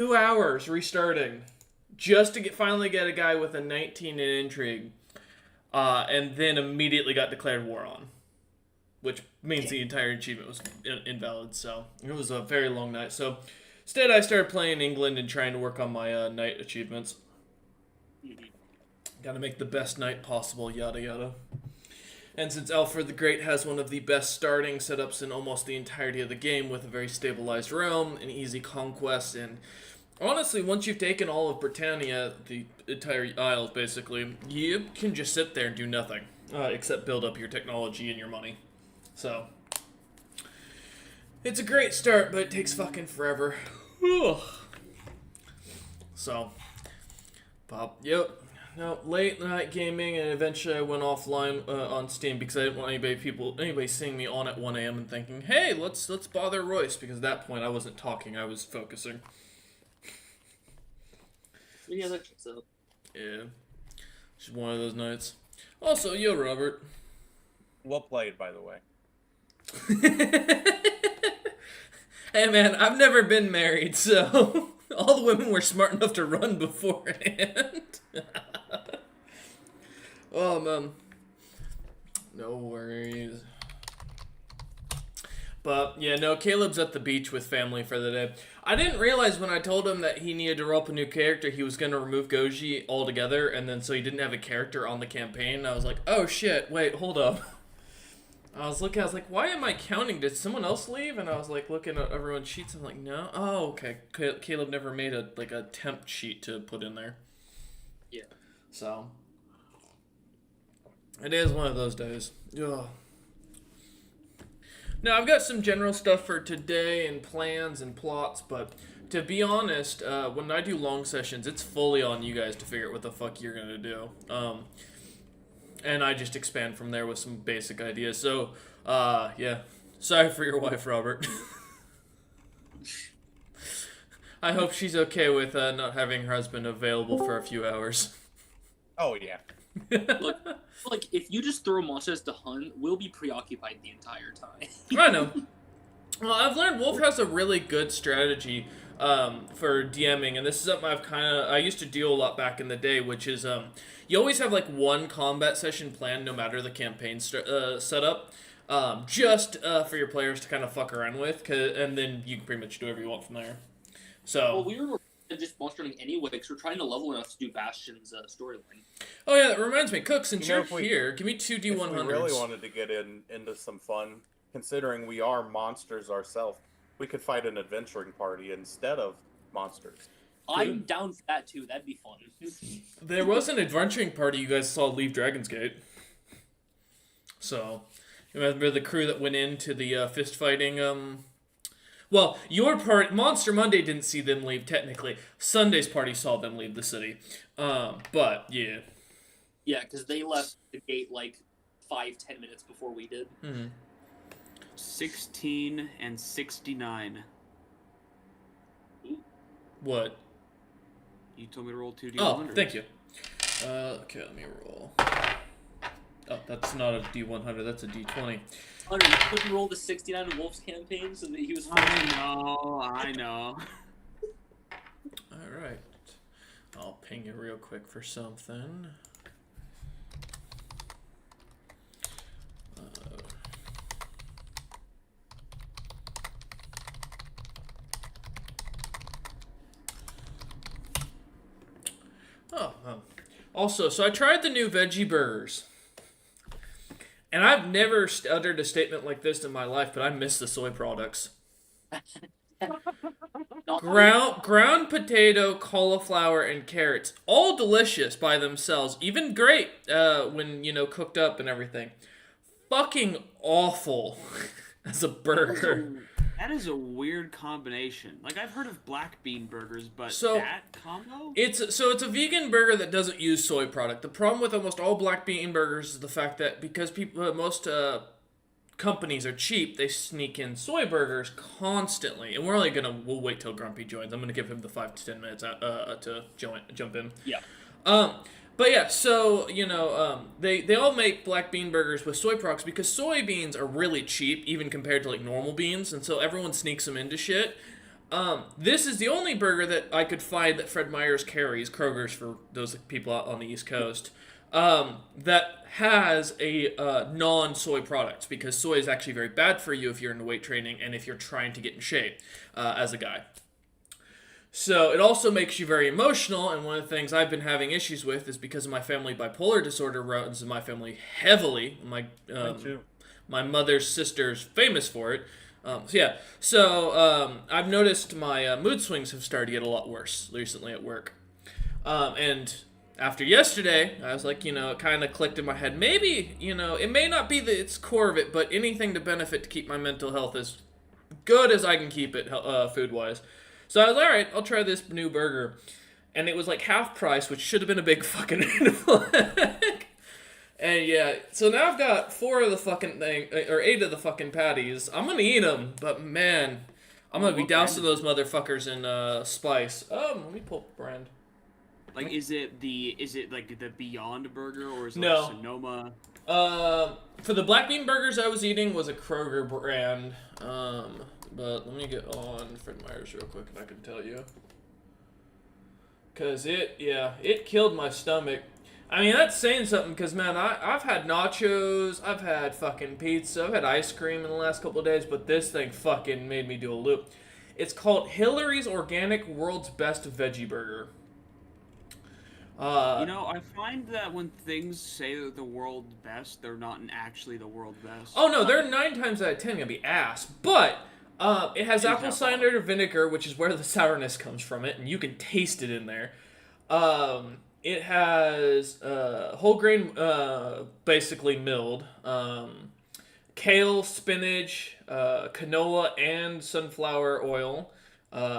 2 hours restarting just to finally get a guy with a 19 in intrigue, and then immediately got declared war on, which means the entire achievement was invalid. So it was a very long night. So instead, I started playing England and trying to work on my night achievements. Got to make the best night possible. Yada yada. And since Alfred the Great has one of the best starting setups in almost the entirety of the game, with a very stabilized realm, an easy conquest, and honestly, once you've taken all of Britannia, the entire Isles basically, you can just sit there and do nothing except build up your technology and your money. So it's a great start, but it takes fucking forever. So, yep. No, late night gaming, and eventually I went offline on Steam because I didn't want anybody seeing me on at 1 a.m. and thinking, hey, let's bother Royce, because at that point I wasn't talking, I was focusing. Yeah, that checks out. Yeah. Just one of those nights. Also, yo, Robert. Well played, by the way. Hey, man, I've never been married, so all the women were smart enough to run beforehand. Oh, man. No worries. But, yeah, no, Caleb's at the beach with family for the day. I didn't realize when I told him that he needed to roll up a new character, he was going to remove Goji altogether, and then so he didn't have a character on the campaign. I was like, oh, shit, wait, hold up. I was like, why am I counting? Did someone else leave? And I was like, looking at everyone's sheets, I'm like, no? Oh, okay. Caleb never made a temp sheet to put in there. Yeah. So, it is one of those days. Ugh. Now, I've got some general stuff for today and plans and plots, but to be honest, when I do long sessions, it's fully on you guys to figure out what the fuck you're gonna do. And I just expand from there with some basic ideas. So, yeah. Sorry for your wife, Robert. I hope she's okay with not having her husband available for a few hours. Oh, yeah. Look, like, if you just throw monsters to hunt, we'll be preoccupied the entire time. I know. Well, I've learned Wolf has a really good strategy for DMing, and this is something I used to do a lot back in the day, which is you always have like one combat session planned no matter the campaign setup, just for your players to kind of fuck around with, and then you can pretty much do whatever you want from there. So. Well, we were just monstering anyway, because we're trying to level enough to do Bastion's storyline. Oh yeah, that reminds me, Cook, since you're here, give me 2 D100s. If we really wanted to get into some fun, considering we are monsters ourselves, we could fight an adventuring party instead of monsters. I'm down for that too. That'd be fun. There was an adventuring party you guys saw leave Dragon's Gate. So, you remember the crew that went into the fist fighting? Well, your part, Monster Monday didn't see them leave technically. Sunday's party saw them leave the city. But yeah. Yeah, because they left the gate like 5-10 minutes before we did. Mm-hmm. 16 and 69. What? You told me to roll 2 D100s. Oh, thank you. Okay, let me roll. Oh, that's not a D100, that's a D20. Hunter, you couldn't roll the 69 in Wolf's campaign so that he was... I know. Alright. I'll ping you real quick for something. Also, so I tried the new veggie burgers. And I've never uttered a statement like this in my life, but I miss the soy products. Ground potato, cauliflower, and carrots. All delicious by themselves. Even great when, cooked up and everything. Fucking awful as a burger. That is a weird combination. Like, I've heard of black bean burgers, but that combo? It's a vegan burger that doesn't use soy product. The problem with almost all black bean burgers is the fact that because most companies are cheap, they sneak in soy burgers constantly. And we'll wait till Grumpy joins. I'm gonna give him the 5 to 10 minutes to jump in. Yeah. But yeah, so, they all make black bean burgers with soy products because soybeans are really cheap, even compared to, normal beans, and so everyone sneaks them into shit. This is the only burger that I could find that Fred Meyer's carries, Kroger's for those people out on the East Coast, that has a non-soy product, because soy is actually very bad for you if you're into weight training and if you're trying to get in shape as a guy. So it also makes you very emotional, and one of the things I've been having issues with is because of my family bipolar disorder runs in my family heavily. My mother's sister's famous for it. So I've noticed my mood swings have started to get a lot worse recently at work. And after yesterday, I was like, it kind of clicked in my head. Maybe, it may not be its core of it, but anything to benefit to keep my mental health as good as I can keep it food-wise. So I was like, all right, I'll try this new burger. And it was like half price, which should have been a big fucking red flag. And yeah, so now I've got 4 of the fucking thing, or 8 of the fucking patties. I'm gonna eat them, but man, I'm gonna be dousing those motherfuckers in spice. Let me pull up the brand. Like, is it like the Beyond Burger, or is it No. like Sonoma? For the black bean burgers I was eating was a Kroger brand. But let me get on Fred Meyer's real quick and I can tell you. Cause it killed my stomach. I mean, that's saying something, because, man, I've had nachos, I've had fucking pizza, I've had ice cream in the last couple of days, but this thing fucking made me do a loop. It's called Hillary's Organic World's Best Veggie Burger. I find that when things say they're the world's best, they're not actually the world's best. Oh, no, they're 9 times out of 10 gonna be ass, but it has apple cider vinegar, which is where the sourness comes from it, and you can taste it in there. It has whole grain, basically milled, kale, spinach, canola, and sunflower oil,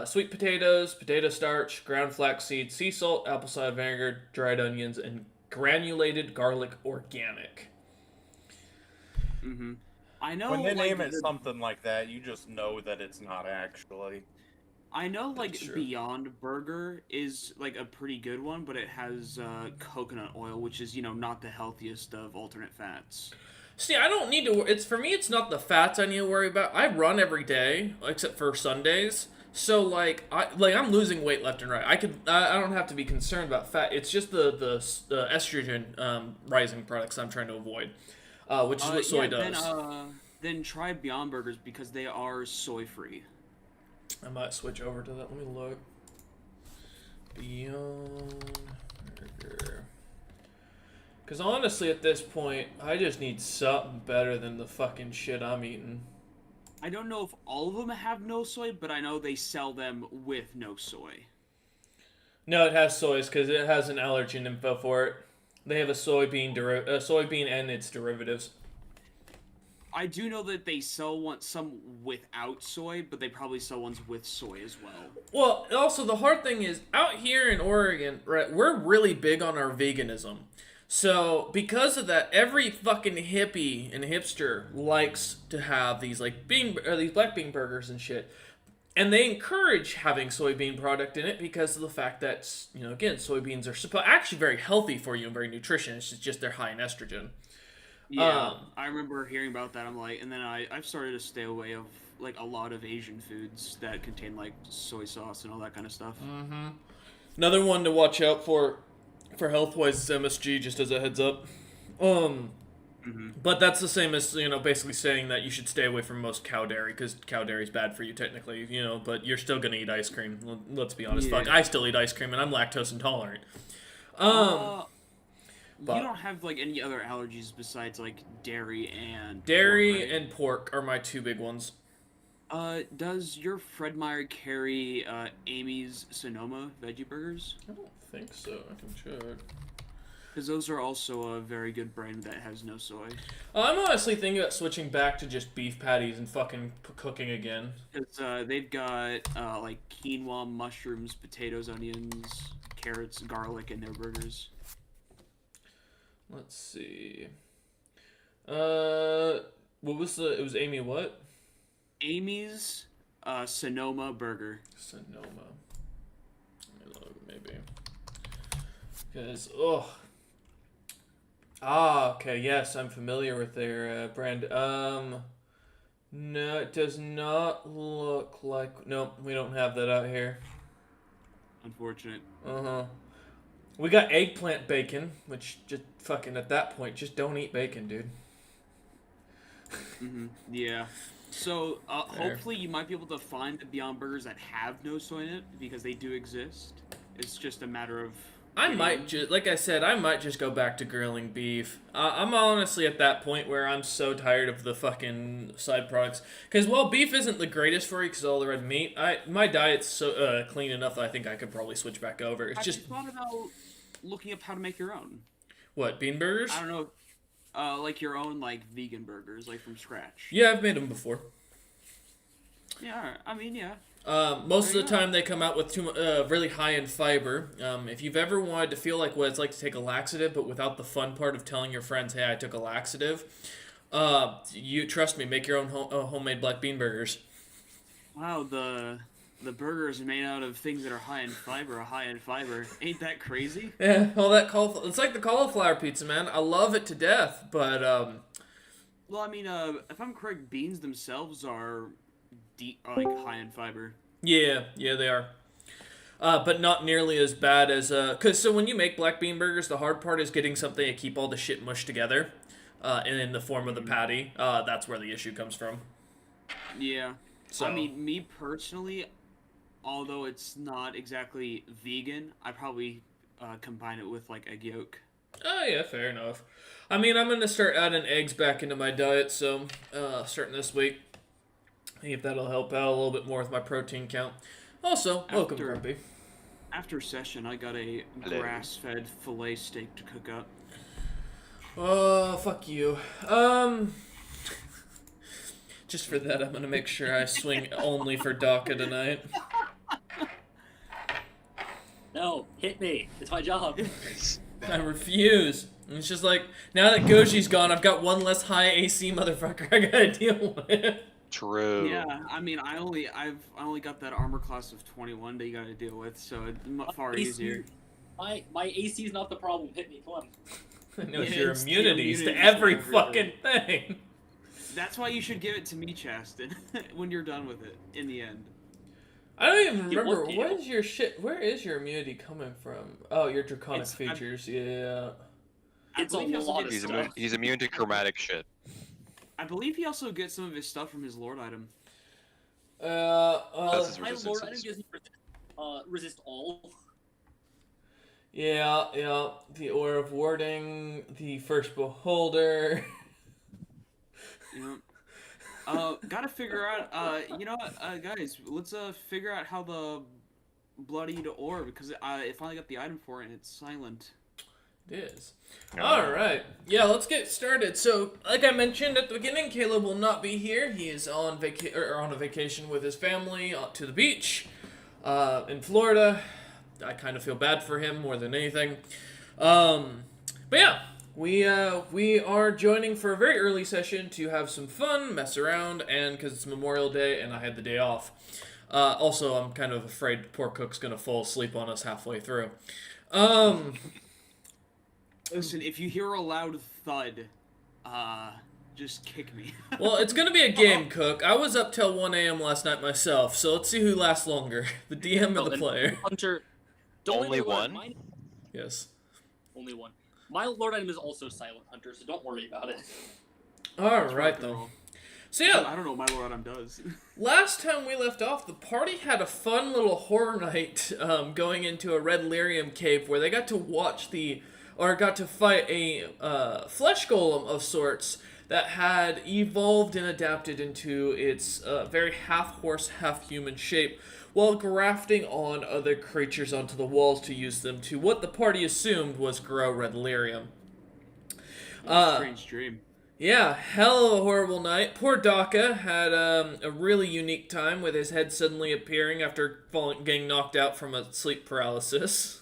sweet potatoes, potato starch, ground flaxseed, sea salt, apple cider vinegar, dried onions, and granulated garlic organic. Mm-hmm. I know when they name it something like that, you just know that it's not actually. I know, Beyond Burger is, a pretty good one, but it has coconut oil, which is, not the healthiest of alternate fats. See, I don't need to... For me, it's not the fats I need to worry about. I run every day, except for Sundays. So, I'm losing weight left and right. I don't have to be concerned about fat. It's just the estrogen rising products I'm trying to avoid, which is what soy does. Then try Beyond Burgers, because they are soy-free. I might switch over to that. Let me look. Beyond Burger. Because honestly, at this point, I just need something better than the fucking shit I'm eating. I don't know if all of them have no soy, but I know they sell them with no soy. No, it has soys, because it has an allergen info for it. They have a soybean and its derivatives. I do know that they sell some without soy, but they probably sell ones with soy as well. Well, also the hard thing is, out here in Oregon, right, we're really big on our veganism. So, because of that, every fucking hippie and hipster likes to have these these black bean burgers and shit. And they encourage having soybean product in it because of the fact that, again, soybeans are actually very healthy for you and very nutritious. It's just they're high in estrogen. Yeah, I remember hearing about that. I'm like, and then I've started to stay away of a lot of Asian foods that contain soy sauce and all that kind of stuff. Mm-hmm. Another one to watch out for health-wise is MSG, just as a heads up. But that's the same as basically saying that you should stay away from most cow dairy, because cow dairy is bad for you technically, but you're still gonna eat ice cream. Let's be honest. Fuck, I still eat ice cream, and I'm lactose intolerant. You don't have any other allergies besides dairy and dairy pork, right? and pork are my 2 big ones. Does your Fred Meyer carry Amy's Sonoma veggie burgers? I don't think so. I can check. Because those are also a very good brand that has no soy. I'm honestly thinking about switching back to just beef patties and fucking cooking again. Because they've got quinoa, mushrooms, potatoes, onions, carrots, garlic in their burgers. Let's see. What was it was Amy what? Amy's Sonoma burger. Sonoma. Let me look, maybe. Because, okay, yes, I'm familiar with their brand. No, it does not look like. Nope, we don't have that out here. Unfortunate. Uh-huh. We got eggplant bacon, which just fucking at that point, just don't eat bacon, dude. Yeah. So, Fair. hopefully you might be able to find the Beyond Burgers that have no soy in it, because they do exist. It's just a matter of... I might just, like I said, I might just go back to grilling beef. I'm honestly at that point where I'm so tired of the fucking side products. Because while beef isn't the greatest for you because of all the red meat, my diet's so clean enough that I think I could probably switch back over. It's Have just you thought about looking up how to make your own? what, bean burgers? I don't know. Like your own, like, vegan burgers, like, from scratch. Yeah, I've made them before. Yeah, alright. I mean, yeah. Most of There the you go. time they come out with really high in fiber. If you've ever wanted to feel like what it's like to take a laxative, but without the fun part of telling your friends, "Hey, I took a laxative," you trust me, make your own homemade black bean burgers. Wow, the burgers are made out of things that are high in fiber. Ain't that crazy? Yeah, all that cauliflower. It's like the cauliflower pizza, man. I love it to death, but Well, I mean, if I'm correct, beans themselves are like high in fiber. yeah, they are. But not nearly as bad as so when you make black bean burgers, the hard part is getting something to keep all the shit mushed together, and in the form of the patty. That's where the issue comes from. Yeah. So I mean, me personally, although it's not exactly vegan, I probably combine it with like egg yolk. oh yeah, fair enough. I mean, I'm gonna start adding eggs back into my diet, so starting this week. See if that'll help out a little bit more with my protein count. Also, welcome, After- Grumpy. After session, I got a Hello. grass-fed fillet steak to cook up. Oh, fuck you. Just for that, I'm gonna make sure I swing only for DACA tonight. No, hit me. It's my job. I refuse. And it's just like, now that Goji's gone, I've got one less high AC motherfucker I gotta deal with. True. Yeah, I mean, I only got that armor class of 21 that you got to deal with, so it's far AC easier. My AC is not the problem. Hit me. Come on. I know Yeah, your it's the immunities to immunities to every everything. fucking thing. That's why you should give it to me, Chaston, when you're done with it, in the end. I don't even You remember, want what to. is your shit, where is your immunity coming from? Oh, your draconic It's- features, yeah. I It's a believe he also lot gets of He's, some- stuff. he's immune to chromatic shit. I believe he also gets some of his stuff from his Lord item. That's his My lord item resistances. gives me resist all. Yeah, the Aura of Warding, the First Beholder. You know? Gotta figure out, you know what, guys, let's, figure out how the Bloodied Orb, because I finally got the item for it, and it's silent. It is. Alright. Yeah, let's get started. So, like I mentioned at the beginning, Caleb will not be here. He is on on a vacation with his family to the beach in Florida. I kind of feel bad for him more than anything. But yeah, we are joining for a very early session to have some fun, mess around, and because it's Memorial Day and I had the day off. Also, I'm kind of afraid poor Cook's gonna fall asleep on us halfway through. Listen, if you hear a loud thud, just kick me. Well, it's gonna be a game, Cook. I was up till 1 a.m. last night myself, so let's see who lasts longer, the DM or the player. Hunter. Don't Only worry, Lord, one? mine- Yes. Only one. My lord item is also silent hunter, so don't worry about it. All right, though. So yeah, I don't know what my Lord item does. last time we left off, the party had a fun little horror night going into a red lyrium cave where they got to got to fight a flesh golem of sorts that had evolved and adapted into its very half-horse, half-human shape while grafting on other creatures onto the walls to use them to what the party assumed was grow red lyrium. Strange dream. Yeah, hell of a horrible night. Poor Daka had a really unique time with his head suddenly appearing after getting knocked out from a sleep paralysis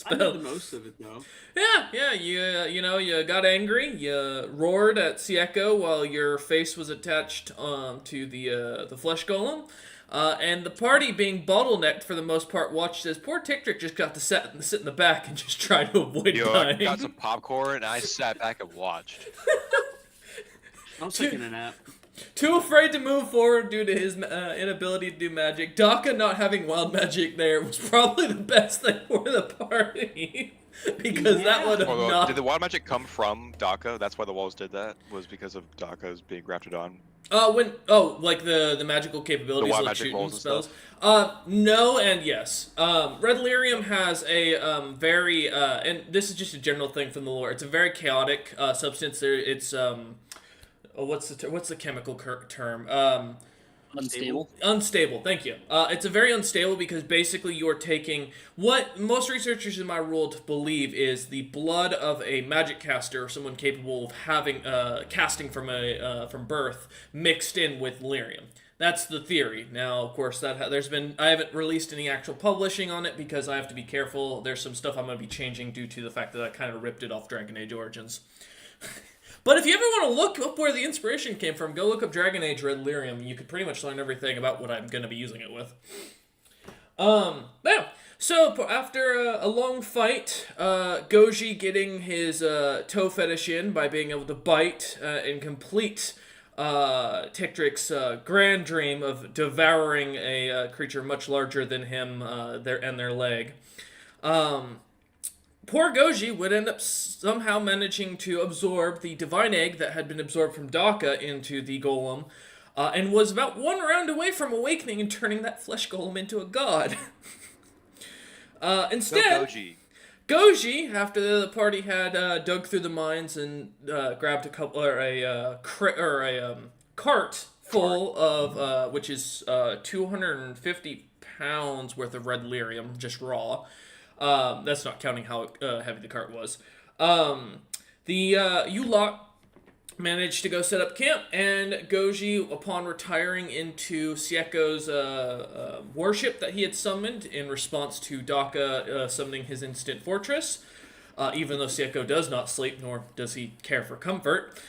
I made spell. the most of it, though. Yeah, you got angry, you roared at Sieko while your face was attached to the flesh golem, and the party, being bottlenecked for the most part, watched as poor Tick-Trick just got to sit in the back and just try to avoid Yo, I dying. got some popcorn and I sat back and watched. I was taking a nap. Too afraid to move forward due to his inability to do magic. Daka not having wild magic there was probably the best thing for the party. Because that would have Although, not... did the wild magic come from Daka? That's why the walls did that? Was because of Daka's being grafted on? like the magical capabilities, The wild like magic shooting rolls and spells. stuff? No and yes. Red Lyrium has a very and this is just a general thing from the lore. It's a very chaotic substance. It's what's the chemical term? Unstable. Unstable, thank you. It's a very unstable because basically you're taking what most researchers in my world believe is the blood of a magic caster or someone capable of having casting from birth mixed in with lyrium. That's the theory. Now, of course, I haven't released any actual publishing on it because I have to be careful. There's some stuff I'm going to be changing due to the fact that I kind of ripped it off Dragon Age Origins. But if you ever want to look up where the inspiration came from, go look up Dragon Age Red Lyrium. You could pretty much learn everything about what I'm going to be using it with. Yeah. So after a long fight, Goji getting his toe fetish in by being able to bite and complete Tictric's grand dream of devouring a creature much larger than him their leg. Poor Goji would end up somehow managing to absorb the divine egg that had been absorbed from Daka into the golem, and was about one round away from awakening and turning that flesh golem into a god. Instead, Goji, after the party had dug through the mines and grabbed a cart full of which is 250 pounds worth of red lyrium, just raw. That's not counting how heavy the cart was. The Yulok managed to go set up camp, and Goji, upon retiring into Sieko's warship that he had summoned in response to Daka summoning his instant fortress, even though Sieko does not sleep, nor does he care for comfort,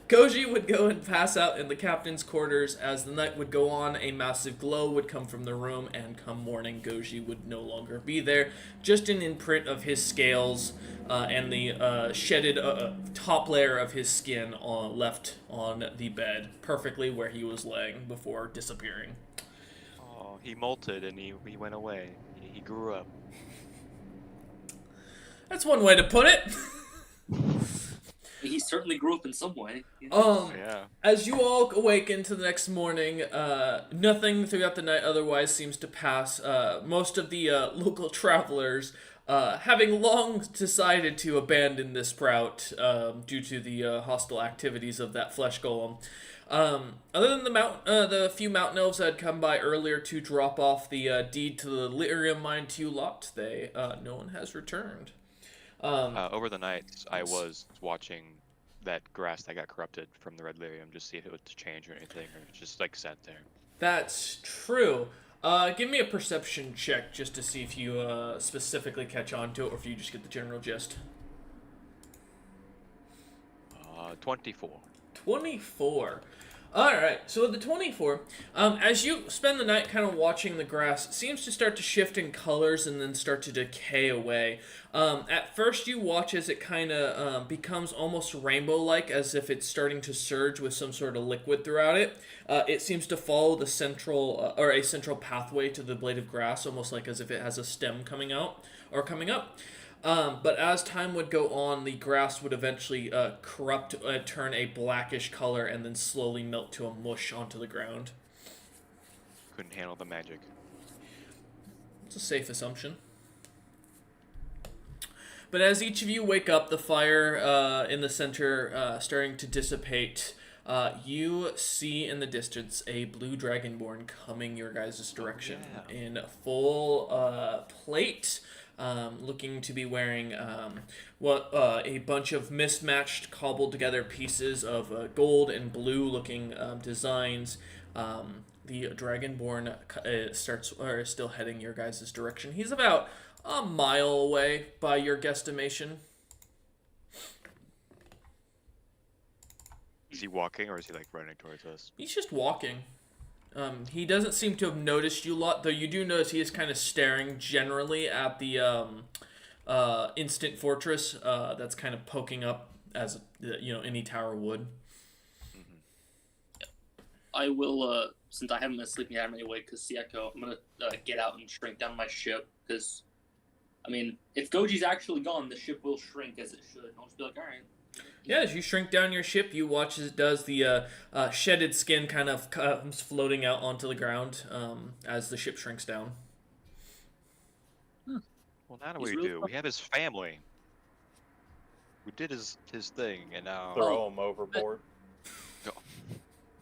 Goji would go and pass out in the captain's quarters. As the night would go on, a massive glow would come from the room, and come morning, Goji would no longer be there. Just an imprint of his scales and the shedded top layer of his skin left on the bed, perfectly where he was laying before disappearing. Oh, he molted and he went away. He grew up. That's one way to put it. He certainly grew up in some way. Yeah. As you all awaken to the next morning, nothing throughout the night otherwise seems to pass. Most of the local travelers, having long decided to abandon this route due to the hostile activities of that flesh golem. Other than the few mountain elves that had come by earlier to drop off the deed to the lyrium mine to Lot, no one has returned. Over the night, I was watching that grass that got corrupted from the red lyrium, just see if it would change or anything, or just like sat there. That's true. Give me a perception check just to see if you specifically catch on to it, or if you just get the general gist. 24. 24. Alright, so the 24, as you spend the night kind of watching the grass, it seems to start to shift in colors and then start to decay away. At first you watch as it kind of becomes almost rainbow-like, as if it's starting to surge with some sort of liquid throughout it. It seems to follow the central, or a central pathway to the blade of grass, almost like as if it has a stem coming out, or coming up. But as time would go on, the grass would eventually corrupt, turn a blackish color, and then slowly melt to a mush onto the ground. Couldn't handle the magic. It's a safe assumption. But as each of you wake up, the fire in the center starting to dissipate, you see in the distance a blue dragonborn coming your guys' direction in full plate. Looking to be wearing a bunch of mismatched, cobbled together pieces of gold and blue looking designs. The Dragonborn is still heading your guys' direction. He's about a mile away by your guesstimation. Is he walking or is he like running towards us? He's just walking. He doesn't seem to have noticed you a lot, though you do notice he is kind of staring generally at the instant fortress that's kind of poking up as any tower would. I will, since I haven't been sleeping out anyway, because Sieko, I'm gonna get out and shrink down my ship, because, I mean, if Goji's actually gone, the ship will shrink as it should. I'll just be like, alright. Yeah, as you shrink down your ship, you watch as it does. The shedded skin kind of comes floating out onto the ground as the ship shrinks down. Well, now what He's do we really do? fun. We have his family. We did his thing, and now Throw him overboard.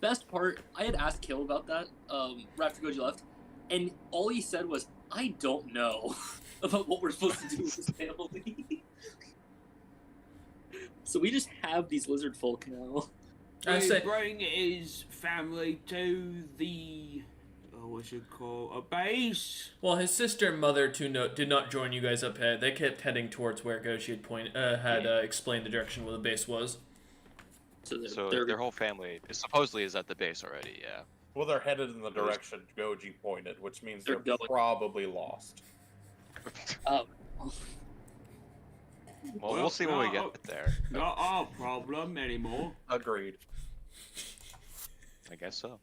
Best part, I had asked Kill about that right after Goji left, and all he said was, I don't know about what we're supposed to do with his family. So we just have these lizard folk now. I say, bring his family to the what's it called? A base. well, his sister and mother did not join you guys up ahead. They kept heading towards where Goshi had explained the direction where the base was. So their whole family supposedly is at the base already. Yeah. Well, they're headed in the direction Goji pointed, which means They're they're going. probably lost. Well, we'll see when we get there. Not our problem anymore. Agreed. I guess so.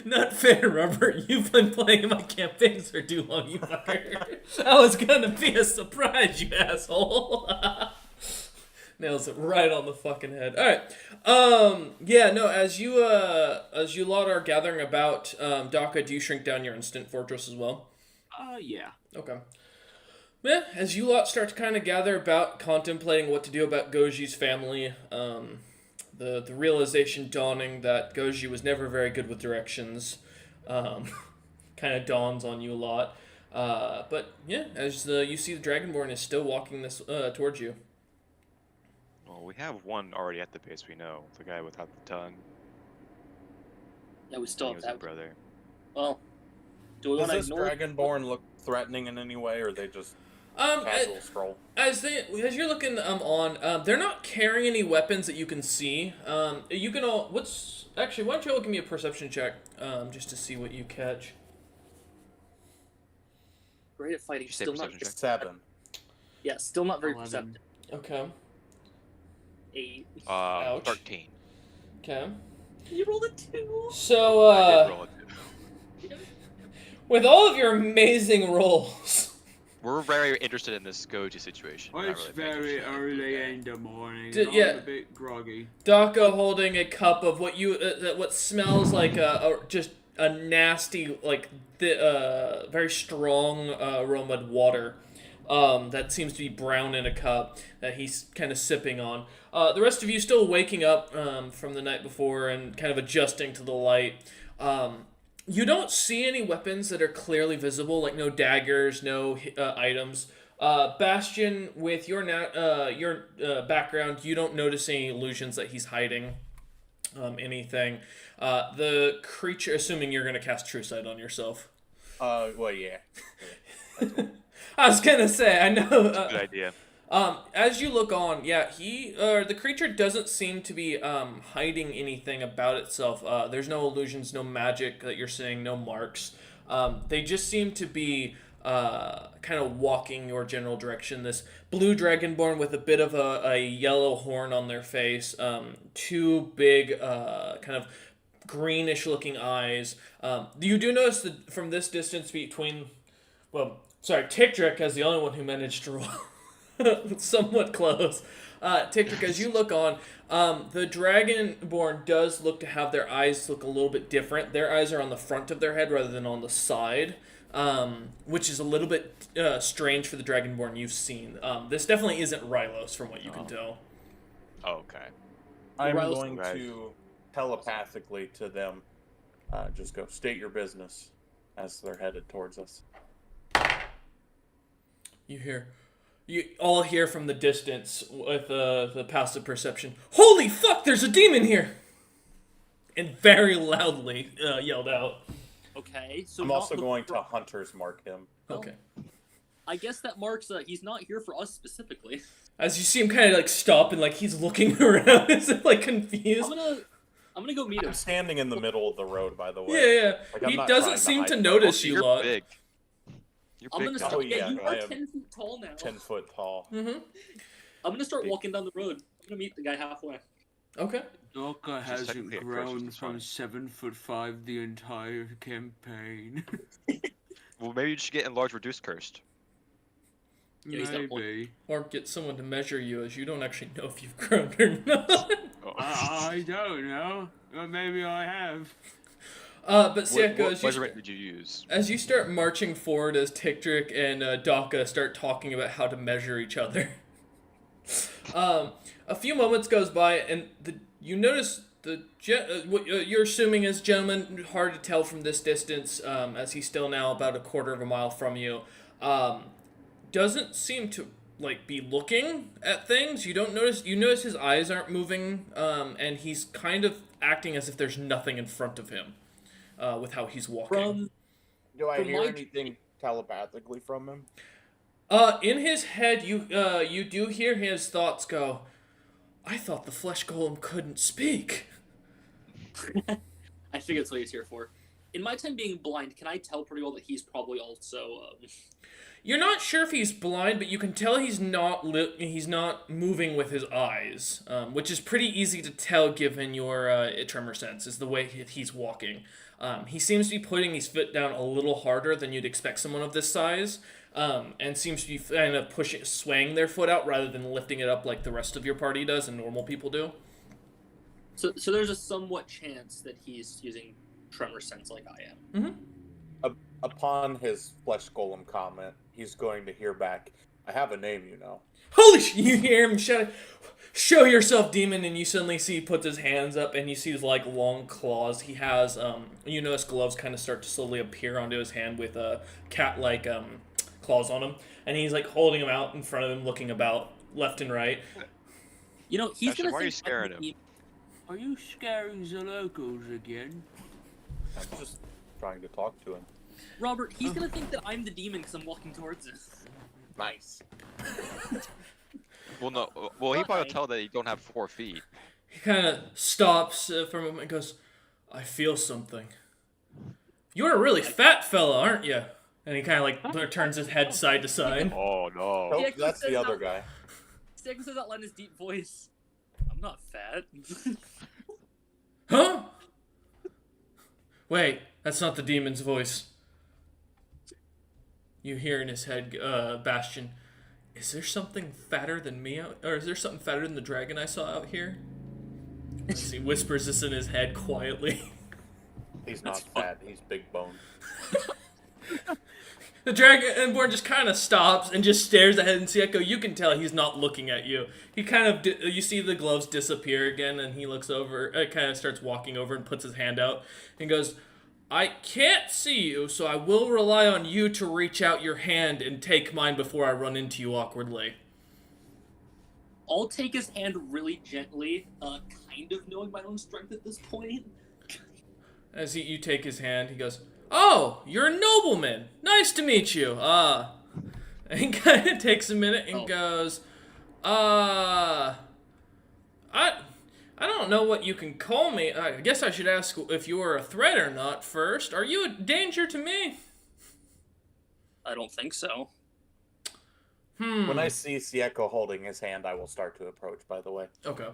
Not fair, Robert. You've been playing my campaigns for too long, you fucker. That was gonna be a surprise, you asshole. Nails it right on the fucking head. Alright. Yeah, no, as you lot are gathering about, Daka, do you shrink down your instant fortress as well? Yeah. Okay. Yeah, as you lot start to kind of gather about contemplating what to do about Goji's family, the realization dawning that Goji was never very good with directions, kind of dawns on you a lot. But yeah, as you see the Dragonborn is still walking this towards you. Well, we have one already at the base. We know the guy without the tongue. Yeah, we still He have was his that. brother. Well, do we Does want to this ignore Dragonborn look threatening in any way, or are they just Um, casual scroll? as you're looking on, they're not carrying any weapons that you can see. You can all why don't you all give me a perception check, just to see what you catch. Great at fighting, Did you say still not. perception check? 7. Yeah, still not very 11. perceptive. Okay. 8. Ouch. 13. Okay. You rolled a 2. So I did roll it. with all of your amazing rolls. We're very interested in this Goji situation. Well, Not it's really paying very attention. early in the morning. Did- I'm yeah. a bit groggy. Daka holding a cup of what smells like just a nasty, like very strong aromaed water. That seems to be brown in a cup that he's kind of sipping on. The rest of you still waking up from the night before and kind of adjusting to the light. You don't see any weapons that are clearly visible, like no daggers, no items. Bastion, with your background, you don't notice any illusions that he's hiding anything. The creature, assuming you're going to cast True Sight on yourself. Well, yeah. I was going to say, I know. Good idea. As you look on, yeah, the creature doesn't seem to be hiding anything about itself. There's no illusions, no magic that you're seeing, no marks. They just seem to be kind of walking your general direction. This blue dragonborn with a bit of a yellow horn on their face, two big kind of greenish looking eyes. You do notice that from this distance between, Tikdrik is the only one who managed to roll somewhat close. Tikdrik, as you look on, the Dragonborn does look to have their eyes look a little bit different. Their eyes are on the front of their head rather than on the side, which is a little bit strange for the Dragonborn you've seen. This definitely isn't Rylos from what you can tell. Oh, okay. I'm Right. going to telepathically to them just go, state your business, as they're headed towards us. You all hear from the distance with the passive perception, "Holy fuck, there's a demon here!" And very loudly yelled out. Okay, so I'm not also looking going for- to Hunter's mark him. Okay. I guess that marks he's not here for us specifically. As you see him kind of like stop and like he's looking around as if like confused. I'm gonna go meet him. I'm standing in the middle of the road, by the way. Yeah. Like, I'm He not doesn't trying to seem hide to from notice him. you You're lot. big. You're I'm big. gonna Dog. start. Oh, yeah, you I are am 10 feet tall now. 10 foot tall. Mm-hmm. I'm gonna start Big. walking down the road. I'm gonna meet the guy halfway. Okay. Doka is hasn't technically a grown Christmas from fine. 7'5" the entire campaign. Well, maybe you should get enlarged, reduced, cursed. Yeah, he's got a point. Maybe. Or get someone to measure you, as you don't actually know if you've grown or not. Oh. I don't know. Maybe I have. But Sieko, What as you, measurement did you use? as you start marching forward, as Tiktrick and Daka start talking about how to measure each other, a few moments goes by, and you notice what you're assuming is gentleman, hard to tell from this distance, as he's still now about a quarter of a mile from you, doesn't seem to be looking at things. You notice his eyes aren't moving, and he's kind of acting as if there's nothing in front of him, with how he's walking. Do I From hear my- anything telepathically from him? In his head, you do hear his thoughts go, I thought the flesh golem couldn't speak. I think that's what he's here for. In my time being blind, can I tell pretty well that he's probably also You're not sure if he's blind, but you can tell he's not moving with his eyes, which is pretty easy to tell given your tremor sense, is the way he's walking. He seems to be putting his foot down a little harder than you'd expect someone of this size, and seems to be kind of swaying their foot out rather than lifting it up like the rest of your party does and normal people do. So there's a somewhat chance that he's using tremor sense like I am. Upon his flesh golem comment, he's going to hear back, I have a name, you know. Holy sh! You hear him shout, "Show yourself, demon!" And you suddenly see he puts his hands up, and you see his long claws. He has you notice gloves kind of start to slowly appear onto his hand with cat-like claws on him, and he's holding them out in front of him, looking about left and right. You know, he's Actually, gonna why are you think scaring I'm the him? Are you scaring the locals again? I'm just trying to talk to him. Robert, he's gonna think that I'm the demon because I'm walking towards him. Nice. Well, no. Well, he probably Why? tell that you don't have 4 feet. He kind of stops for a moment and goes, I feel something. You're a really fat fella, aren't you? And he kind of turns his head side to side. Oh no. Nope, Yeah, that's says the other that- guy. Stego says out loud in his deep voice, I'm not fat. Huh? Wait, that's not the demon's voice. You hear in his head, Bastion, is there something fatter than me or is there something fatter than the dragon I saw out here? As he whispers this in his head quietly. He's not That's fun. fat, he's big boned. The Dragonborn just kind of stops and just stares ahead, and Sieko, you can tell he's not looking at you. He kind of, you see the gloves disappear again, and he looks over, kind of starts walking over and puts his hand out, and goes, I can't see you, so I will rely on you to reach out your hand and take mine before I run into you awkwardly. I'll take his hand really gently, kind of knowing my own strength at this point. As you take his hand, he goes, oh, you're a nobleman. Nice to meet you. And he kind of takes a minute and goes, I don't know what you can call me. I guess I should ask if you are a threat or not first. Are you a danger to me? I don't think so. When I see Sieko holding his hand, I will start to approach, by the way. Okay.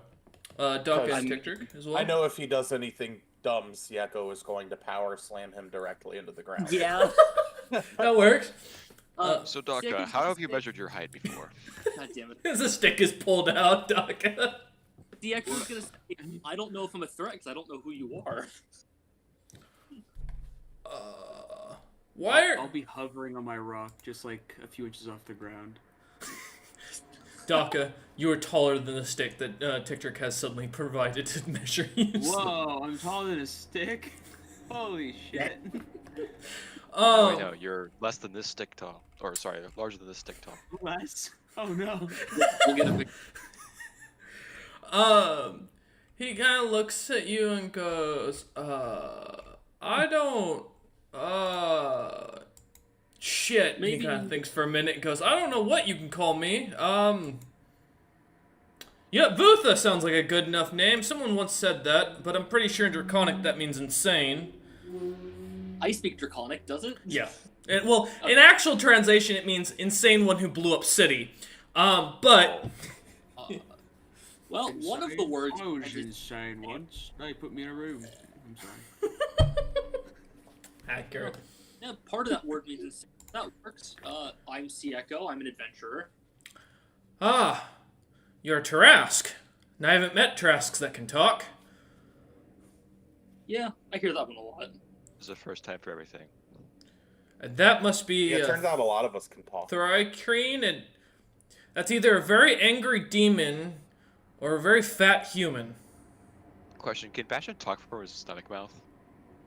Duck is I'm- Tiktrick as well. I know if he does anything dumb, Sieko is going to power slam him directly into the ground. Yeah. That works. So, Doc, Siako's how have just you a- measured your height before? God damn it. As the stick is pulled out, Duck. DX gonna say, I don't know if I'm a threat because I don't know who you are. Why I'll are... be hovering on my rock, just like a few inches off the ground. Daka, you are taller than the stick that Tiktrick has suddenly provided to measure you. Whoa, I'm taller than a stick? Holy shit. Oh, Wait, no, you're less than this stick tall. Or, sorry, larger than this stick tall. Less? Oh no. We'll get a big. he kind of looks at you and goes, I don't, shit. Maybe- He kind of thinks for a minute and goes, I don't know what you can call me. Yeah, Vutha sounds like a good enough name. Someone once said that, but I'm pretty sure in Draconic that means insane. I speak Draconic, does it? Yeah. Well, in actual translation, it means insane one who blew up city. But Well, one of the words. I was I just- insane once. They put me in a room. I'm sorry. Accurate. Yeah, part of that word means insane. That works. I'm Sea Echo. I'm an adventurer. Ah, you're Tarask. And I haven't met Tarasks that can talk. Yeah, I hear that one a lot. It's the first time for everything. And that must be Yeah, it turns out a lot of us can talk. Thrycreen, and that's either a very angry demon or a very fat human. Question: can Bastion talk from his stomach mouth?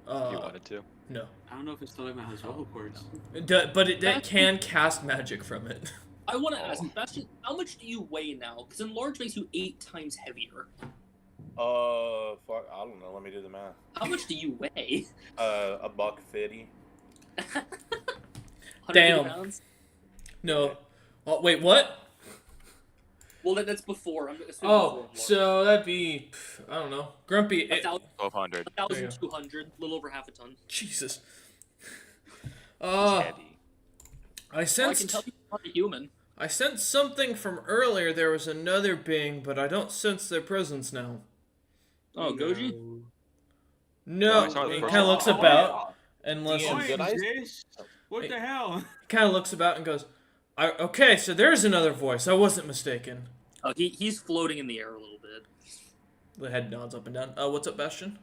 If he wanted to. No. I don't know if it's still in his vocal cords. But it can cast magic from it. I want to ask, Bastion, how much do you weigh now? Because enlarge makes you 8 times heavier. Fuck, I don't know. Let me do the math. How much do you weigh? $150. 150 Damn. pounds? No. Oh, wait, what? Well, that's before. I'm assuming Oh, before so that'd be, I don't know. Grumpy. 1200. 1,200, a little over half a ton. Jesus. Handy. I Well, I can sensed. tell you're not a human. I sensed something from earlier. There was another being, but I don't sense their presence now. Oh, Goji? No, I saw he the kind of looks about and Damn, listens. did I- What Hey. the hell? Kind of looks about and goes, "Okay, so there's another voice. I wasn't mistaken." Oh, he's floating in the air a little bit. The head nods up and down. What's up, Bastion?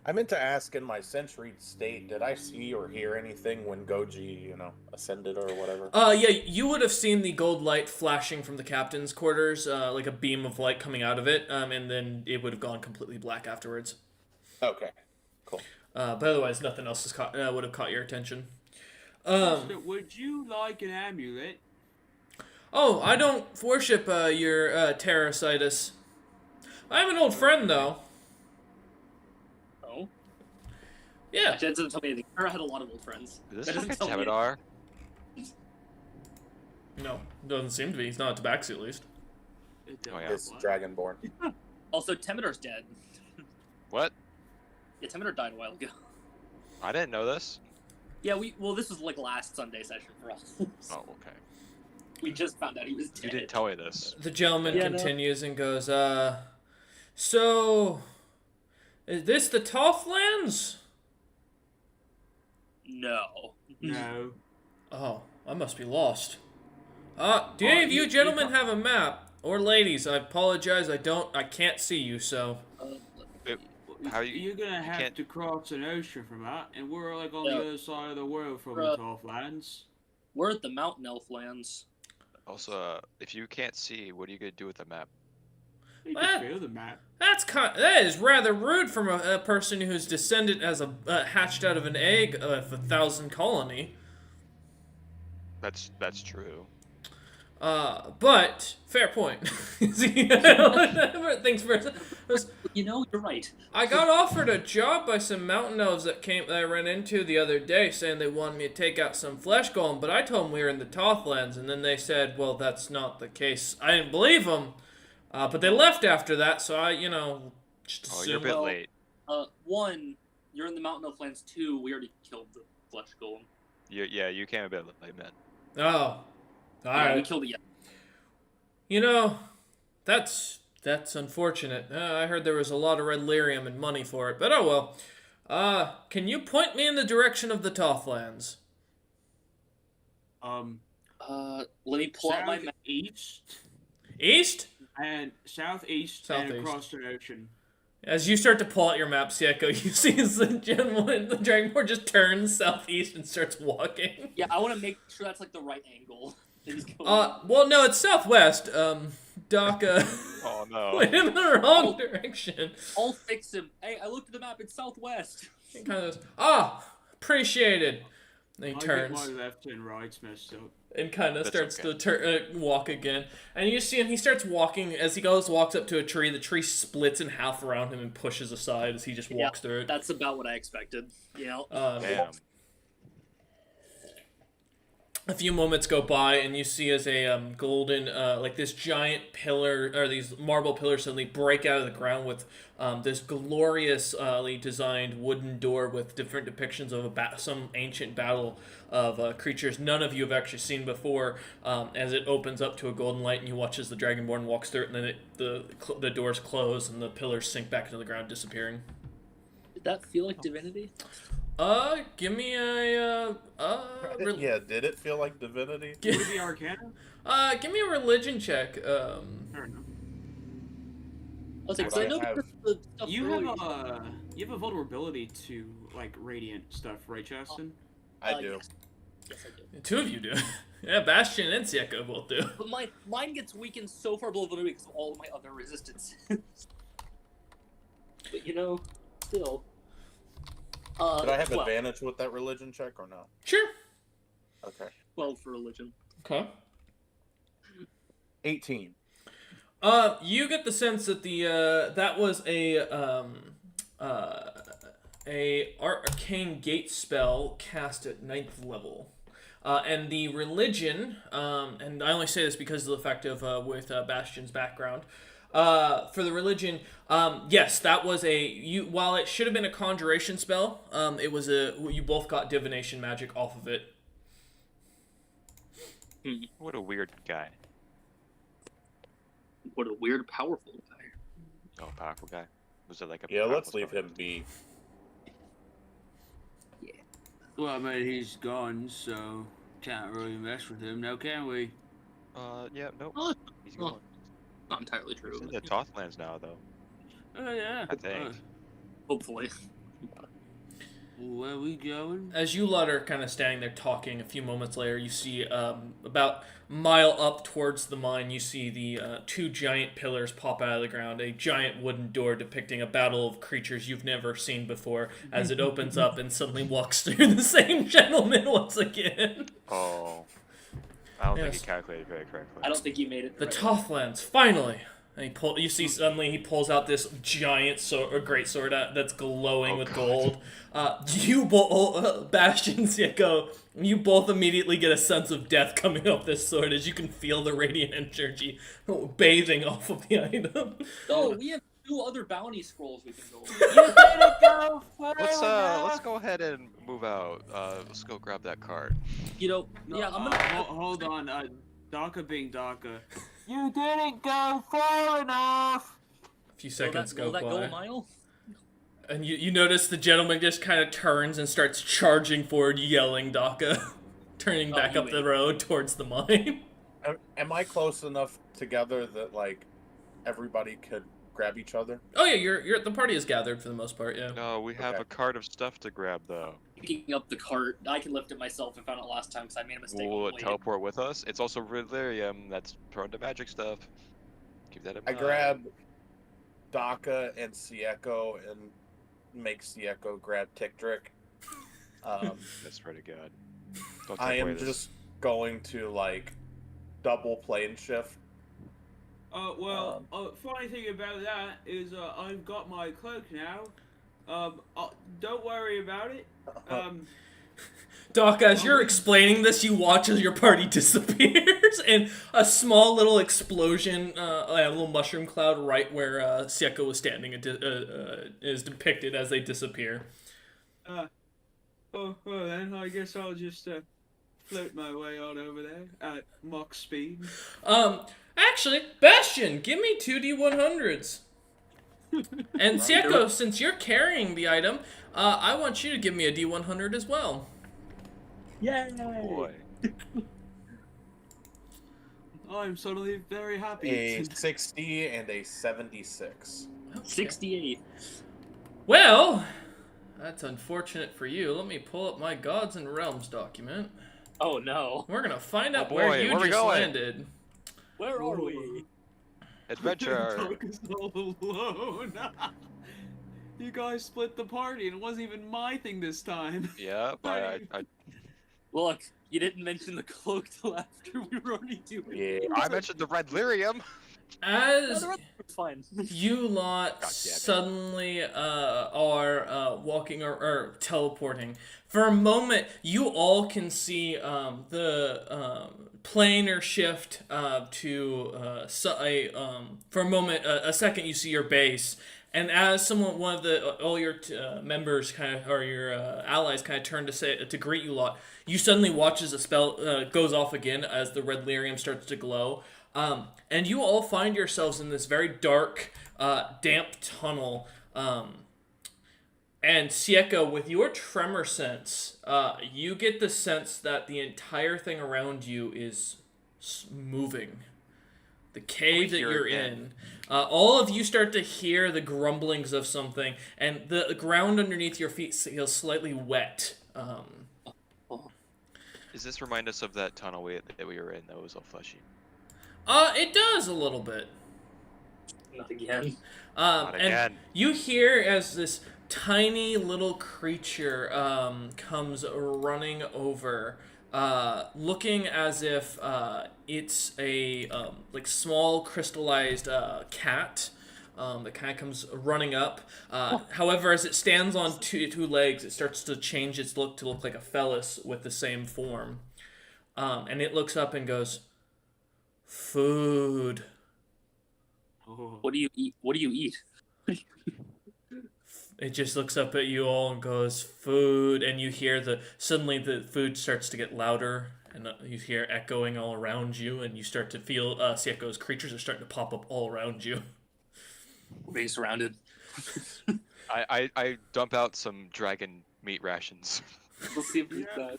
I meant to ask in my sensory state, did I see or hear anything when Goji, ascended or whatever? Yeah, you would have seen the gold light flashing from the captain's quarters, like a beam of light coming out of it, and then it would have gone completely black afterwards. Okay, cool. But otherwise, nothing else would have caught your attention. Would you like an amulet? Oh, I don't worship your Terrasitis. I'm an old friend, though. Oh? Yeah. Actually, that doesn't tell me anything. I had a lot of old friends. Is That this doesn't like a tell me Temidar? No, doesn't seem to be. He's not a tabaxi, at least. Oh, yeah. It's Dragonborn. Also, Temidar's dead. What? Yeah, Temidar died a while ago. I didn't know this. Yeah, this was like last Sunday session for us. Oh, okay. We just found out he was dead. You didn't tell me this. The gentleman Yeah, no. continues and goes, so, is this the Tofflands? No. No. Oh, I must be lost. Do any of you gentlemen have a map? Or ladies, I apologize, I can't see you, so. How you- You're gonna have can't- to cross an ocean from that, and we're like on Yeah. the other side of the world from Bruh. the Tofflands. We're at the Mountain Elf lands. Also, if you can't see, what are you gonna do with the map? You What? can feel the map. That is rather rude from a person whose descendant as hatched out of an egg of 1,000 colony. That's true. But fair point. Thanks for. You know, you're right. I got offered a job by some mountain elves that I ran into the other day, saying they wanted me to take out some flesh golem, but I told them we were in the Tothlands, and then they said, well, that's not the case. I didn't believe them, but they left after that, so I, just Oh, you're a assumed. bit Well, late. One, you're in the Mountain Elf lands. 2, we already killed the flesh golem. Yeah, you came a bit late, man. Oh, Yeah, we alright. killed it. That's unfortunate. I heard there was a lot of red lyrium and money for it, but oh well. Can you point me in the direction of the Tothlands? Let me pull out my map. Southeast East? and southeast, Southeast. and across the ocean. As you start to pull out your map, Sieko, you see as the gentleman, the Dragonborn just turns southeast and starts walking. Yeah, I want to make sure that's like the right angle. that he's going. Well, no, it's southwest. Doc, Oh no. went in the wrong direction. I'll fix him. Hey, I looked at the map. It's southwest. He kind of goes, appreciated. Then he I turns. get my left and right's messed up. And kind of That's starts okay. to walk again. And you see him, he starts walking. As he walks up to a tree, the tree splits in half around him and pushes aside as he just walks through it. That's about what I expected. Yeah. Damn. a few moments go by, and you see as a golden, like this giant pillar, or these marble pillars suddenly break out of the ground with this gloriously designed wooden door with different depictions of some ancient battle of creatures none of you have actually seen before. As it opens up to a golden light, and you watch as the Dragonborn walks through it, and then the doors close and the pillars sink back into the ground, disappearing. Did that feel like divinity? Give me a Yeah, did it feel like divinity? Would it be Arcana? Give me a religion check. Fair enough. I was like, Would 'cause I I know have- the stuff You earlier- have a vulnerability to like radiant stuff, right, Justin? I do. Yes, I do. Two of you do. Yeah, Bastion and Sieko both do. But mine gets weakened so far below vulnerability because of all of my other resistances. But you know, still. Did I have 12. advantage with that religion check or no? Sure. Okay. 12 for religion. Okay. 18. You get the sense that that was a arcane gate spell cast at 9th level. And the religion, and I only say this because of the fact of with Bastion's background. For the religion, yes, that was while it should have been a conjuration spell, it was you both got divination magic off of it. What a weird guy. What a weird, powerful guy. Oh, powerful guy. Was it like a? Yeah, let's powerful leave spell? him be. Well, I mean, he's gone, so can't really mess with him now, can we? Yeah, nope. Oh, He's oh, gone. Not entirely He's true. in the Tothlands now, though. Oh yeah. I think. Hopefully. Where we going? As you lot are kind of standing there talking, a few moments later, you see about a mile up towards the mine, you see the two giant pillars pop out of the ground, a giant wooden door depicting a battle of creatures you've never seen before, as it opens up and suddenly walks through the same gentleman once again. Oh. I don't think Yes. he calculated very correctly. I don't think you made it. The right. Tothlands, finally! And you see suddenly he pulls out this giant great sword that's glowing Oh, with God. gold. You both, Bastion and Sieko, you both immediately get a sense of death coming off this sword as you can feel the radiant energy bathing off of the item. Oh, we have 2 other bounty scrolls we can go. You gotta go Let's go ahead and move out. Let's go grab that cart. You know, yeah, I'm gonna. hold on, Daka being Daka. You didn't go far enough. A few seconds will that go go by. a mile? And you notice the gentleman just kind of turns and starts charging forward, yelling Daka, turning Oh, back you up the wait. road towards the mine. Am I close enough together that like everybody could grab each other? Oh yeah, the party is gathered for the most part, yeah. No, we have Okay. a cart of stuff to grab, though. Picking up the cart, I can lift it myself. I found it last time because I made a mistake. Will on it the way. teleport with us? It's also Relirium that's prone to magic stuff. Keep that in I mind. grab Daka and Sieko and make Sieko grab Tickdrick. That's pretty good. Don't I take away am this. just going to like double plane shift. Funny thing about that is I've got my cloak now. Don't worry about it. Doc, as you're explaining this, you watch as your party disappears, and a small little explosion, a little mushroom cloud right where Sieko was standing is depicted as they disappear. Well then, I guess I'll just float my way on over there at Mach speed. Actually, Bastion, give me 2d100s. And Sieko, since you're carrying the item, I want you to give me a d100 as well. Yay! Boy. I'm suddenly very happy. A 60 and a 76. 68. Well, that's unfortunate for you. Let me pull up my Gods and Realms document. Oh no. We're gonna find out Oh where boy, you where we just going? landed. Where are we? Adventure. Daka's all alone. You guys split the party, and it wasn't even my thing this time. Yep. I Look, You didn't mention the cloak till after we were already doing it. Yeah. I mentioned the red lyrium. No, As the rest was fine. you lot God damn it. suddenly are walking or teleporting. For a moment, you all can see the planar shift for a moment, a second, you see your base. And as one of all your members or your allies turn to greet you lot, you suddenly watch as a spell goes off again as the red lyrium starts to glow. And you all find yourselves in this very dark, damp tunnel. And Sieko, with your tremor sense, you get the sense that the entire thing around you is moving. The cave that hear you're it again. in. All of you start to hear the grumblings of something, and the ground underneath your feet feels slightly wet. Does this remind us of that tunnel that we were in that was all fleshy? It does a little bit. Not again. Not And again. you hear as this tiny little creature comes running over, looking as if it's a small crystallized cat that kind of comes running up. However, as it stands on two legs, it starts to change its look to look like a phallus with the same form. And it looks up and goes, "Food." Oh. What do you eat? What do you eat? It just looks up at you all and goes, "Food," and you hear suddenly the food starts to get louder, and you hear echoing all around you, and you start to feel Sieko's creatures are starting to pop up all around you. We're being surrounded. I dump out some dragon meat rations. We'll see if we eat that.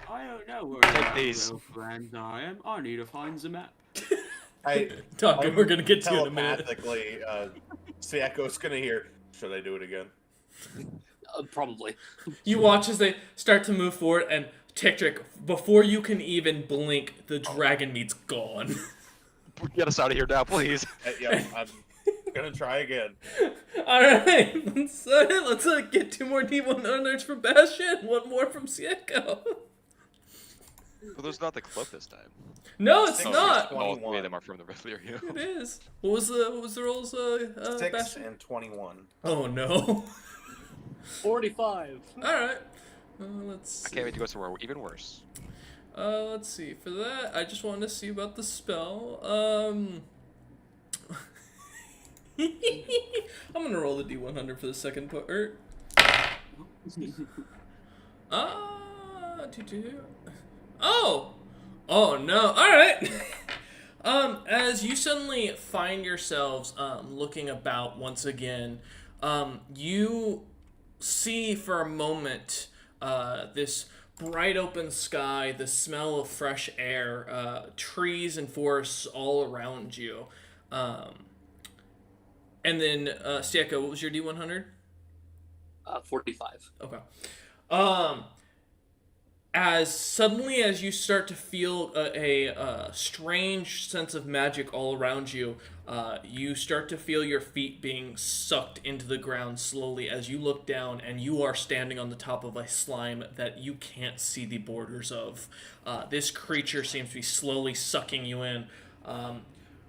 I don't know where Take my these. real friends I am. I need to find the map. Talking, we're gonna get to it in a minute. Telepathically, Sieko's gonna hear, should I do it again? Probably. You watch as they start to move forward, and Tiktrick, before you can even blink, the dragon meat's gone. Get us out of here now, please. Yeah, I'm gonna try again. All right, let's get 2 more D100s from Bastion, 1 more from Sieko. Well, there's not the cloak this time. No, it's Six, not. 21. All 3 of them are from the red lyrium. It is. What was the rolls? 6 Bastion? and 21. Oh no. 45. All right. Let's I see. can't wait to go somewhere even worse. Let's see. For that, I just wanted to see about the spell. I'm gonna roll the D100 for the second part. Oh no! All right. As you suddenly find yourselves looking about once again, you see for a moment this bright open sky, the smell of fresh air, trees and forests all around you. And then, Sieko, what was your D100? 45. Okay. As suddenly as you start to feel a strange sense of magic all around you, you start to feel your feet being sucked into the ground slowly as you look down, and you are standing on the top of a slime that you can't see the borders of. This creature seems to be slowly sucking you in.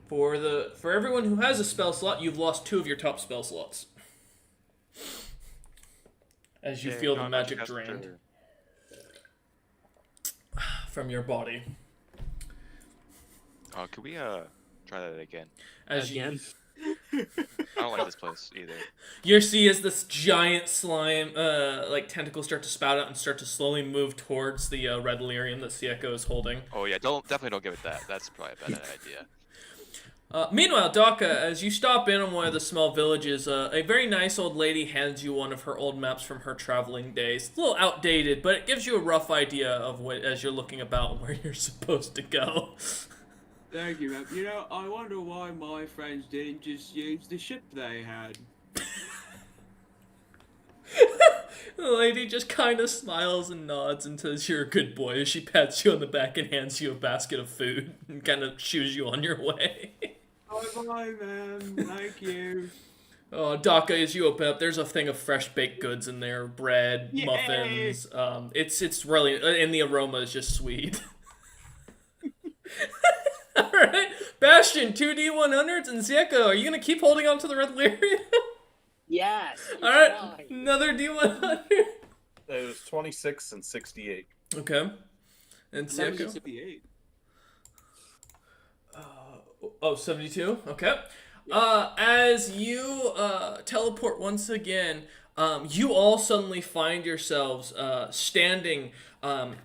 For everyone who has a spell slot, you've lost 2 of your top spell slots. As you feel the magic drained from your body. Oh, could we try that again? As Again. I don't like this place either. you see as this giant slime, tentacles start to spout out and start to slowly move towards the red lyrium that Sieko is holding. Oh yeah, definitely don't give it that. That's probably a bad idea. Meanwhile, Daka, as you stop in on one of the small villages, a very nice old lady hands you one of her old maps from her traveling days. It's a little outdated, but it gives you a rough idea of what, as you're looking about, where you're supposed to go. Thank you, map. You know, I wonder why my friends didn't just use the ship they had. The lady just kind of smiles and nods and says you're a good boy as she pats you on the back and hands you a basket of food and kind of shoos you on your way. Bye-bye, ma'am. Thank you. Oh, Daka, as you open up, there's a thing of fresh baked goods in there, bread, Yay! muffins. It's really, and the aroma is just sweet. All right, Bastion, 2D100s, and Zieko, are you gonna keep holding on to the red lyrium? Yes. All right, another D100. It was 26 and 68. Okay, and Zieko. 78. Oh, 72? Okay. As you teleport once again, you all suddenly find yourselves standing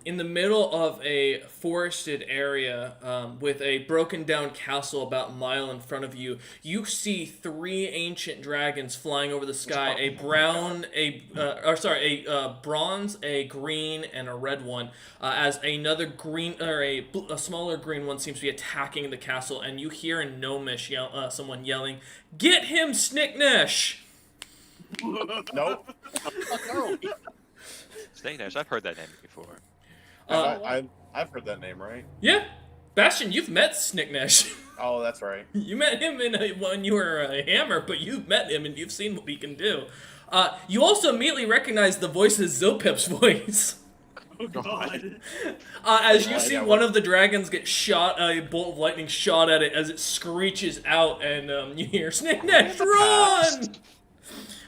in the middle of a forested area with a broken down castle about a mile in front of you. You see 3 ancient dragons flying over the sky: a brown, a bronze, a green, and a red one. As another green or a smaller green one seems to be attacking the castle, and you hear in Gnomish someone yelling, "Get him, Snicknesh!" Nope. No. Snake Nash, I've heard that name before. I've heard that name, right? Yeah, Bastion, you've met Snicknesh. Oh, that's right. You met him when you were a hammer, but you've met him and you've seen what he can do. You also immediately recognize the voice as Zopip's voice. Oh god. As you see yeah, one of the dragons get shot, a bolt of lightning shot at it as it screeches out, and you hear, "Snicknesh, run!"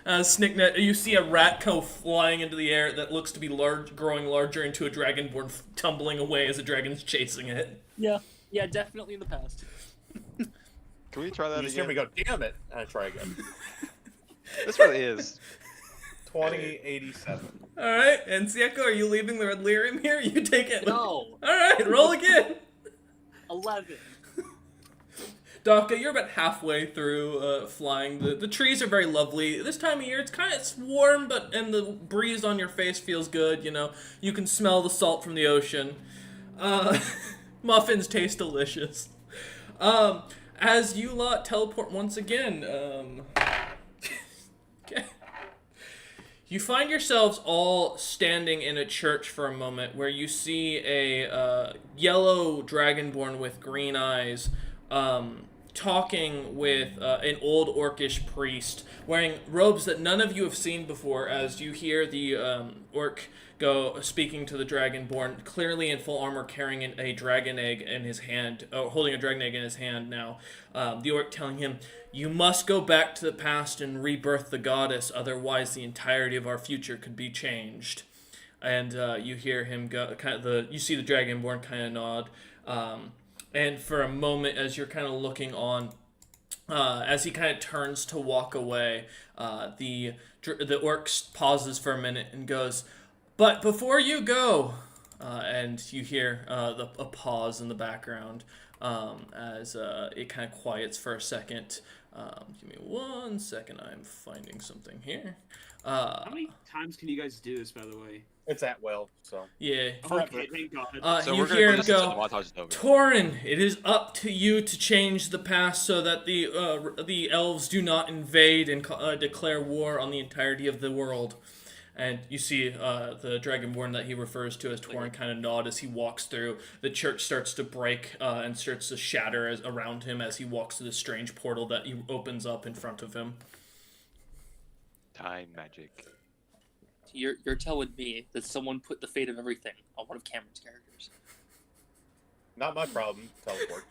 Snicknet, you see a rat go flying into the air that looks to be growing larger into a dragonborn, tumbling away as a dragon's chasing it. Yeah. Yeah, definitely in the past. Can we try that You just hear me again? go, damn it, and I try again. This really is. 2087. All right, and Zieko, are you leaving the red lyrium here? You take it. No. All right, roll again. 11. Daka, you're about halfway through flying. The trees are very lovely. This time of year, it's warm, and the breeze on your face feels good. You know, you can smell the salt from the ocean. Muffins taste delicious. As you lot teleport once again, okay. You find yourselves all standing in a church for a moment, where you see a yellow dragonborn with green eyes. Talking with an old orcish priest wearing robes that none of you have seen before, as you hear the orc go speaking to the dragonborn, clearly in full armor, carrying a dragon egg in his hand, holding a dragon egg in his hand now. The orc telling him, "You must go back to the past and rebirth the goddess, otherwise the entirety of our future could be changed." And you hear him go, you see the dragonborn kind of nod. And for a moment, as you're kind of looking on, as he kind of turns to walk away, the orc pauses for a minute and goes, "But before you go," and you hear a pause in the background as it kind of quiets for a second. Give me 1 second. I'm finding something here. How many times can you guys do this, by the way? It's at will, so. Yeah. Okay, thank God. So You we're hear gonna him do this until the go, montage is over. "Torin, it is up to you to change the past so that the elves do not invade and declare war on the entirety of the world." And you see the dragonborn that he refers to as Torin kind of nod as he walks through. The church starts to break and starts to shatter around him as he walks through the strange portal that he opens up in front of him. Time magic. You're telling me that someone put the fate of everything on one of Cameron's characters. Not my problem. Teleport.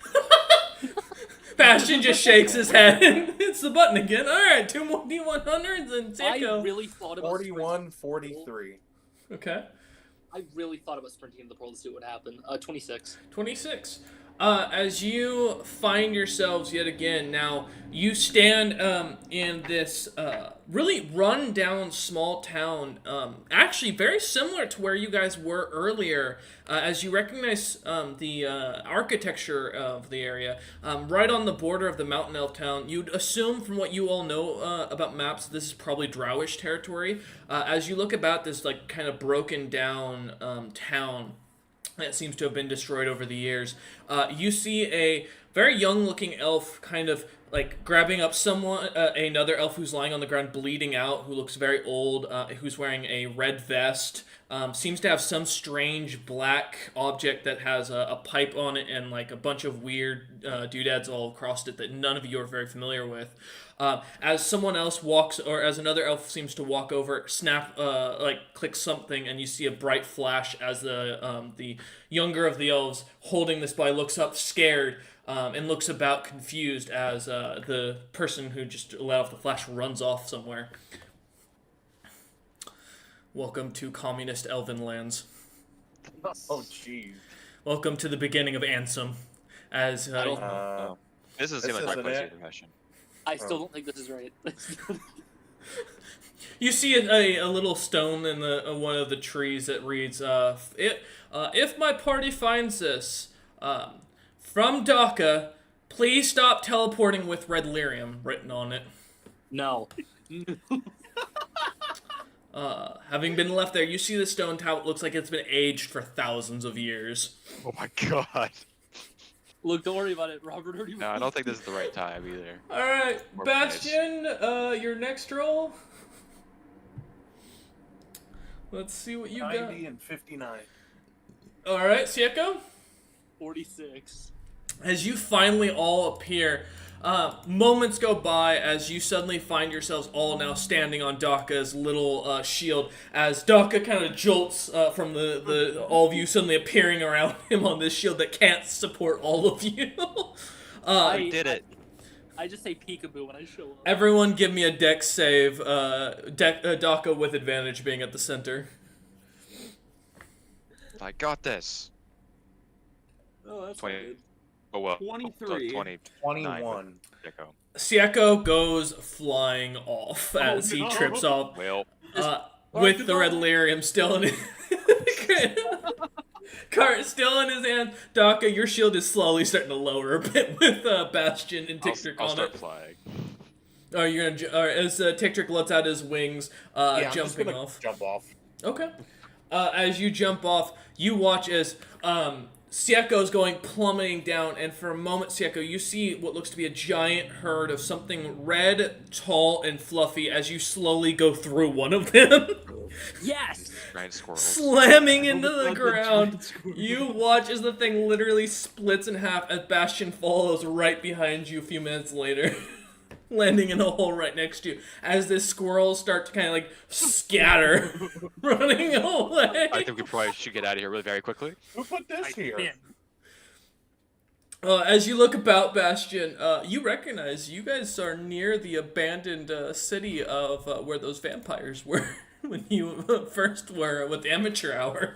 Bastion just shakes his head and hits the button again. All right, 2 more D100s and Zieko. I really thought about 41, 43. Okay. I really thought about sprinting into the portal to see what would happen. 26. 26. As you find yourselves yet again, now you stand in this really run-down small town, actually very similar to where you guys were earlier, as you recognize the architecture of the area, right on the border of the Mountain Elf town. You'd assume from what you all know about maps, this is probably Drowish territory. As you look about this like kind of broken down town that seems to have been destroyed over the years, you see a very young-looking elf kind of like grabbing up someone, another elf who's lying on the ground bleeding out, who looks very old, who's wearing a red vest, seems to have some strange black object that has a pipe on it and like a bunch of weird doodads all across it that none of you are very familiar with. As someone else walks, or as another elf seems to walk over, click something, and you see a bright flash as the younger of the elves holding this boy looks up scared, and looks about confused as the person who just let off the flash runs off somewhere. Welcome to communist elven lands. Oh, jeez. Welcome to the beginning of Ansem. As This is This the right isn't place it. to profession. I still don't think this is right. you see a little stone in the one of the trees that reads, "If my party finds this, from Daka, please stop teleporting with red lyrium," written on it. No. Having been left there, you see the stone tablet looks like it's been aged for thousands of years. Oh my god. Look, don't worry about it. Robert already. No, I don't think this is the right time either. All right, More Bastion, your next roll. Let's see what you got. 90 and 59. All right, Sieko. 46. As you finally all appear, moments go by as you suddenly find yourselves all now standing on Daka's little shield, as Daka kind of jolts from the all of you suddenly appearing around him on this shield that can't support all of you. We did it. I just say peekaboo when I show up. Everyone give me a dex save, Daka with advantage being at the center. I got this. Oh, that's 20. not good. Oh well. 23. 20. 21. Echo. Sieko goes flying off as he no. trips off. Well, With the red lyrium still in his cart still in his hand. Daka, your shield is slowly starting to lower a bit with Bastion and Tiktrick I'll on start it. flying. Oh, you're gonna as Tiktrick lets out his wings, Yeah, I'm just jumping gonna off. jump off. Okay. As you jump off, you watch as Sieko's going plummeting down, and for a moment, Sieko, you see what looks to be a giant herd of something red, tall, and fluffy as you slowly go through one of them. Yes. Giant squirrels. Slamming into the Not ground. giant squirrel. You watch as the thing literally splits in half as Bastion follows right behind you a few minutes later, landing in a hole right next to you as this squirrels start to kind of like scatter, running away. I think we probably should get out of here really very quickly. Who put this here? As you look about, Bastion, you recognize you guys are near the abandoned city of where those vampires were when you first were with the amateur hour.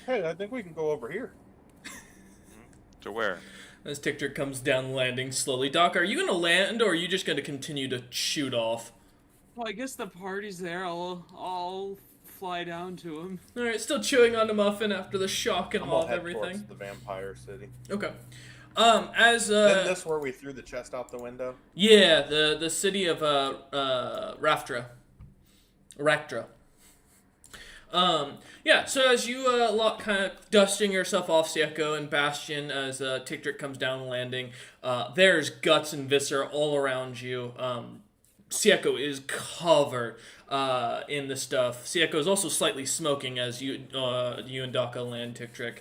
Hey, I think we can go over here. To where? As Tiktrick comes down, landing slowly. Doc, are you going to land, or are you just going to continue to shoot off? Well, I guess the party's there. I'll fly down to him. Alright, still chewing on the muffin after the shock and I'm awe gonna of head everything. towards the vampire city. Okay. Isn't this where we threw the chest out the window? Yeah, the city of Raftra. Yeah, so as you kind of dusting yourself off, Sieko and Bastion, as Tiktrick comes down landing, there's guts and viscera all around you. Sieko is covered in the stuff. Sieko is also slightly smoking as you and Daka land, Tiktrick.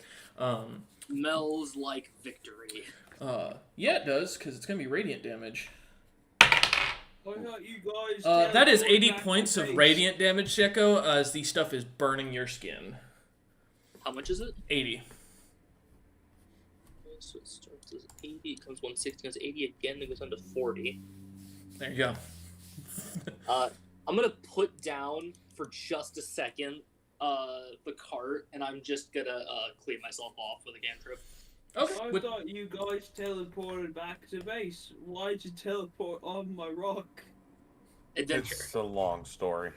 Smells like victory. Yeah, it does, because it's going to be radiant damage. I got you guys. That is 80 back to points of base. radiant damage, Sieko, as the stuff is burning your skin. How much is it? 80. So it starts as 80, it comes 160, goes 80 again, then goes down to 40. There you go. I'm gonna put down for just a second the cart, and I'm just gonna clean myself off with a cantrip. Okay. I with- thought you guys teleported back to base. Why'd you teleport on my rock? Adventure. It's a long story.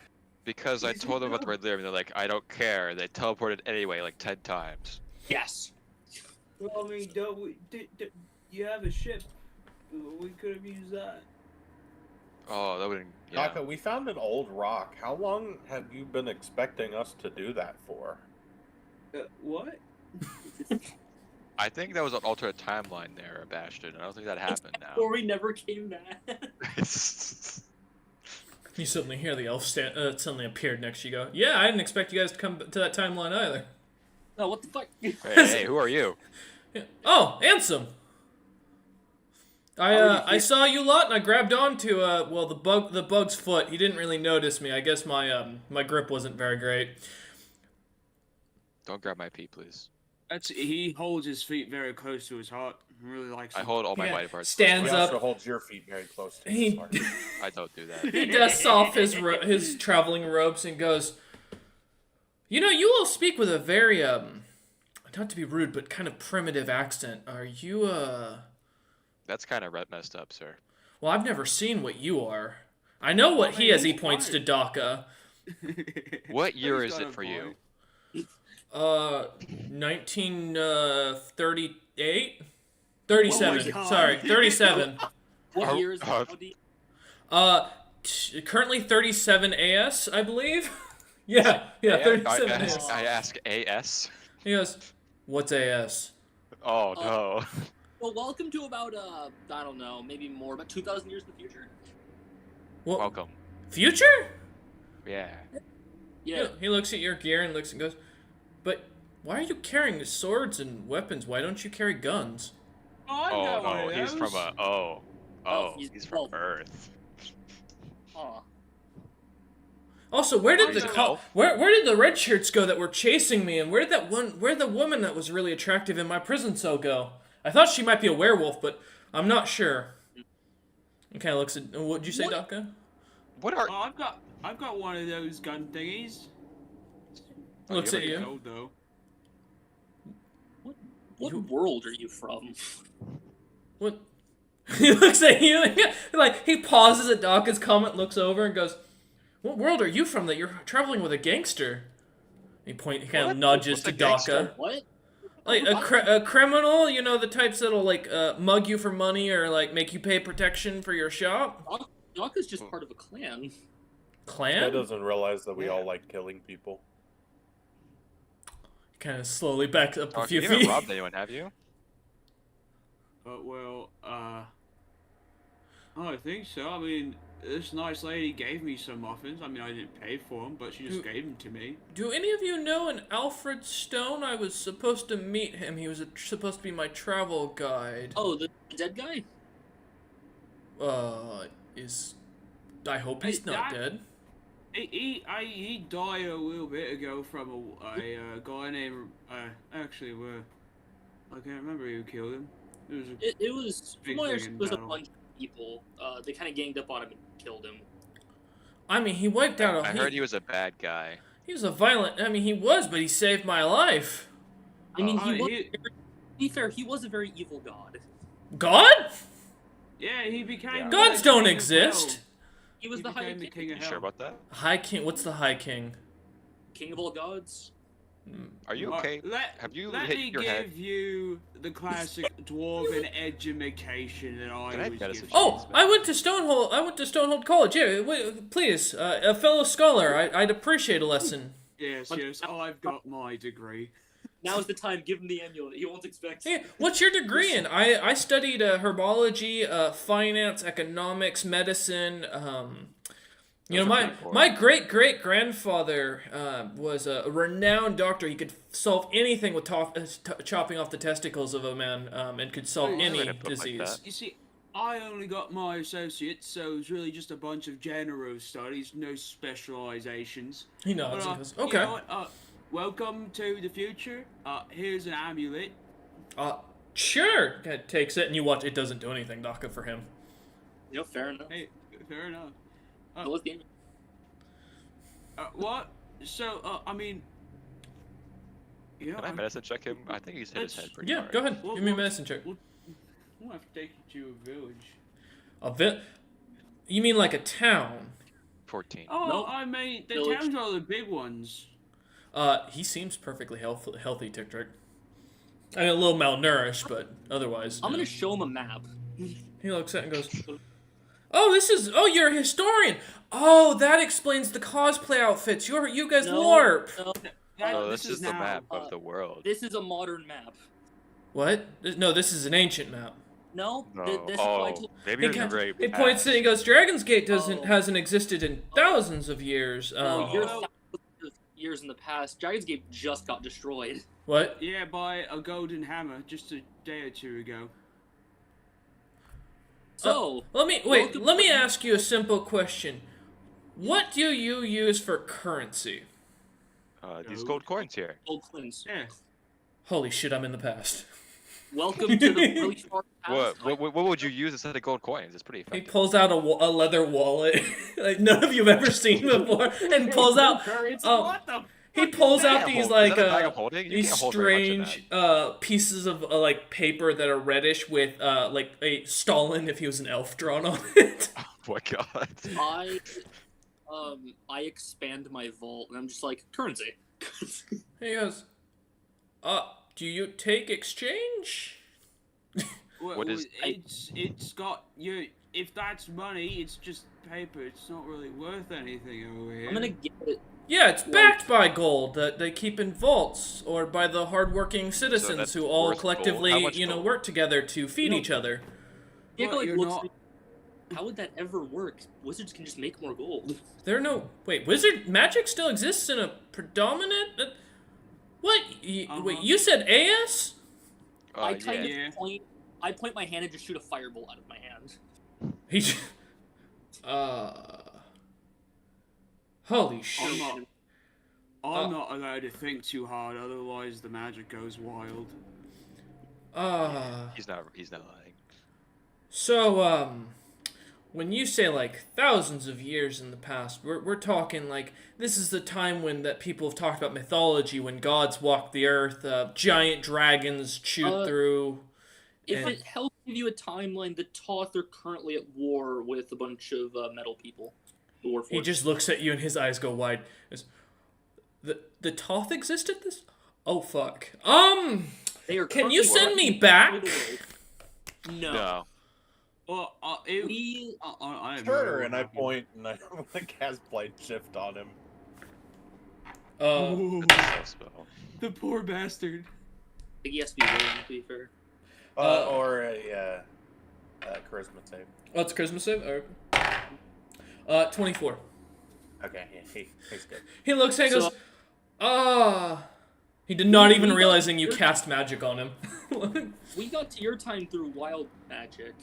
Because I told them about the red lyrium, and they're like, I don't care. They teleported anyway, like 10 times. Yes. Well, I mean, don't we? You have a ship. We could have used that. Oh, that wouldn't. Yeah. Daka, we found an old rock. How long have you been expecting us to do that for? What? I think that was an alternate timeline there, Bastion. I don't think that happened now. Rory never came back. You suddenly hear the elf suddenly appeared next to you. Go, yeah, I didn't expect you guys to come to that timeline either. No, what the fuck? Hey, who are you? Yeah. Oh, Ansem. I saw you lot and I grabbed onto the bug's foot. He didn't really notice me. I guess my grip wasn't very great. Don't grab my pee, please. He holds his feet very close to his heart. He really likes I them. hold all my Yeah, body parts. stands He up. also holds your feet very close to He his heart. I don't do that. He dusts off his traveling robes and goes, you know, you all speak with a very not to be rude, but kind of primitive accent. Are you That's kind of messed up, sir. Well, I've never seen what you are. I know what he as he points to Daka. What year He's is got it a for boy. you? 1938? 37. Oh my God. Sorry, 37. What year is uh, that? Currently 37 AS, I believe. yeah, 37 AS. I ask AS. He goes, "What's AS?" Oh no. Well, welcome to about I don't know, maybe more, about 2,000 years in the future. Well, Welcome. future? Yeah. Yeah. He looks at your gear and looks and goes, "But why are you carrying swords and weapons? Why don't you carry guns?" Oh, I Oh got one no, of he's from those. he's from elf. Earth. Aw. Also, where did He's the an elf? where did the red shirts go that were chasing me, and where did the woman that was really attractive in my prison cell go? I thought she might be a werewolf, but I'm not sure. He kind of looks at. What'd you say, What? Daka? What are? Oh, I've got one of those gun thingies. Looks at Pretty you. old, though. What You- world are you from? What? He looks at you, like he pauses at Daka's comment, looks over, and goes, "What world are you from that you're traveling with a gangster?" He kind of What? nudges What's to a gangster? Daka. What? Like a criminal, you know, the types that'll like mug you for money or like make you pay protection for your shop. Daka's just part of a clan. Guy Clan? doesn't realize that we Yeah. all like killing people. Kind of slowly backs up a Oh, few you haven't feet. robbed anyone, have you? Well, I think so. I mean, this nice lady gave me some muffins. I mean, I didn't pay for them, but she just gave them to me. Do any of you know an Alfred Stone? I was supposed to meet him. He was supposed to be my travel guide. Oh, the dead guy? I hope he's Hey, not that- dead. He died a little bit ago from a guy named actually, I can't remember who killed him. It was a, It was, Big from what I thing in understood, it was a battle. bunch of people. They kind of ganged up on him and killed him. I mean, he wiped out. I heard he was a bad guy. He was a violent. I mean, he was, but he saved my life. I mean, Oh, he was. he- To be fair, he was a very evil god. God? yeah, he became. Yeah. the Gods don't king of exist. hell. He was He the high became the king, king of You hell. sure about that? High King. What's the High King? king of all gods. Are you Uh, okay? Let, Have you let hit me your give head? you the classic dwarven education that I Can I have was medicine? given. Oh, I went to Stonehold College. Yeah, please, a fellow scholar. I'd appreciate a lesson. Yes, yes, I've got my degree. Now's the time. Give him the amulet. He won't expect. Hey, what's your degree in? I studied herbology, finance, economics, medicine. You know, Those are my pretty cool. my great grandfather was a renowned doctor. He could solve anything with chopping off the testicles of a man, and could solve Oh, yeah. any Read a book like disease. that. You see, I only got my associates, so it's really just a bunch of general studies, no specializations. He nods But, and goes, you "Okay." know what, welcome to the future. Here's an amulet. Sure. Kind of takes it, and you watch. It doesn't do anything, Daka, for him. You know, fair enough. Hey, fair enough. Go with the amulet. What? So, I mean, yeah, Can I medicine check him? I think he's hit his head pretty Yeah, hard. go ahead. Well, Give me a well, medicine check. We'll have to take you to a village. A bit. You mean like a town? 14. Oh, Nope. I mean, the Village. towns are the big ones. He seems perfectly healthy, Tick Trick. I mean, a little malnourished, but otherwise. I'm you gonna know. show him a map. He looks at it and goes, "Oh, you're a historian. Oh, that explains the cosplay outfits. You guys No, LARP. no, That- Oh, this is the now- map of the world. This is a modern map. What? No, this is an ancient map. No, No. this is why I Oh, told. maybe He, you're in the very he points to it, he goes, Dragon's Gate Oh. hasn't existed in thousands of years. No, you're Oh. thousands of years in the past. Dragon's Gate just got destroyed. What? Yeah, by a golden hammer just a day or two ago. So, Let me Welcome let me to- ask you a simple question. What do you use for currency? These gold coins here. gold coins. Yeah. Holy shit, I'm in the past. Welcome to the really far past. What would you use instead of gold coins? It's pretty He effective. pulls out a leather wallet like none of you've ever seen before, and pulls out. What the? He pulls out these Is like that a bag of holding? You these can't hold very much of strange pieces of like paper that are reddish with like a Stalin if he was an elf drawn on it. Oh my god. I expand my vault and I'm just like currency. He goes, do you take exchange? What is- It's got you. If that's money, it's just paper. It's not really worth anything over here. I'm gonna get it. Yeah, it's backed by gold that they keep in vaults, or by the hardworking citizens that's who all worth gold. collectively, How much you know, gold? work together to feed each other. Diego, What, like, you're looks not- at me, how would that ever work? Wizards can just make more gold. Wizard magic still exists in a predominant. What? Wait, Uh-huh. you said AS? I kind Yeah. of point. I point my hand and just shoot a firebolt out of my hand. He. Holy shit! I'm not. I'm not allowed to think too hard, otherwise the magic goes wild. He's not lying. So, when you say like thousands of years in the past, we're talking like this is the time when that people have talked about mythology, when gods walked the earth, giant dragons chewed through. If And- it helps give you a timeline, the Toth are currently at war with a bunch of metal people. The Warforged. He just looks at you and his eyes go wide. Goes, the Toth existed this? Oh fuck. They are Can you currently send me destroyed back? away. No. No. Well, We I have no Sure, idea and I what happened. point and I cast Blight Shift on him. Ooh, It's a slow spell. the poor bastard. I think he has to be willing, to be fair. Or a charisma save. Oh, it's a charisma save? Or... 24. Okay, yeah, he's good. He looks and So- goes, He did not even We got- realizing you cast magic on him. We got to your time through wild magic.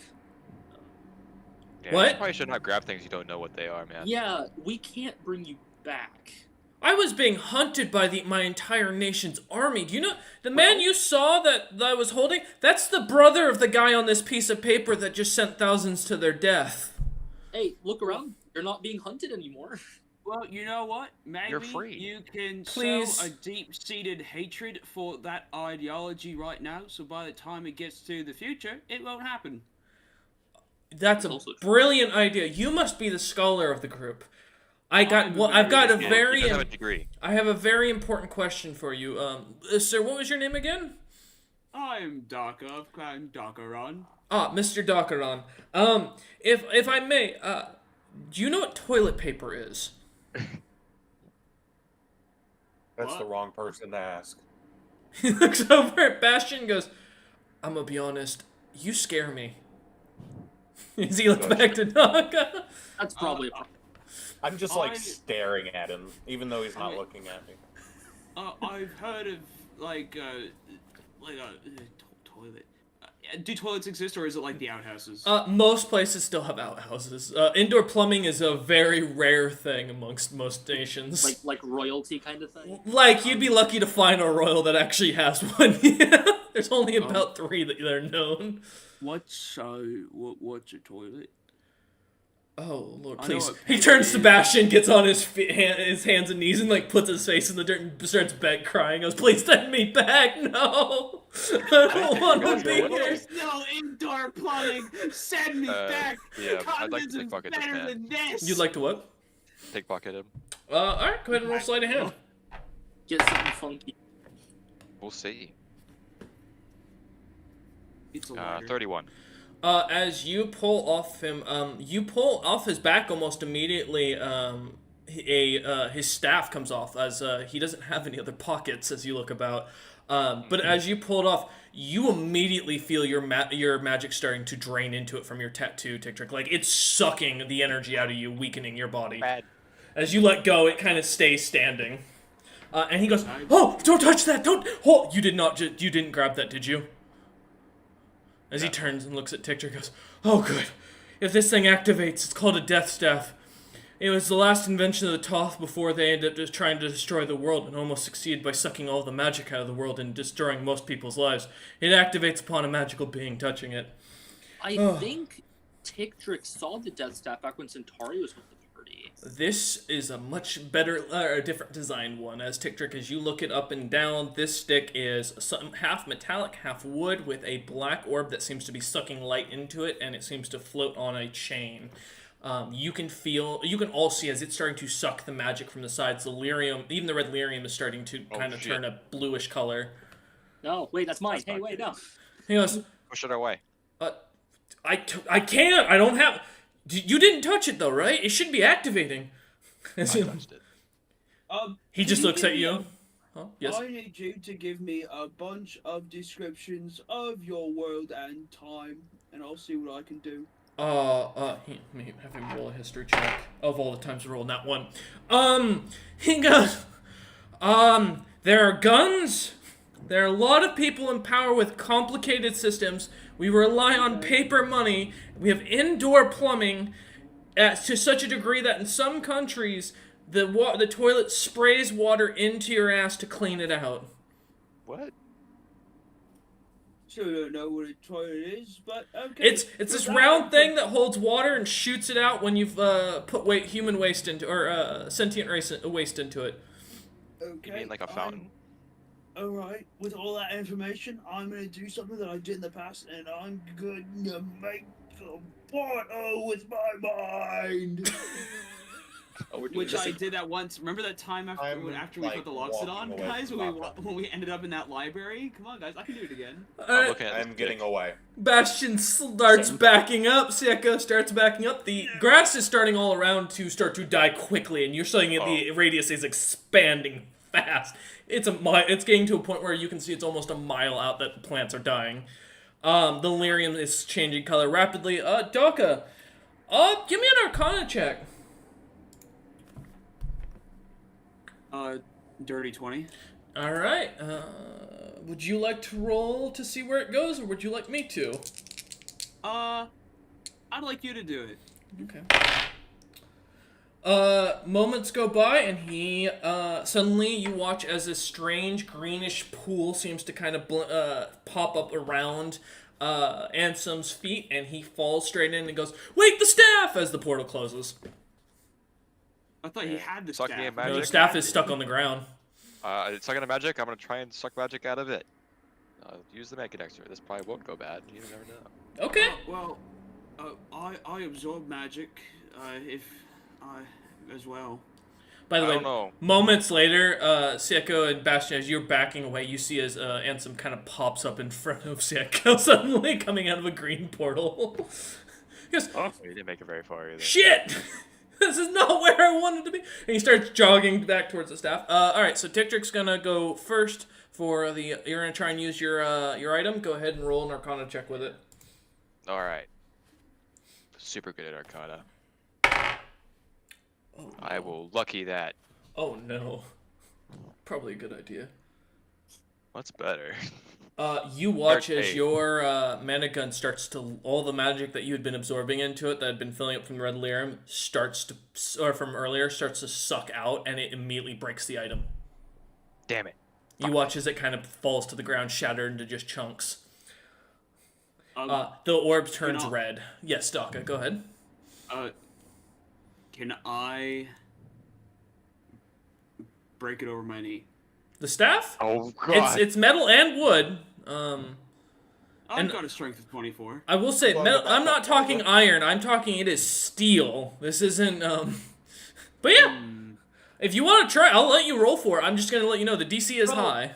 Yeah, What? You probably should not grab things you don't know what they are, man. Yeah, we can't bring you back. I was being hunted by my entire nation's army. Do you know the man you saw that I was holding? That's the brother of the guy on this piece of paper that just sent thousands to their death. Hey, look around. You're not being hunted anymore. Well, you know what? Maybe You're free. you can Please. sow a deep-seated hatred for that ideology right now, so by the time it gets to the future, it won't happen. That's a Also true. brilliant idea. You must be the scholar of the group. I've got a Yeah, very he does have a degree. I have a very important question for you. Sir, what was your name again? I'm Daka of Clan Dakaron. Ah, Mr. Dakaron. If I may, do you know what toilet paper is? That's What? the wrong person to ask. He looks over at Bastion and goes, I'm gonna be honest, you scare me. As he looks back to Daka. That's probably a I'm just I- staring at him, even though he's not I- looking at me. I've heard of like a toilet. Do toilets exist, or is it like the outhouses? Most places still have outhouses. Indoor plumbing is a very rare thing amongst most nations. like royalty kind of thing. Like, you'd be lucky to find a royal that actually has one. There's only about 3 that are known. What's what's a toilet? Oh, Lord, I know please. what He paper turns to is. Bastion, gets on his hands and knees, and, like, puts his face in the dirt and starts crying. Goes, please send me back. No. I don't want to be here. There's no indoor plumbing. Send me back. Yeah, I'd like to Condoms take is bucket this better man. than this. You'd like to what? Take bucket him. Alright, go ahead and roll sleight of hand. Get something funky. We'll see. It's a ladder. 31. As you pull off him, you pull off his back almost immediately, his staff comes off as he doesn't have any other pockets as you look about. But as you pull it off, you immediately feel your magic starting to drain into it from your tattoo, Tick Trick. Like it's sucking the energy out of you, weakening your body. Bad. As you let go, it kind of stays standing. And he goes, "Oh, don't touch that! Don't hold! You didn't grab that, did you?" As he turns and looks at Tick Trick, goes, "Oh, good. If this thing activates, it's called a Death Staff. It was the last invention of the Toth before they ended up just trying to destroy the world and almost succeeded by sucking all the magic out of the world and destroying most people's lives. It activates upon a magical being touching it." I think Tick Trick saw the Death Staff back when Centauri was with the party. This is a much better, a different designed one. As Tick Trick, as you look it up and down, this stick is half metallic, half wood, with a black orb that seems to be sucking light into it, and it seems to float on a chain. You can all see as it's starting to suck the magic from the sides. The lyrium, even the red lyrium, is starting to kind of turn a bluish color. No, wait, that's mine. Hey, wait, no. He goes, Push it away. I can't. I don't have. You didn't touch it though, right? It should be activating. I touched it. He just looks at you. Oh, yes. I need you to give me a bunch of descriptions of your world and time, and I'll see what I can do. Let me have him roll a history check of all the times to roll that one. He goes, there are guns. There are a lot of people in power with complicated systems. We rely on paper money. We have indoor plumbing to such a degree that in some countries, the toilet sprays water into your ass to clean it out. What? Still don't know what a toilet is, but okay. It's this round thing that holds water and shoots it out when you've put human waste into or sentient waste into it. Okay. You mean like a fountain? Alright, with all that information, I'm gonna do something that I did in the past, and I'm gonna make a portal with my mind! Oh, we're doing Which this I did that once. Remember that time after we put the Loxodon on, walking away guys? from When we ended up in that library? Come on, guys, I can do it again. I'm looking at I'm this getting dick. away. Bastion starts backing up. Sieko starts backing up. The grass is starting all around to start to die quickly, and you're starting the radius is expanding fast. It's getting to a point where you can see it's almost a mile out that the plants are dying. The lyrium is changing color rapidly. Doka, give me an Arcana check. Dirty 20. All right. Would you like to roll to see where it goes, or would you like me to? I'd like you to do it. Okay. Moments go by, and he suddenly you watch as this strange greenish pool seems to kind of pop up around Ansem's feet, and he falls straight in and goes, "Wait, the staff!" as the portal closes. I thought he had the Sucking staff. in No, magic. the staff is stuck on the ground. It's sucking a magic. I'm gonna try and suck magic out of it. Use the Megadexter. This probably won't go bad. You never know. Okay. Well, I absorb magic, as well. By the I way, don't know. moments later, Sieko and Bastion, as you're backing away, you see as Ansem kind of pops up in front of Sieko suddenly coming out of a green portal. He goes, Oh, you didn't make it very far either. "Shit! This is not where I wanted to be." And he starts jogging back towards the staff. All right, so Tick Trick's gonna go first for the. You're gonna try and use your item. Go ahead and roll an Arcana check with it. All right. Super good at Arcana. Oh, I will lucky that. Oh no. Probably a good idea. What's better? You watch as 13. your mana gun starts to all the magic that you had been absorbing into it that had been filling up from the red lyrium starts to suck out, and it immediately breaks the item. Damn it. You watch as it kind of falls to the ground, shattered into just chunks. The orb turns red. Yes, Daka, go ahead. Can I break it over my knee? The staff? Oh god. It's metal and wood. I've got a strength of 24. I will say, I'm not talking iron. I'm talking it is steel. This isn't. But yeah, if you want to try, I'll let you roll for it. I'm just gonna let you know the DC is high.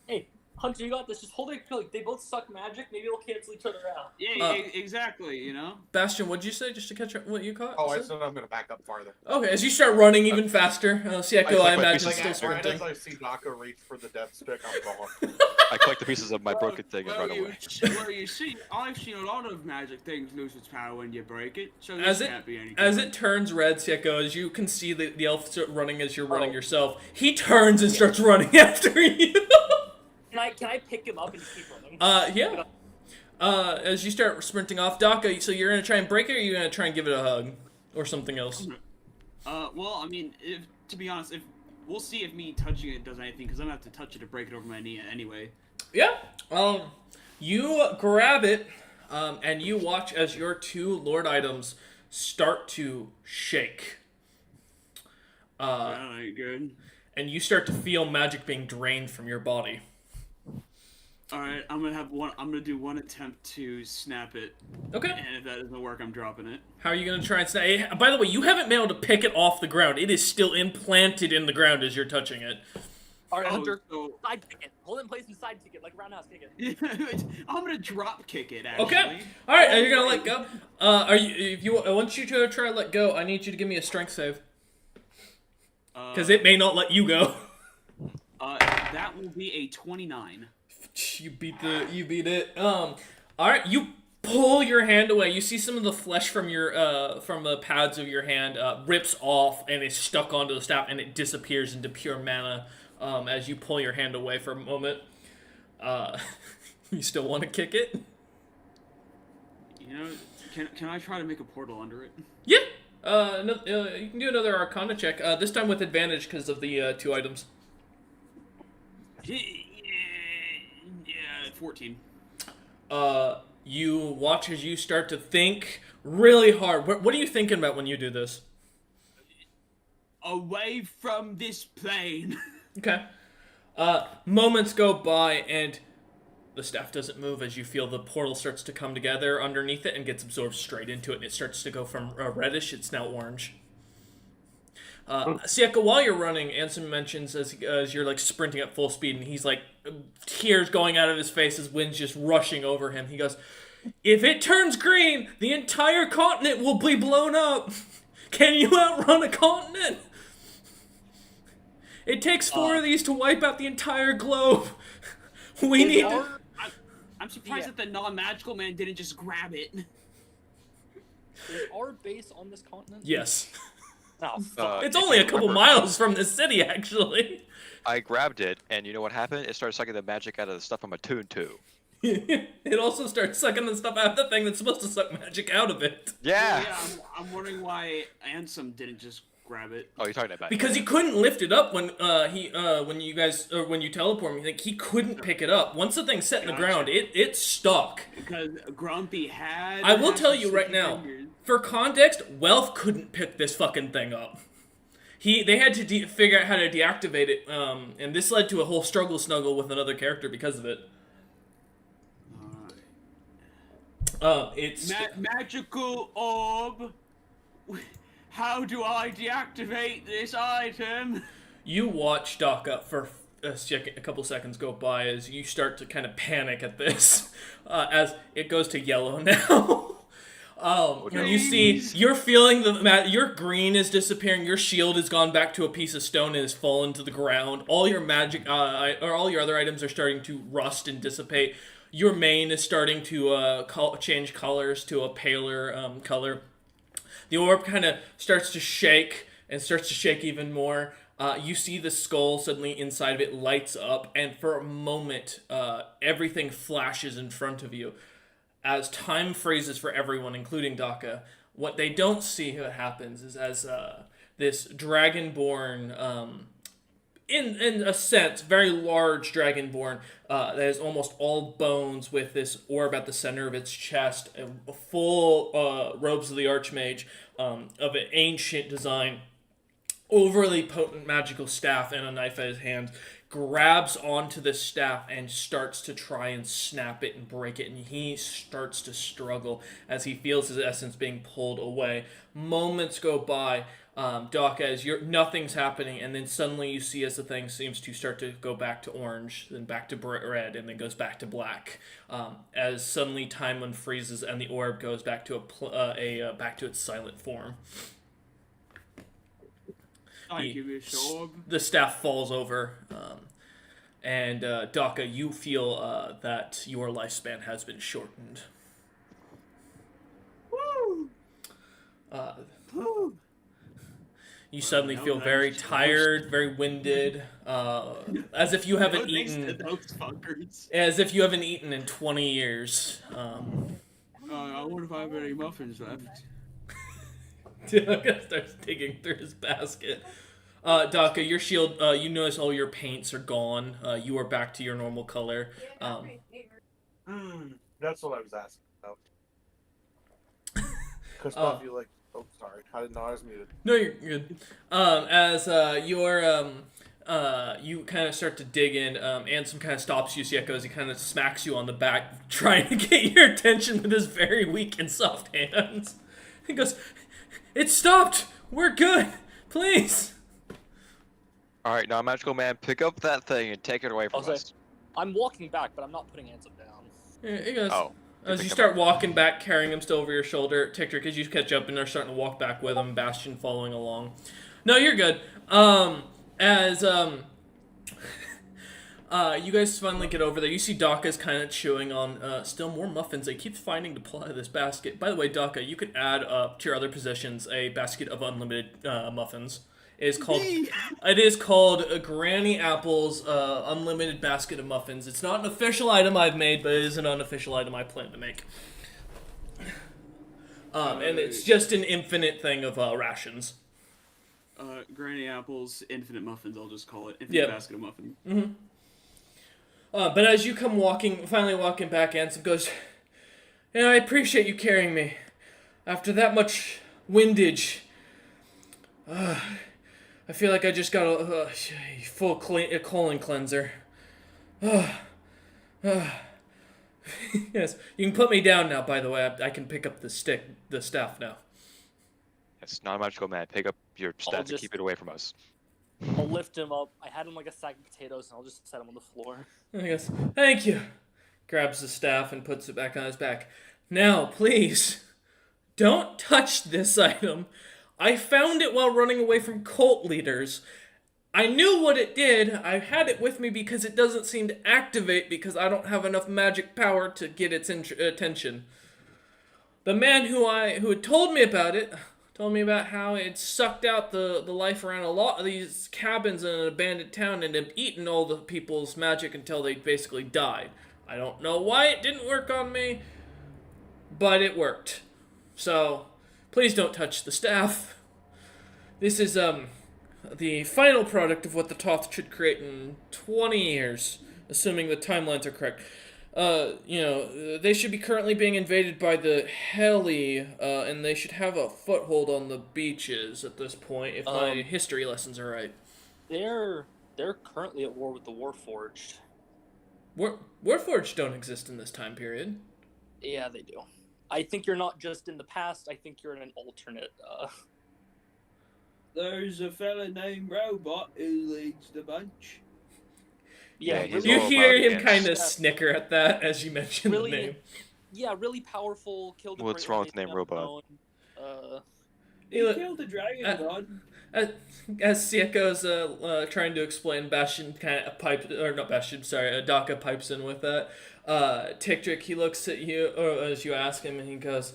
Hey, Hunter, you got this. Just hold it. Like, they both suck magic. Maybe they'll cancel each other out. Yeah, exactly. You know. Bastion, what'd you say just to catch up what you caught? Oh, I said I'm gonna back up farther. Okay, as you start running even faster, Sieko, I imagine, like, still Right sprinting. as I see Daka reach for the death stick, I'm gone. I collect the pieces of my broken thing and run away. Well, you see, I've seen a lot of magic things lose its power when you break it, so As this it- can't be any As good. it turns red, Sieko, as you can see the elf start running as you're running yourself, he turns and starts running after you. Can I pick him up and just keep running? Yeah. As you start sprinting off, Daka, so you're gonna try and break it, or you're gonna try and give it a hug, or something else? Well, I mean, to be honest, we'll see if me touching it does anything, because I'm gonna have to touch it to break it over my knee anyway. Yeah. You grab it, and you watch as your two lord items start to shake. Alright, good. And you start to feel magic being drained from your body. Alright, I'm gonna do one attempt to snap it, Okay. and if that doesn't work, I'm dropping it. How are you gonna try and snap? By the way, you haven't been able to pick it off the ground. It is still implanted in the ground as you're touching it. All right, Oh, Hunter, so side kick it. Hold it in place and side kick it, like roundhouse kick it. I'm gonna drop kick it, actually. Okay. All right. Are you gonna let go? Are you? If you, I want you to try to let go. I need you to give me a strength save because it may not let you go. That will be a 29. You beat it. All right. You pull your hand away. You see some of the flesh from your from the pads of your hand rips off and is stuck onto the staff, and it disappears into pure mana. As you pull your hand away for a moment, you still want to kick it? You know, can I try to make a portal under it? Yeah. No, you can do another Arcana check. This time with advantage because of the two items. Yeah, 14. You watch as you start to think really hard. What are you thinking about when you do this? Away from this plane. Okay. Moments go by and the staff doesn't move as you feel the portal starts to come together underneath it and gets absorbed straight into it, and it starts to go from reddish, it's now orange. Sieka, while you're running, Ansem mentions as you're like sprinting at full speed, and he's like tears going out of his face as wind's just rushing over him. He goes, "If it turns green, the entire continent will be blown up. Can you outrun a continent? It takes 4 of these to wipe out the entire globe. We need to." I'm surprised that the non-magical man didn't just grab it. Is our base on this continent? Yes. Oh, fuck. It's only a couple miles from the city, actually. I grabbed it, and you know what happened? It started sucking the magic out of the stuff I'm attuned to. It also starts sucking the stuff out of the thing that's supposed to suck magic out of it. Yeah. I'm wondering why Ansem didn't just grab it. Oh, you're talking about Because he couldn't lift it up when when you teleport him. Like, he couldn't pick it up. Once the thing's set in the ground, it's stuck. Because Grumpy had. I will tell you right now, fingers. for context, Wealth couldn't pick this fucking thing up. They had to figure out how to deactivate it, and this led to a whole struggle snuggle with another character because of it. It's Magical orb. How do I deactivate this item? You watch Doc up for a couple seconds go by as you start to kind of panic at this, as it goes to yellow now. And you see, you're feeling your green is disappearing, your shield has gone back to a piece of stone and has fallen to the ground. All your magic, or all your other items are starting to rust and dissipate. Your mane is starting to change colors to a paler color. The orb kind of starts to shake and starts to shake even more. You see the skull suddenly inside of it lights up, and for a moment, everything flashes in front of you. As time freezes for everyone, including Daka, what they don't see what happens is as this dragonborn, in a sense, very large dragonborn that is almost all bones with this orb at the center of its chest, full robes of the Archmage of an ancient design, overly potent magical staff and a knife at his hand, grabs onto the staff and starts to try and snap it and break it, and he starts to struggle as he feels his essence being pulled away. Moments go by, Doc, as nothing's happening, and then suddenly you see as the thing seems to start to go back to orange, then back to red, and then goes back to black. As suddenly time unfreezes and the orb goes back to back to its silent form. The staff falls over, and Daka, you feel that your lifespan has been shortened. Woo! Woo! You suddenly feel very tired, very winded, as if you haven't eaten. As if you haven't eaten in 20 years. I wonder if I have any muffins left. Daka starts digging through his basket. Daka, your shield, you notice all your paints are gone. You are back to your normal color. That's what I was asking about. Because Puffy, oh, sorry, I didn't know I was muted. No, you're good. As you kind of start to dig in, Ansem kind of stops you, Sieko, as he kind of smacks you on the back, trying to get your attention with his very weak and soft hands. He goes, "It stopped! We're good! Please!" Alright, now Magical Man, pick up that thing and take it away from us. I'm walking back, but I'm not putting Ansem down. He goes, Oh. as you start walking back, carrying him still over your shoulder, Tictric, as you catch up and are starting to walk back with him, Bastion following along. No, you're good. You guys finally get over there. You see Daka's kind of chewing on still more muffins. He keeps finding to pull out of this basket. By the way, Daka, you could add to your other possessions a basket of unlimited muffins. It is called Granny Apple's Unlimited Basket of Muffins. It's not an official item I've made, but it is an unofficial item I plan to make. And it's just an infinite thing of rations. Granny Apple's Infinite Muffins, I'll just call it. Infinite Basket of Muffins. Mm-hmm. But as you come finally walking back, Ansem goes, "Yeah, I appreciate you carrying me. After that much windage, I feel like I just got a full colon cleanser. Yes, you can put me down now, by the way. I can pick up the staff now." Yes, not a Magical Man, pick up your staff and keep it away from us. I'll lift him up. I had him like a sack of potatoes, and I'll just set him on the floor. And he goes, "Thank you." Grabs the staff and puts it back on his back. "Now, please, don't touch this item. I found it while running away from cult leaders. I knew what it did. I had it with me because it doesn't seem to activate because I don't have enough magic power to get its attention. The man who had told me about it told me about how it sucked out the life around a lot of these cabins in an abandoned town and had eaten all the people's magic until they basically died. I don't know why it didn't work on me, but it worked. So, please don't touch the staff. This is, the final product of what the Toth should create in 20 years, assuming the timelines are correct. They should be currently being invaded by the Heli, and they should have a foothold on the beaches at this point, if my history lessons are right." They're currently at war with the Warforged. Warforged don't exist in this time period. Yeah, they do. I think you're not just in the past, I think you're in an alternate, There's a fella named Robot who leads the bunch. Yeah, he's You all hear about him it. kind of snicker at that as you mention Really? the name. Yeah, really powerful. Killed a What's great wrong with the race name Robot? unknown. He killed the dragon god. As Sieko's trying to explain, Bastion kind of Daka pipes in with that. Tictric, he looks at you, or as you ask him, and he goes,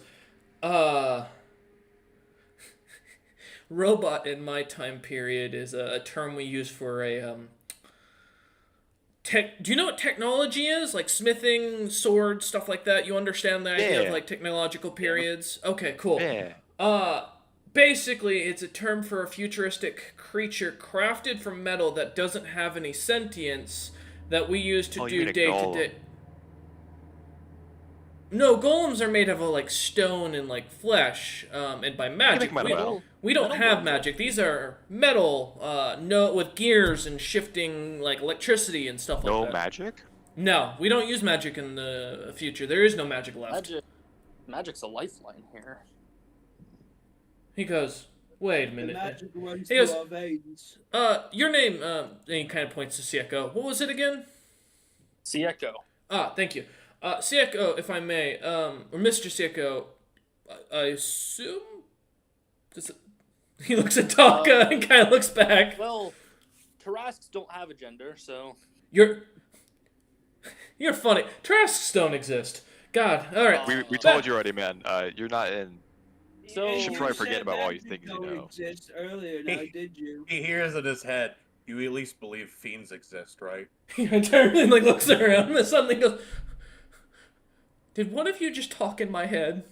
"Robot in my time period is a term we use for a do you know what technology is? Like smithing, swords, stuff like that? You understand the idea of Yeah. like technological periods? Okay, cool. Yeah. Basically, it's a term for a futuristic creature crafted from metal that doesn't have any sentience that we use to Oh, you do mean a day-to-day. No, golems are made of like stone and like flesh, and by magic. make them out of metal. We don't Metal have golems. magic. These are metal, no, with gears and shifting like electricity and stuff like No that. magic? No, we don't use magic in the future. There is no magic left. Magic's a lifeline here. He goes, wait a The minute. magic runs He through goes, our veins. Your name, and he kind of points to Sieko. What was it again? Sieko. Ah, thank you. Sieko, if I may, or Mr. Sieko, I assume? Does it... He looks at Taka and kind of looks back. Well, Tarasks don't have a gender, so You're funny. Tarasks don't exist. God, alright. We told you already, man. You're not in. So- You should probably said forget about all you magic think you don't know. exist earlier, now did you? He hears in his head, you at least believe fiends exist, right? He turns and like looks around and suddenly goes, did one of you just talk in my head?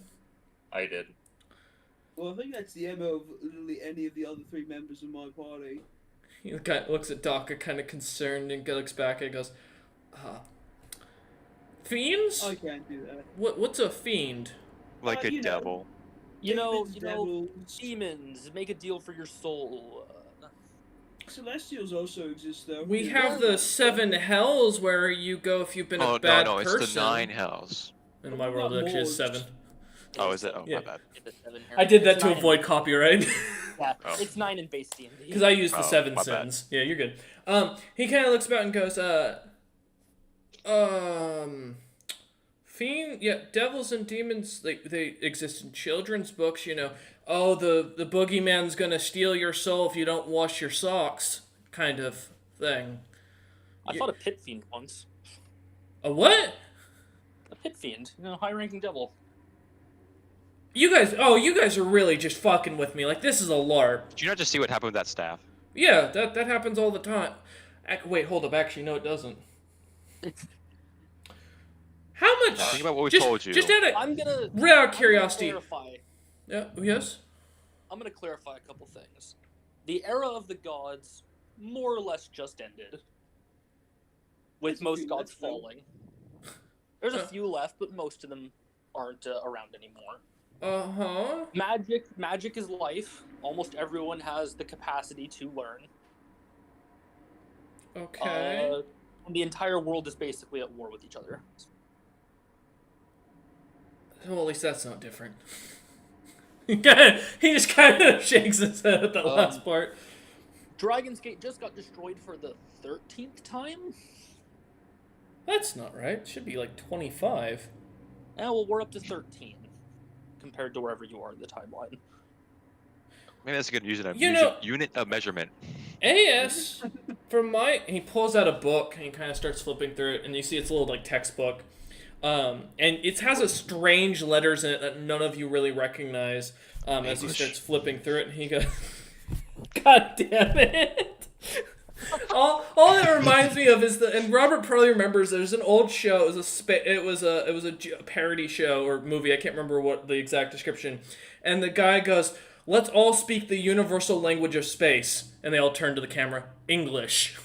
I did. Well, I think that's the MO of literally any of the other 3 members of my party. He kind of looks at Taka, kind of concerned, and looks back and goes, fiends? I can't do that. What's a fiend? Like a you know. devil. Demons, devils. demons make a deal for your soul. Celestials also exist, though. We Yeah. have the 7 hells where you go if you've been Oh, a bad no, person. it's the 9 hells. In my world, it actually is 7. Oh, is it? Oh, Yeah. my bad. I did that It's to 9. avoid copyright. Yeah, Oh. it's 9 in base D&D. Because I used the Oh, 7 my bad. sins. Yeah, you're good. He kind of looks about and goes, fiend, yeah, devils and demons, they exist in children's books, you know. Oh, the boogeyman's gonna steal your soul if you don't wash your socks, kind of thing. I fought a pit fiend once. A what? A pit fiend, high-ranking devil. You guys are really just fucking with me. Like, this is a LARP. Did you not just see what happened with that staff? Yeah, that happens all the time. Wait, hold up. Actually, no, it doesn't. How much? Think about what we just, told you. Just out of I'm gonna rare curiosity. clarify. Yeah. Yes. I'm gonna clarify a couple things. The era of the gods more or less just ended, with There's a most few gods left, though. falling. There's a few left, but most of them aren't around anymore. Uh-huh. Magic is life. Almost everyone has the capacity to learn. Okay. And the entire world is basically at war with each other. Well, at least that's not different. He just kind of shakes his head at the last part. Dragon's Gate just got destroyed for the 13th time? That's not right. It should be like 25. Well, we're up to 13 compared to wherever you are in the timeline. Maybe that's a good unit of measurement. AS, he pulls out a book and he kind of starts flipping through it, and you see it's a little like textbook. And it has a strange letters in it that none of you really recognize as he English. starts flipping through it, and he goes, God damn it. all that reminds me of is and Robert probably remembers there's an old show. It was a parody show or movie. I can't remember what the exact description. And the guy goes, "Let's all speak the universal language of space," and they all turn to the camera. English.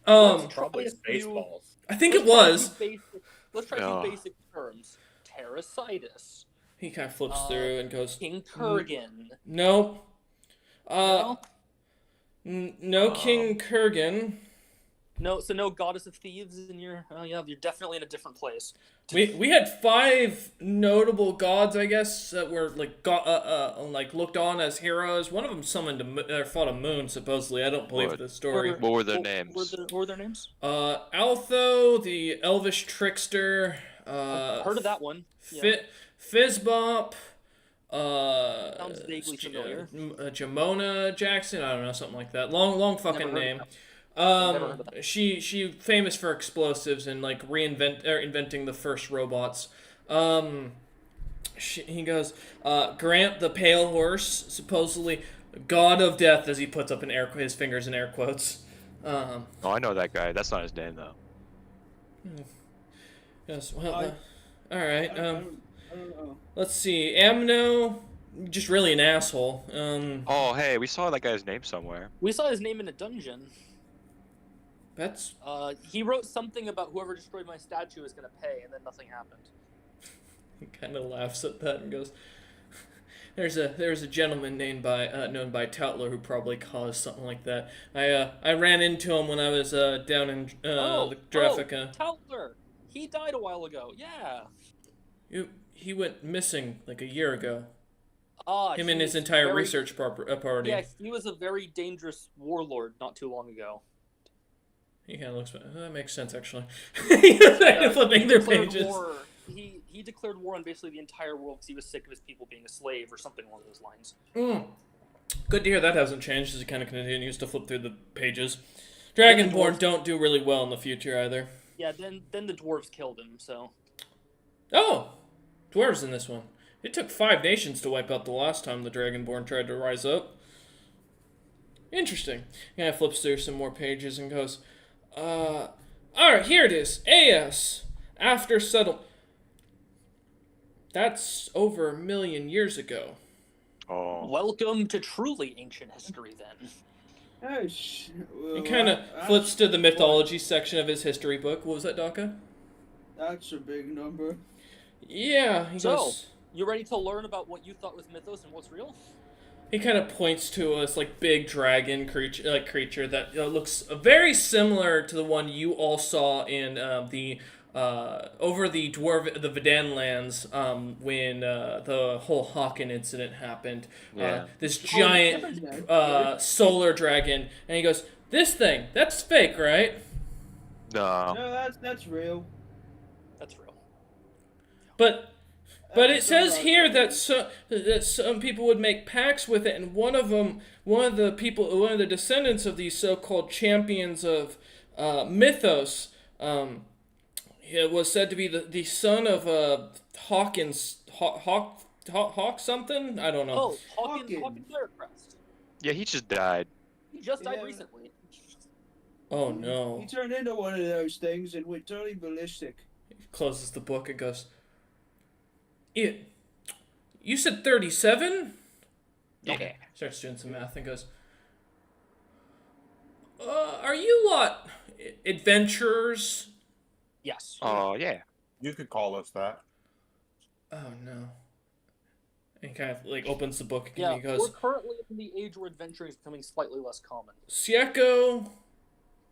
It's probably Spaceballs. I think it was. Let's try Yeah. some basic terms. Terracitus. He kind of flips through and goes, King Kurgan. "Nope. No? No King Kurgan. No, so no Goddess of Thieves in your... Oh yeah, you're definitely in a different place. We had 5 notable gods, I guess, that were like looked on as heroes. One of them fought a moon, supposedly. I don't believe What? the story. What were their names? What were their names? Altho, the elvish trickster. Heard of that one. Yeah. Fizzbop. Sounds vaguely familiar. Jamona Jackson. I don't know, something like that. Long fucking Never heard name. of Never heard of that. She famous for explosives and like inventing the first robots. He goes, Grant the Pale Horse, supposedly god of death, as he puts up his fingers in air quotes. Oh, I know that guy. That's not his name though. Yes. Well. I- all right. I don't know. Let's see. Amno, just really an asshole. Oh, hey, we saw that guy's name somewhere. We saw his name in a dungeon. That's He wrote something about whoever destroyed my statue is gonna pay, and then nothing happened. he kind of laughs at that and goes, "There's a gentleman known by Toutler who probably caused something like that. I ran into him when I was down in the Draffica. Toutler! He died a while ago. Yeah. He went missing like a year ago. He Him and his was entire very- research party. Yeah, he was a very dangerous warlord not too long ago. He kind of looks. That makes sense, actually. He's flipping their Declared pages. war- He declared war on basically the entire world because he was sick of his people being a slave or something along those lines. Good to hear that hasn't changed as he kind of continues to flip through the pages. Dragonborn don't do really well in the future either. Yeah, then the dwarves killed him, so... Oh! Dwarves in this one. It took 5 nations to wipe out the last time the Dragonborn tried to rise up. Interesting. He kind of flips through some more pages and goes, alright, here it is. AS. After settle... That's over 1 million years ago. Oh. Welcome to truly ancient history, then. Yes. Well, He kind of flips to the mythology section of his history book. What was that, Daka? That's a big number. Yeah, he So, goes... you ready to learn about what you thought was mythos and what's real? He kind of points to this like big dragon creature that looks very similar to the one you all saw in the over the Vidan lands when the whole Hawken incident happened. Yeah. This giant solar dragon, and he goes, "This thing, that's fake, right?" No. No, that's real. That's real. But it That's says alright. here that some people would make pacts with it, and one of the descendants of these so-called champions of mythos, it was said to be the son of Hawk something. I don't know. Oh, Hawken. Hawken Firecrest. Yeah, he just died. He just died Yeah. recently. Oh no! He turned into one of those things and went totally ballistic. He closes the book and goes, You said 37? Yeah. Starts doing some math and goes, are you what? Adventurers? Yes. Oh, yeah. You could call us that. Oh no. And he kind of like opens the book Yeah, and he goes, we're currently in the age where adventuring is becoming slightly less common. Sieko,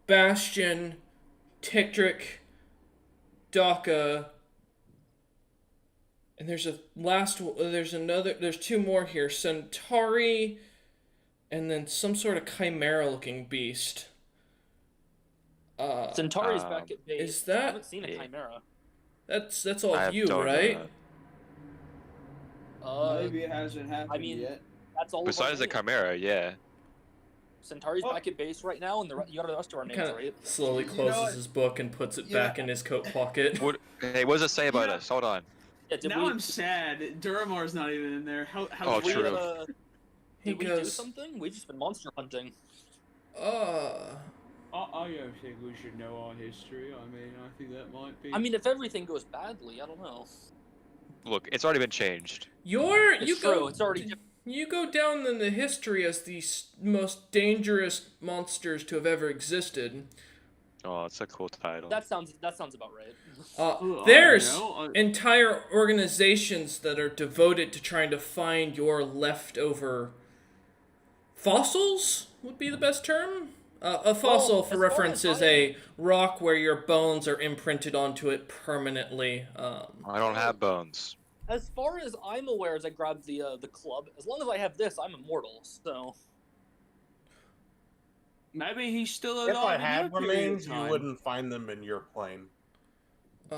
Bastion, Tiktric, Daka, and there's two more here, Centauri, and then some sort of chimera-looking beast. Centauri's back at base. is that- I haven't seen a Yeah. chimera. That's all I you, don't know right? that. Maybe it hasn't happened mean- yet. That's all. Besides the of our names. Chimera, yeah. Centauri's Oh. back at base right now, and you got the rest of our He names kind of right. slowly You know closes what? his book and puts it Yeah. back in his coat pocket. Hey, what does it say about Yeah. us? Hold on. Yeah, did Now we? I'm sad. Duramar's not even in there. How Oh, did we, true. He did we do goes, something? We've just been monster hunting. I don't think we should know our history. I mean, I think that might be. I mean, if everything goes badly, I don't know. Look, it's already been changed. It's true. It's already. You go down in the history as the most dangerous monsters to have ever existed. Oh, it's a cool title. That sounds about right. Oh, I There's don't know. entire organizations that are devoted to trying to find your leftover fossils would be the best term. A fossil, Well, for as far reference, as is I- a rock where your bones are imprinted onto it permanently. I don't have bones. As far as I'm aware, as I grabbed the club, as long as I have this, I'm immortal. So Maybe he's still alive. If I in had your period of remains, you time. wouldn't find them in your plane. Oh,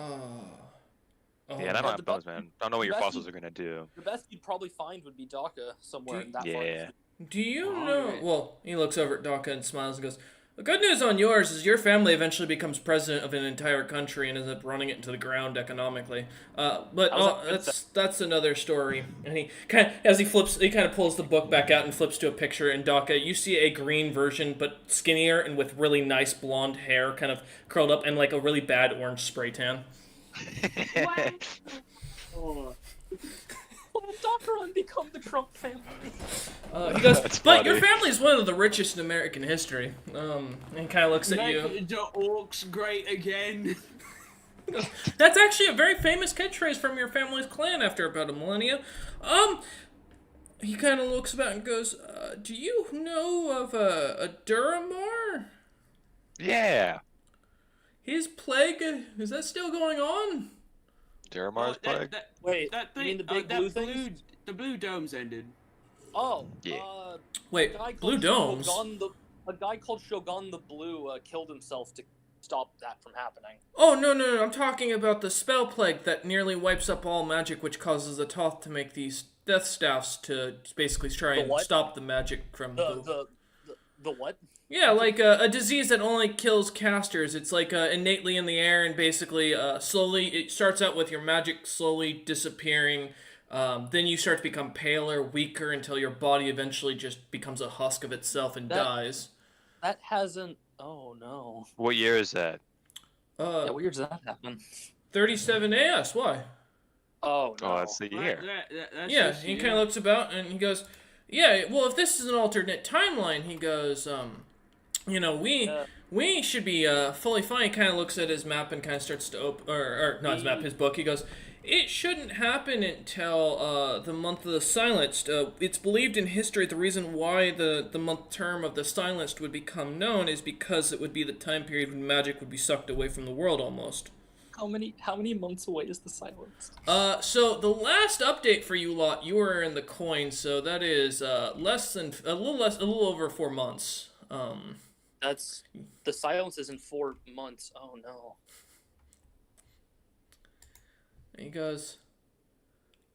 Yeah, and I yeah, don't the have bones, best- man. Don't know what your best- fossils are gonna do. the best you'd probably find would be Daka somewhere in that far. Yeah. do you All know? right. Well, he looks over at Daka and smiles and goes, "The good news on yours is your family eventually becomes president of an entire country and ends up running it into the ground economically. But How's that that's another story." And he kind of, as he kind of pulls the book back out and flips to a picture. And Daka, you see a green version, but skinnier and with really nice blonde hair, kind of curled up, and like a really bad orange spray tan. Oh. Dr. Unbecome the Trump family. He goes, That's but your funny. family is one of the richest in American history. And kind of looks at you. Make the orcs great again. That's actually a very famous catchphrase from your family's clan after about a millennia. He kind of looks about and goes, do you know of a Duramar? Yeah. His plague, is that still going on? Duramar's plague. Wait, That you thing, mean the big blue things? the blue domes ended. Oh, Yeah. Wait, a guy blue called domes? a guy called Shogun the Blue killed himself to stop that from happening. Oh, no, I'm talking about the spell plague that nearly wipes up all magic, which causes the Toth to make these death staffs to basically try The and what? stop the magic from The what? Yeah, like a disease that only kills casters. It's like innately in the air, and basically slowly, it starts out with your magic slowly disappearing. Then you start to become paler, weaker, until your body eventually just becomes a husk of itself and That- dies. That hasn't. Oh no. What year is that? Yeah, what year does that happen? 37 AS, why? Oh no. Oh, that's the year. That's Yeah, just he you. kind of looks about and he goes, yeah, well, if this is an alternate timeline, he goes, we should be fully fine. He kind of looks at his map and kind of starts to open, or not his map, his book. He goes, it shouldn't happen until the month of the Silenced. It's believed in history the reason why the month term of the Silenced would become known is because it would be the time period when magic would be sucked away from the world almost. How many months away is the silence? So the last update for you lot, you were in the coin, so that is a little over 4 months. That's the silence is in 4 months. Oh no. And he goes,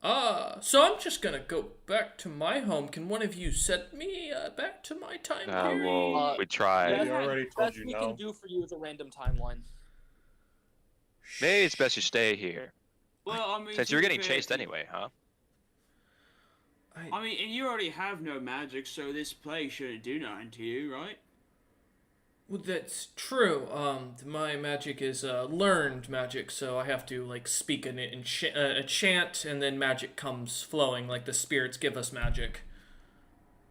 so I'm just gonna go back to my home. Can one of you send me back to my time period? Well, we tried. We already told Best you we no. can do for you is a random timeline. Maybe it's best you stay here. Well, I mean, Since to you were be getting fair, chased anyway, huh? I mean, and you already have no magic, so this plague shouldn't do nothing to you, right? Well, that's true. My magic is learned magic, so I have to like speak in it and a chant, and then magic comes flowing. Like the spirits give us magic.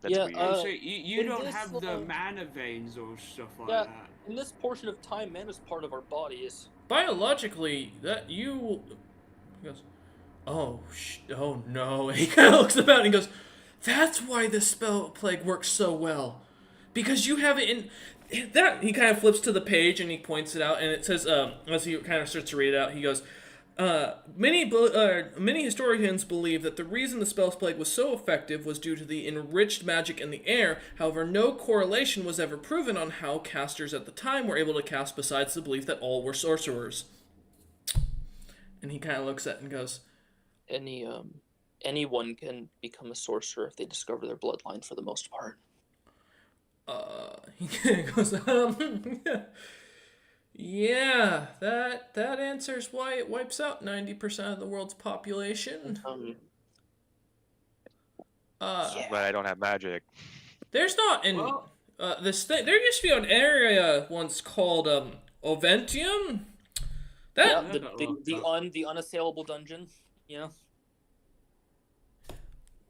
That's Yeah, weird. So you in don't this, have the mana veins or stuff like Yeah. that. In this portion of time, man is part of our bodies. Biologically, that you. He goes, oh no! And he kind of looks about and he goes, "That's why the spell plague works so well, because you have it in." That he kind of flips to the page and he points it out, and it says, as he kind of starts to read it out, he goes, many historians believe that the reason the spell plague was so effective was due to the enriched magic in the air. However, no correlation was ever proven on how casters at the time were able to cast, besides the belief that all were sorcerers. And he kind of looks at it and goes, Anyone can become a sorcerer if they discover their bloodline for the most part. he kind of goes, yeah, that answers why it wipes out 90% of the world's population. But I don't have magic. There's not an Well- this thing. There used to be an area once called Oventium. That Yeah, the unassailable dungeon. You know.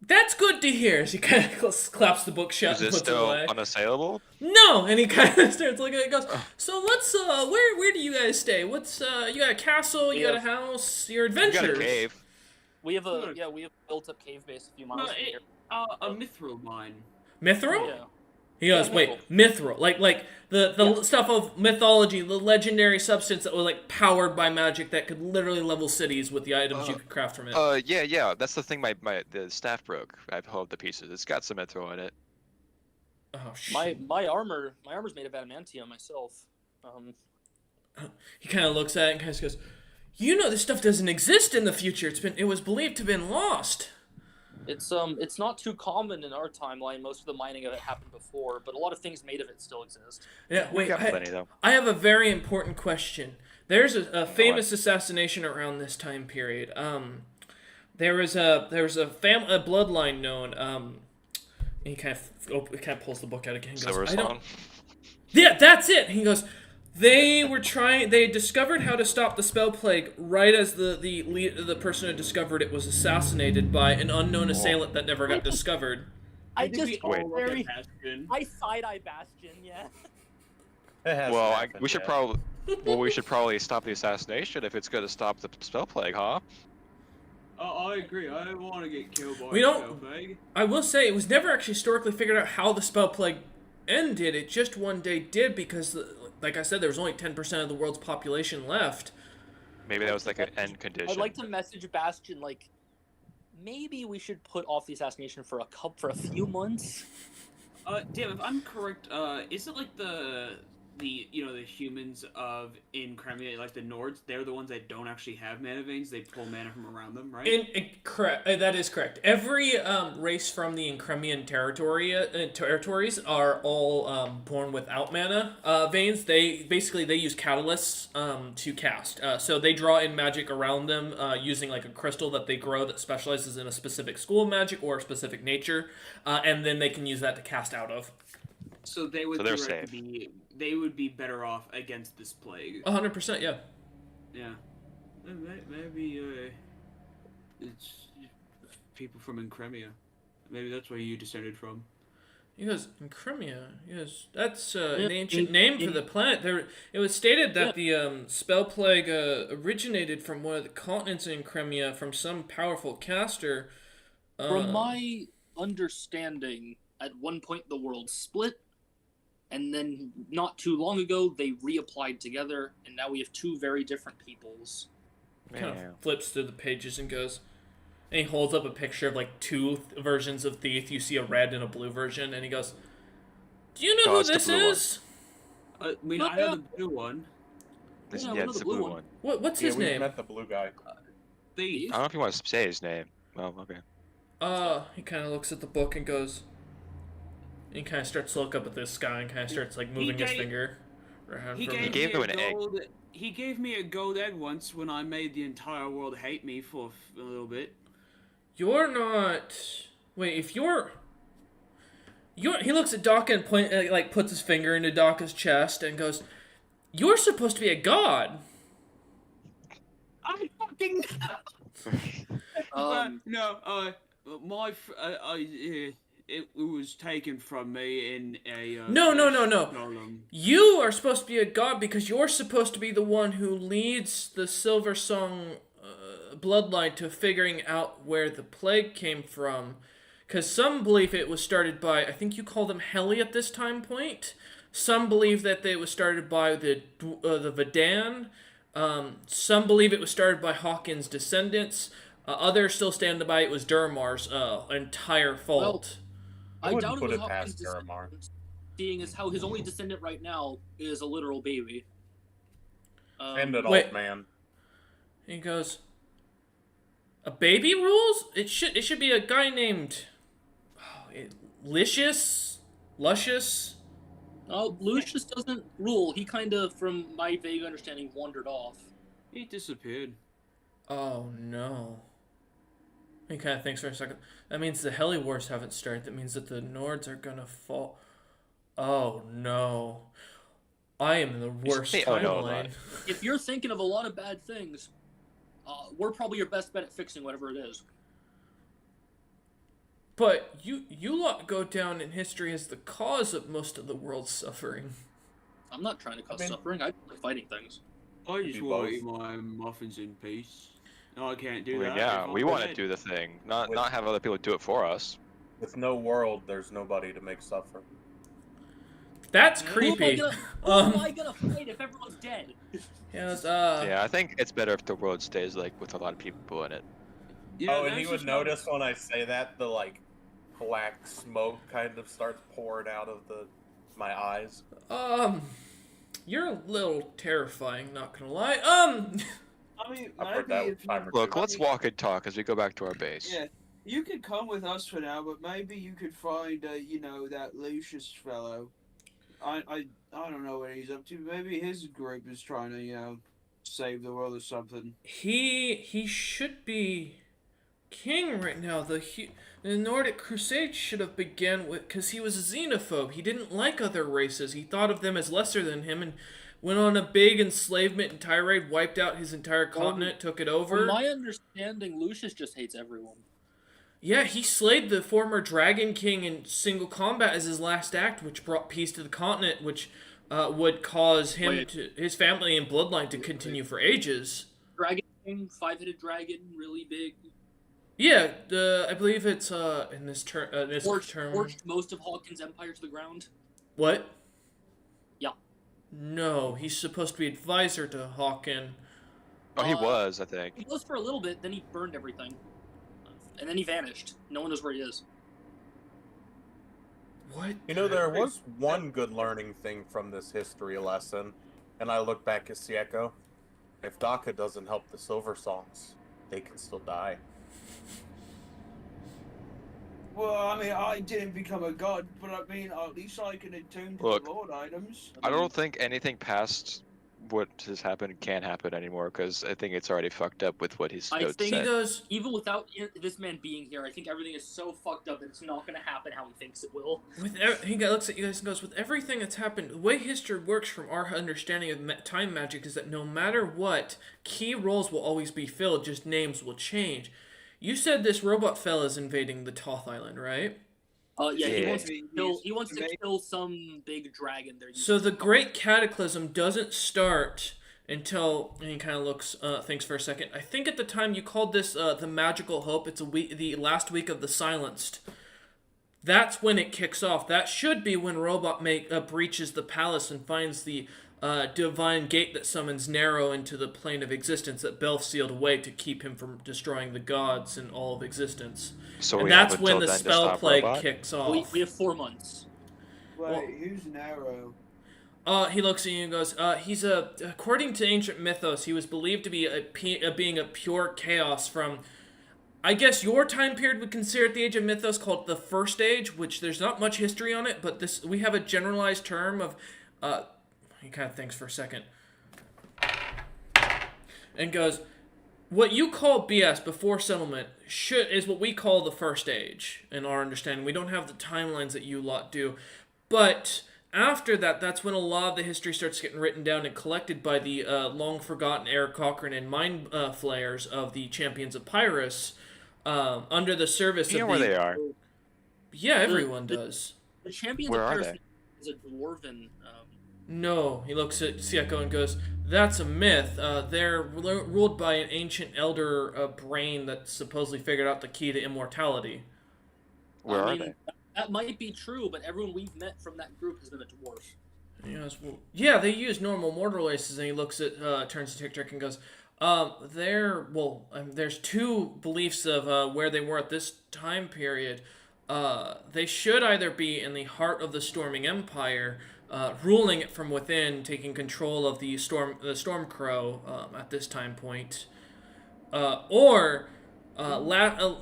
that's good to hear. As he kind of claps the book shut Is and it puts it still away. unassailable? No, and he kind of starts looking at it. Goes, so let's where do you guys stay? What's you got a castle? You We got a have- house? You're We got adventurers. a cave. We have Good. we have built up cave base a few miles from here. A mithril mine. Mithril? Yeah. He goes, Yeah, wait, mithril, like the Yeah. stuff of mythology, the legendary substance that was like powered by magic that could literally level cities with the items you could craft from it. Yeah. That's the thing. The staff broke. I've held the pieces. It's got some mithril in it. Oh shit! My armor's made of adamantium myself. He kind of looks at it and kind of goes, "You know, this stuff doesn't exist in the future. It was believed to have been lost." It's not too common in our timeline. Most of the mining of it happened before, but a lot of things made of it still exist. Yeah, We wait. got plenty though. I have a very important question. There's a famous assassination around this time period. There was a bloodline known. And he kind of pulls the book out again. And goes, Silver I don't. Song. Yeah, that's it. He goes, They were trying. They discovered how to stop the spell plague right as the person who discovered it was assassinated by an unknown assailant that never got discovered. I think we just all Wait. look at very Bastion. I side eye Bastion, yeah. It has Well, happened, we should yeah. probably. Well, we should probably stop the assassination if it's going to stop the spell plague, huh? I agree. I don't want to get killed by We a don't- spellplague. I will say it was never actually historically figured out how the spell plague ended. It just one day did because, like I said, there was only 10% of the world's population left. Maybe that was like an end condition. I'd like to message Bastion like maybe we should put off the assassination for a few months. Damn, if I'm correct, is it like the humans of in Crimea, like the Nords, they're the ones that don't actually have mana veins. They pull mana from around them, right? Correct. That is correct. Every race from the Incremian territories are all born without mana veins. They use catalysts to cast. So they draw in magic around them using like a crystal that they grow that specializes in a specific school of magic or a specific nature, and then they can use that to cast out of. So they would So they're theoretically they would be better off against this plague. 100%, yeah. Yeah. Maybe it's people from Incremia. Maybe that's where you descended from. He goes, Incremia. Yes, that's Yeah, an ancient name for the planet. It was stated that the spell plague originated from one of the continents in Incremia from some powerful caster. From my understanding, at one point the world split, and then not too long ago they reapplied together, and now we have two very different peoples. kind Yeah. of flips through the pages and goes, and he holds up a picture of like two versions of Thief. You see a red and a blue version, and he goes, "Do you know Oh, who it's the this blue one. is? I mean, Not I know bad. the blue one. This, Yeah, yeah, one it's of the the blue blue one. one. What's Yeah, his we name?" met the blue guy. Thief. I don't know if you want to say his name. Well, okay. He kind of looks at the book and goes, and he kind of starts to look up at this sky and kind of starts like moving his gave- finger around. He from gave, it. gave me him a an egg. gold. He gave me a gold egg once when I made the entire world hate me for a little bit. You're not. Wait, if you're. He looks at Daka and like puts his finger into Daka's chest and goes, "You're supposed to be a god." I fucking no. It was taken from me in a. No. golem. You are supposed to be a god because you're supposed to be the one who leads the Silver Song bloodline to figuring out where the plague came from. Because some believe it was started by, I think you call them Heli at this time point. Some believe that it was started by the Vedan. Some believe it was started by Hawkins' descendants. Others still stand by it was Durmar's entire fault. I I wouldn't doubt it put was it past Hawkins' Duramar. descendant, seeing as how his only descendant right now is a literal baby. And an wait. old man. He goes, "A baby rules? It should be a guy named Luscious. Oh, Lucius doesn't rule. He kind of, from my vague understanding, wandered off. He disappeared. Oh no." He kind of thinks for a second. That means the Heli Wars haven't started. That means that the Nords are gonna fall. Oh no. I am in the worst say, "Oh, no," timeline. If you're thinking of a lot of bad things, we're probably your best bet at fixing whatever it is. But you lot go down in history as the cause of most of the world's suffering. I'm not trying to cause I mean- suffering. I like fighting things. I just Be want to both. eat my muffins in peace. No, I can't I do mean, that. yeah, if we I'm want to dead. do the thing, not With- have other people do it for us. With no world, there's nobody to make suffer. That's Who am I creepy. gonna, who am I gonna fight if everyone's dead? Yes, Yeah, I think it's better if the world stays like with a lot of people in it. You know, Oh, and that's he would just not- notice when I say that the like black smoke kind of starts pouring out of my eyes. You're a little terrifying, not gonna lie. I mean, I've heard maybe that if time you, or Look, let's walk and talk as we go back to our base. yeah, you could come with us for now, but maybe you could find, that Lucius fellow. I don't know what he's up to. Maybe his group is trying to, save the world or something. he should be king right now. The Nordic Crusade should have began with because he was a xenophobe. He didn't like other races. He thought of them as lesser than him, and went on a big enslavement tirade, wiped out his entire continent, took it over. From my understanding, Lucius just hates everyone. Yeah, he slayed the former Dragon King in single combat as his last act, which brought peace to the continent, which would cause him his family and bloodline to continue for ages. Dragon King, 5-headed dragon, really big. Yeah, I believe it's in this term. Forged most of Hawkins' empire to the ground. What? Yeah. No, he's supposed to be advisor to Hawken. Oh, he was, I think. He was for a little bit, then he burned everything. And then he vanished. No one knows where he is. What? You know, there was one good learning thing from this history lesson, and I look back at Sieko. If Daka doesn't help the Silver Songs, they can still die. Well, I mean, I didn't become a god, but I mean, at least I can attune to Look, the Lord items. I don't think anything past what has happened can happen anymore, because I think it's already fucked up with what his I notes think He said. goes, Even without this man being here, I think everything is so fucked up that it's not going to happen how he thinks it will. looks at you guys and goes, with everything that's happened, the way history works from our understanding of time magic is that no matter what, key roles will always be filled, just names will change. You said this robot fella's invading the Toth Island, right? Yeah, he Yeah. wants to kill. He wants to kill some big dragon. They're So using. the Great Cataclysm doesn't start until, and he kind of looks, thinks for a second. I think at the time you called this the Magical Hope. It's the last week of the Silenced. That's when it kicks off. That should be when Robot breaches the palace and finds the divine gate that summons Nero into the plane of existence that Belf sealed away to keep him from destroying the gods and all of existence. So And we that's have when until the then to spell stop plague Robot? kicks off. We have 4 months. Wait, Well- who's Nero? He looks at you and goes, he's according to ancient mythos, he was believed to be a being of pure chaos from, I guess your time period would consider it the age of mythos, called the First Age, which there's not much history on it, but we have a generalized term of, he kind of thinks for a second, and goes, what you call BS, before settlement, is what we call the First Age, in our understanding. We don't have the timelines that you lot do, but after that, that's when a lot of the history starts getting written down and collected by the long-forgotten Eric Cochran and Mind Flayers of the Champions of Pyrrhus, under the service You know of where the... they are. Yeah, everyone does. The champion Where of are Paris they? is a dwarven. No, he looks at Sieko and goes, that's a myth. They're ruled by an ancient elder brain that supposedly figured out the key to immortality. Where I are mean, they? That might be true, but everyone we've met from that group has been a dwarf. He goes, well, yeah, they use normal mortal races, and he looks at, turns to Tick Trick and goes, there's 2 beliefs of where they were at this time period. They should either be in the heart of the Storming Empire, ruling it from within, taking control of the Stormcrow at this time point, or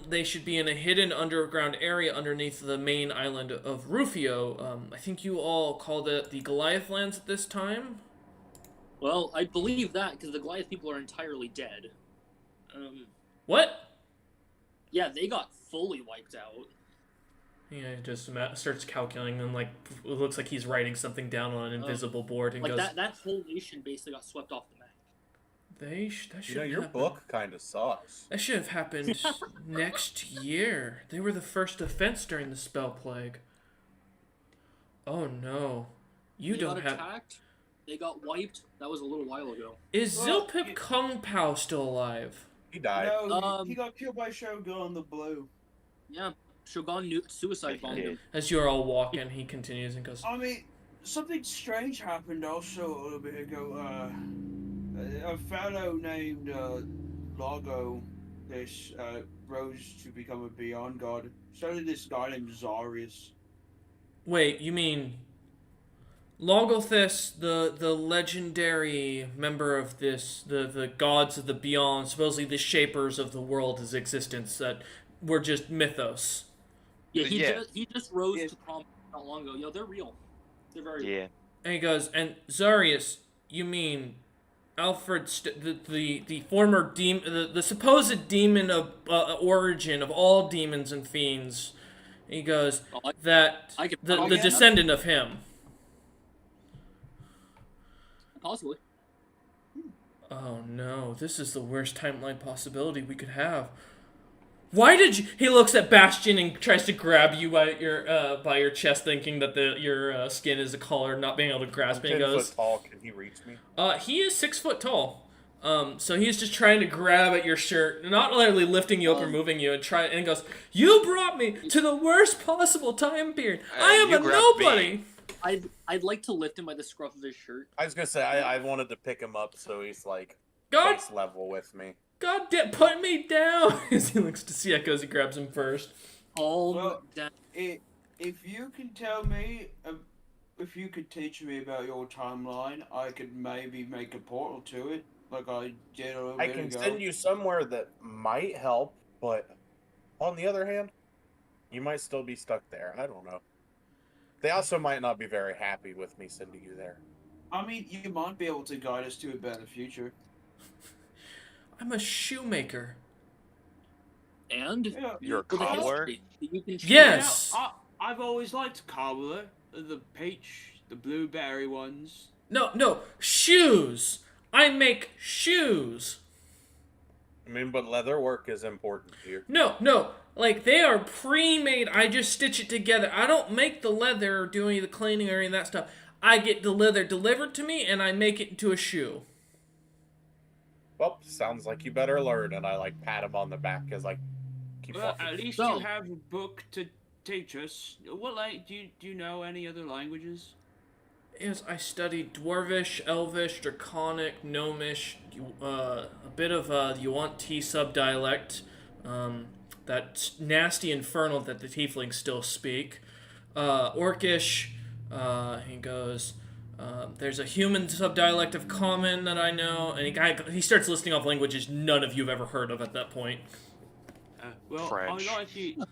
they should be in a hidden underground area underneath the main island of Rufio. I think you all called it the Goliath Lands at this time. Well, I believe that because the Goliath people are entirely dead. What? Yeah, they got fully wiped out. Yeah, just starts calculating and it looks like he's writing something down on an invisible board and Like goes, that whole nation basically got swept off the map. that should Your happen. book kind of sucks. That should have happened next year. They were the first defense during the spell plague. Oh no. You They don't got have... attacked. They got wiped. That was a little while ago. Is Well, Zilpip Kung Pao still alive? He died. No, he got killed by Shogun the Blue. Yeah, Shogun suicide bombed him. As you're all walking, he continues and goes, I mean, something strange happened also a little bit ago. A fellow named Logo, this rose to become a Beyond God. So did this guy named Zarius. wait, you mean Logothis, the legendary member of this, the gods of the Beyond, supposedly the shapers of the world's existence that were just mythos. Yeah, Yeah. he just rose Yeah. to prominence not long ago. Yo, they're real. They're very real. Yeah. And he goes, and Zarius, you mean Alfred, the former demon, the supposed demon of origin of all demons and fiends. He goes, Oh, that I can the probably- descendant of him. Possibly. Oh no, this is the worst timeline possibility we could have. Why did you? He looks at Bastion and tries to grab you by your chest, thinking that your skin is a collar, not being able to grasp it. He 10 goes, foot tall. Can he reach me? He is 6 foot tall. So he's just trying to grab at your shirt, not literally lifting you up or moving you, and goes, "You brought me to the worst possible time period. I am you a grabbed nobody." I'd like to lift him by the scruff of his shirt. I was gonna say I wanted to pick him up so he's like God, face level with me. God damn, put me down! As he looks to Sieko as he grabs him first. All Well, down. If you can tell me, if you could teach me about your timeline, I could maybe make a portal to it, like I did a little I bit can ago. send you somewhere that might help, but on the other hand, you might still be stuck there. I don't know. They also might not be very happy with me sending you there. I mean, you might be able to guide us to a better future. I'm a shoemaker. And Yeah. You're a with a cobbler? history that you can choose. Yes. Yeah, I've always liked cobbler, the peach, the blueberry ones. No, shoes. I make shoes. I mean, but leather work is important here. No, like they are pre-made. I just stitch it together. I don't make the leather or do any of the cleaning or any of that stuff. I get the leather delivered to me and I make it into a shoe. Well, sounds like you better learn. And I like pat him on the back as I keep Well, walking. at least So- you have a book to teach us. What do you know any other languages? Yes, I studied Dwarvish, Elvish, Draconic, Gnomish, a bit of Yuan-Ti subdialect, that nasty infernal that the Tieflings still speak, Orcish. He goes. There's a human subdialect of Common that I know, and he starts listing off languages none of you have ever heard of at that point. Well, French. I'd like you.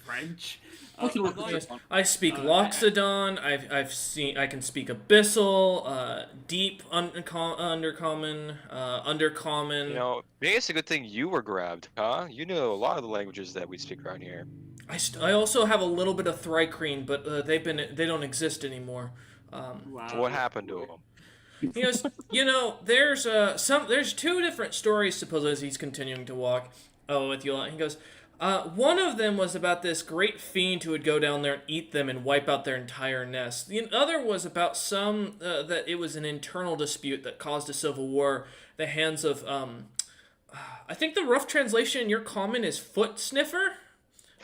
French. We can work I'd with like- this one. I speak Uh, Loxodon. I can speak Abyssal, Deep Undercommon, Undercommon. You know, maybe it's a good thing you were grabbed, huh? You know a lot of the languages that we speak around here. I also have a little bit of Thrycreen, but they don't exist anymore. Wow. So what happened to him? He goes, there's two different stories supposedly as he's continuing to walk. Oh, with you, he goes, one of them was about this great fiend who would go down there and eat them and wipe out their entire nest. The other was about that it was an internal dispute that caused a civil war. The hands of I think the rough translation in your common is foot sniffer.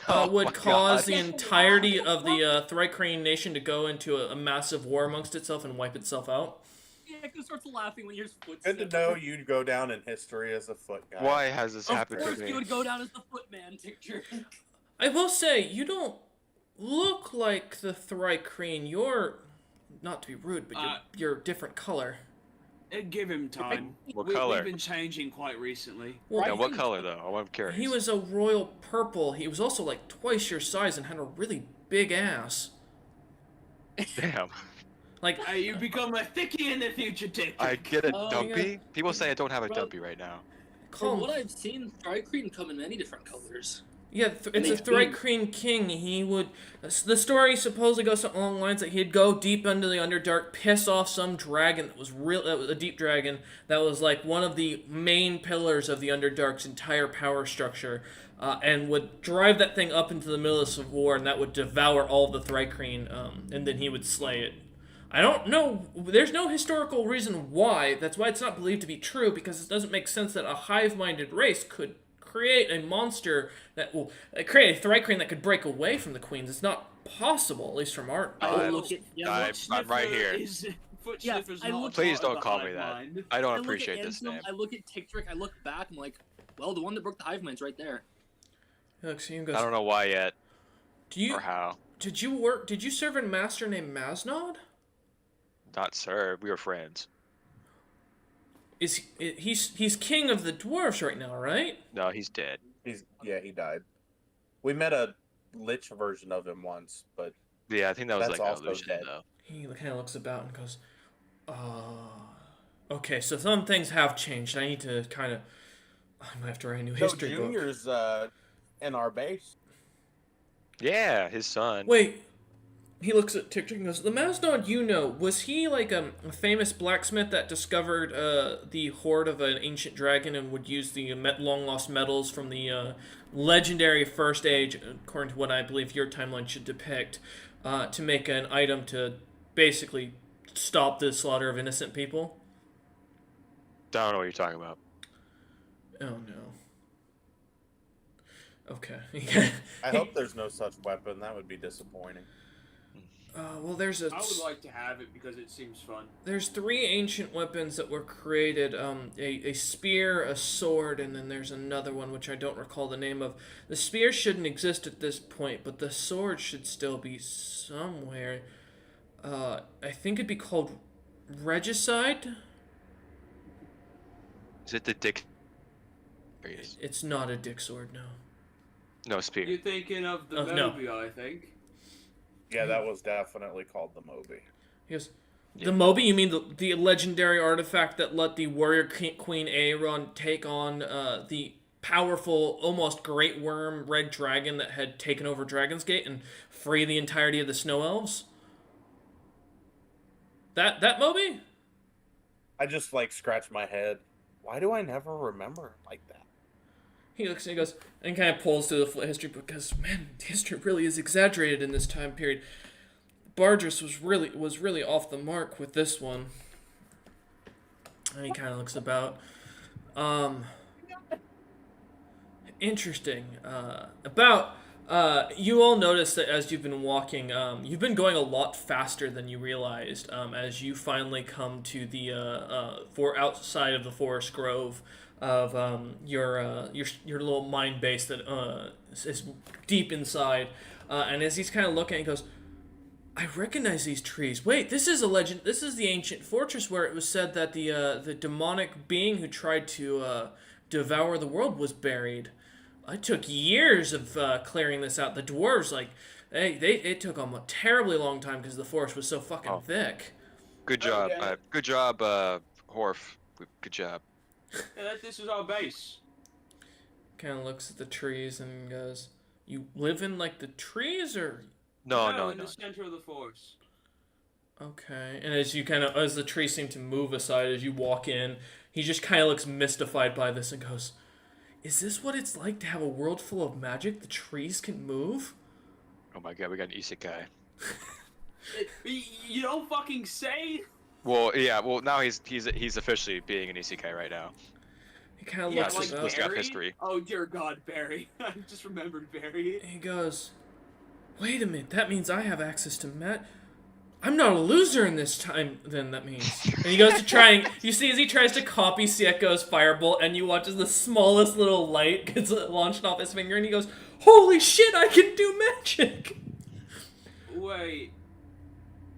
Oh Would my cause God. the entirety of the Thrycreen nation to go into a massive war amongst itself and wipe itself out. Yeah, because starts laughing when your foot. Good to know you'd go down in history as a foot guy. Why has this Of happened course, to you me? would go down as the footman picture. I will say, you don't look like the Thrycreen. You're, not to be rude, but you're a different color. Give him time. What We've color? been changing quite recently. Well, Yeah, what color though? I'm curious. he was a royal purple. He was also like twice your size and had a really big ass. Damn. Like, You become a thickie in the future, Dick. I get a Oh, dumpy. People say I don't have a Bro. dumpy right now. From what I've seen, Thrycreen come in many different colors. yeah, it's a Thrycreen king. He would. The story supposedly goes along the lines that he'd go deep into the Underdark, piss off some dragon that was a deep dragon that was like one of the main pillars of the Underdark's entire power structure, and would drive that thing up into the middle of the Civil War, and that would devour all the Thrycreen, and then he would slay it. I don't know. There's no historical reason why. That's why it's not believed to be true, because it doesn't make sense that a hive-minded race could create a monster that will create a Thrycreen that could break away from the queens. It's not possible, at least from our. I- look at I'm right here. Foot Yeah, sniffer's I not look- Please part of don't the call hive me that. mind. I I don't look appreciate at this Ansem, name. I look at Ticktrick, I look back, I'm like, well, the one that broke the hive mind's right there. Looks, he goes, I don't know why yet Do you or how. Did you serve a master named Maznod? Not sir. We were friends. He's king of the dwarves right now, right? No, he's dead. He died. We met a lich version of him once, but Yeah, I think that was That's like also evolution dead. though. He kind of looks about and goes, okay, so some things have changed. I need to kind of, I might have to write a new so history book. Junior's in our base. Yeah, his son. Wait, he looks at Tick Trick and goes, "The Mazdod you know, was he like a famous blacksmith that discovered the hoard of an ancient dragon and would use the long lost metals from the legendary First Age, according to what I believe your timeline should depict, to make an item to basically stop the slaughter of innocent people?" I don't know what you're talking about. Oh no. Okay. I hope there's no such weapon. That would be disappointing. Well, there's I would like to have it because it seems fun. There's 3 ancient weapons that were created, a spear, a sword, and then there's another one which I don't recall the name of. The spear shouldn't exist at this point, but the sword should still be somewhere. I think it'd be called Regicide? Is it the dick? There he is. It's not a dick sword, no. No, spear. You're thinking of the No. Moby, I think. Yeah, that was definitely called the Moby. He goes, Yeah. the Moby, you mean the legendary artifact that let the warrior Queen Aeron take on the powerful, almost great worm red dragon that had taken over Dragon's Gate and free the entirety of the Snow Elves? That Moby? I just scratch my head. Why do I never remember it like that? He looks and he goes, and kind of pulls through the history book because, man, history really is exaggerated in this time period. Bardris was really off the mark with this one. And he kind of looks about. Interesting. You all notice that as you've been walking, you've been going a lot faster than you realized. As you finally come to the outside of the forest grove of your little mine base that is deep inside, and as he's kind of looking, he goes, "I recognize these trees. Wait, this is a legend. This is the ancient fortress where it was said that the demonic being who tried to devour the world was buried. I took years of clearing this out. The dwarves, it took them a terribly long time because the forest was so fucking thick." Good job. Okay. Good job, Horf. Good job. Yeah, this is our base. Kind of looks at the trees and goes, "You live in the trees, or?" No. In the center of the forest. Okay. And as the trees seem to move aside as you walk in, he just kind of looks mystified by this and goes, "Is this what it's like to have a world full of magic? The trees can move?" Oh my god, we got an isekai. You don't fucking say. Well, yeah. Well, now he's officially being an isekai right now. He kind of Yeah, looks like about. He's got Barry? history. Oh dear God, Barry! I just remembered Barry. He goes, "Wait a minute, that means I have access to I'm not a loser in this time, then that means." And he goes to try and, you see as he tries to copy Sieko's firebolt, and you watch as the smallest little light gets launched off his finger, and he goes, "Holy shit, I can do magic!" Wait.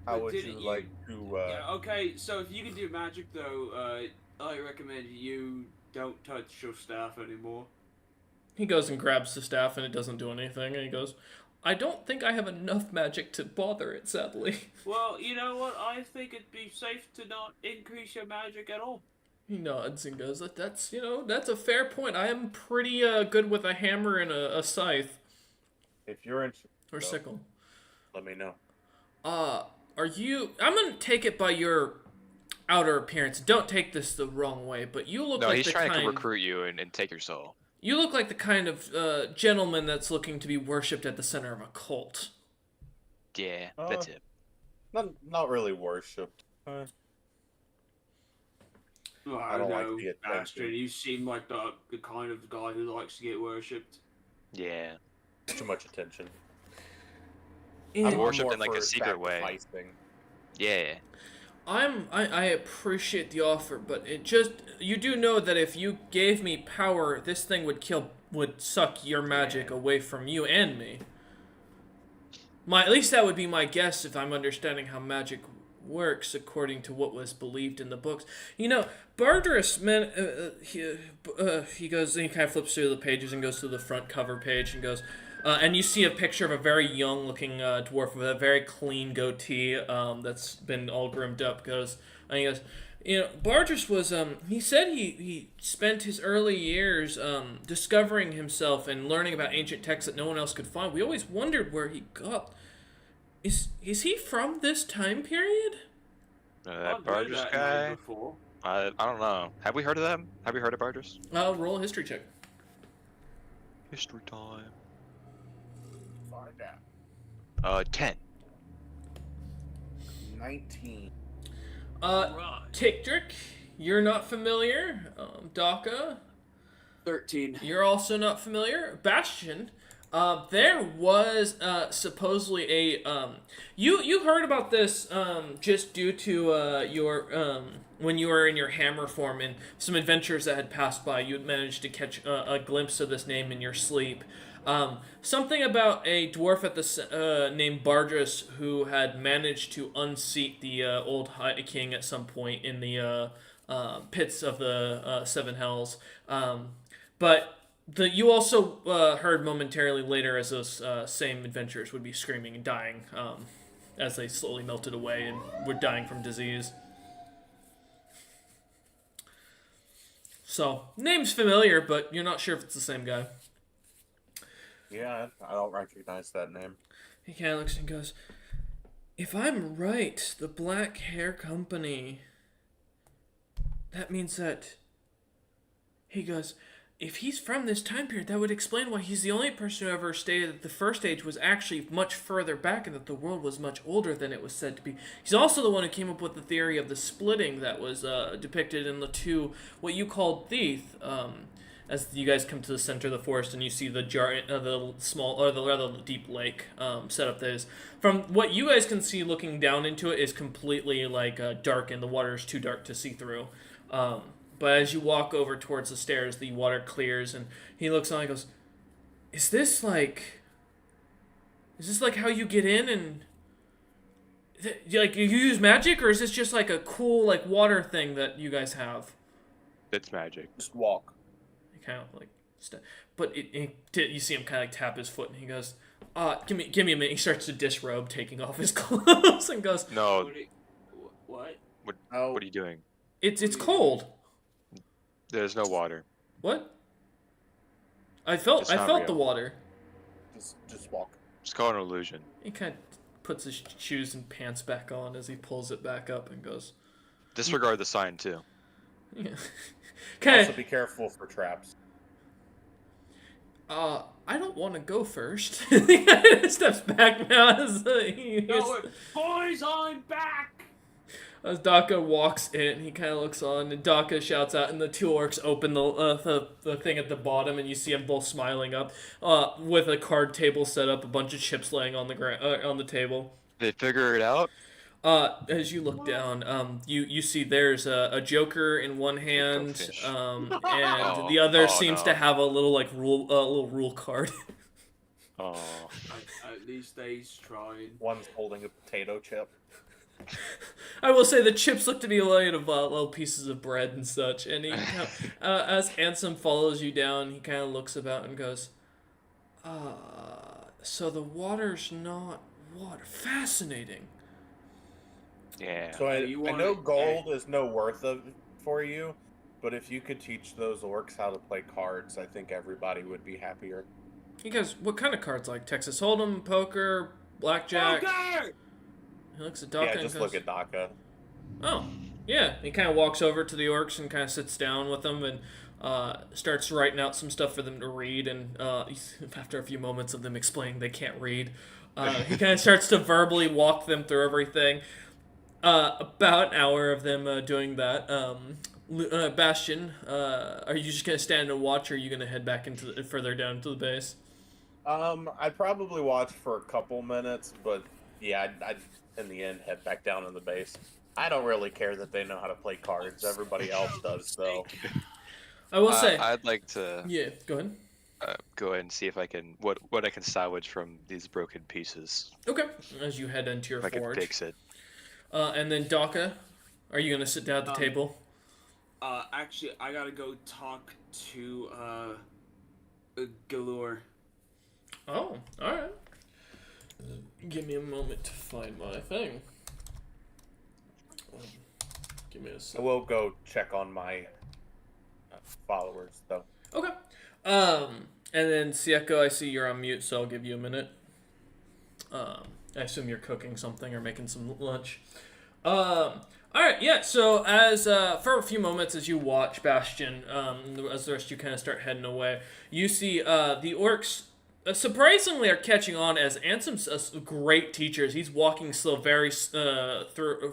How But would you didn't like to? Yeah, okay, so if you can do magic though, I recommend you don't touch your staff anymore. He goes and grabs the staff, and it doesn't do anything, and he goes, "I don't think I have enough magic to bother it, sadly." Well, you know what? I think it'd be safe to not increase your magic at all. He nods and goes, that's a fair point. I am pretty good with a hammer and a scythe. If you're interested, Or sickle. let me know. I'm gonna take it by your outer appearance. Don't take this the wrong way, but you look No, like he's the trying kind... to recruit you and take your soul. You look like the kind of gentleman that's looking to be worshipped at the center of a cult. Yeah, that's it. Not really worshipped. Oh, I don't like know, the attention. bastard. You seem like the kind of guy who likes to get worshipped. Yeah. Too much attention. And worshipped more in, like, for a secret way. sacrificing. Yeah. I appreciate the offer, but you do know that if you gave me power, this thing would suck your magic away from you and me. At least that would be my guess if I'm understanding how magic works according to what was believed in the books. Bardris, man, he goes and he kind of flips through the pages and goes to the front cover page and goes, and you see a picture of a very young-looking dwarf with a very clean goatee that's been all groomed up. And he goes, Bardris was, he said he spent his early years discovering himself and learning about ancient texts that no one else could find. We always wondered where he got Is he from this time period? I've That heard Bargers that guy. name before. I don't know. Have we heard of them? Have we heard of Bargers? Roll a history check. History time. Find out. 10. 19. Right. Tickdrick, you're not familiar. Daka, 13. you're also not familiar. Bastion, there was supposedly a you heard about this just due to your when you were in your hammer form and some adventures that had passed by. You had managed to catch a glimpse of this name in your sleep. Something about a dwarf at the named Bargis who had managed to unseat the old High King at some point in the pits of the Seven Hells. But you also heard momentarily later as those same adventurers would be screaming and dying as they slowly melted away and were dying from disease. So, name's familiar, but you're not sure if it's the same guy. Yeah, I don't recognize that name. He kind of looks and goes, if I'm right, the Black Hair Company, that means that... He goes, if he's from this time period, that would explain why he's the only person who ever stated that the First Age was actually much further back and that the world was much older than it was said to be. He's also the one who came up with the theory of the splitting that was depicted in the two, what you called Thief, as you guys come to the center of the forest and you see the the small or the rather deep lake set up. That is, from what you guys can see looking down into it, is completely like dark and the water is too dark to see through. But as you walk over towards the stairs, the water clears and he looks on and goes, Is this like how you get in and like you use magic, or is this just like a cool like water thing that you guys have? It's magic. Just walk. Kind of like, but you see him kind of like tap his foot, and he goes, give me a minute." He starts to disrobe, taking off his clothes, and goes, No, What? Oh, what are you doing? It's cold. There's no water. What? I felt It's not the real. water. just walk. It's called an illusion. He kind of puts his shoes and pants back on as he pulls it back up and goes, Disregard the sign too. yeah. Also, Okay. be careful for traps. I don't want to go first. He kind of steps back now as Boys, I'm back! As Daka walks in, he kind of looks on, and Daka shouts out, and the two orcs open the thing at the bottom, and you see them both smiling up, with a card table set up, a bunch of chips laying on the on the table. They figure it out. As you look down, you see there's a joker in one hand, fish. and the other seems to no. have a little like rule card. Oh, At least they's trying. One's holding a potato chip. I will say the chips look to be made of little pieces of bread and such. And he, as Ansem follows you down, he kind of looks about and goes, so the water's not water. Fascinating. yeah. So I you know wanna- gold is no worth of for you, but if you could teach those orcs how to play cards, I think everybody would be happier. He goes, what kind of cards? Like Texas Hold'em, poker, blackjack? Okay! He looks at Daka Yeah, and just goes, look at Daka. oh, yeah. He kind of walks over to the orcs and kind of sits down with them and starts writing out some stuff for them to read. And after a few moments of them explaining they can't read, he kind of starts to verbally walk them through everything. About an hour of them doing that. Bastion, are you just going to stand and watch, or are you going to head back into further down to the base? I'd probably watch for a couple minutes, but yeah, I'd in the end head back down in the base. I don't really care that they know how to play cards. Everybody else does, so. I will say, I'd like to yeah, go ahead. go ahead and see if I can what I can salvage from these broken pieces. Okay. As you head into your If I can forge. fix it. And then Daka, are you going to sit down at the table? Actually, I gotta go talk to, Galore. Oh, alright. Give me a moment to find my thing. Give me a I second. will go check on my followers, though. Okay. And then Sieko, I see you're on mute, so I'll give you a minute. I assume you're cooking something or making some lunch. All right, yeah. So as for a few moments, as you watch Bastion, as the rest of you kind of start heading away, you see the orcs surprisingly are catching on as Ansem's a great teacher. He's walking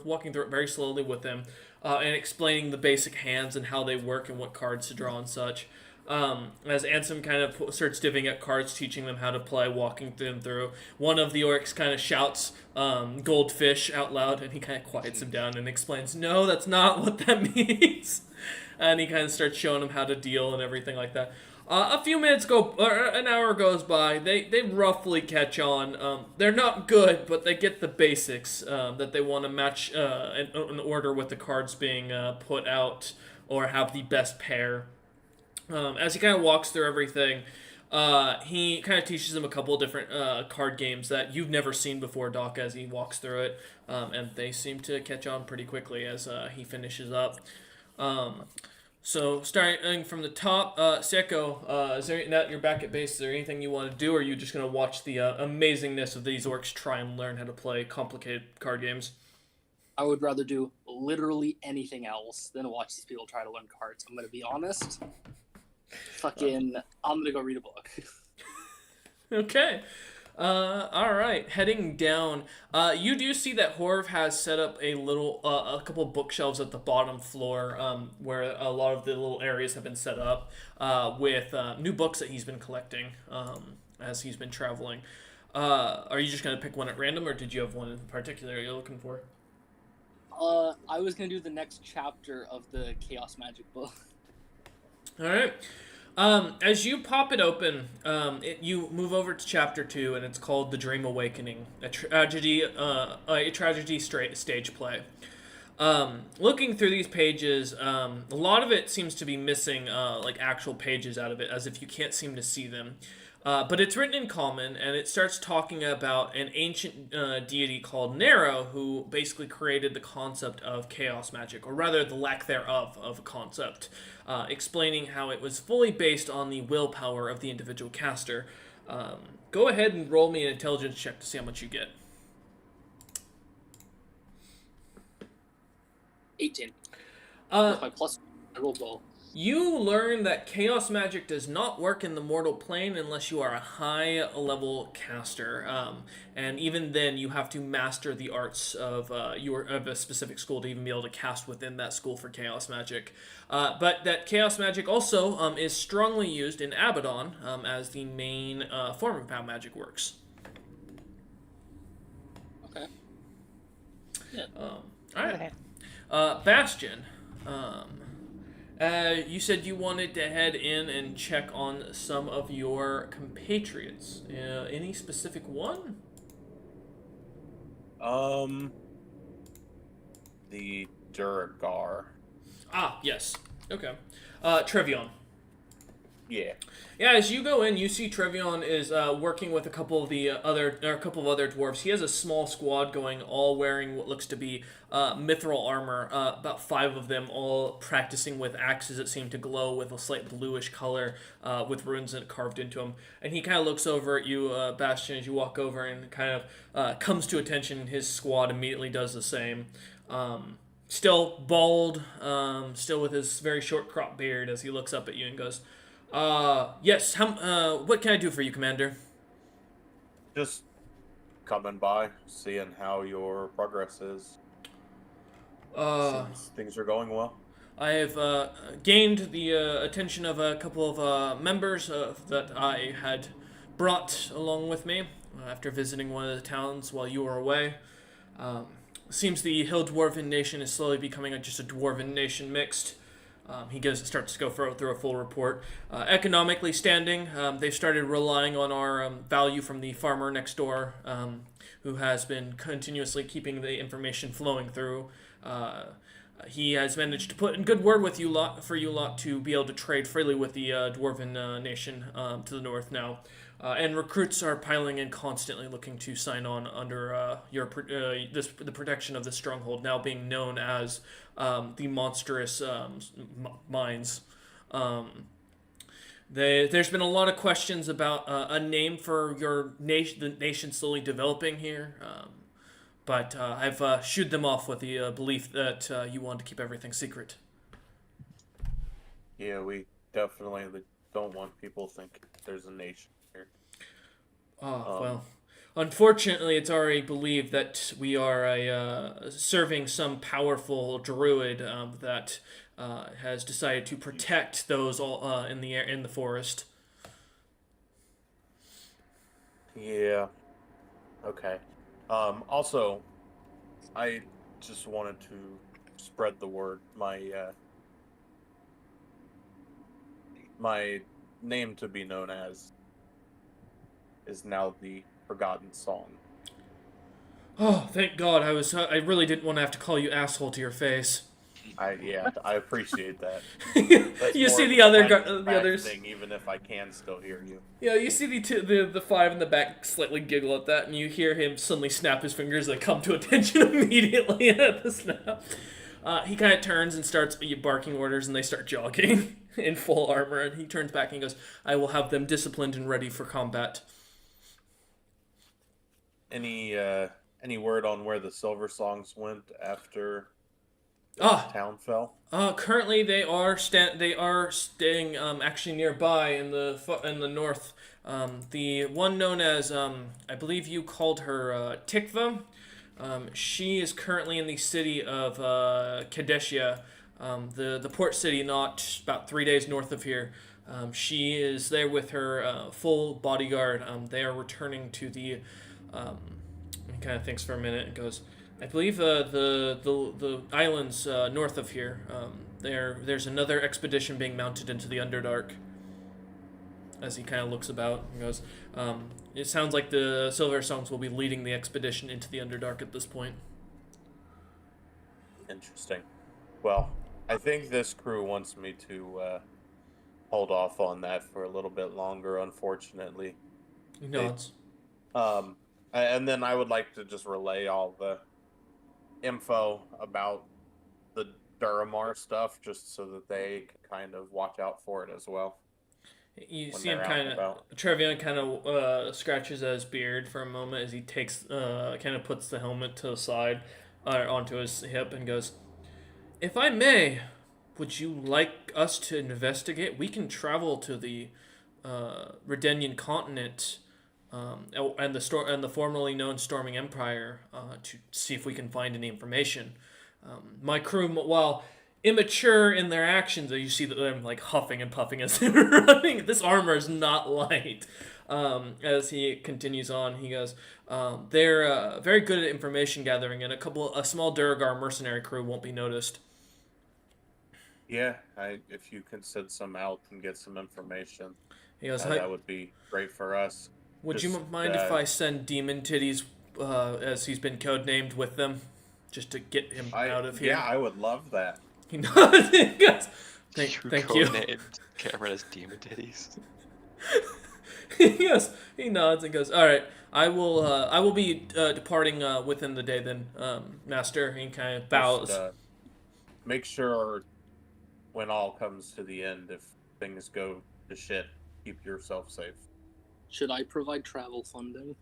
walking through it very slowly with them, and explaining the basic hands and how they work and what cards to draw and such. As Ansem kind of starts divvying up cards, teaching them how to play, walking them through. One of the orcs kind of shouts goldfish out loud, and he kind of quiets him down and explains, no, that's not what that means. And he kind of starts showing him how to deal and everything like that. A few minutes go, or an hour goes by. They roughly catch on. They're not good, but they get the basics that they want to match in order with the cards being put out or have the best pair. As he kind of walks through everything, he kind of teaches them a couple of different card games that you've never seen before, Doc, as he walks through it. And they seem to catch on pretty quickly as he finishes up. So starting from the top, Seko, is there, now that you're back at base, is there anything you want to do, or are you just going to watch the amazingness of these orcs try and learn how to play complicated card games? I would rather do literally anything else than watch these people try to learn cards. I'm going to be honest. I'm going to go read a book. Okay. All right. Heading down, you do see that Horv has set up a couple bookshelves at the bottom floor, where a lot of the little areas have been set up, with new books that he's been collecting, as he's been traveling. Are you just going to pick one at random, or did you have one in particular you're looking for? I was going to do the next chapter of the Chaos Magic book. All right. As you pop it open, you move over to chapter 2, and it's called The Dream Awakening, a tragedy stage play. Looking through these pages, a lot of it seems to be missing, like actual pages out of it, as if you can't seem to see them. But it's written in common, and it starts talking about an ancient deity called Nero, who basically created the concept of chaos magic, or rather the lack thereof of a concept, explaining how it was fully based on the willpower of the individual caster. Go ahead and roll me an intelligence check to see how much you get. 18. With my plus, I rolled well. You learn that chaos magic does not work in the mortal plane unless you are a high-level caster, and even then you have to master the arts of a specific school to even be able to cast within that school for chaos magic. But that chaos magic also is strongly used in Abaddon as the main form of how magic works. Okay. Yeah. All right. Bastion. You said you wanted to head in and check on some of your compatriots. Any specific one? The Duragar. Ah, yes. Okay. Trevion. Yeah. Yeah, as you go in, you see Trevion is working with a couple of other dwarves. He has a small squad going, all wearing what looks to be mithril armor. About 5 of them, all practicing with axes that seem to glow with a slight bluish color, with runes carved into them. And he kind of looks over at you, Bastion, as you walk over, and kind of comes to attention. His squad immediately does the same. Still bald, still with his very short cropped beard, as he looks up at you and goes, yes, what can I do for you, Commander? Just coming by, seeing how your progress is. Seems things are going well. I have gained the attention of a couple of members that I had brought along with me after visiting one of the towns while you were away. Seems the Hill Dwarven Nation is slowly becoming just a Dwarven Nation mixed. He starts to go through a full report. Economically standing, they've started relying on our value from the farmer next door, who has been continuously keeping the information flowing through. He has managed to put in good word with you lot to be able to trade freely with the Dwarven Nation to the north now. And recruits are piling in constantly, looking to sign on under the protection of the stronghold, now being known as the monstrous mines. There's been a lot of questions about a name for your nation, the nation slowly developing here. But I've shooed them off with the belief that you want to keep everything secret. Yeah, we definitely don't want people thinking there's a nation here. Well, unfortunately, it's already believed that we are serving some powerful druid that has decided to protect those all in the forest. Yeah. Okay. Also, I just wanted to spread the word. My name to be known as is now the Forgotten Song. Oh, thank God! I really didn't want to have to call you asshole to your face. I appreciate that. You see more the other back- the back others. thing, even if I can still hear you. Yeah, you see the five in the back slightly giggle at that, and you hear him suddenly snap his fingers that come to attention immediately at the snap. He kind of turns and starts barking orders, and they start jogging in full armor. And he turns back and goes, "I will have them disciplined and ready for combat." Any word on where the Silver Songs went after the Ah. town fell? Currently they are staying actually nearby in the north. The one known as I believe you called her Tikva. She is currently in the city of Kadeshia, the port city, not about 3 days north of here. She is there with her full bodyguard. They are returning to the. He kind of thinks for a minute and goes, I believe the islands north of here. There's another expedition being mounted into the Underdark. As he kind of looks about and goes, it sounds like the Silver Songs will be leading the expedition into the Underdark at this point. Interesting. Well, I think this crew wants me to hold off on that for a little bit longer, unfortunately. He nods. And then I would like to just relay all the info about the Duramar stuff, just so that they can kind of watch out for it as well. You when see him they're out kind and of. about. Trevion kind of scratches at his beard for a moment as he takes, kind of puts the helmet to the side, onto his hip, and goes, "If I may, would you like us to investigate? We can travel to the Redenian continent, and the formerly known Storming Empire, to see if we can find any information. My crew, while immature in their actions, you see them like huffing and puffing as they're running. This armor is not light." As he continues on, he goes, "They're very good at information gathering, and a small Duragar mercenary crew won't be noticed." Yeah, if you can send some out and get some information, He goes, that would be great for us. "Would you just, mind if I send Demon Titties, as he's been codenamed, with them, just to get him out of here?" Yeah, I would love that. He nods. He goes, Thank you. Codenamed Cameron as Demon Titties. Yes, he nods and goes, "All right, I will be departing within the day then, Master." He kind of bows. Just, make sure when all comes to the end, if things go to shit, keep yourself safe. Should I provide travel funding?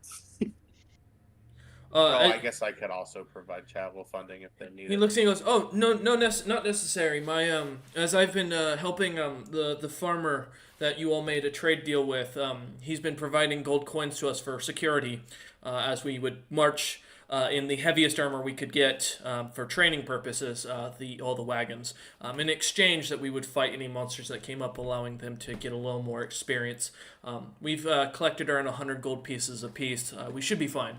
I guess I could also provide travel funding if they need He it. looks and he goes, "Oh, no, not necessary. My as I've been helping the farmer that you all made a trade deal with, he's been providing gold coins to us for security, as we would march in the heaviest armor we could get for training purposes, all the wagons. In exchange that we would fight any monsters that came up, allowing them to get a little more experience. We've collected around 100 gold pieces apiece. We should be fine."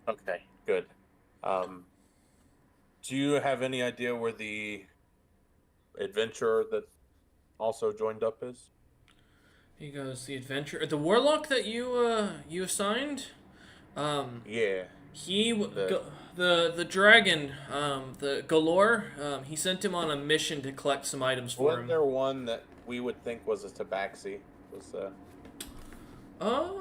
Okay, good. Do you have any idea where the adventurer that also joined up is? He goes, "The adventure, the warlock that you assigned. Yeah. The dragon, the Galore. He sent him on a mission to collect some items for Wasn't him. there one that we would think was a tabaxi? I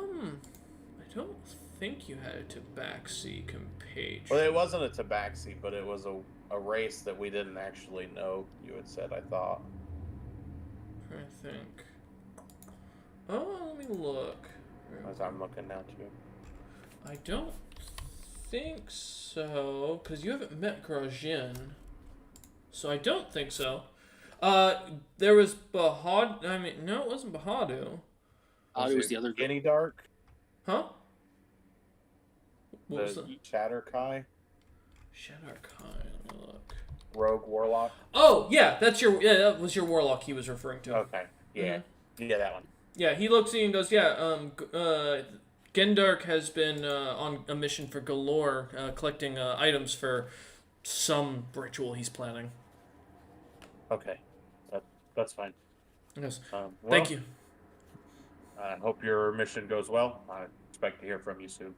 don't think you had a tabaxi compatriot. Well, it wasn't a tabaxi, but it was a race that we didn't actually know. You had said, I thought. I think. Oh, let me look. As I'm looking now too. I don't think so, because you haven't met Grosjean. So I don't think so. There was Bahad. I mean, no, it wasn't Bahadu. It was the other. Guinea Dark? Huh? What was The that? Chatterkai? Shadar Kai. Let me look. Rogue Warlock? Oh, yeah, that was your warlock he was referring to. Okay. Yeah. Yeah, that one. Yeah, he looks at you and goes, yeah, Gendark has been on a mission for Galore, collecting items for some ritual he's planning. Okay. That's fine. He goes, Well, thank you. I hope your mission goes well. I expect to hear from you soon.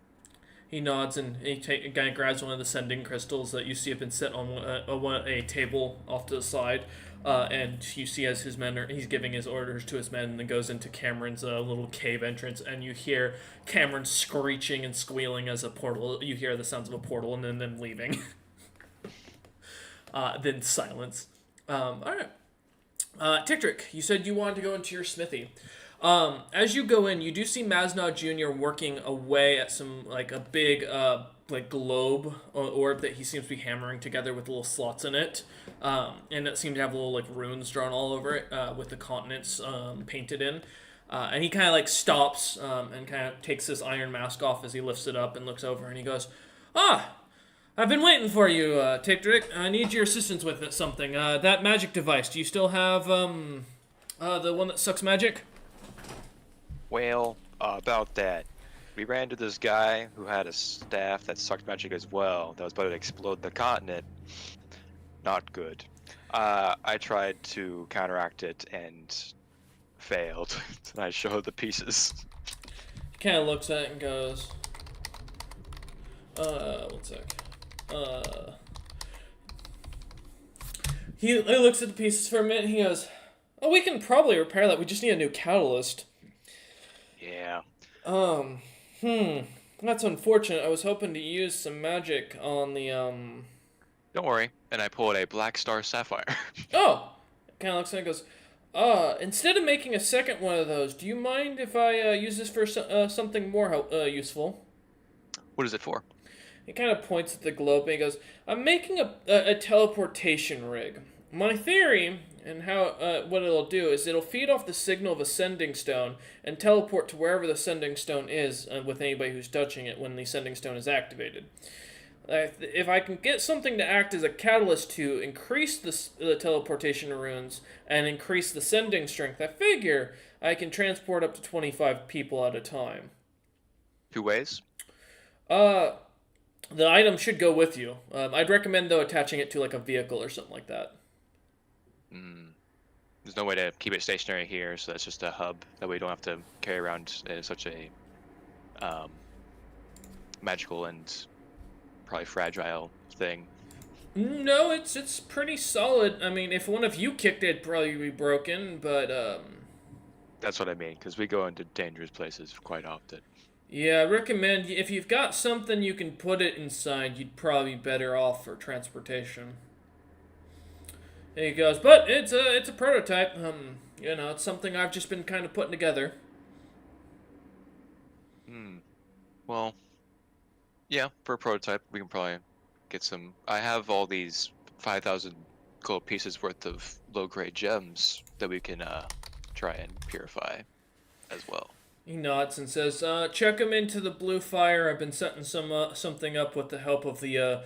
He nods and a guy grabs one of the sending crystals that you see have been set on a table off to the side, and you see as his men he's giving his orders to his men, and then goes into Cameron's little cave entrance, and you hear Cameron screeching and squealing as a portal. You hear the sounds of a portal, and then them leaving. Then silence. All right. Tiktrick, you said you wanted to go into your smithy. As you go in, you do see Maznod Jr. working away at some, like, a big, globe orb that he seems to be hammering together with little slots in it. And it seems to have little, runes drawn all over it, with the continents, painted in. And he kind of, stops, and kind of takes his iron mask off as he lifts it up and looks over, and he goes, I've been waiting for you, Tiktrick. I need your assistance with something. That magic device, do you still have, the one that sucks magic? Well, about that. We ran into this guy who had a staff that sucked magic as well, that was about to explode the continent. Not good. I tried to counteract it and failed. And I showed the pieces. He kind of looks at it and goes, one sec. He looks at the pieces for a minute and he goes, oh, we can probably repair that. We just need a new catalyst. Yeah. That's unfortunate. I was hoping to use some magic on the, Don't worry. And I pulled a Black Star Sapphire. Oh! Kind of looks at it and goes, instead of making a second one of those, do you mind if I, use this for something more, useful? What is it for? He kind of points at the globe and he goes, I'm making a teleportation rig. My theory, and how what it'll do, is it'll feed off the signal of a sending stone and teleport to wherever the sending stone is with anybody who's touching it when the sending stone is activated. If I can get something to act as a catalyst to increase the teleportation runes and increase the sending strength, I figure I can transport up to 25 people at a time. 2 ways? The item should go with you. I'd recommend, though, attaching it to, a vehicle or something like that. There's no way to keep it stationary here, so that's just a hub. That way you don't have to carry around such a magical and probably fragile thing. No, it's pretty solid. I mean, if one of you kicked it, it'd probably be broken, but, That's what I mean, because we go into dangerous places quite often. yeah, I recommend, if you've got something you can put it inside, you'd probably be better off for transportation. And he goes, but it's a prototype. It's something I've just been kind of putting together. Well, yeah, for a prototype, we can probably get some. I have all these 5,000 gold pieces worth of low-grade gems that we can try and purify as well. He nods and says, check him into the blue fire. I've been setting something up with the help of the,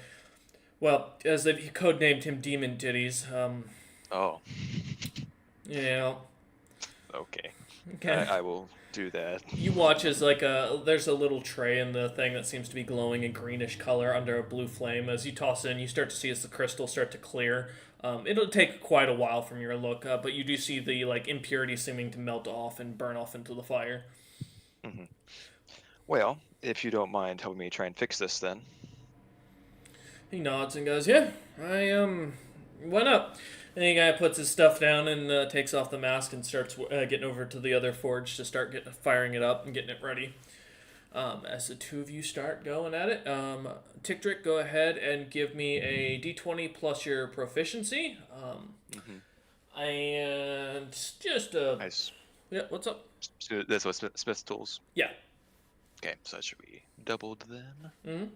as they've codenamed him Demon Ditties. Oh. Yeah. Okay. Okay. I will do that. You watch as, there's a little tray in the thing that seems to be glowing a greenish color under a blue flame. As you toss it in, you start to see as the crystals start to clear. It'll take quite a while from your look, but you do see the, impurities seeming to melt off and burn off into the fire. Mm-hmm. Well, if you don't mind helping me try and fix this, then. He nods and goes, yeah, I, went up. And the guy puts his stuff down and takes off the mask and starts getting over to the other forge to start firing it up and getting it ready. As the two of you start going at it, Tiktrick, go ahead and give me a d20 plus your proficiency. And just a Nice. yeah. What's up? So this was Smith's tools. Yeah. Okay, so that should be doubled then. Mm-hmm.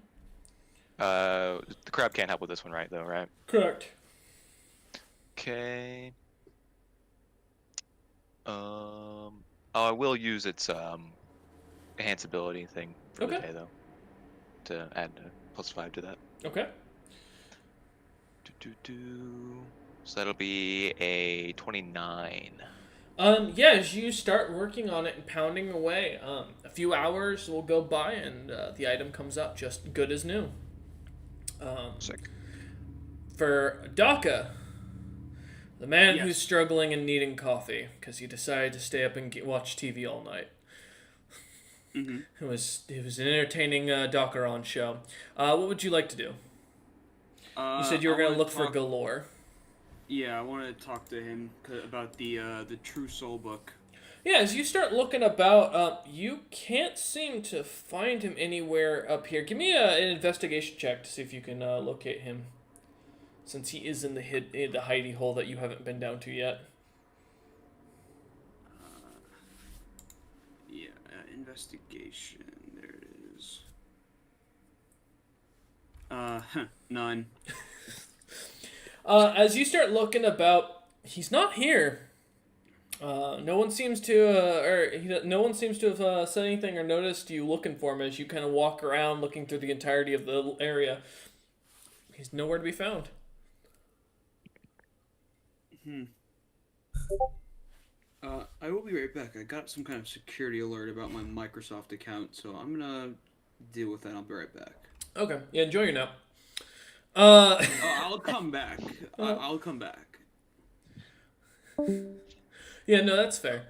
The crab can't help with this one, right? Though, right? Correct. Okay. Oh, I will use its enhance ability thing for the Okay. day though, to add a +5 to that. Okay. So that'll be a 29. Yeah, as you start working on it and pounding away, a few hours will go by and the item comes up just good as new. Sick. For Daka, the man Yes. who's struggling and needing coffee because he decided to stay up and watch TV all night. Mm-hmm. It was an entertaining Dakaron show. What would you like to do? You said you were going to look for Galore. Yeah, I want to talk to him about the True Soul book. Yeah, as you start looking about, you can't seem to find him anywhere up here. Give me an investigation check to see if you can locate him, since he is in the hidey hole that you haven't been down to yet. Yeah, investigation. There it is. 9. As you start looking about, he's not here. No one seems to, no one seems to have said anything or noticed you looking for him as you kind of walk around looking through the entirety of the area. He's nowhere to be found. I will be right back. I got some kind of security alert about my Microsoft account, so I'm gonna deal with that. I'll be right back. Okay, yeah, enjoy your nap. I'll come back. I'll come back. Yeah, no, that's fair.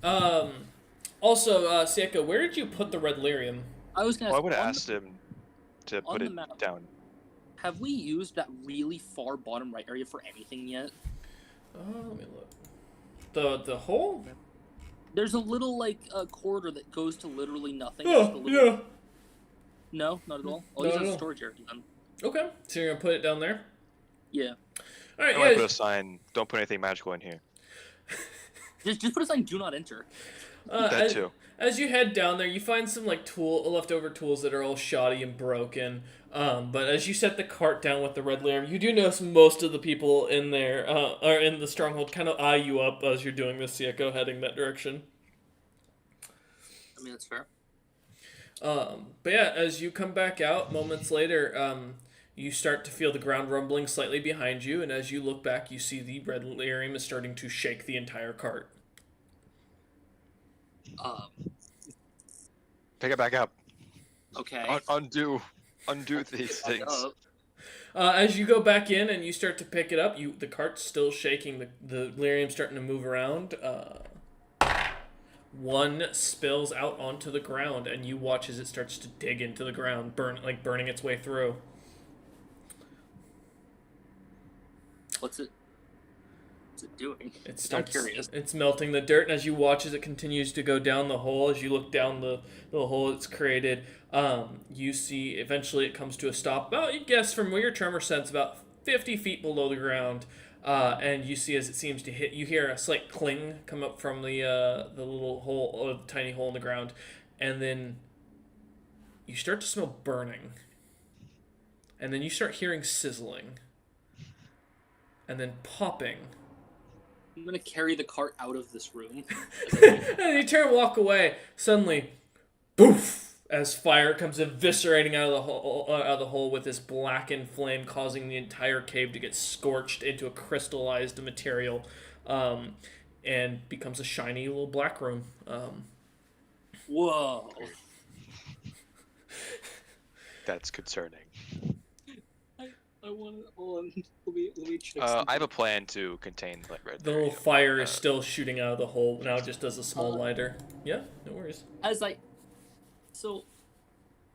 Also, Sieka, where did you put the red lyrium? I was gonna. Well, I would have on asked him to on put the it map. down. Have we used that really far bottom right area for anything yet? Let me look. The hole? There's a little corridor that goes to literally nothing. Oh, just a little... yeah. No, not at all. Oh, Not use at a all. storage area then. Okay, so you're gonna put it down there? Yeah. Alright, I might put yeah. a sign. Don't put anything magical in here. Just put a sign. Do not enter. That too. As you head down there, you find some leftover tools that are all shoddy and broken. But as you set the cart down with the red lyrium, you do notice most of the people in there, or in the stronghold, kind of eye you up as you're doing this, Sieko, heading that direction. I mean, that's fair. But yeah, as you come back out moments later, you start to feel the ground rumbling slightly behind you, and as you look back, you see the red lyrium is starting to shake the entire cart. Pick it back up. Okay. Undo these things. As you go back in and you start to pick it up, the cart's still shaking. The lyrium's starting to move around. One spills out onto the ground, and you watch as it starts to dig into the ground, burning its way through. What's it doing? I'm curious. It's melting the dirt, and as you watch as it continues to go down the hole, as you look down the hole it's created, you see eventually it comes to a stop. About, you guess from your tremor sense, about 50 feet below the ground. And you see as it seems to hit, you hear a slight cling come up from the little hole, or the tiny hole in the ground, and then you start to smell burning, and then you start hearing sizzling, and then popping. I'm gonna carry the cart out of this room. And you turn and walk away. Suddenly, poof! As fire comes eviscerating out of the hole with this blackened flame, causing the entire cave to get scorched into a crystallized material, and becomes a shiny little black room. Whoa. That's concerning. I want to hold on. Let me check. I have a plan to contain like red. The little lyrium. fire is still shooting out of the hole. Now it just does a small lighter. Yeah, no worries. So,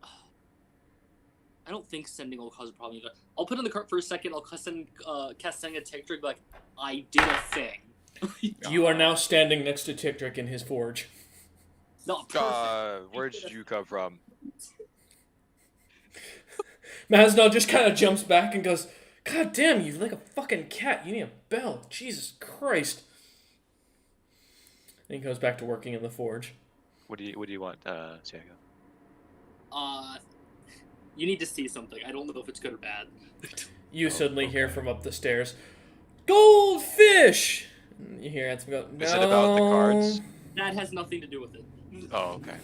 I don't think sending will cause a problem either. I'll put it in the cart for a second. I'll cast sending a Tictric, like, I did a thing. You are now standing next to Tictric in his forge. Not perfect. Where did you come from? Mazdal just kind of jumps back and goes, God damn, you like a fucking cat. You need a bell. Jesus Christ. And he goes back to working in the forge. What do you want, Santiago? You need to see something. I don't know if it's good or bad. You suddenly hear from up the stairs, "Goldfish!" And you hear Ansem go, "No." Is it about the cards? That has nothing to do with it. Oh, okay.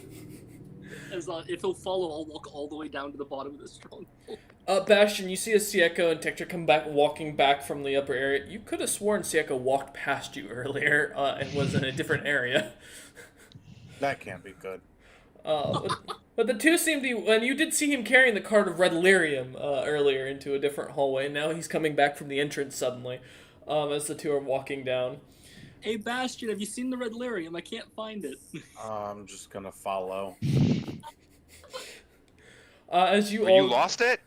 If he'll follow, I'll walk all the way down to the bottom of the stronghold. Bastion, you see as Sieko and Tektra come back, walking back from the upper area. You could have sworn Sieko walked past you earlier and was in a different area. That can't be good. But the two seem to, and you did see him carrying the card of red lyrium earlier into a different hallway. Now he's coming back from the entrance suddenly, as the two are walking down. Hey, Bastion, have you seen the red lyrium? I can't find it. I'm just gonna follow. As you You lost it?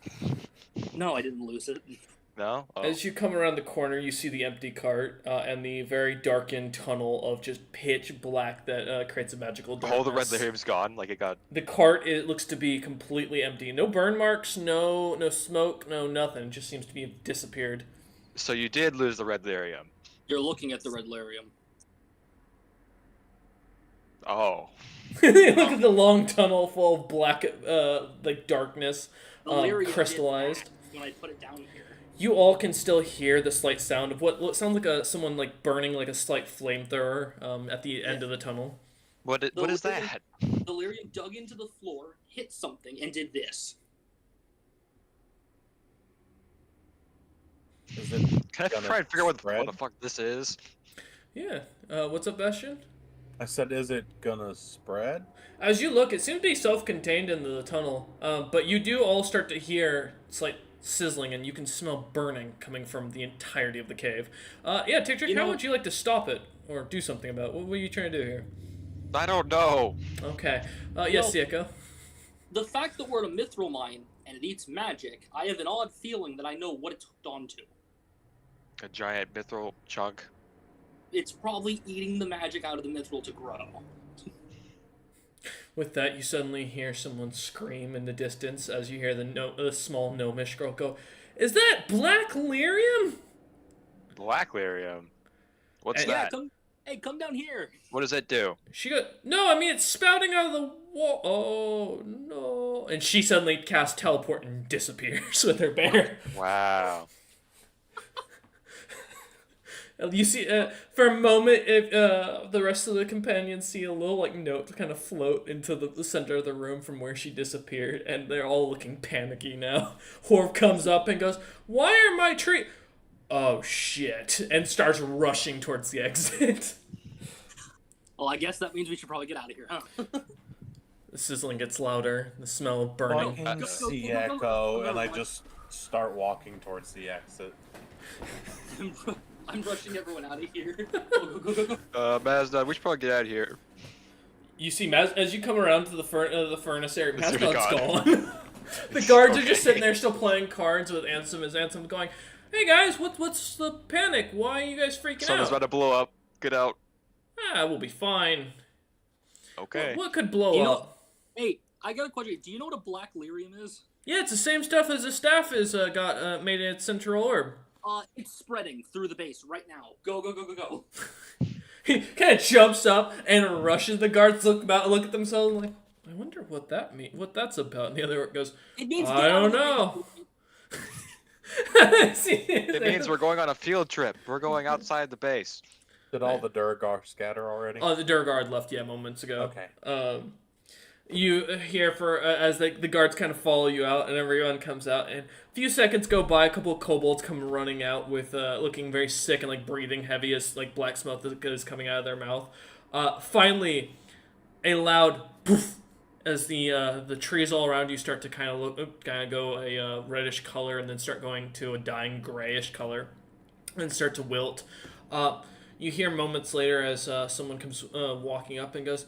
No, I didn't lose it. No? Oh. As you come around the corner, you see the empty cart and the very darkened tunnel of just pitch black that creates a magical darkness. All the red lyrium's gone, like it got... The cart, it looks to be completely empty. No burn marks, no smoke, no nothing. It just seems to be disappeared. So you did lose the red lyrium. You're looking at the red lyrium. Oh. Look at the long tunnel full of black, like darkness, The lyrium did crystallized. that when I put it down here. You all can still hear the slight sound of what sounds like someone like burning like a slight flamethrower at the end of the tunnel. What is lyrium- that? The lyrium dug into the floor, hit something, and did this. Is it Can I gonna try and figure out what spread? the fuck this is? Yeah. What's up, Bastion? I said, is it gonna spread? As you look, it seems to be self-contained into the tunnel, but you do all start to hear slight sizzling, and you can smell burning coming from the entirety of the cave. Yeah, Tick, how would you like to stop it or do something about it? What were you trying to do here? I don't know. Okay. Yes, Sieko. The fact that we're at a mithril mine and it eats magic, I have an odd feeling that I know what it's hooked onto. A giant mithril chunk. It's probably eating the magic out of the mithril to grow. With that, you suddenly hear someone scream in the distance as you hear the small gnomish girl go, "Is that black lyrium?" Black lyrium. What's Hey, Yeah, that? come down here. What does it do? She goes, "No, I mean it's spouting out of the wall." Oh no! And she suddenly casts teleport and disappears with her bear. Wow. You see, for a moment, if the rest of the companions see a little like note kind of float into the center of the room from where she disappeared, and they're all looking panicky now. Horv comes up and goes, "Why are my tree?" Oh shit! And starts rushing towards the exit. Well, I guess that means we should probably get out of here, huh? The sizzling gets louder. The smell of burning. Fucking go, see go, go, go, Echo, go, and I go. just start walking towards the exit. I'm rushing everyone out of here. Go. Mazda, we should probably get out of here. You see, as you come around to the furnace area, It's Mascot's already gone. The guards are just Okay. sitting there still playing cards with Ansem as Ansem going, "Hey guys, what's the panic? Why are you guys freaking Something's out?" about to blow up. Get out. We'll be fine. Okay. What could blow You know- up? Hey, I got a question. Do you know what a black lyrium is? Yeah, it's the same stuff as the staff is got made in its central orb. It's spreading through the base right now. Go. He kind of jumps up and rushes. The guards look at themselves and like, "I wonder what that's about." And the other goes, It means I get out of don't the know. base. It means we're going on a field trip. We're going outside the base. Did all the Durgar scatter already? Oh, the Durgard left, moments ago. Okay. You hear as the guards kind of follow you out, and everyone comes out, and a few seconds go by. A couple of kobolds come running out with looking very sick and like breathing heavy as like black smoke that is coming out of their mouth. Finally, a loud poof as the trees all around you start to kind of go a reddish color, and then start going to a dying grayish color, and start to wilt. You hear moments later as someone comes walking up and goes,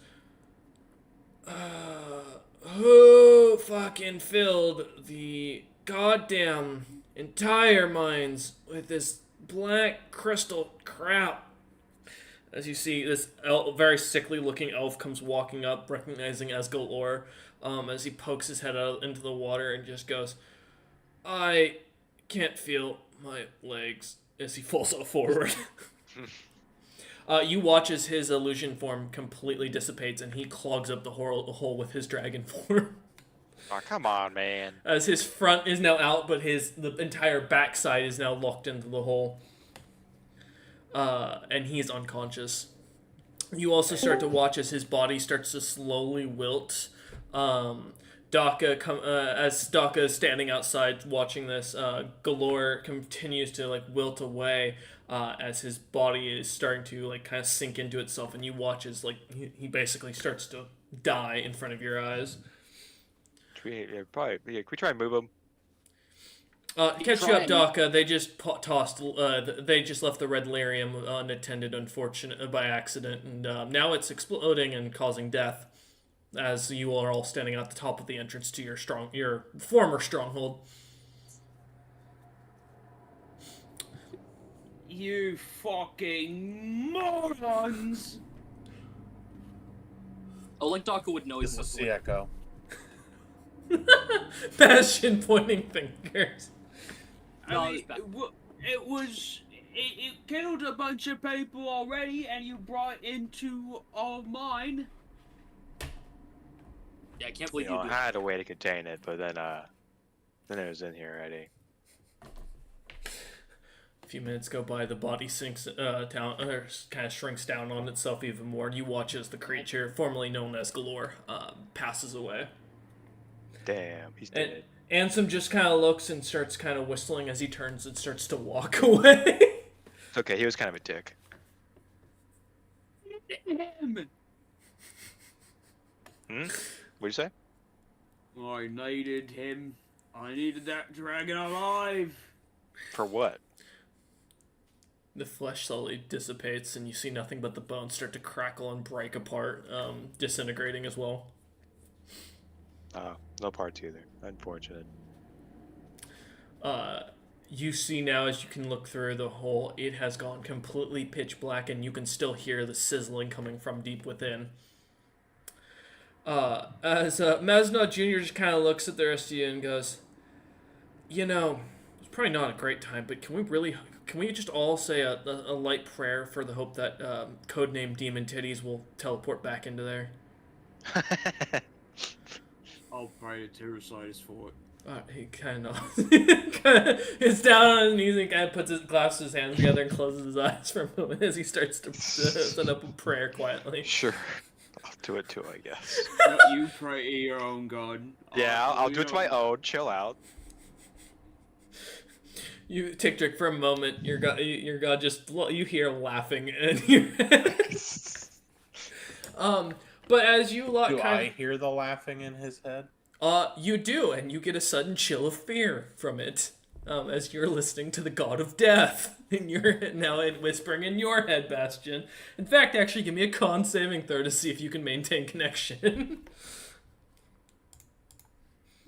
"Who fucking filled the goddamn entire mines with this black crystal crap?" As you see, this very sickly-looking elf comes walking up, recognizing Asgalor, as he pokes his head out into the water and just goes, "I can't feel my legs, as he falls forward. You watch as his illusion form completely dissipates and he clogs up the hole with his dragon form. Oh, come on, man. As his front is now out, but the entire backside is now locked into the hole. And he's unconscious. You also start to watch as his body starts to slowly wilt. As Daka is standing outside watching this, Galore continues to like wilt away as his body is starting to like kind of sink into itself, and you watch as like he basically starts to die in front of your eyes. Can we try and move him? Catch you up, Daka. They just they just left the red lyrium unattended, unfortunate by accident, and now it's exploding and causing death. As you are all standing at the top of the entrance to your former stronghold. You fucking morons! Oh, like Daka would know This he's is the echo. Bastion pointing fingers. No, I it's mean, back. it killed a bunch of people already, and you brought into all mine. Yeah, I can't believe You know, you I do had a way to contain it, but then it was in here already. A few minutes go by, the body sinks down, or kind of shrinks down on itself even more. You watch as the creature, formerly known as Galore, passes away. Damn, he's dead. And Ansem just kind of looks and starts kind of whistling as he turns and starts to walk away. It's okay, he was kind of a dick. Him. What'd you say? I needed him. I needed that dragon alive. For what? The flesh slowly dissipates, and you see nothing but the bones start to crackle and break apart, disintegrating as well. Oh, no parts either. Unfortunate. You see now, as you can look through the hole, it has gone completely pitch black, and you can still hear the sizzling coming from deep within. As Maznod Jr. just kind of looks at the rest of you and goes, you know, it's probably not a great time, but can we just all say a light prayer for the hope that codename Demon Titties will teleport back into there? I'll pray to Tyrocytus for it. He kind of is down on his knees and kind of puts clasps his hands together and closes his eyes for a moment as he starts to set up a prayer quietly. Sure. I'll do it too, I guess. You pray to your own god. Yeah, I'll do it to my own. Chill out. You Tick Trick for a moment. Your god just you hear laughing in your head. But as you Do I hear the laughing in his head? You do, and you get a sudden chill of fear from it. As you're listening to the God of Death, and you're now whispering in your head, Bastion. In fact, actually, give me a con saving throw to see if you can maintain connection.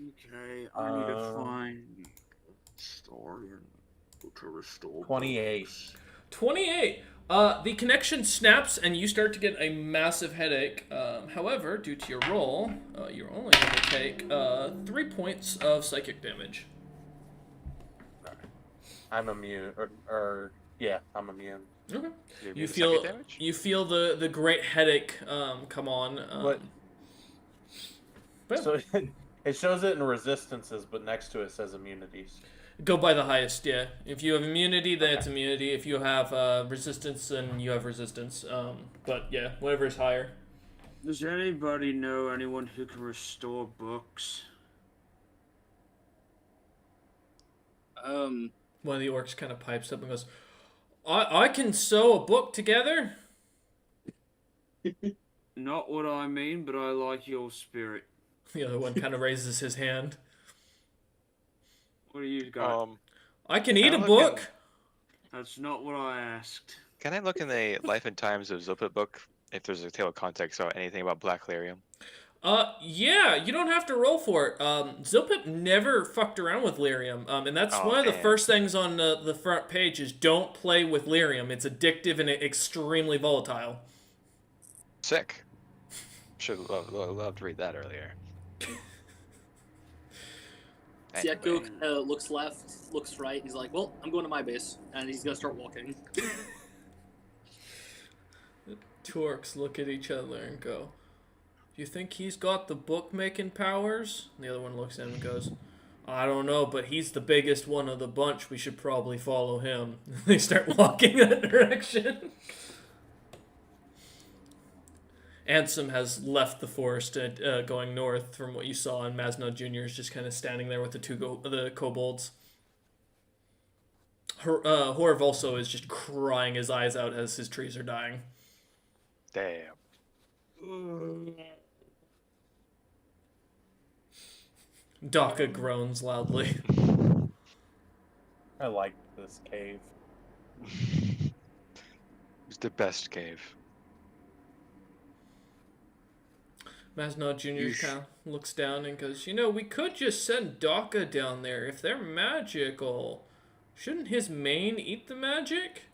Okay, I need to find story to restore. 28. 28. The connection snaps, and you start to get a massive headache. However, due to your roll, you're only going to take 3 points of psychic damage. I'm immune, yeah, I'm immune. Okay. You feel damage? You feel the great headache come on. But So it shows it in resistances, but next to it says immunities. go by the highest, yeah. If you have immunity, then it's immunity. If you have resistance, then you have resistance. But yeah, whatever is higher. Does anybody know anyone who can restore books? One of the orcs kind of pipes up and goes, I can sew a book together? Not what I mean, but I like your spirit. The other one kind of raises his hand. What do you got? I can eat a look book. That's not what I asked. Can I look in the Life and Times of Zopit book if there's a tale of context or anything about Black Lyrium? Yeah, you don't have to roll for it. Zilpip never fucked around with lyrium, and that's Oh, one of the damn. first things on the front page is don't play with lyrium. It's addictive and extremely volatile. Sick. Should love to read that earlier. Sieko looks left, looks right. He's like, "Well, I'm going to my base," and he's gonna start walking. The two orcs look at each other and go, "Do you think he's got the bookmaking powers?" And the other one looks at him and goes, "I don't know, but he's the biggest one of the bunch. We should probably follow him." They start walking that direction. Ansem has left the forest going north from what you saw, and Masno Jr. is just kind of standing there with the kobolds. Horv also is just crying his eyes out as his trees are dying. Damn. Daka groans loudly. I like this cave. It's the best cave. Masnod Jr. kind of looks down and goes, "You know, we could just send Daka down there. If they're magical, shouldn't his mane eat the magic?"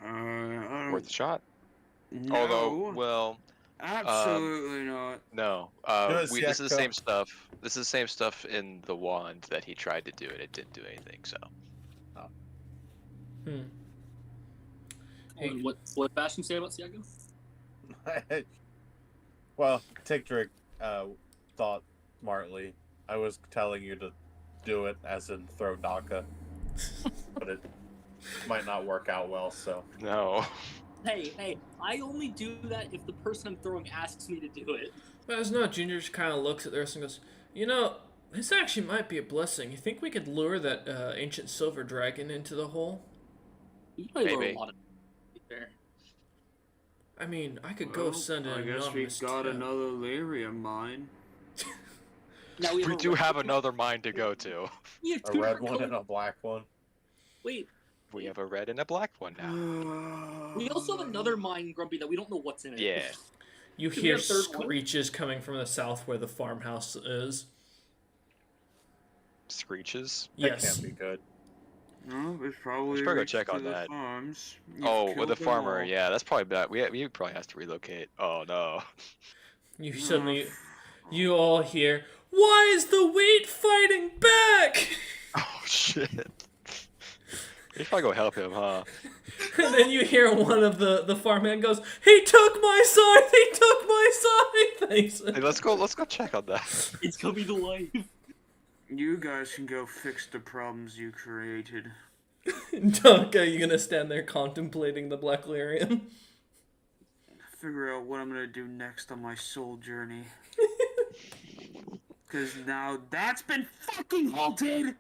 Worth a shot. No, Although, well, absolutely not. no. Yes, This is the Yakko. same stuff. This is the same stuff in the wand that he tried to do, and it didn't do anything. So. Hmm. And what did Bastion say about Sieko? Well, Tigdrick thought smartly. I was telling you to do it, as in throw Daka, but it might not work out well. So No. Hey, I only do that if the person I'm throwing asks me to do it. Masnod Jr. just kind of looks at this and goes, "You know, this actually might be a blessing. You think we could lure that ancient silver dragon into the hole? You probably learn Maybe. a lot of there. I mean, I could go Well, send an I guess anonymous we've got tip." another lyrium mine. Now We a do red have one. another mine to go to. We have a two red different one and colors. a black one. Wait, We have a red and a black one now. we also have another mine, Grumpy, that we don't know what's in it. Yeah. You Do we hear have a third one? screeches coming from the south where the farmhouse is. Screeches. That Yes. can't be good. No, it's probably. Let's probably go reached check to on the that. Farms. You've Oh, with killed the them farmer. all. Yeah, that's probably bad. We probably has to relocate. Oh no. You suddenly, you all hear, "Why is the wheat fighting back?" Oh shit. You should probably go help him, huh? And then you hear one of the farmhand goes, "He took my scythe! He took my scythe!" Thanks. Hey, let's go check on that. It's gonna be the life. You guys can go fix the problems you created. Dunka, you gonna stand there contemplating the Black Lyrium? Figure out what I'm gonna do next on my soul journey. Cause now that's been fucking halted!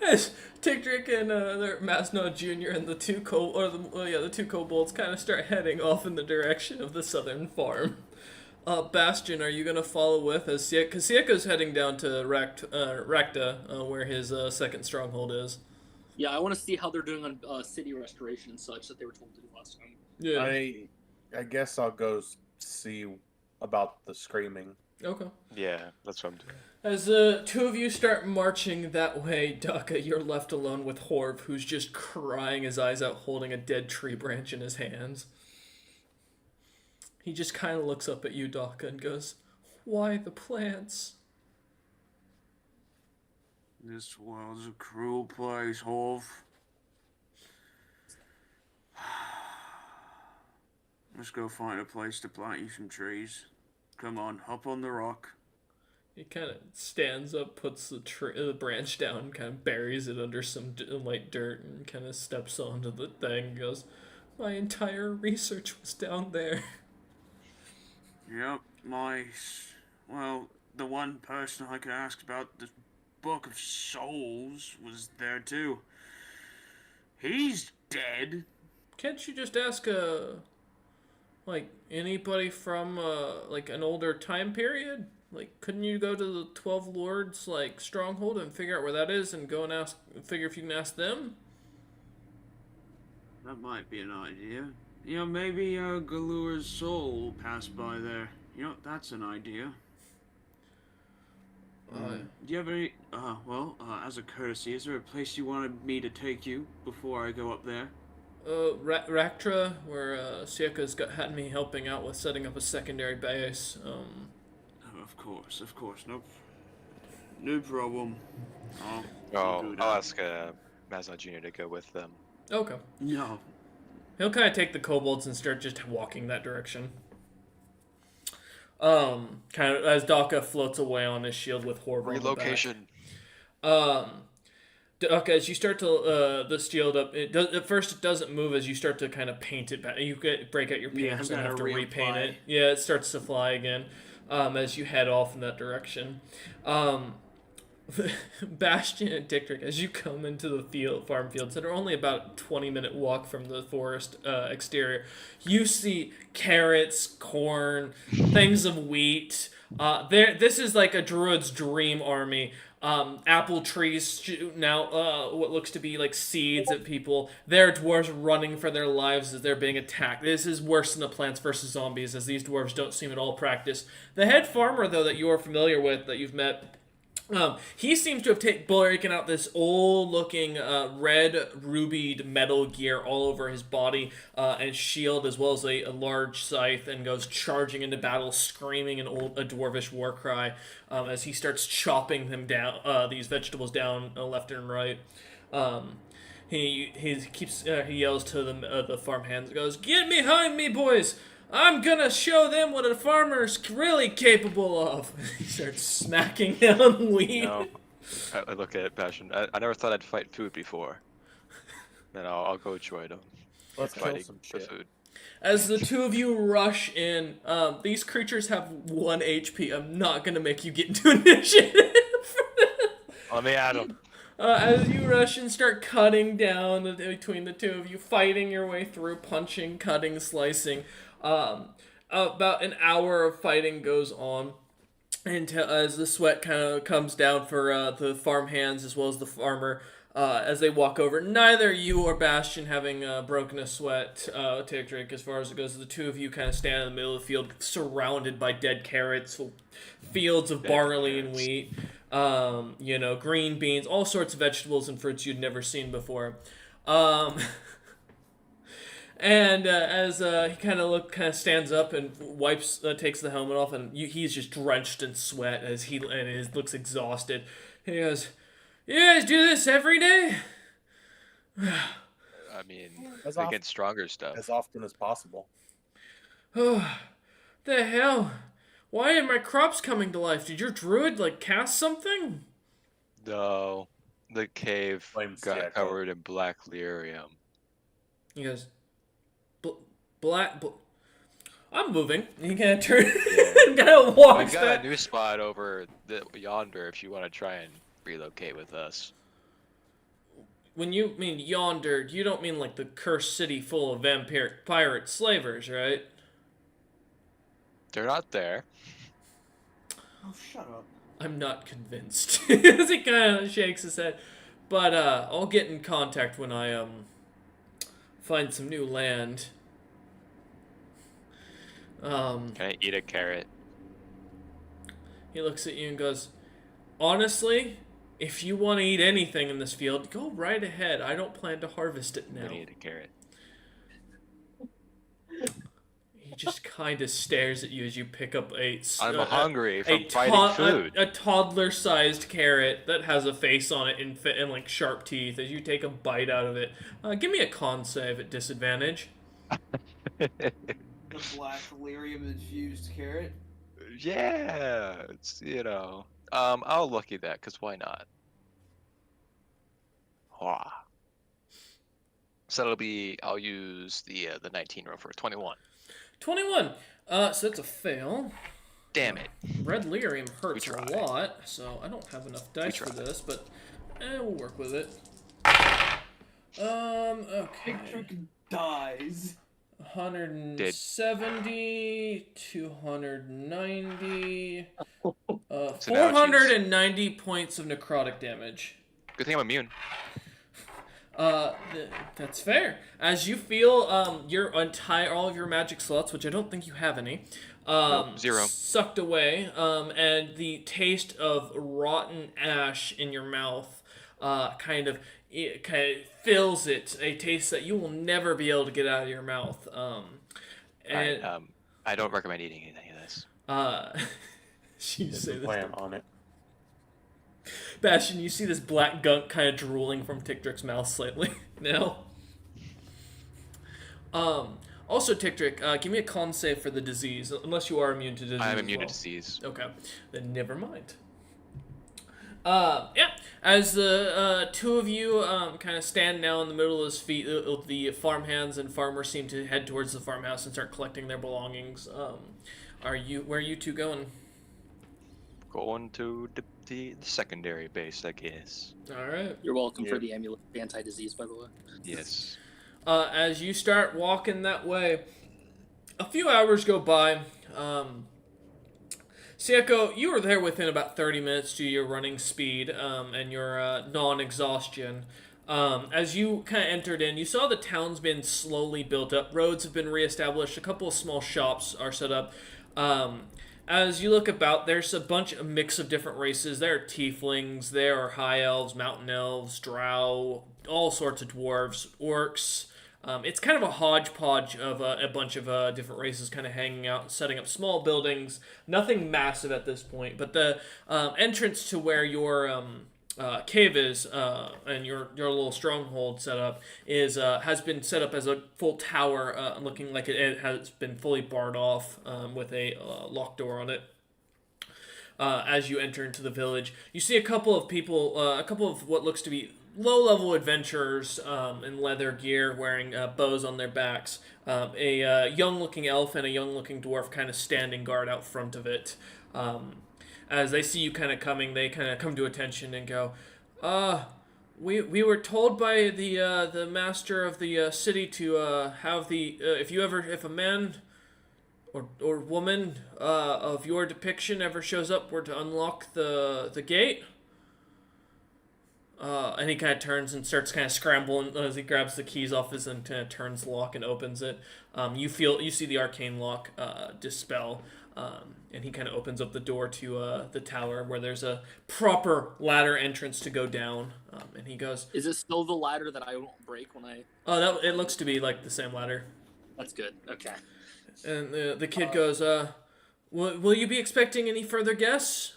As Tigdrick and their Masnod Jr. and the two the two kobolds kind of start heading off in the direction of the southern farm. Bastion, are you gonna follow with as because Sieko's heading down to Rakta, where his second stronghold is. Yeah, I want to see how they're doing on city restoration and such that they were told to do last time. Yeah. I guess I'll go see about the screaming. Okay. Yeah, that's what I'm doing. As two of you start marching that way, Daka, you're left alone with Horv, who's just crying his eyes out, holding a dead tree branch in his hands. He just kind of looks up at you, Daka, and goes, "Why the plants?" This world's a cruel place, Hov. Let's go find a place to plant you some trees. Come on, hop on the rock. He kind of stands up, puts the branch down, kind of buries it under some light dirt, and kind of steps onto the thing and goes, "My entire research was down there." Yep, the one person I could ask about the Book of Souls was there too. He's dead. Can't you just ask anybody from like an older time period? Like, couldn't you go to the 12 Lords stronghold and figure out where that is, and go and figure if you can ask them? That might be an idea. You know, maybe Galur's soul will pass by there. You know, that's an idea. Do you have any, as a courtesy, is there a place you wanted me to take you before I go up there? Raktra, where Sieka's had me helping out with setting up a secondary base. Of course, nope. No problem. Oh, Oh, do I'll that. ask Mazon Jr. to go with them. Okay. No. He'll kind of take the kobolds and start just walking that direction. Kind of as Daka floats away on his shield with Horrible. Relocation. Okay, as you start to the shield up, it does at first it doesn't move as you start to kind of paint it back. You break out your Yeah, paints I've and have to gotta repaint reapply. it. Yeah, it starts to fly again. As you head off in that direction. Bastion and Dictric, as you come into the farm fields that are only about a 20-minute walk from the forest exterior, you see carrots, corn, things of wheat. This is like a druid's dream army. Apple trees shooting out what looks to be like seeds at people. There are dwarves running for their lives as they're being attacked. This is worse than the Plants vs. Zombies, as these dwarves don't seem at all practiced. The head farmer, though, that you are familiar with, that you've met, he seems to have taken out this old-looking red rubied metal gear all over his body and shield, as well as a large scythe, and goes charging into battle, screaming a dwarvish war cry as he starts chopping them down, these vegetables down left and right. He yells to the farm hands, goes, "Get behind me, boys! I'm gonna show them what a farmer's really capable of." He starts smacking down wheat. No. I look at Bastion. I never thought I'd fight food before. Then I'll go join them. Let's kill Fighting some for shit. food. As the two of you rush in, these creatures have 1 HP. I'm not gonna make you get into initiative. Let me at them. As you rush and start cutting down between the two of you, fighting your way through, punching, cutting, slicing. About an hour of fighting goes on until as the sweat kind of comes down for the farm hands as well as the farmer. As they walk over, neither you or Bastion having broken a sweat, Tigric, as far as it goes. The two of you kind of stand in the middle of the field, surrounded by dead carrots, fields of Dead barley and carrots. wheat, green beans, all sorts of vegetables and fruits you'd never seen before. And as he kind of stands up and wipes, takes the helmet off, and he's just drenched in sweat as he looks exhausted. He goes, "You guys do this every day?" I mean, As they often, get stronger stuff. as often as possible. Oh, the hell! Why are my crops coming to life? Did your druid cast something? No, the cave Blames got Jacko. covered in black lyrium. He goes, black. I'm moving. And he kind of turns, kind of We walks got back. a new spot over yonder if you want to try and relocate with us. When you mean yonder, you don't mean like the cursed city full of vampire pirate slavers, right? They're not there. Oh, shut up. I'm not convinced. As he kind of shakes his head. But I'll get in contact when I find some new land. Can I eat a carrot? He looks at you and goes, "Honestly, if you want to eat anything in this field, go right ahead. I don't plan to harvest it I'm now." gonna eat a carrot. He just kind of stares at you as you pick up I'm hungry from fighting food. a toddler-sized carrot that has a face on it and like sharp teeth. As you take a bite out of it, give me a con save at disadvantage. The black lyrium infused carrot. Yeah, it's I'll lucky that, cause why not? Hwah. So I'll use the 19 roll for 21. 21. So that's a fail. Damn it. Red lyrium hurts a tried. lot, so I don't have enough dice for tried. this, but we'll work with it. Okay. Trick dies. 170, 290, So now she's- 490 points of necrotic damage. Good thing I'm immune. That's fair. As you feel all of your magic slots, which I don't think you have any, Zero. sucked away, and the taste of rotten ash in your mouth kind of fills it, a taste that you will never be able to get out of your mouth. And I don't recommend eating any of this. you It's say a this. plan on it. Bastion, you see this black gunk kind of drooling from Tickdrick's mouth slightly now. Also, Tickdrick, give me a con save for the disease, unless you are immune to disease. I'm immune as to disease. Okay, then never mind. Yeah, as the two of you kind of stand now in the middle of this feet, the farmhands and farmers seem to head towards the farmhouse and start collecting their belongings. Where are you two going? Going to the secondary base, I guess. All right. You're welcome Yeah. for the amulet of anti-disease, by the way. Yes. As you start walking that way, a few hours go by. Sieko, you were there within about 30 minutes to your running speed and your non-exhaustion. As you kind of entered in, you saw the town's been slowly built up. Roads have been reestablished. A couple of small shops are set up. As you look about, there's a mix of different races. There are tieflings, there are high elves, mountain elves, drow, all sorts of dwarves, orcs. It's kind of a hodgepodge of a bunch of different races kind of hanging out, setting up small buildings. Nothing massive at this point, but the entrance to where your cave is and your little stronghold set up has been set up as a full tower, looking like it has been fully barred off with a locked door on it. As you enter into the village, you see a couple of people, a couple of what looks to be low-level adventurers in leather gear, wearing bows on their backs. A young-looking elf and a young-looking dwarf kind of standing guard out front of it. As they see you kind of coming, they kind of come to attention and go, we were told by the master of the city to have if a man or woman of your depiction ever shows up, we're to unlock the gate. And he kind of turns and starts kind of scrambling as he grabs the keys off his and kind of turns the lock and opens it. You see the arcane lock dispel, and he kind of opens up the door to the tower where there's a proper ladder entrance to go down. And he goes, Is it still the ladder that I won't break when I... "Oh, it looks to be like the same ladder." That's good. Okay. And the kid goes, will you be expecting any further guests?"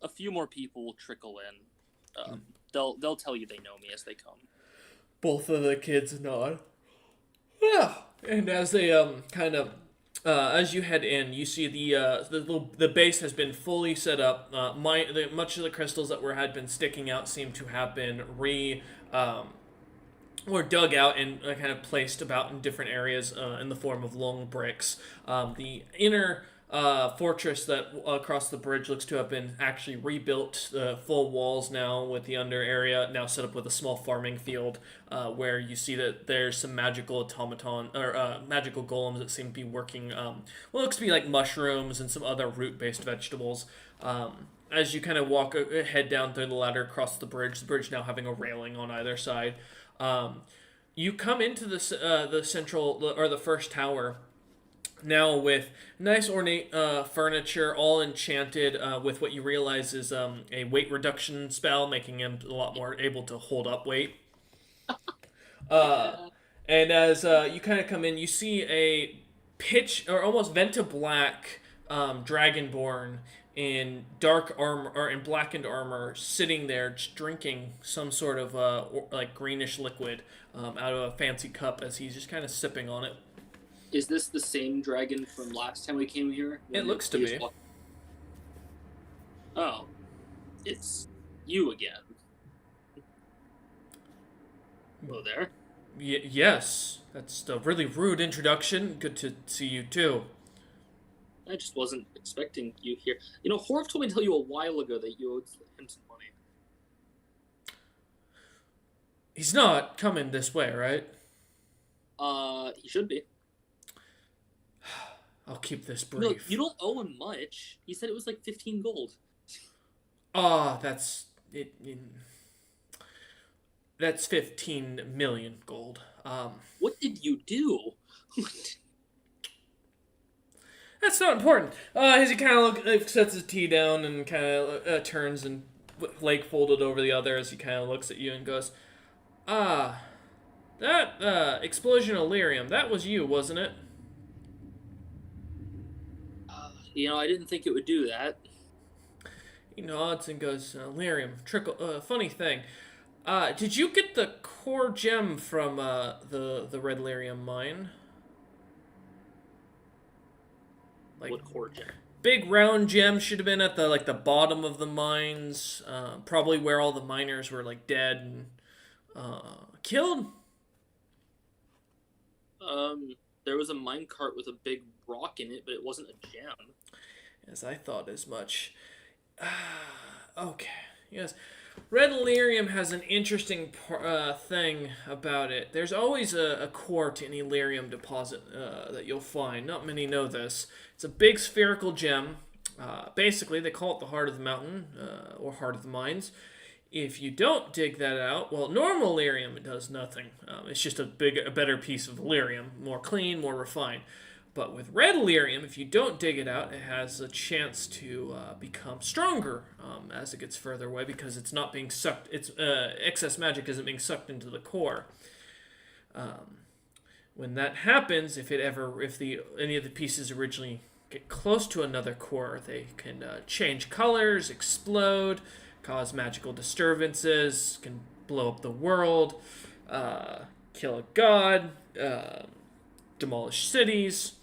A few more people will trickle in. They'll tell you they know me as they come. Both of the kids nod. Yeah. And as they as you head in, you see the base has been fully set up. Much of the crystals that had been sticking out seem to have been or dug out and kind of placed about in different areas in the form of long bricks. The inner fortress that across the bridge looks to have been actually rebuilt, full walls now, with the under area now set up with a small farming field, where you see that there's some magical automaton or magical golems that seem to be working what looks to be like mushrooms and some other root-based vegetables. As you kind of head down through the ladder across the bridge now having a railing on either side, you come into the central or the first tower. Now with nice ornate furniture, all enchanted with what you realize is a weight reduction spell, making him a lot more able to hold up weight. And as you kind of come in, you see a pitch or almost Venta black dragonborn in dark armor or in blackened armor, sitting there just drinking some sort of like greenish liquid out of a fancy cup as he's just kind of sipping on it. Is this the same dragon from last time we came here? It looks to be. Oh, it's you again. Hello there. Yes, that's a really rude introduction. Good to see you too. I just wasn't expecting you here. You know, Horv told me to tell you a while ago that you owed him some money. He's not coming this way, right? He should be. I'll keep this No, brief. you don't owe him much. He said it was like 15 gold. That's it. That's 15 million gold. What did you do? That's not important. As he kind of sets his tea down and kind of turns and leg folded over the other as he kind of looks at you and goes, that explosion of lyrium, that was you, wasn't it? You know, I didn't think it would do that. He nods and goes, Lyrium, funny thing. Did you get the core gem from the Red Lyrium mine? Like, What core gem? big round gem should have been at the bottom of the mines, probably where all the miners were like dead and killed. There was a minecart with a big rock in it, but it wasn't a gem. As I thought as much. Okay. Yes. Red Lyrium has an interesting thing about it. There's always a core to any lyrium deposit that you'll find. Not many know this. It's a big spherical gem. Basically, they call it the heart of the mountain, or heart of the mines. If you don't dig that out, well, normal lyrium, it does nothing. It's just a better piece of lyrium. More clean, more refined. But with red lyrium, if you don't dig it out, it has a chance to become stronger as it gets further away because it's not being sucked. Its excess magic isn't being sucked into the core. When that happens, if any of the pieces originally get close to another core, they can change colors, explode, cause magical disturbances, can blow up the world, kill a god, demolish cities.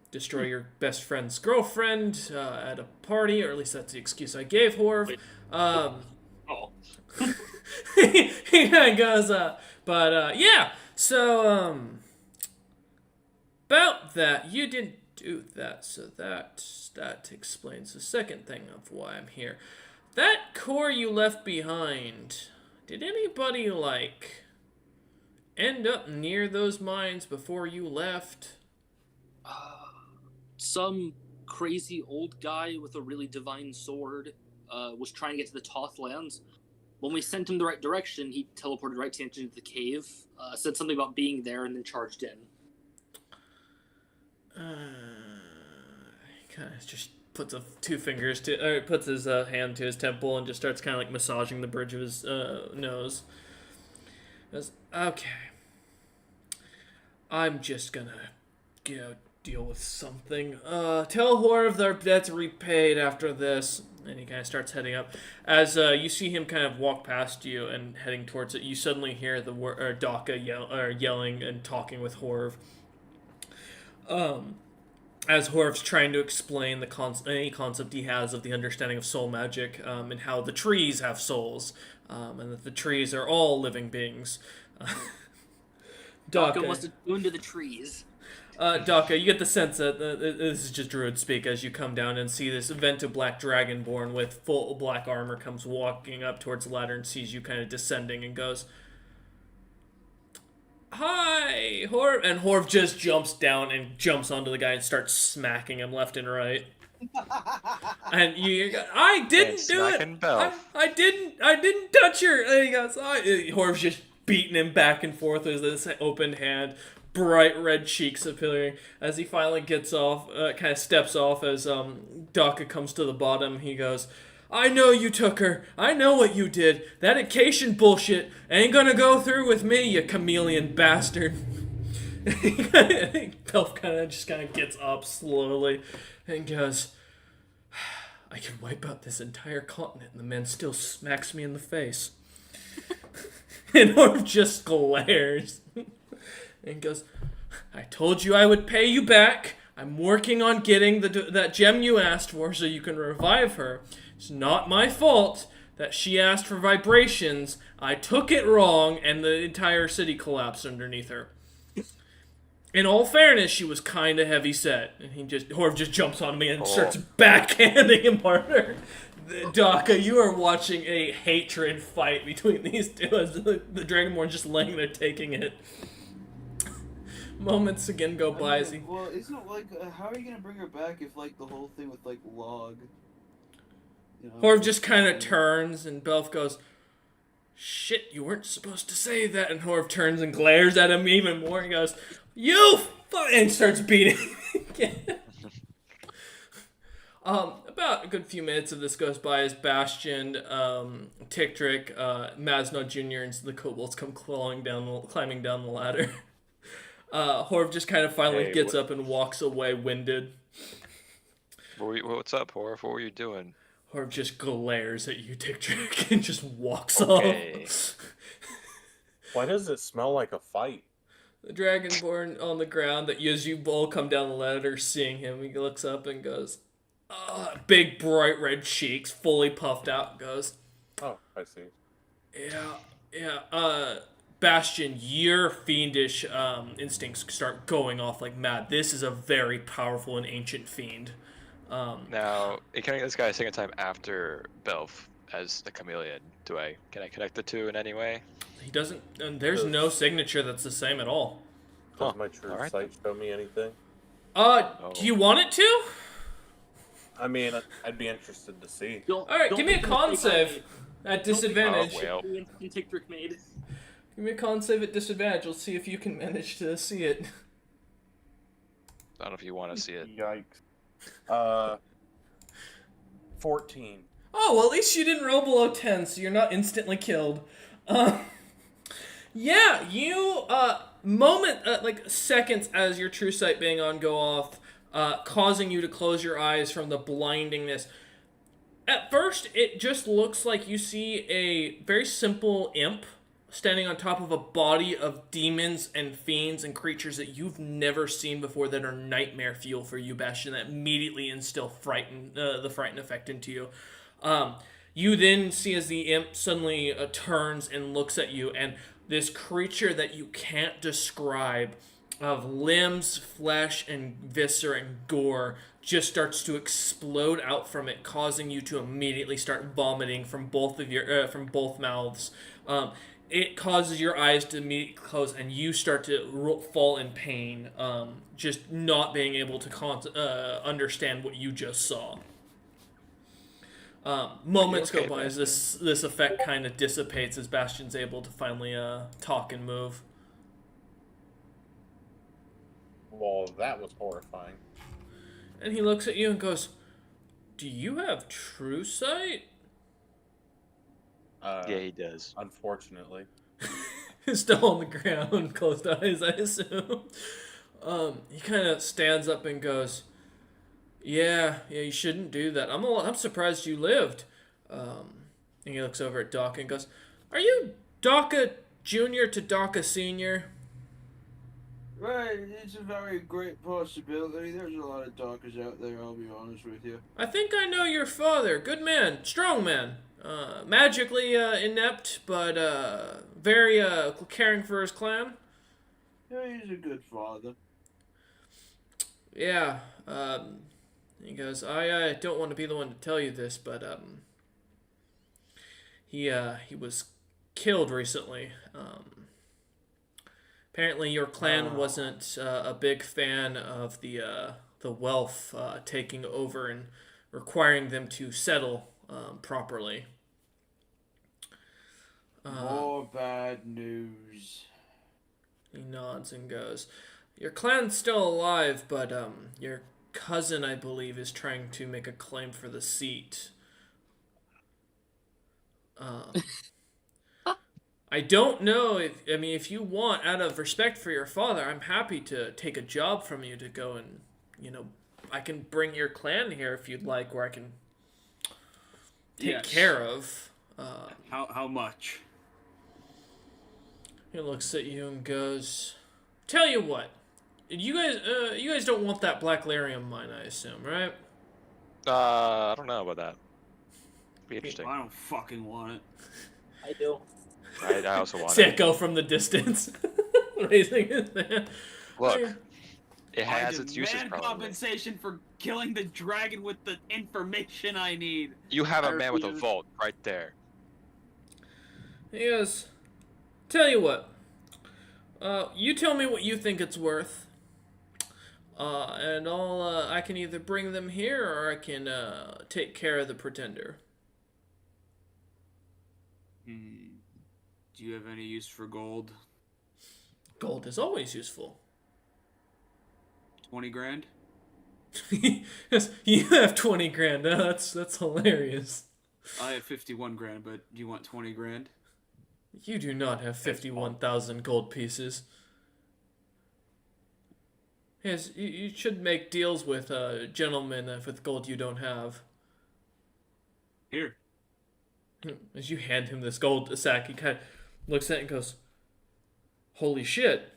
Destroy your best friend's girlfriend at a party, or at least that's the excuse I gave Horv. Oh. He kind of goes, yeah. So, about that, you didn't do that, so that explains the second thing of why I'm here. That core you left behind, did anybody, end up near those mines before you left? Some crazy old guy with a really divine sword was trying to get to the Toth lands. When we sent him the right direction, he teleported right into the cave, said something about being there, and then charged in. He kind of just puts puts his hand to his temple and just starts kind of massaging the bridge of his nose. Goes, okay. I'm just gonna, deal with something. Tell Horv their debt's repaid after this. And he kind of starts heading up. As you see him kind of walk past you and heading towards it, you suddenly hear Daka yelling and talking with Horv. As Horv's trying to explain any concept he has of the understanding of soul magic, and how the trees have souls, and that the trees are all living beings. Daka must have tuned to the trees. Daka, you get the sense that this is just druid speak as you come down and see this Venta Black Dragonborn with full black armor comes walking up towards the ladder and sees you kind of descending and goes, "Hi, Horv," and Horv just jumps down and jumps onto the guy and starts smacking him left and right. And you go, I didn't do it. I didn't touch her. And he goes, Horv's just beating him back and forth with this open hand. Bright red cheeks appearing as he finally gets off, kind of steps off as Daka comes to the bottom. He goes, I know you took her. I know what you did. That Acacian bullshit ain't gonna go through with me, you chameleon bastard. Pelf kind of gets up slowly and goes, I can wipe out this entire continent and the man still smacks me in the face. And Horv just glares. And goes, I told you I would pay you back. I'm working on getting that gem you asked for so you can revive her. It's not my fault that she asked for vibrations. I took it wrong and the entire city collapsed underneath her. In all fairness, she was kind of heavy set. And Horv just jumps on me and starts backhanding him harder. Daka, you are watching a hatred fight between these two as the Dragonborn just laying there taking it. Moments again go by as he... Well, isn't it how are you gonna bring her back if the whole thing with log? Horv just kind of turns and Belf goes, shit, you weren't supposed to say that. And Horv turns and glares at him even more and goes, you fuck, and starts beating him again. About a good few minutes of this goes by as Bastion, Ticktrick, Masno Jr. and the kobolds come climbing down the ladder. Horv just kind of finally gets up and walks away winded. What's up, Horv? What were you doing? Orb just glares at you, Dick Trick, and just walks Okay. off. Why does it smell like a fight? The Dragonborn on the ground, that as you all come down the ladder, seeing him, he looks up and goes, big bright red cheeks, fully puffed out, goes, Oh, I see. yeah, Bastion, your fiendish instincts start going off like mad. This is a very powerful and ancient fiend. Now, can I get this guy a second time after Belf as the chameleon? Can I connect the two in any way? He doesn't, and there's no signature that's the same at all. Does Huh, my true alright sight show me anything? Do you want it to? I mean, I'd be interested to see. Alright, give me a con save at disadvantage. Oh, well. Tick Trick made. Give me a con save at disadvantage. Let's see if you can manage to see it. I don't know if you want to see it. Yikes. 14. Oh, well, at least you didn't roll below 10, so you're not instantly killed. Yeah, you, like seconds as your true sight being on go off, causing you to close your eyes from the blindingness. At first, it just looks like you see a very simple imp standing on top of a body of demons and fiends and creatures that you've never seen before that are nightmare fuel for you, Bastion, that immediately instill the frighten effect into you. You then see as the imp suddenly turns and looks at you, and this creature that you can't describe of limbs, flesh, and viscera and gore just starts to explode out from it, causing you to immediately start vomiting from both mouths. It causes your eyes to immediately close, and you start to fall in pain, just not being able to understand what you just saw. Moments go by as this effect kind of dissipates as Bastion's able to finally talk and move. Well, that was horrifying. And he looks at you and goes, "Do you have true sight?" Yeah, he does. Unfortunately. Still on the ground, closed eyes, I assume. He kind of stands up and goes, Yeah, you shouldn't do that. I'm surprised you lived. And he looks over at Daka and goes, "Are you Daka Junior to Daka Senior?" Right, it's a very great possibility. There's a lot of Dockers out there, I'll be honest with you. "I think I know your father. Good man, strong man. Magically inept, but very caring for his clan." Yeah, he's a good father. Yeah. He goes, "I don't want to be the one to tell you this, but he was killed recently. Apparently your clan wasn't a big fan of the wealth taking over and requiring them to settle properly." More bad news. He nods and goes, "Your clan's still alive, but your cousin, I believe, is trying to make a claim for the seat. I don't know if you want, out of respect for your father, I'm happy to take a job from you to go and, I can bring your clan here if you'd like, where I can take care of." How much? He looks at you and goes, "Tell you what, you guys don't want that Black Lyrium mine, I assume, right?" I don't know about that. Be interesting. I don't fucking want it. I do. I also want it. Sicko from the distance, raising his hand. Look, it has I its uses demand probably. compensation for killing the dragon with the information I need. You have I a man with a refuse. vault right there. He goes, "Tell you what, you tell me what you think it's worth, and I can either bring them here or I can take care of the pretender." Do you have any use for gold? Gold is always useful. 20 grand? Yes, you have 20 grand. That's hilarious. I have 51 grand, but do you want 20 grand? You do not have 51,000 gold pieces. Yes, you should make deals with gentlemen with gold you don't have. Here. As you hand him this gold sack, he kind of looks at it and goes, "Holy shit.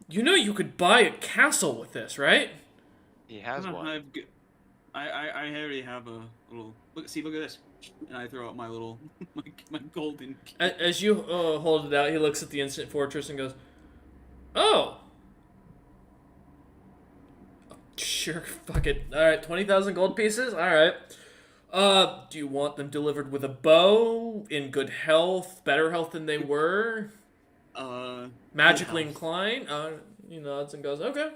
You know you could buy a castle with this, right?" He has one. I already have a little. Look at this. And I throw out my little my golden. As you hold it out, he looks at the instant fortress and goes, "Oh. Sure, fuck it. Alright, 20,000 gold pieces? Alright. Do you want them delivered with a bow? In good health? Better health than they were? Magically inclined?" He nods and goes, "Okay.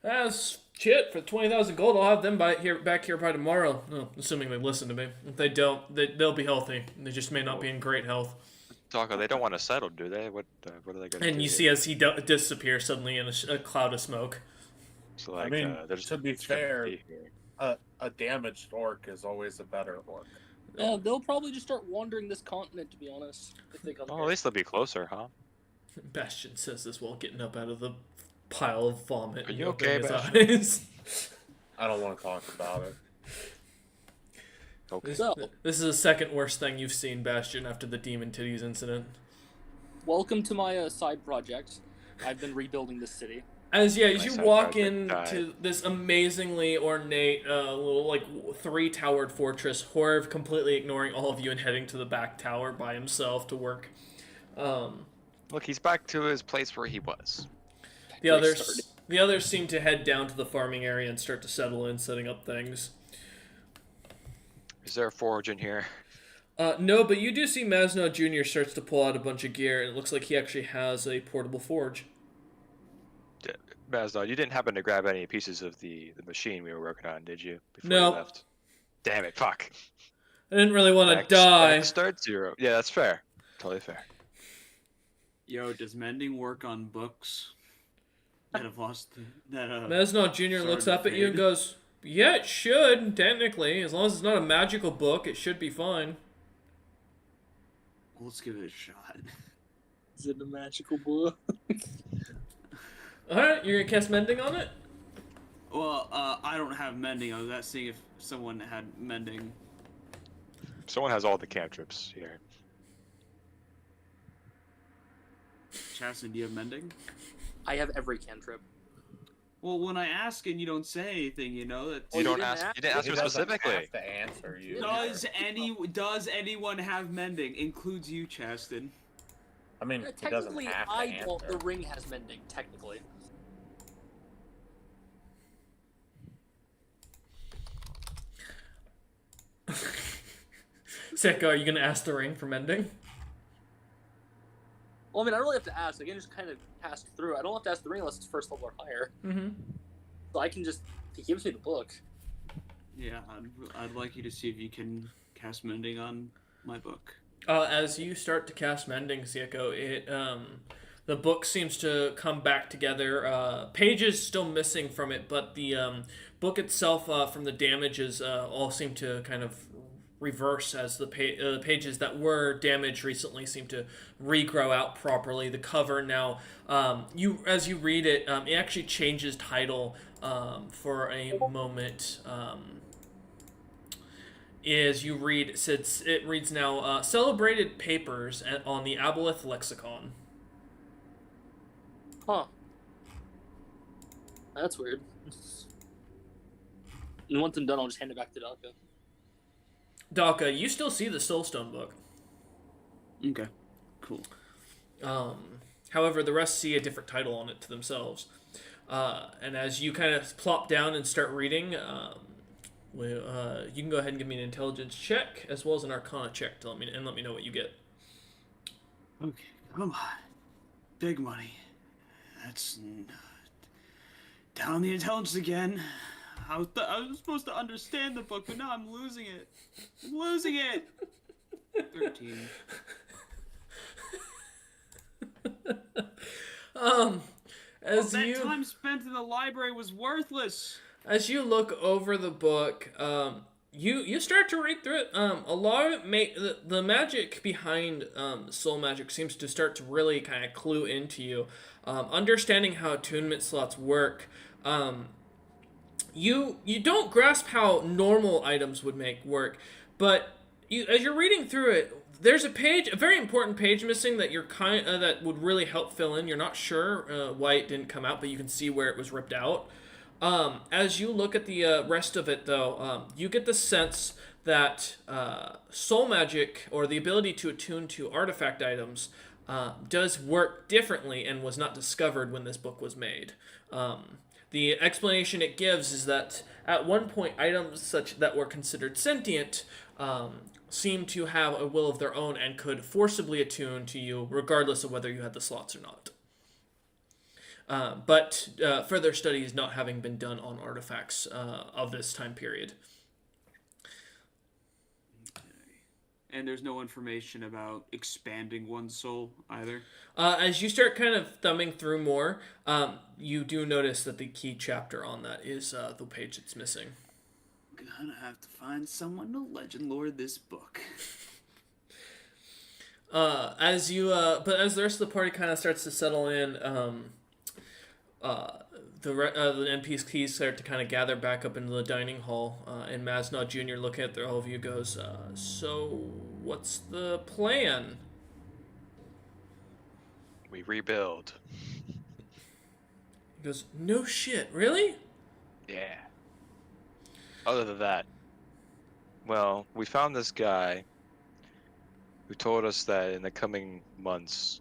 That's shit. For 20,000 gold, I'll have them back here by tomorrow. Oh, assuming they listen to me. If they don't, they'll be healthy. They just may not be in great health." Taco, they don't want to settle, do they? What are they going to do? And you see as he disappears suddenly in a cloud of smoke. So, like, I mean, they're just, to be just gonna fair, be here. a damaged orc is always a better orc. Yeah, they'll probably just start wandering this continent, to be honest. If they come Oh, here. at least they'll be closer, huh? Bastion says this while getting up out of the pile of vomit. Are and you opening okay, his eyes. I don't want to talk about it. Okay. So, This is the second worst thing you've seen, Bastion, after the demon titties incident. welcome to my side project. I've been rebuilding this city. As you Nice walk side project. into this amazingly ornate, little like 3-towered fortress, Horv completely ignoring all of you and heading to the back tower by himself to work. Look, he's back to his place where he was. The others seem to head down to the farming area and start to settle in, setting up things. Is there a forge in here? No, but you do see Masno Jr. starts to pull out a bunch of gear, and it looks like he actually has a portable forge. Mazdod, you didn't happen to grab any pieces of the machine we were working on, did you? Before No. you left? Damn it, fuck. I didn't really want to Back- die. back start 0. Yeah, that's fair. Totally fair. Yo, does mending work on books that have lost Masno Jr. looks Sergeant up at you and Fade. goes, "Yeah, it should, technically. As long as it's not a magical book, it should be fine." Well, let's give it a shot. Is it a magical book? Alright, you're gonna cast Mending on it? Well, I don't have mending. I was asking if someone had mending. Someone has all the cantrips here. Chaston, do you have mending? I have every cantrip. Well, when I ask and you don't say anything, you know that. Oh, You you don't didn't ask. ask? You didn't ask He me doesn't specifically. have to answer you. Does anyone have mending? Includes you, Chaston. I mean, he doesn't Technically, have to I answer. don't. The ring has mending, technically. Sicko, are you gonna ask the ring for Mending? Well, I mean, I don't really have to ask. I can just kind of pass through. I don't have to ask the ring unless it's first level or higher. Mm-hmm. So I can just. He gives me the book. Yeah, I'd like you to see if you can cast mending on my book. As you start to cast Mending, Sicko, the book seems to come back together. Pages still missing from it, but the book itself, from the damages, all seem to kind of reverse as the pages that were damaged recently seem to regrow out properly. The cover now, as you read it, it actually changes title for a moment. Is you read, it reads now, Celebrated Papers on the Aboleth Lexicon. Huh. That's weird. And once I'm done, I'll just hand it back to Dalka. Daka, you still see the Soulstone book. Okay, cool. However, the rest see a different title on it to themselves. And as you kind of plop down and start reading, you can go ahead and give me an intelligence check as well as an arcana check to let me know what you get. Okay, come on. Big money. That's down the intelligence again. I was supposed to understand the book, but now I'm losing it. I'm losing it. 13. As That you time spent in the library was worthless. As you look over the book, you start to read through it. A lot of the magic behind soul magic seems to start to really kind of clue into you. Understanding how attunement slots work, you don't grasp how normal items would make work, but as you're reading through it, there's a very important page missing that that would really help fill in. You're not sure why it didn't come out, but you can see where it was ripped out. As you look at the rest of it, though, you get the sense that soul magic, or the ability to attune to artifact items, does work differently and was not discovered when this book was made. The explanation it gives is that at one point, items such that were considered sentient seemed to have a will of their own and could forcibly attune to you, regardless of whether you had the slots or not. But further studies not having been done on artifacts of this time period. And there's no information about expanding one's soul either. As you start kind of thumbing through more, you do notice that the key chapter on that is the page that's missing. Gonna have to find someone to legend lore this book. But as the rest of the party kind of starts to settle in, the NPCs start to kind of gather back up into the dining hall, and Maznod Jr. looking at all of you goes, so what's the plan? We rebuild. He goes, no shit, really? Yeah. Other than that, well, we found this guy who told us that in the coming months,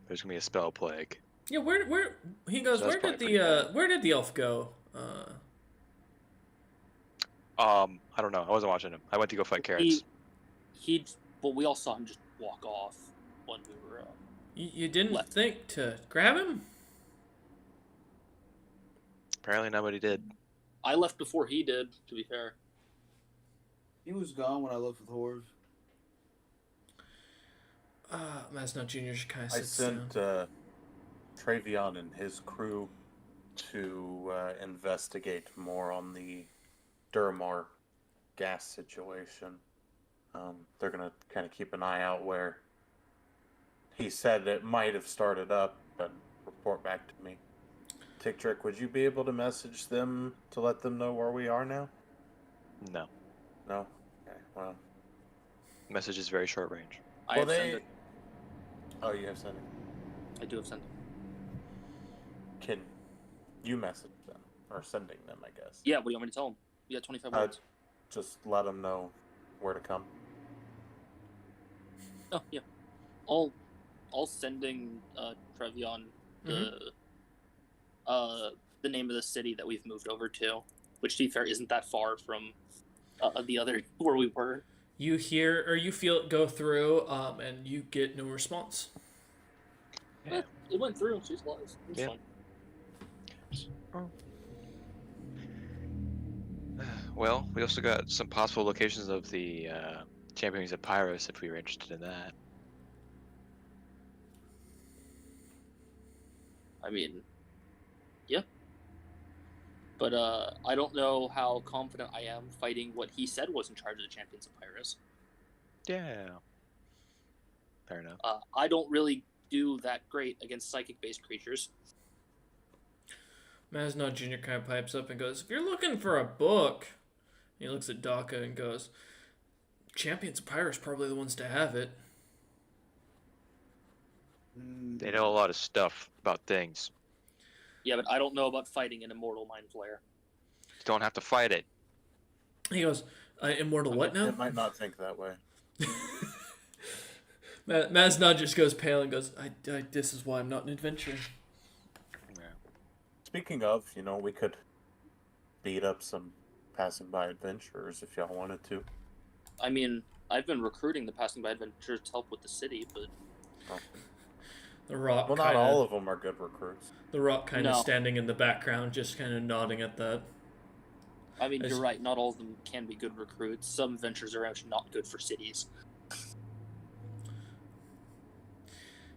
there's gonna be a spell plague. Yeah, where he goes, So that's where did the elf go? I don't know. I wasn't watching him. I went to go fight carrots. Well, we all saw him just walk off when we were. You didn't Left. think to grab him? Apparently nobody did. I left before he did. To be fair. He was gone when I left with Horv. Maznod Jr. just kind of I sits down. sent Travion and his crew to investigate more on the Duramar gas situation. They're going to kind of keep an eye out where he said it might have started up, and report back to me. Tick Trick, would you be able to message them to let them know where we are now? No. No? Okay, well. Message is very short range. I have sent it. Oh, you have sent it. I do have sent it. Can you message them? Or sending them, I guess. Yeah, what do you want me to tell him? You got 25 words. Just let them know where to come. Oh, yeah. I'll sending Trevion the name of the city that we've moved over to, which to be fair isn't that far from the other where we were. You hear or you feel it go through, and you get no response. Yeah. It went through. She's alive. It's Yeah. fine. Well, we also got some possible locations of the Champions of Pyrus if we were interested in that. I mean, yeah. But I don't know how confident I am fighting what he said was in charge of the Champions of Pyrus. Yeah. Fair enough. I don't really do that great against psychic-based creatures. Maznod Jr. kind of pipes up and goes, if you're looking for a book, he looks at Daka and goes, Champions of Pyrus probably the ones to have it. They know a lot of stuff about things. Yeah, but I don't know about fighting an immortal mind flayer. You don't have to fight it. He goes, immortal what now? It might not think that way. Maznod just goes pale and goes, this is why I'm not an adventurer. Yeah. Speaking of, we could beat up some passing by adventurers if y'all wanted to. I mean, I've been recruiting the passing by adventurers to help with the city, but The Rock. Well, not all of them are good recruits. The Rock kind of No. standing in the background, just kind of nodding at that. I mean, As- you're right. Not all of them can be good recruits. Some adventurers are actually not good for cities.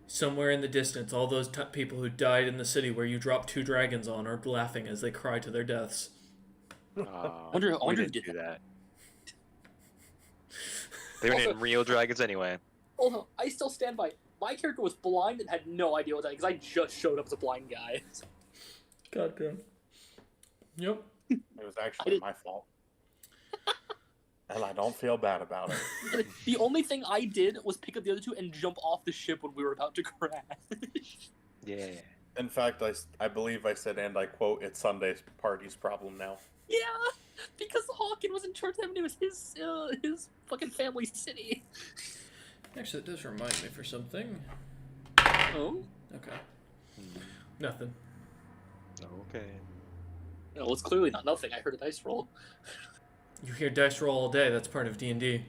Somewhere in the distance, all those people who died in the city where you dropped 2 dragons on are laughing as they cry to their deaths. wonder we who didn't did do that. They were in real dragons anyway. Although, I still stand by. My character was blind and had no idea what that because I just showed up as a blind guy. Goddamn. Yep. It was actually didn't- my fault. And I don't feel bad about it. The only thing I did was pick up the other two and jump off the ship when we were about to crash. Yeah. In fact, I believe I said, and I quote, "It's Sunday's party's problem now." Yeah, because Hawken was in charge of them, and it was his fucking family city. Actually, it does remind me for something. Oh? Okay. Nothing. Okay. No, it's clearly not nothing. I heard a dice roll. You hear dice roll all day. That's part of D&D.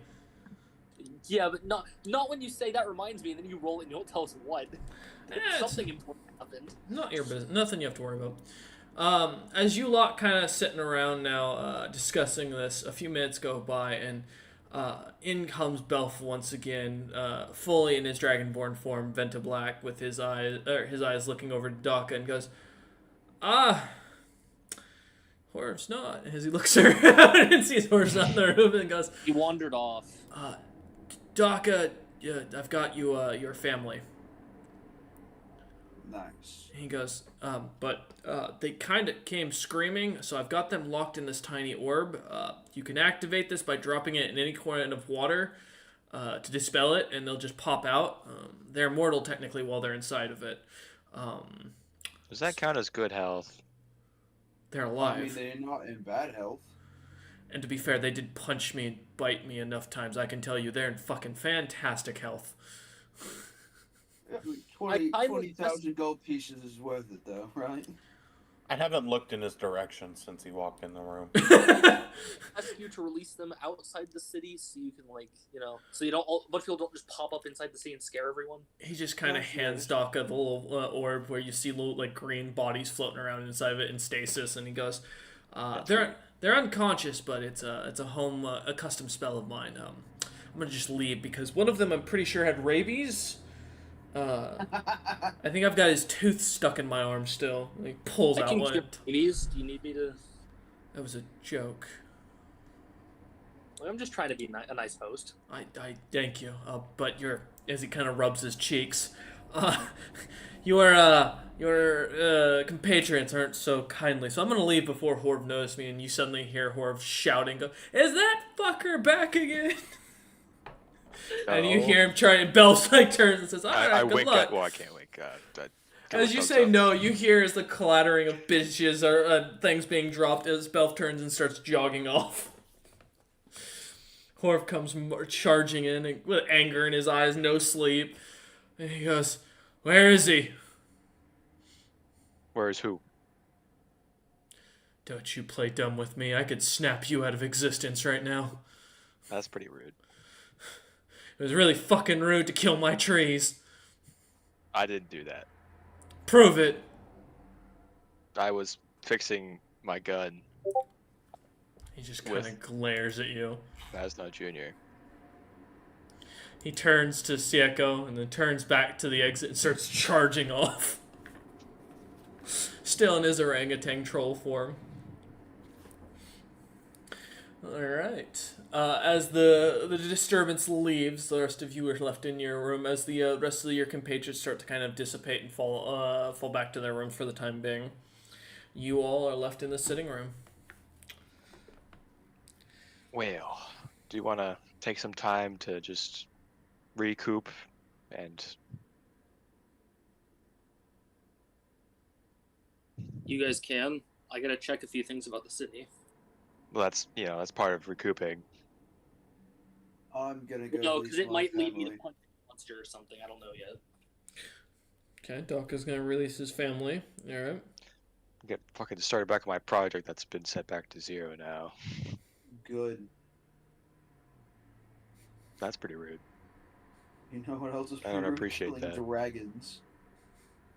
Yeah, but not when you say that reminds me, and then you roll it and you don't tell us what. it's- Something important happened. Not your business. Nothing you have to worry about. As you lot kind of sitting around now discussing this, a few minutes go by, and in comes Belf once again, fully in his Dragonborn form, Venta Black, with his eyes looking over to Daka, and goes, Horv's not. As he looks around and sees Horv's not in the room, and goes, He wandered off. Daka, I've got you your family. Nice. He goes, but they kind of came screaming, so I've got them locked in this tiny orb. You can activate this by dropping it in any kind of water to dispel it, and they'll just pop out. They're immortal, technically, while they're inside of it. Does that count as good health? They're I mean, alive. they're not in bad health. And to be fair, they did punch me and bite me enough times. I can tell you they're in fucking fantastic health. I mean, 20 I 20,000 gold pieces is worth it, though, right? I haven't looked in his direction since he walked in the room. Ask you to release them outside the city, so you can so you don't. A bunch of people don't just pop up inside the city and scare everyone. He just kind of hands Daka the little orb where you see little green bodies floating around inside of it in stasis, and he goes, "They're unconscious, but it's a custom spell of mine. I'm gonna just leave because one of them I'm pretty sure had rabies. I think I've got his tooth stuck in my arm still. He pulls I out can one. cure babies. Do you need me to? That was a joke. I'm just trying to be a nice host. I thank you. But as he kind of rubs his cheeks, your compatriots aren't so kindly. So I'm gonna leave before Horv notices me, and you suddenly hear Horv shouting, "Go! Is that fucker back again?" And you No. hear him trying. Bells turns and says, "All right, I good wink luck." at. Well, I can't wink. As you say no, you hear as the clattering of bitches or things being dropped as Belf turns and starts jogging off. Horv comes charging in with anger in his eyes, no sleep. And he goes, "Where is he?" Where's who? "Don't you play dumb with me. I could snap you out of existence right now. That's pretty rude. It was really fucking rude to kill my trees. I didn't do that. Prove it." I was fixing my gun. He just kind of glares at you. That's not Junior. He turns to Sieko and then turns back to the exit and starts charging off. Still in his orangutan troll form. Alright. As the disturbance leaves, the rest of you are left in your room as the rest of your compatriots start to kind of dissipate and fall back to their room for the time being. You all are left in the sitting room. Well, do you want to take some time to just recoup and... You guys can. I gotta check a few things about the city. Well, that's part of recouping. I'm gonna go. No, because release it my might lead me to family. punch a monster or something. I don't know yet. Okay, Daka's gonna release his family. Alright. Get fucking started back on my project that's been set back to 0 now. Good. That's pretty rude. You know what else is I don't pretty appreciate killing that. dragons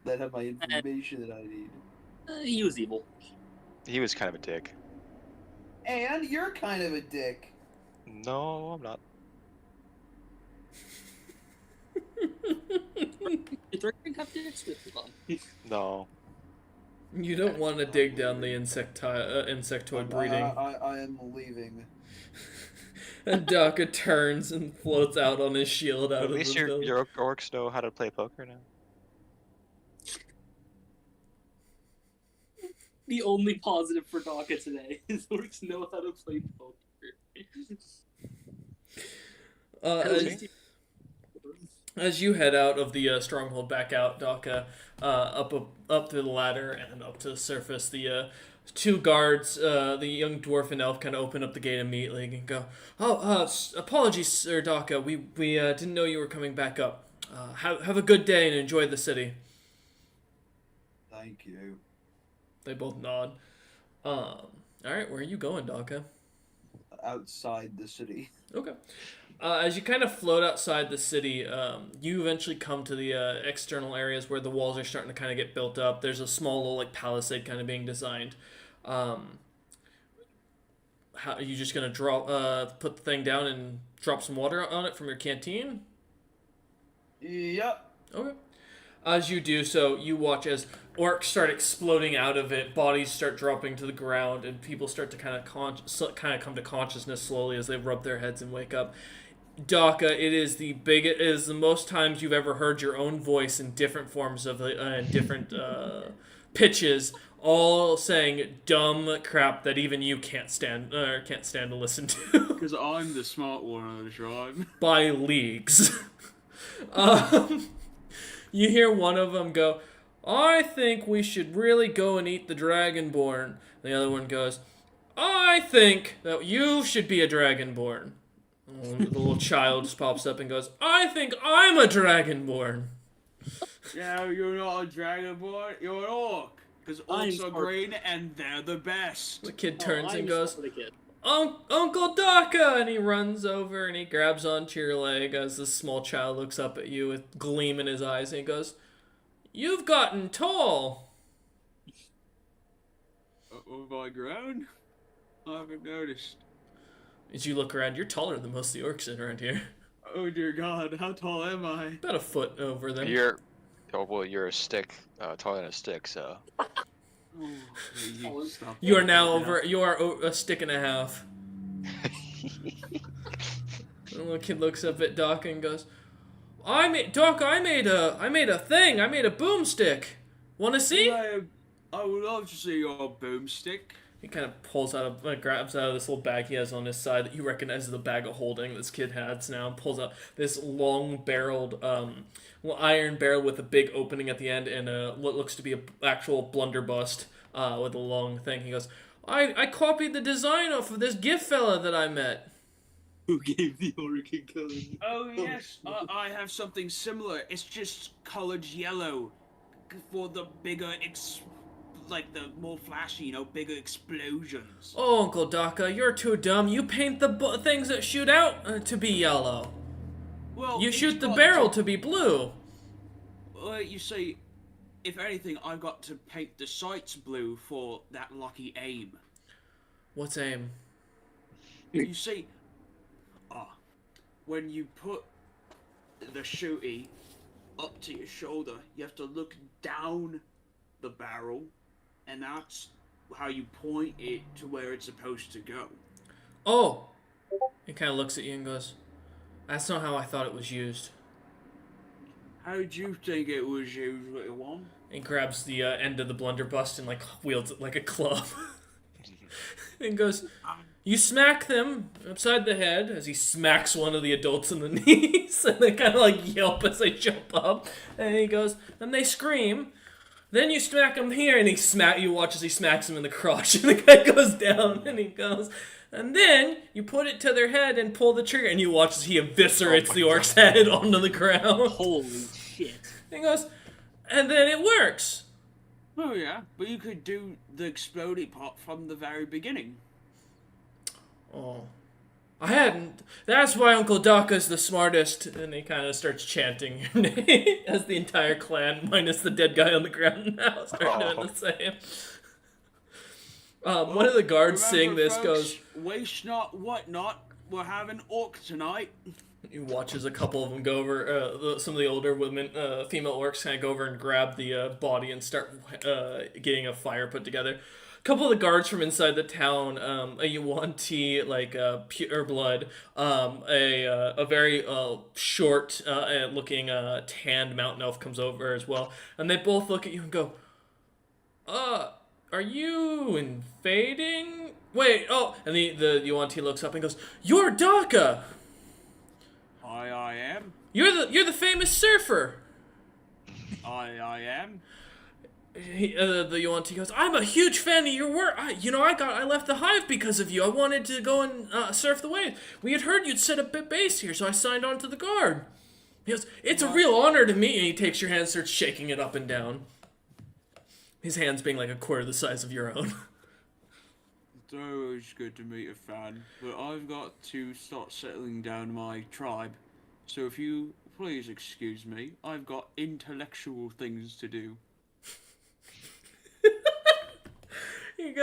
that have my information that I need. He was evil. He was kind of a dick. And you're kind of a dick. No, I'm not. If they're gonna have dicks with them. No. You don't want to dig down the insectoid breeding. I am leaving. And Daka turns and floats out on his shield out At of least the building. your orcs know how to play poker now. the only positive for Daka today. His orcs know how to play poker. As, as you head out of the stronghold back out, Daka, up to the ladder and up to the surface, the two guards, the young dwarf and elf, kind of open up the gate immediately and go, apologies, Sir Daka, we didn't know you were coming back up. Have a good day and enjoy the city. Thank you. They both nod. All right, where are you going, Daka? Outside the city. Okay. As you kind of float outside the city, you eventually come to the external areas where the walls are starting to kind of get built up. There's a small little like palisade kind of being designed. How are you just gonna put the thing down and drop some water on it from your canteen? Yep. Okay. As you do so, you watch as orcs start exploding out of it, bodies start dropping to the ground, and people start to kind of come to consciousness slowly as they rub their heads and wake up. Daka, it is the most times you've ever heard your own voice in different forms of different pitches, all saying dumb crap that even you can't stand to listen to Because I'm the smart one of the tribe. by leagues. You hear one of them go, I think we should really go and eat the Dragonborn. The other one goes, I think that you should be a Dragonborn. The little child just pops up and goes, I think I'm a Dragonborn. Yeah, you're not a dragonborn, you're an orc. Because I'm orcs are smart. green and they're the best. The kid turns and I'm goes, the kid. Uncle Daka! And he runs over and he grabs onto your leg as this small child looks up at you with gleam in his eyes and he goes, You've gotten tall. Have I grown? I haven't noticed. As you look around, you're taller than most of the orcs around here. Oh dear God, how tall am I? About a foot over them. You're a stick, taller than a stick, so. Oh, stop You are that now right over. You are a stick and a half. The little kid looks up at Doc and goes, I made a thing. I made a boomstick. Want to see?" I would love to see your boomstick. He kind of grabs out of this little bag he has on his side that you recognize as the bag of holding this kid has now, and pulls out this long-barreled, iron barrel with a big opening at the end and what looks to be an actual blunderbuss with a long thing. He goes, I copied the design off of this gift fella that I met. Who gave the organ color? Oh yes, I have something similar. It's just colored yellow for the bigger, like the more flashy, bigger explosions. Oh, Uncle Daka, you're too dumb. You paint the things that shoot out to be yellow. Well, You it's shoot the got barrel to be blue. You see, if anything, I got to paint the sights blue for that lucky aim. What's aim? You see, when you put the shooty up to your shoulder, you have to look down the barrel, and that's how you point it to where it's supposed to go. Oh. He kind of looks at you and goes, that's not how I thought it was used. How did you think it was used, little one? He grabs the end of the blunderbuss and wields it like a club. And goes, you smack them upside the head as he smacks one of the adults in the knees. And they kind of yelp as they jump up. And he goes, and they scream. Then you smack him here, and you watch as he smacks him in the crotch. And the guy goes down, and he goes, and then you put it to their head and pull the trigger. And you watch as he eviscerates the orc's head onto the ground. Holy shit. And he goes, and then it works. Oh yeah, but you could do the explodey part from the very beginning. Oh. I hadn't. That's why Uncle Daka's the smartest. And he kind of starts chanting your name as the entire clan, minus the dead guy on the ground now, start doing the same. One of the guards seeing this goes, waste not, what not, we're having orc tonight. he watches a couple of them go over, some of the older women, female orcs kind of go over and grab the body and start getting a fire put together. A couple of the guards from inside the town, a Yuan-Ti, pure blood, a very short looking tanned mountain elf comes over as well, and they both look at you and go, are you invading? Wait, oh, and the Yuan-Ti looks up and goes, "You're Daka! I am. You're the famous surfer!" I am. The Yuan-Ti goes, "I'm a huge fan of your work. I left the hive because of you. I wanted to go and surf the waves. We had heard you'd set up a base here, so I signed on to the guard." He goes, "It's a real honor to me." And he takes your hand and starts shaking it up and down. His hands being like a quarter the size of your own. It's always good to meet a fan, but I've got to start settling down my tribe. So if you please excuse me, I've got intellectual things to do. He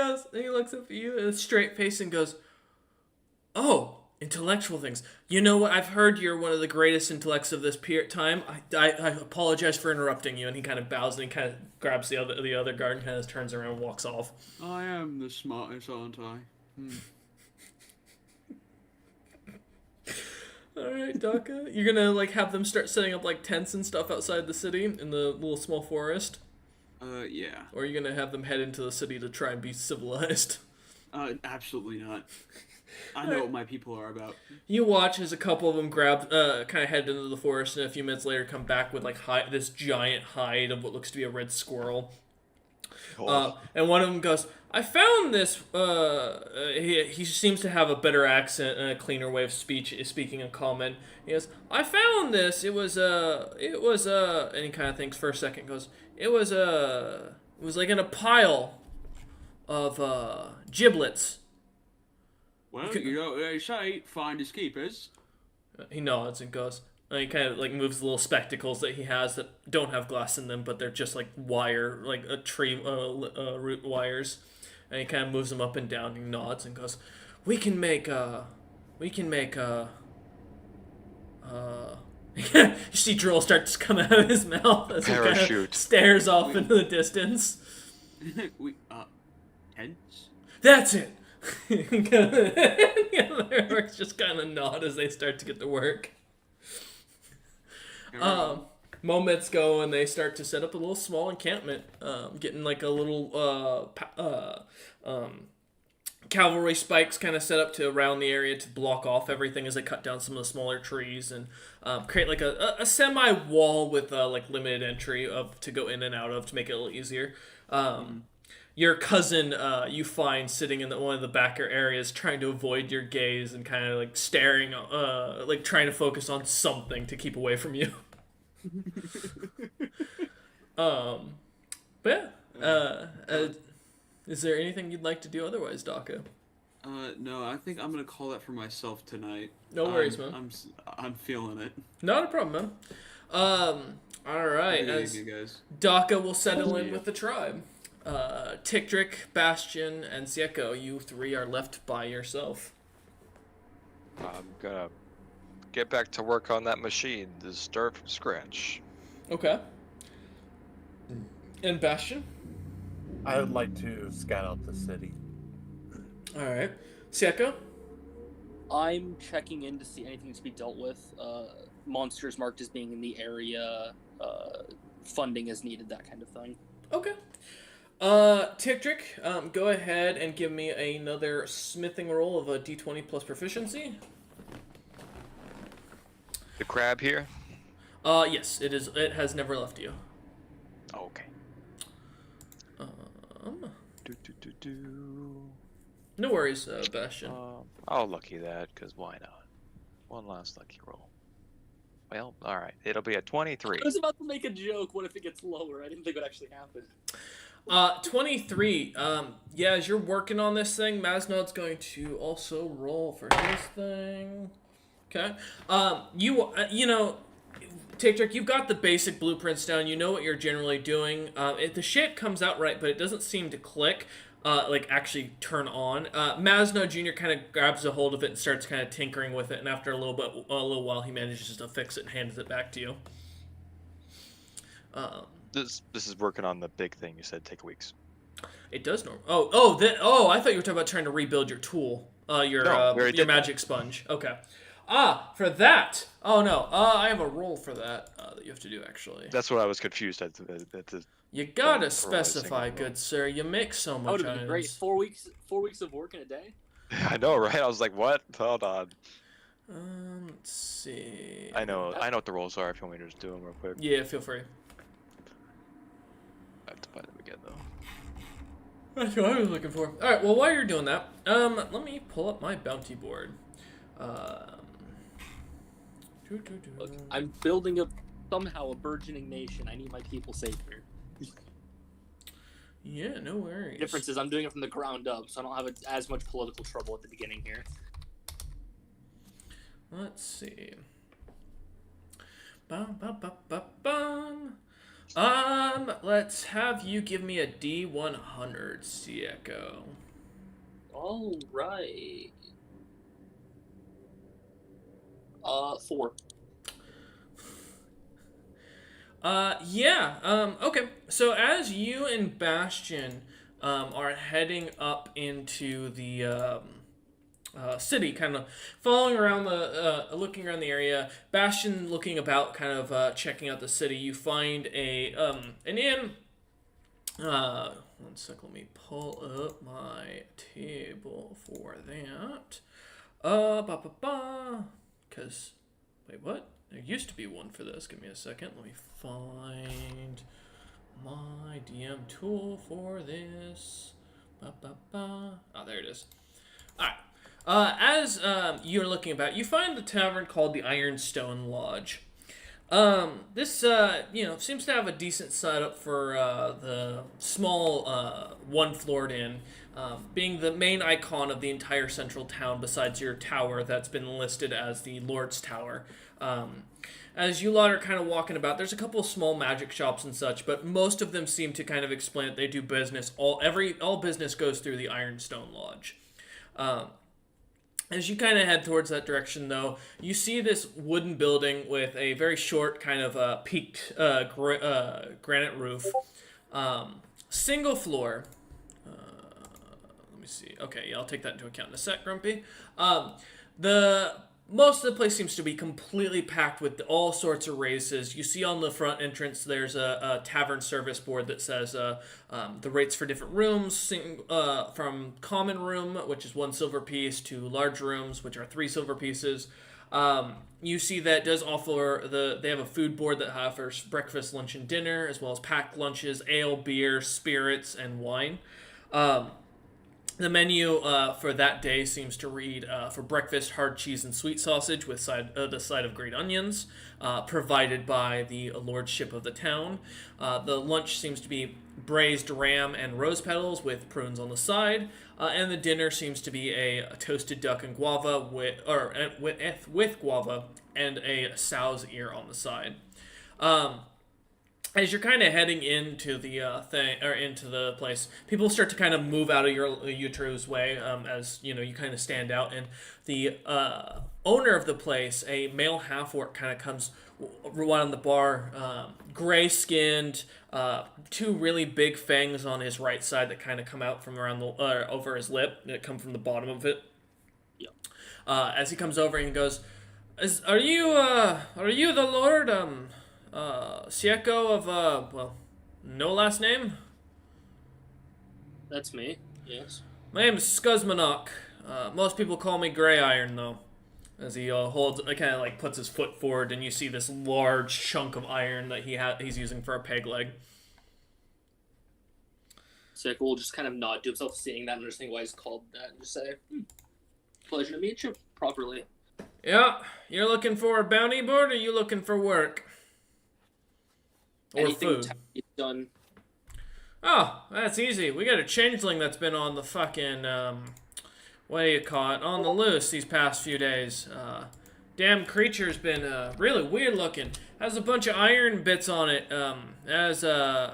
looks up at you with a straight face and goes, "Oh, intellectual things. You know what? I've heard you're one of the greatest intellects of this time. I apologize for interrupting you." And he kind of bows and he kind of grabs the other guard and kind of turns around and walks off. I am the smartest, aren't I? Alright, Daka. You're gonna like have them start setting up like tents and stuff outside the city in the little small forest? Yeah. Or are you gonna have them head into the city to try and be civilized? Absolutely not. I know what my people are about. You watch as a couple of them kind of head into the forest, and a few minutes later come back with like this giant hide of what looks to be a red squirrel. And one of them goes, "I found this." He seems to have a better accent and a cleaner way of speaking in common. He goes, "I found this. It was and he kind of thinks for a second. Goes, it was like in a pile of giblets." Well, you know what they say, finders keepers. He nods and goes. And he kind of like moves the little spectacles that he has that don't have glass in them, but they're just like wire, like a tree root wires. And he kind of moves them up and down. And he nods and goes, "We can make you see drill start to come out of his mouth as he kind of Parachute. stares off into the distance. Tents? That's it. The other orcs just kind of nod as they start to get to work. Moments go and they start to set up a little small encampment, getting like a little cavalry spikes kind of set up to around the area to block off everything as they cut down some of the smaller trees and create like a semi wall with like limited entry to go in and out of to make it a little easier. Your cousin you find sitting in one of the backer areas trying to avoid your gaze and kind of like staring, like trying to focus on something to keep away from you. But yeah, is there anything you'd like to do otherwise, Daka? No, I think I'm gonna call that for myself tonight. No worries, man. I'm feeling it. Not a problem, man. Alright, as guys. Daka will settle in with the tribe. Tikdrik, Bastion, and Sieko, you three are left by yourself. I'm gonna get back to work on that machine to start from scratch. Okay. And Bastion? I would like to scout out the city. Alright. Sieko? I'm checking in to see anything to be dealt with. Monsters marked as being in the area, funding is needed, that kind of thing. Okay. Tikdrik, go ahead and give me another smithing roll of a d20 plus proficiency. The crab here? Yes, it is. It has never left you. Okay. No worries, Bastion. I'll lucky that, because why not? One last lucky roll. Well, alright. It'll be a 23. I was about to make a joke. What if it gets lower? I didn't think it would actually happen. 23. Yeah, as you're working on this thing, Maznod's going to also roll for his thing. Okay. You know, Tikdrik, you've got the basic blueprints down. You know what you're generally doing. The shit comes out right, but it doesn't seem to click. Like actually turn on. Maznod Jr. kind of grabs a hold of it and starts kind of tinkering with it, and after a little while, he manages to fix it and hands it back to you. This is working on the big thing you said take weeks. It does normal. I thought you were talking about trying to rebuild your tool, your No, we already did magic sponge. Okay. For that. Oh no. I have a roll for that that you have to do actually. That's what I was confused at. You gotta for what I was specify, thinking good sir. You make so That much would have been great. items. 4 weeks of work in a day. I know, right? I was like, what? Hold on. Let's see. I know what the rolls are. If you want me to just do them real quick. Yeah, feel free. I have to find them again though. That's what I was looking for. All right. Well, while you're doing that, let me pull up my bounty board. Look, I'm building somehow a burgeoning nation. I need my people safe here. Yeah, no worries. The difference is I'm doing it from the ground up, so I don't have as much political trouble at the beginning here. Let's see. Bum, bum, bum, bum, bum. Let's have you give me a D100, Sieko. All right. 4. Okay. So as you and Bastion are heading up into the city, kind of following around looking around the area, Bastion looking about, kind of checking out the city, you find an inn. One sec, let me pull up my table for that. Because, wait, what? There used to be one for this. Give me a second. Let me find my DM tool for this. Oh, there it is. Alright. As you're looking about, you find the tavern called the Ironstone Lodge. This, seems to have a decent setup for the small one-floored inn, being the main icon of the entire central town besides your tower that's been listed as the Lord's Tower. As you lot are kind of walking about, there's a couple of small magic shops and such, but most of them seem to kind of explain that they do business. All business goes through the Ironstone Lodge. As you kind of head towards that direction, though, you see this wooden building with a very short, kind of peaked granite roof. Single floor. Let me see. Okay, yeah, I'll take that into account in a sec, Grumpy. Most of the place seems to be completely packed with all sorts of races. You see on the front entrance there's a tavern service board that says the rates for different rooms, from common room, which is 1 silver piece, to large rooms, which are 3 silver pieces. You see that does offer they have a food board that offers breakfast, lunch, and dinner, as well as packed lunches, ale, beer, spirits, and wine. The menu for that day seems to read, for breakfast, hard cheese and sweet sausage with the side of green onions, provided by the lordship of the town. The lunch seems to be braised ram and rose petals with prunes on the side, and the dinner seems to be a toasted duck and guava with guava and a sow's ear on the side. As you're kind of heading into the into the place, people start to kind of move out of Yutro's way, as you kind of stand out, and the owner of the place, a male half-orc, kind of comes right on the bar, gray-skinned, 2 really big fangs on his right side that kind of come out from around over his lip, that come from the bottom of it. Yep. As he comes over and goes, "Are you the Lord Sieko of no last name?" That's me. Yes. My name is Skuzmanok. Most people call me Grey Iron, though. As he kind of puts his foot forward, and you see this large chunk of iron that he's using for a peg leg. Sick will just kind of nod to himself, seeing that and understanding why he's called that, and just say, "Pleasure to meet you properly." Yeah, you're looking for a bounty board, or you looking for work? Or Anything food? Done. Oh, that's easy. We got a changeling that's been on the fucking, what do you call it, on the loose these past few days. Damn creature's been, really weird looking. Has a bunch of iron bits on it,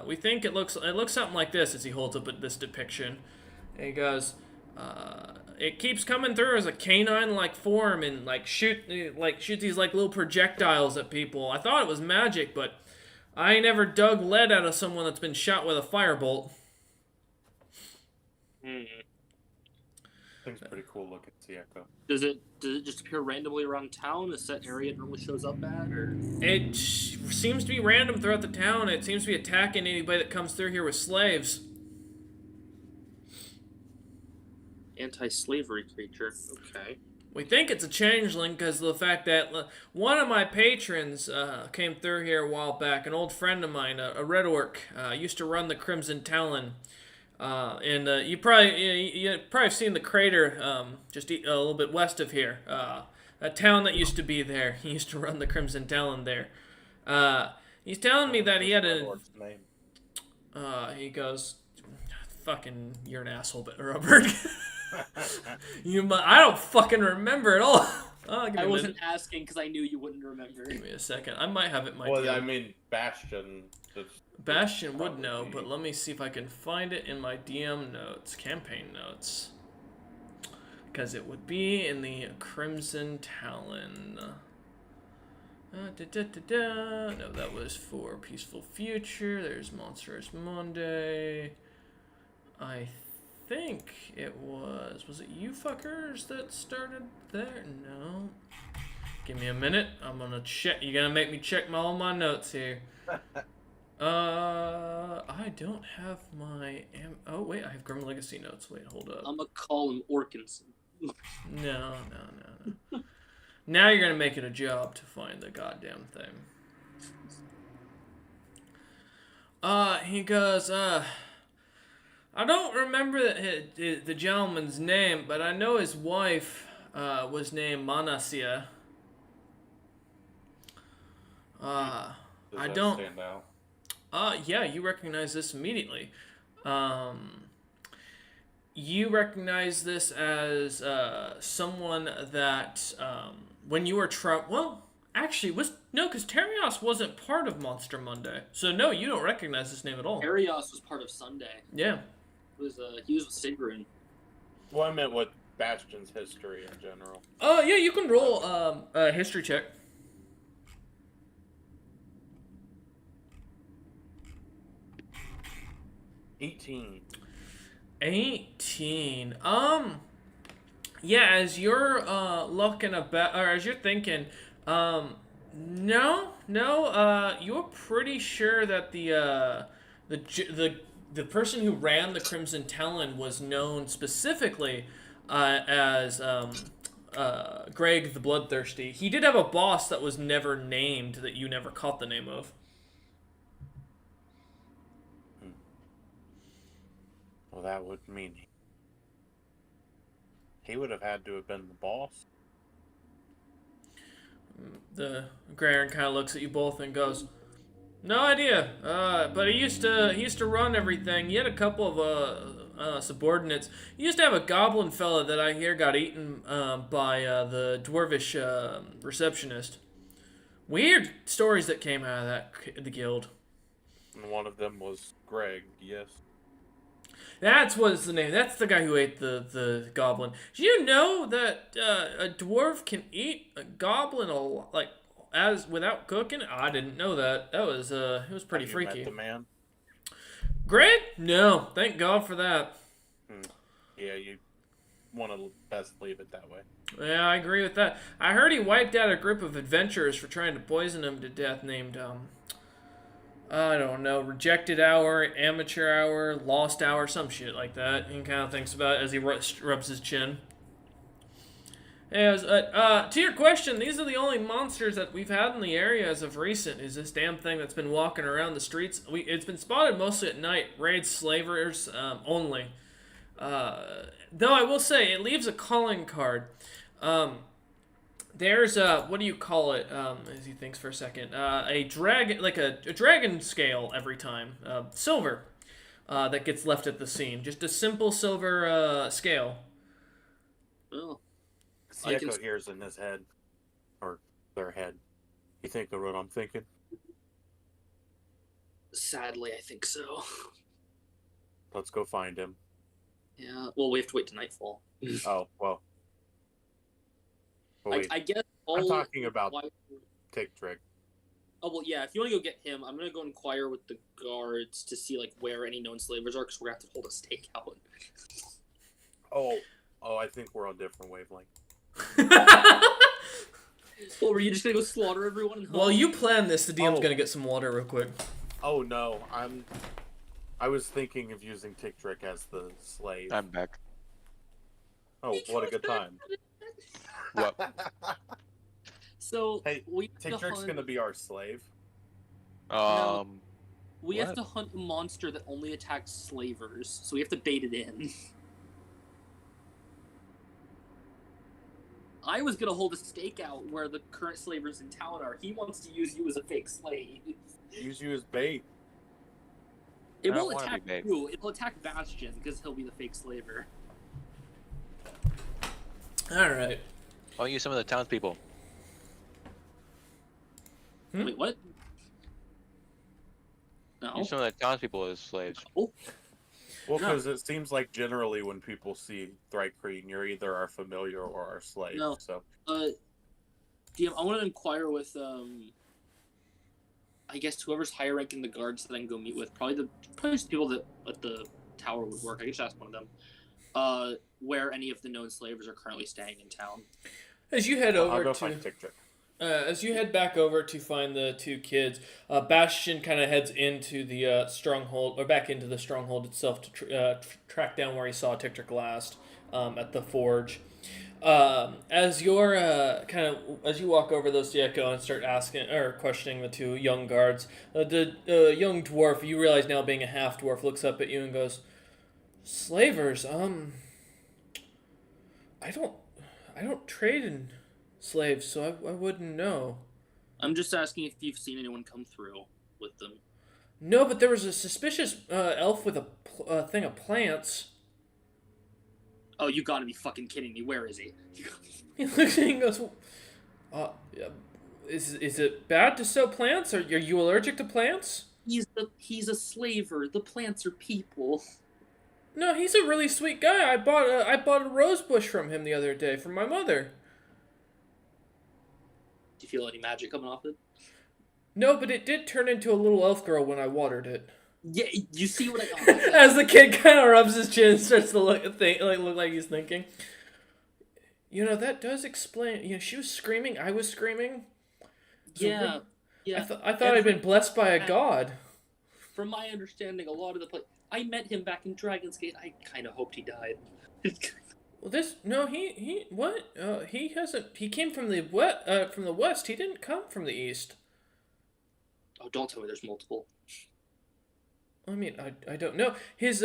we think it looks something like this as he holds up this depiction. And he goes, it keeps coming through as a canine-like form and, shoot these, little projectiles at people. I thought it was magic, but I ain't never dug lead out of someone that's been shot with a firebolt. Thing's pretty cool looking, Sea Echo. Does it just appear randomly around town? A set area it normally shows up at, or It seems to be random throughout the town. It seems to be attacking anybody that comes through here with slaves. anti-slavery creature? Okay. We think it's a changeling because of the fact that one of my patrons came through here a while back. An old friend of mine, a red orc, used to run the Crimson Talon. And you probably have seen the crater just a little bit west of here. A town that used to be there. He used to run the Crimson Talon there. He's telling me that he had a. Lord's name. He goes, "Fucking, you're an asshole, Robert." I don't fucking remember at all. Oh, give me I a wasn't minute. asking because I knew you wouldn't remember. Give me a second. I might have it in my. Well, DM. I mean, Bastion. Bastion would probably know, be- but let me see if I can find it in my DM notes, campaign notes. Because it would be in the Crimson Talon. No, that was for Peaceful Future. There's Monstrous Monday. I think it was. Was it you fuckers that started there? No. Give me a minute. I'm gonna check. You're gonna make me check all my notes here. I don't have my. Oh wait, I have Grim Legacy notes. Wait, hold up. I'm gonna call him Orkinson. No. Now you're gonna make it a job to find the goddamn thing. He goes, I don't remember the gentleman's name, but I know his wife, was named Manasia. Does I that don't. stand out? Yeah, you recognize this immediately. You recognize this as someone that when you were well, actually because Terios wasn't part of Monster Monday, so no, you don't recognize this name at all. Arios was part of Sunday. Yeah. He was with Sigrun. Well, I meant with Bastion's history in general. Yeah, you can roll a history check. 18. Yeah, as you're looking about, or as you're thinking, no, you're pretty sure that the person who ran the Crimson Talon was known specifically as Greg the Bloodthirsty. He did have a boss that was never named, that you never caught the name of. Well, that would mean he would have had to have been the boss. The Graren kind of looks at you both and goes, "No idea. But he used to run everything. He had a couple of subordinates. He used to have a goblin fella that I hear got eaten by the dwarvish receptionist. Weird stories that came out of the guild. And one of them was Greg, yes. That's what's the name. That's the guy who ate the goblin. Do you know that a dwarf can eat a goblin as without cooking? I didn't know that. That was it was pretty Have you freaky. met the man? Greg? No, thank God for that. Yeah, you want to best leave it that way. Yeah, I agree with that. I heard he wiped out a group of adventurers for trying to poison him to death named, I don't know, Rejected Hour, Amateur Hour, Lost Hour, some shit like that. He kind of thinks about it as he rubs his chin. To your question, these are the only monsters that we've had in the area as of recent, is this damn thing that's been walking around the streets. It's been spotted mostly at night, raids slavers only. Though I will say, it leaves a calling card. There's what do you call it? As he thinks for a second, a dragon, like a dragon scale every time, silver, that gets left at the scene. Just a simple silver scale. Well, The echo hears in his head, or their head. You think of what I'm thinking? sadly, I think so. Let's go find him. Yeah. Well, we have to wait to nightfall. Oh, well. Wait, I guess. I'm talking about inquire- Tick Trick. Oh well, yeah. If you want to go get him, I'm gonna go inquire with the guards to see where any known slavers are, because we're gonna have to hold a stakeout. Oh, Oh, I think we're on different wavelength. Or were you just gonna go slaughter everyone? And While you plan this, the DM's Oh. gonna get some water real quick. Oh no, I was thinking of using Ticktrick as the slave. I'm back. Oh, what a good time. What? So Hey, we have to Ticktrick's hunt. gonna be our slave. We have What? to hunt a monster that only attacks slavers, so we have to bait it in. I was gonna hold a stakeout where the current slavers in town are. He wants to use you as a fake slave. Use you as bait. It I don't will wanna be attack bait. you. It'll attack Bastion because he'll be the fake slaver. Alright. I'll use some of the townspeople. Hmm? Wait, what? No. Use some of the townspeople as slaves. Well, No. because it seems like generally when people see Thrycreen, you're either our familiar or our slave. No. So DM, I want to inquire with I guess whoever's higher rank in the guards that I can go meet with. Probably just people that at the tower would work. I could just ask one of them. Where any of the known slavers are currently staying in town. As you head I'll over go to... find Ticktrick. As you head back over to find the two kids, Bastion kind of heads into the stronghold, or back into the stronghold itself to track down where he saw Ticktrick last at the forge. As you're as you walk over those, you go and start asking or questioning the two young guards. The young dwarf, you realize now being a half dwarf, looks up at you and goes, "Slavers, I don't trade in slaves, so I wouldn't know." I'm just asking if you've seen anyone come through with them. No, but there was a suspicious elf with a thing of plants. Oh, you gotta be fucking kidding me. Where is he? He looks at you and goes, yeah, is it bad to sell plants? Are you allergic to plants? He's a slaver. The plants are people. No, he's a really sweet guy. I bought a rose bush from him the other day from my mother. Do you feel any magic coming off it? No, but it did turn into a little elf girl when I watered it. Yeah, you see what I... As the kid kind of rubs his chin and starts to look like he's thinking. You know, that does explain... You know, she was screaming, I was screaming. So Yeah, yeah. I thought I'd been blessed by a god. From my understanding, a lot of the I met him back in Dragon's Gate. I kind of hoped he died. Well, he hasn't... He came from the west. He didn't come from the east. Oh, don't tell me there's multiple. I mean, I don't know. His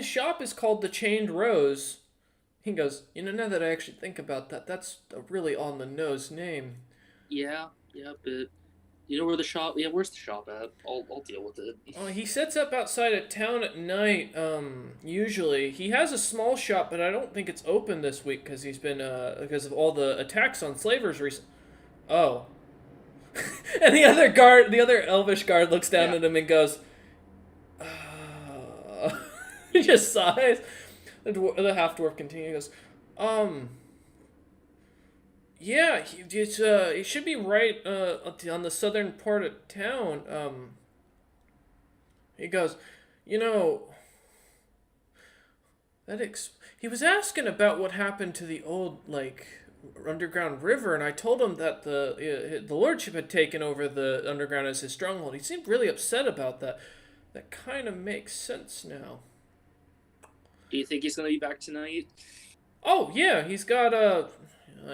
shop is called the Chained Rose. He goes, you know, now that I actually think about that, that's a really on the nose name. Yeah, but you know where the shop? Yeah, where's the shop at? I'll deal with it. Oh, he sets up outside of town at night. Usually he has a small shop, but I don't think it's open this week because he's been because of all the attacks on slavers recently. Oh, and the other elvish guard looks down at him and goes, he just sighs. The half dwarf continues. Yeah, he should be right on the southern part of town. He goes, you know, he was asking about what happened to the old underground river, and I told him that the lordship had taken over the underground as his stronghold. He seemed really upset about that. That kind of makes sense now. Do you think he's gonna be back tonight? Oh yeah, he's got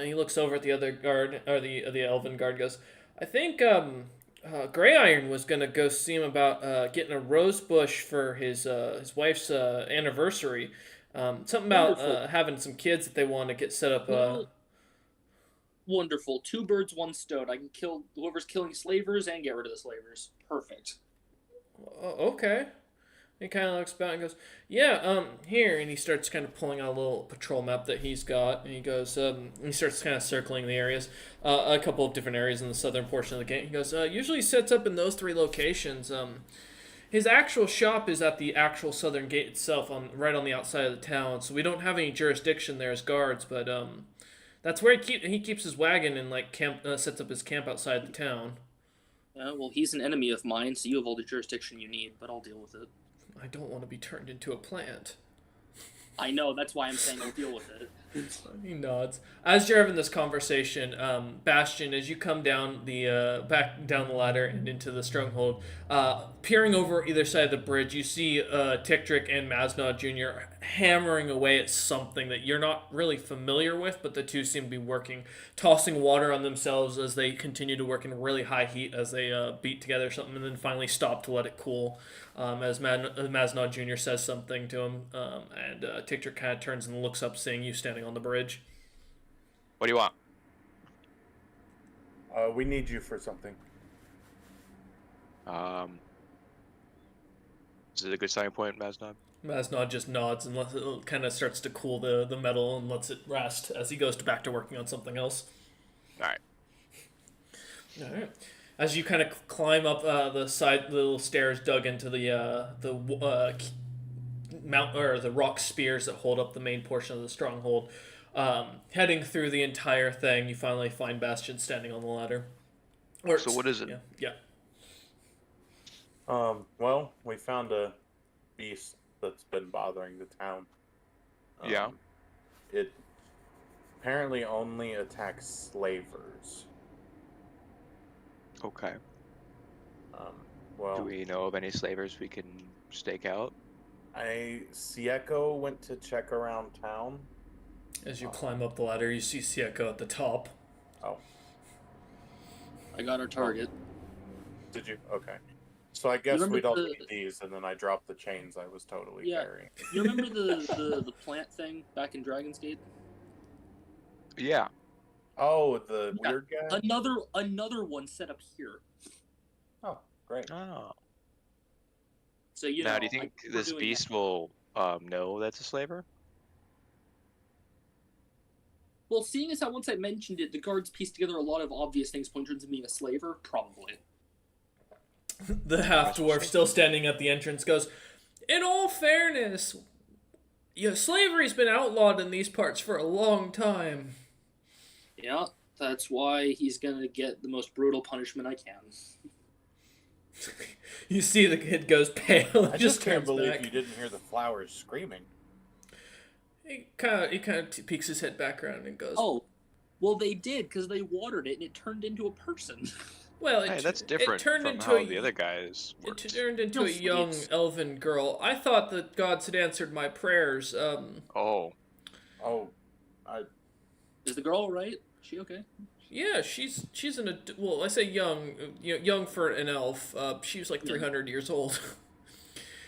he looks over at the other guard, or the elven guard. Goes, I think Grey Iron was gonna go see him about getting a rose bush for his wife's anniversary. Something about having some kids that they want to get set up. Wonderful. 2 birds, 1 stone. I can kill whoever's killing slavers and get rid of the slavers. Perfect. Okay. He kind of looks about and goes, yeah, here, and he starts kind of pulling out a little patrol map that he's got, and he goes, he starts kind of circling the areas, a couple of different areas in the southern portion of the game. He goes, usually sets up in those 3 locations. His actual shop is at the actual southern gate itself, right on the outside of the town, so we don't have any jurisdiction there as guards, but that's where he keeps his wagon and sets up his camp outside the town. Well, he's an enemy of mine, so you have all the jurisdiction you need, but I'll deal with it. I don't want to be turned into a plant. I know, that's why I'm saying I'll deal with it. He nods. As you're having this conversation, Bastion, as you come down the back down the ladder and into the stronghold, peering over either side of the bridge, you see Tiktrick and Maznod Jr. hammering away at something that you're not really familiar with, but the two seem to be working, tossing water on themselves as they continue to work in really high heat as they beat together something, and then finally stop to let it cool. As Maznod Jr. says something to him, and Tiktrick kind of turns and looks up, seeing you standing on the bridge. What do you want? We need you for something. Is it a good starting point, Maznod? Maznod just nods and kind of starts to cool the metal and lets it rest as he goes back to working on something else. All right. All right. As you kind of climb up the little stairs dug into the mount or the rock spears that hold up the main portion of the stronghold, heading through the entire thing, you finally find Bastion standing on the ladder. So what is it? Yeah. Well, we found a beast that's been bothering the town. Yeah. It apparently only attacks slavers. Okay. Well, Do we know of any slavers we can stake out? Sieko went to check around town. As you climb up the ladder, you see Sieko at the top. Oh, I got our target. did you? Okay. So I guess remember we'd all the- need these, and then I dropped the chains I was totally Yeah. carrying. You remember the plant thing back in Dragon's Gate? Yeah. Oh, the Yeah. weird guy? Another one set up here. Oh, great. Oh. So you Now, know. do you think we're this doing beast that. will know that's a slaver? Well, seeing as how once I mentioned it, the guards pieced together a lot of obvious things pointing to being a slaver. Probably. The half dwarf, still standing at the entrance, goes, "In all fairness, slavery's been outlawed in these parts for a long time." Yeah, that's why he's gonna get the most brutal punishment I can. You see the kid goes pale and I just just can't turns believe back. you didn't hear the flowers screaming. He kind of peeks his head back around and goes, Oh, well, they did because they watered it and it turned into a person. "Well, Hey, that's different it turned from into how a, the other guys It worked. turned into No a young sleeps. elven girl. I thought that gods had answered my prayers. Oh. Oh, Is the girl all right? She okay? Yeah, she's well, I say young, young for an elf. She was like Yeah. 300 years old.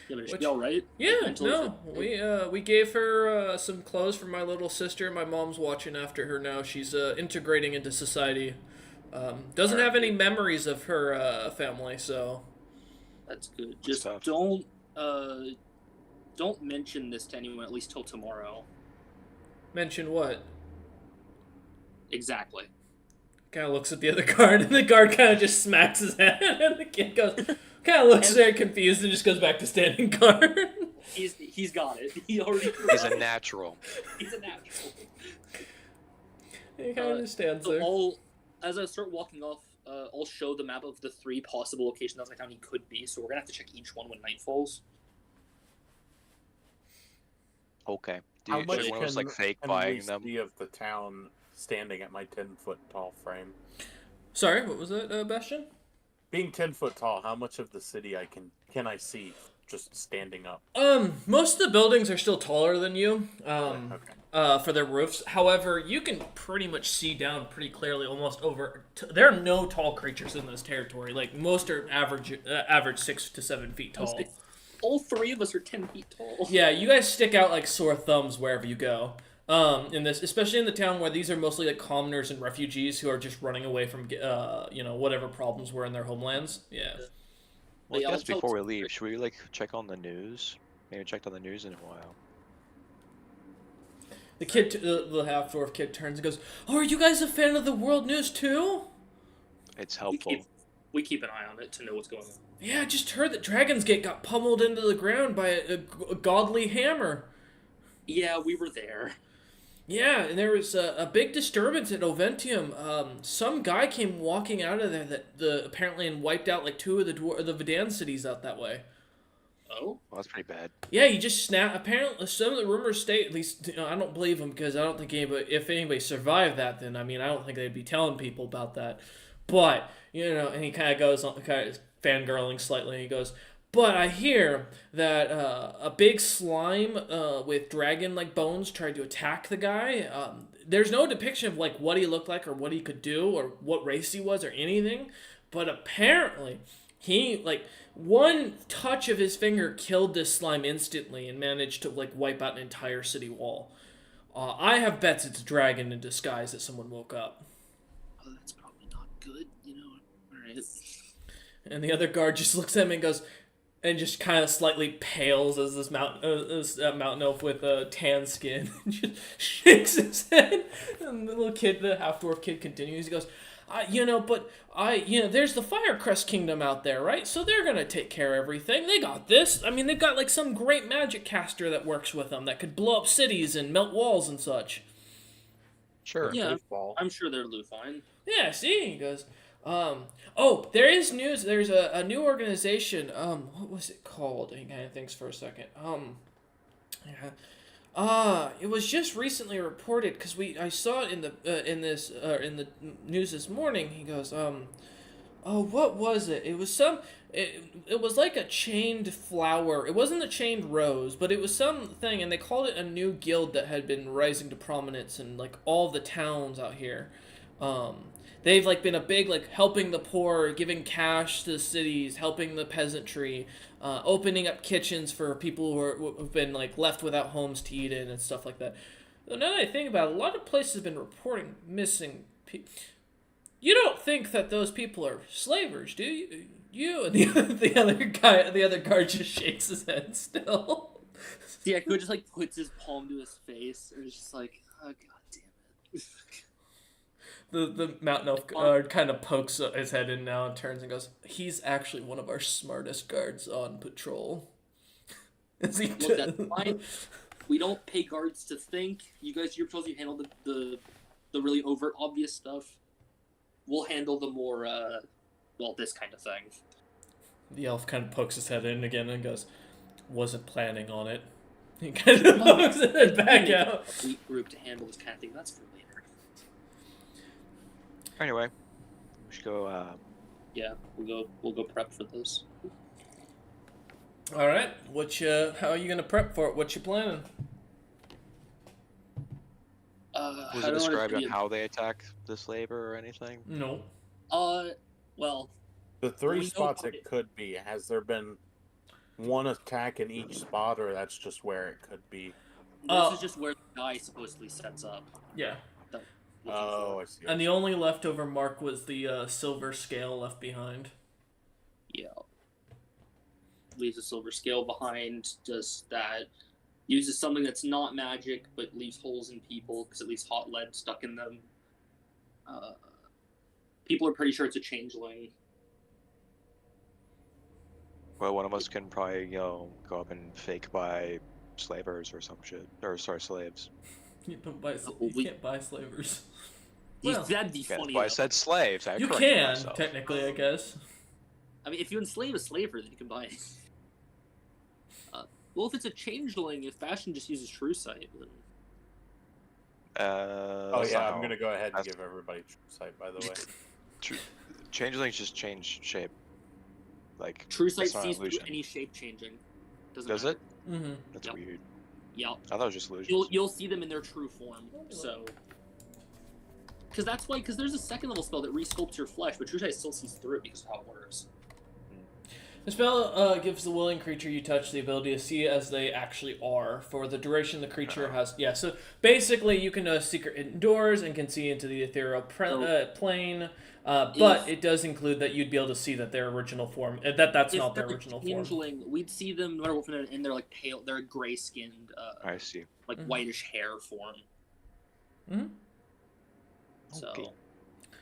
Yeah, but is Which- she all right? Yeah, Mentally no, fit? we gave her some clothes for my little sister. My mom's watching after her now. She's integrating into society. Doesn't have any memories of her family, so That's good. Just tough. don't mention this to anyone at least till tomorrow. mention what? Exactly. Kind of looks at the other guard, and the guard kind of just smacks his head, and the kid goes, kind of looks very confused, and just goes back to standing guard. He's got it. He already. He's a natural. He's a natural. He kind of stands So there. as I start walking off, I'll show the map of the 3 possible locations outside town he could be. So we're gonna have to check each one when night falls. Okay. Do how you much should one of us like fake can buying we them? see of the town standing at my 10-foot tall frame? Sorry, what was that, Bastion? Being 10 foot tall, how much of the city can I see just standing up? Most of the buildings are still taller than you. Okay. For their roofs. However, you can pretty much see down pretty clearly, almost over. There are no tall creatures in this territory. Like most are average 6 to 7 feet tall. All 3 of us are 10 feet tall. Yeah, you guys stick out like sore thumbs wherever you go. In this, especially in the town where these are mostly like commoners and refugees who are just running away from, whatever problems were in their homelands. Yeah. Well, Yeah, I I'll guess tell- before we leave, should we like check on the news? Maybe checked on the news in a while. The kid, the half dwarf kid, turns and goes, "Oh, are you guys a fan of the world news too?" It's helpful. We keep an eye on it to know what's going on. Yeah, I just heard that Dragon's Gate got pummeled into the ground by a godly hammer. Yeah, we were there. Yeah, and there was a big disturbance at Oventium. Some guy came walking out of there that apparently and wiped out like 2 of the Vidan cities out that way. Oh, Well, that's pretty bad. Yeah, he just snapped. Apparently, some of the rumors state, at least, I don't believe him because I don't think anybody, if anybody survived that, then I mean, I don't think they'd be telling people about that. But, and he kind of goes on, kind of fangirling slightly, and he goes, but I hear that a big slime with dragon-like bones tried to attack the guy. There's no depiction of, like, what he looked like or what he could do or what race he was or anything. But apparently, he, like, one touch of his finger killed this slime instantly and managed to, like, wipe out an entire city wall. I have bets it's a dragon in disguise that someone woke up. oh, that's probably not good. All right. And the other guard just looks at him and goes, and just kind of slightly pales as this mountain elf with a tan skin just shakes his head. And the little kid, the half-dwarf kid, continues. He goes, there's the Firecrest Kingdom out there, right? So they're gonna take care of everything. They got this. I mean, they've got like some great magic caster that works with them that could blow up cities and melt walls and such. Sure. Yeah, Goofball. I'm sure they'll do fine. Yeah, see, he goes, there is news. There's a new organization. What was it called? He kind of thinks for a second. It was just recently reported because I saw it in the news this morning. He goes, what was it? It was it was like a chained flower. It wasn't a chained rose, but it was something, and they called it a new guild that had been rising to prominence in like all the towns out here. They've like been a big like helping the poor, giving cash to the cities, helping the peasantry, opening up kitchens for people who've been like left without homes to eat in and stuff like that. Now that I think about it, a lot of places have been reporting missing people. You don't think that those people are slavers, do you? You and the other guard just shakes his head still. See, Echo just like puts his palm to his face and is just like, oh god damn it. The mountain elf guard kind of pokes his head in now and turns and goes, he's actually one of our smartest guards on patrol. Is he Look, that's fine. We don't pay guards to think. You're supposed to handle the really overt, obvious stuff. We'll handle the more, this kind of thing. The elf kind of pokes his head in again and goes, wasn't planning on it. He kind of pokes his head back out. A weak group to handle this kind of thing. That's for later. Anyway, we should go. Yeah, we'll go prep for this. All right, how are you gonna prep for it? What you planning? Was it described on how they attack the slaver or anything? No. Well, The three we know spots how it could be. Has there been one attack in each spot, or that's just where it could be? this is just where the guy supposedly sets up. Yeah. Oh, I see. And the only leftover mark was the silver scale left behind. Yeah. Leaves a silver scale behind, just that. Uses something that's not magic, but leaves holes in people, because it leaves hot lead stuck in them. People are pretty sure it's a changeling. Well, one of us can probably, go up and fake buy slavers or some shit. Or, sorry, slaves. You can't buy slavers. Well, that'd be That's funny. why I though. said slaves. I You corrected can, myself. technically, I guess. I mean, if you enslave a slaver, then you can buy it. Well, if it's a changeling, if Bastion just uses True Sight, then... Oh that's yeah, not I'm how- gonna go ahead and that's- give everybody true sight. By the way, Changelings just change shape. Like, True Sight that's not an sees through illusion. any shape changing. Doesn't Does matter. it? Mm-hmm. That's Yep. weird. Yeah. I thought it was just illusions. You'll see them in their true form, so... Because there's a second level spell that resculpts your flesh, but True Sight still sees through it because of how it works. The spell gives the willing creature you touch the ability to see as they actually are for the duration the creature has. Yeah, so basically you can know secret hidden doors and can see into the ethereal plane, but it does include that you'd be able to see that their original form, that's If not their they're original form. changeling, we'd see them no matter what, in their like pale, their gray-skinned, I see. like whitish hair form. Mm-hmm. So Okay.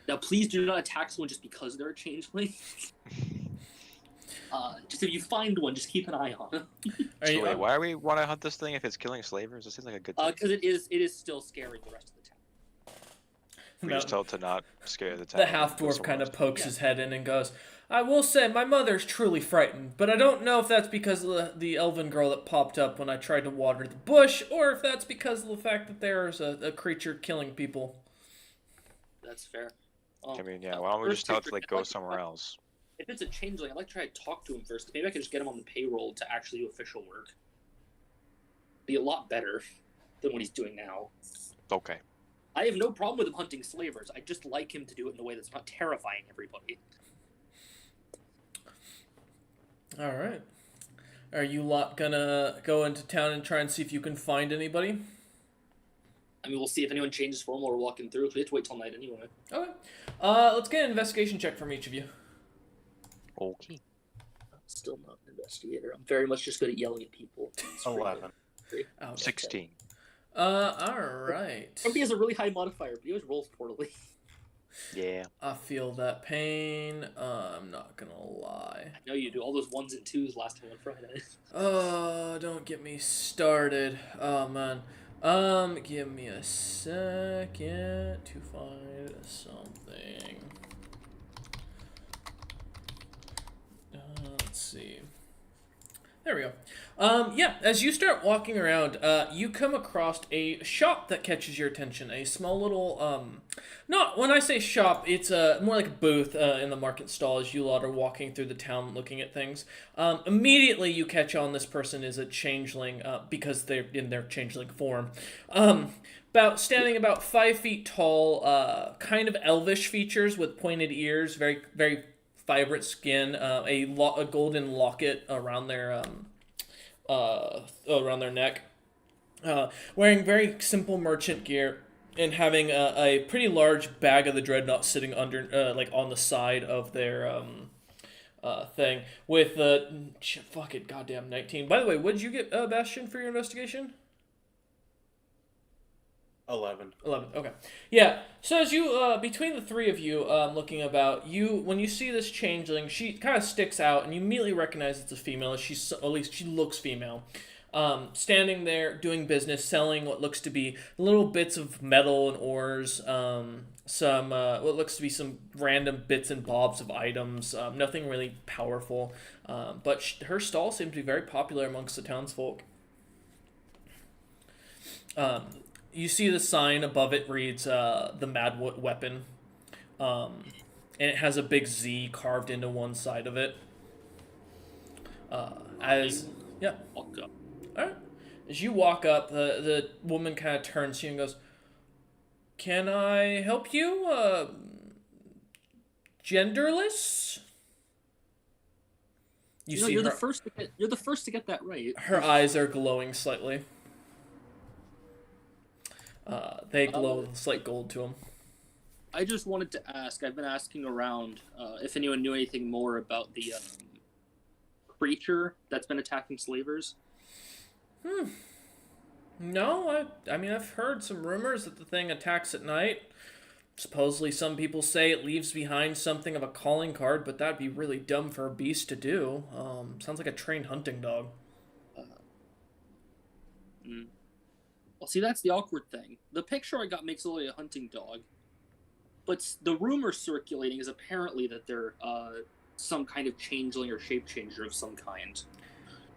now, please do not attack someone just because they're a changeling. Just if you find one, just keep an eye on them. So wait, why do we want to hunt this thing if it's killing slavers? It seems like a good thing. Because it is still scaring the rest of the town. We just tell it to not scare the town. The half dwarf That's kind of worse. pokes his head in and goes, I will say my mother's truly frightened, but I don't know if that's because of the elven girl that popped up when I tried to water the bush, or if that's because of the fact that there's a creature killing people. That's fair. I mean, yeah, why don't we just tell it to like go somewhere else? If it's a changeling, I'd like to try to talk to him first. Maybe I can just get him on the payroll to actually do official work. Be a lot better than what he's doing now. Okay. I have no problem with him hunting slavers. I just like him to do it in a way that's not terrifying everybody. All right. Are you lot gonna go into town and try and see if you can find anybody? I mean, we'll see if anyone changes form while we're walking through. We have to wait till night anyway. Okay. Let's get an investigation check from each of you. Okay. Still not an investigator. I'm very much just good at yelling at people. 11. Ouch. 16. Alright. Grumpy has a really high modifier, but he always rolls poorly. Yeah. I feel that pain. I'm not gonna lie. I know you do. All those 1s and 2s last time on Friday. Oh, don't get me started. Oh, man. Give me a second to find something. Let's see. There we go. Yeah, as you start walking around, you come across a shop that catches your attention. A small little, not, when I say shop, it's more like a booth in the market stall as you lot are walking through the town looking at things. Immediately you catch on this person is a changeling, because they're in their changeling form. Standing about 5 feet tall, kind of elvish features with pointed ears, very, very vibrant skin, a golden locket around their neck, wearing very simple merchant gear, and having a pretty large bag of the dreadnought sitting under, like on the side of their thing, with goddamn 19. By the way, what did you get, Bastion, for your investigation? 11. 11. Okay. Yeah. So as you, between the three of you, looking about, when you see this changeling, she kind of sticks out, and you immediately recognize it's a female. At least she looks female. Standing there, doing business, selling what looks to be little bits of metal and ores, some, what looks to be some random bits and bobs of items, nothing really powerful. But her stall seems to be very popular amongst the townsfolk. You see the sign above it reads, the Mad Weapon, and it has a big Z carved into one side of it. Yeah. Walk up. Alright. As you walk up, the woman kind of turns to you and goes, "Can I help you? Genderless?" You're the first to get that right. Her eyes are glowing slightly. They glow with a slight gold to them. I just wanted to ask, I've been asking around if anyone knew anything more about the creature that's been attacking slavers. No, I mean, I've heard some rumors that the thing attacks at night. Supposedly some people say it leaves behind something of a calling card, but that'd be really dumb for a beast to do. Sounds like a trained hunting dog. Well, see, that's the awkward thing. The picture I got makes it look like a hunting dog, but the rumor circulating is apparently that they're some kind of changeling or shape changer of some kind.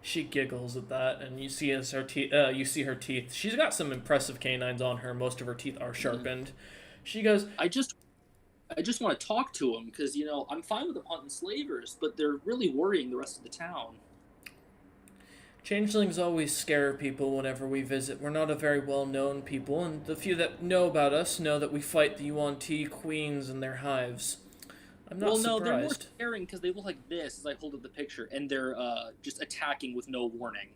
She giggles at that, and you see her teeth. She's got some impressive canines on her. Most of her teeth are sharpened. She goes, I just want to talk to him because, I'm fine with them hunting slavers, but they're really worrying the rest of the town. "Changelings always scare people whenever we visit. We're not a very well-known people, and the few that know about us know that we fight the Yuan-Ti queens and their hives. I'm not surprised." Well, no, they're more scaring because they look like this as I hold up the picture, and they're just attacking with no warning.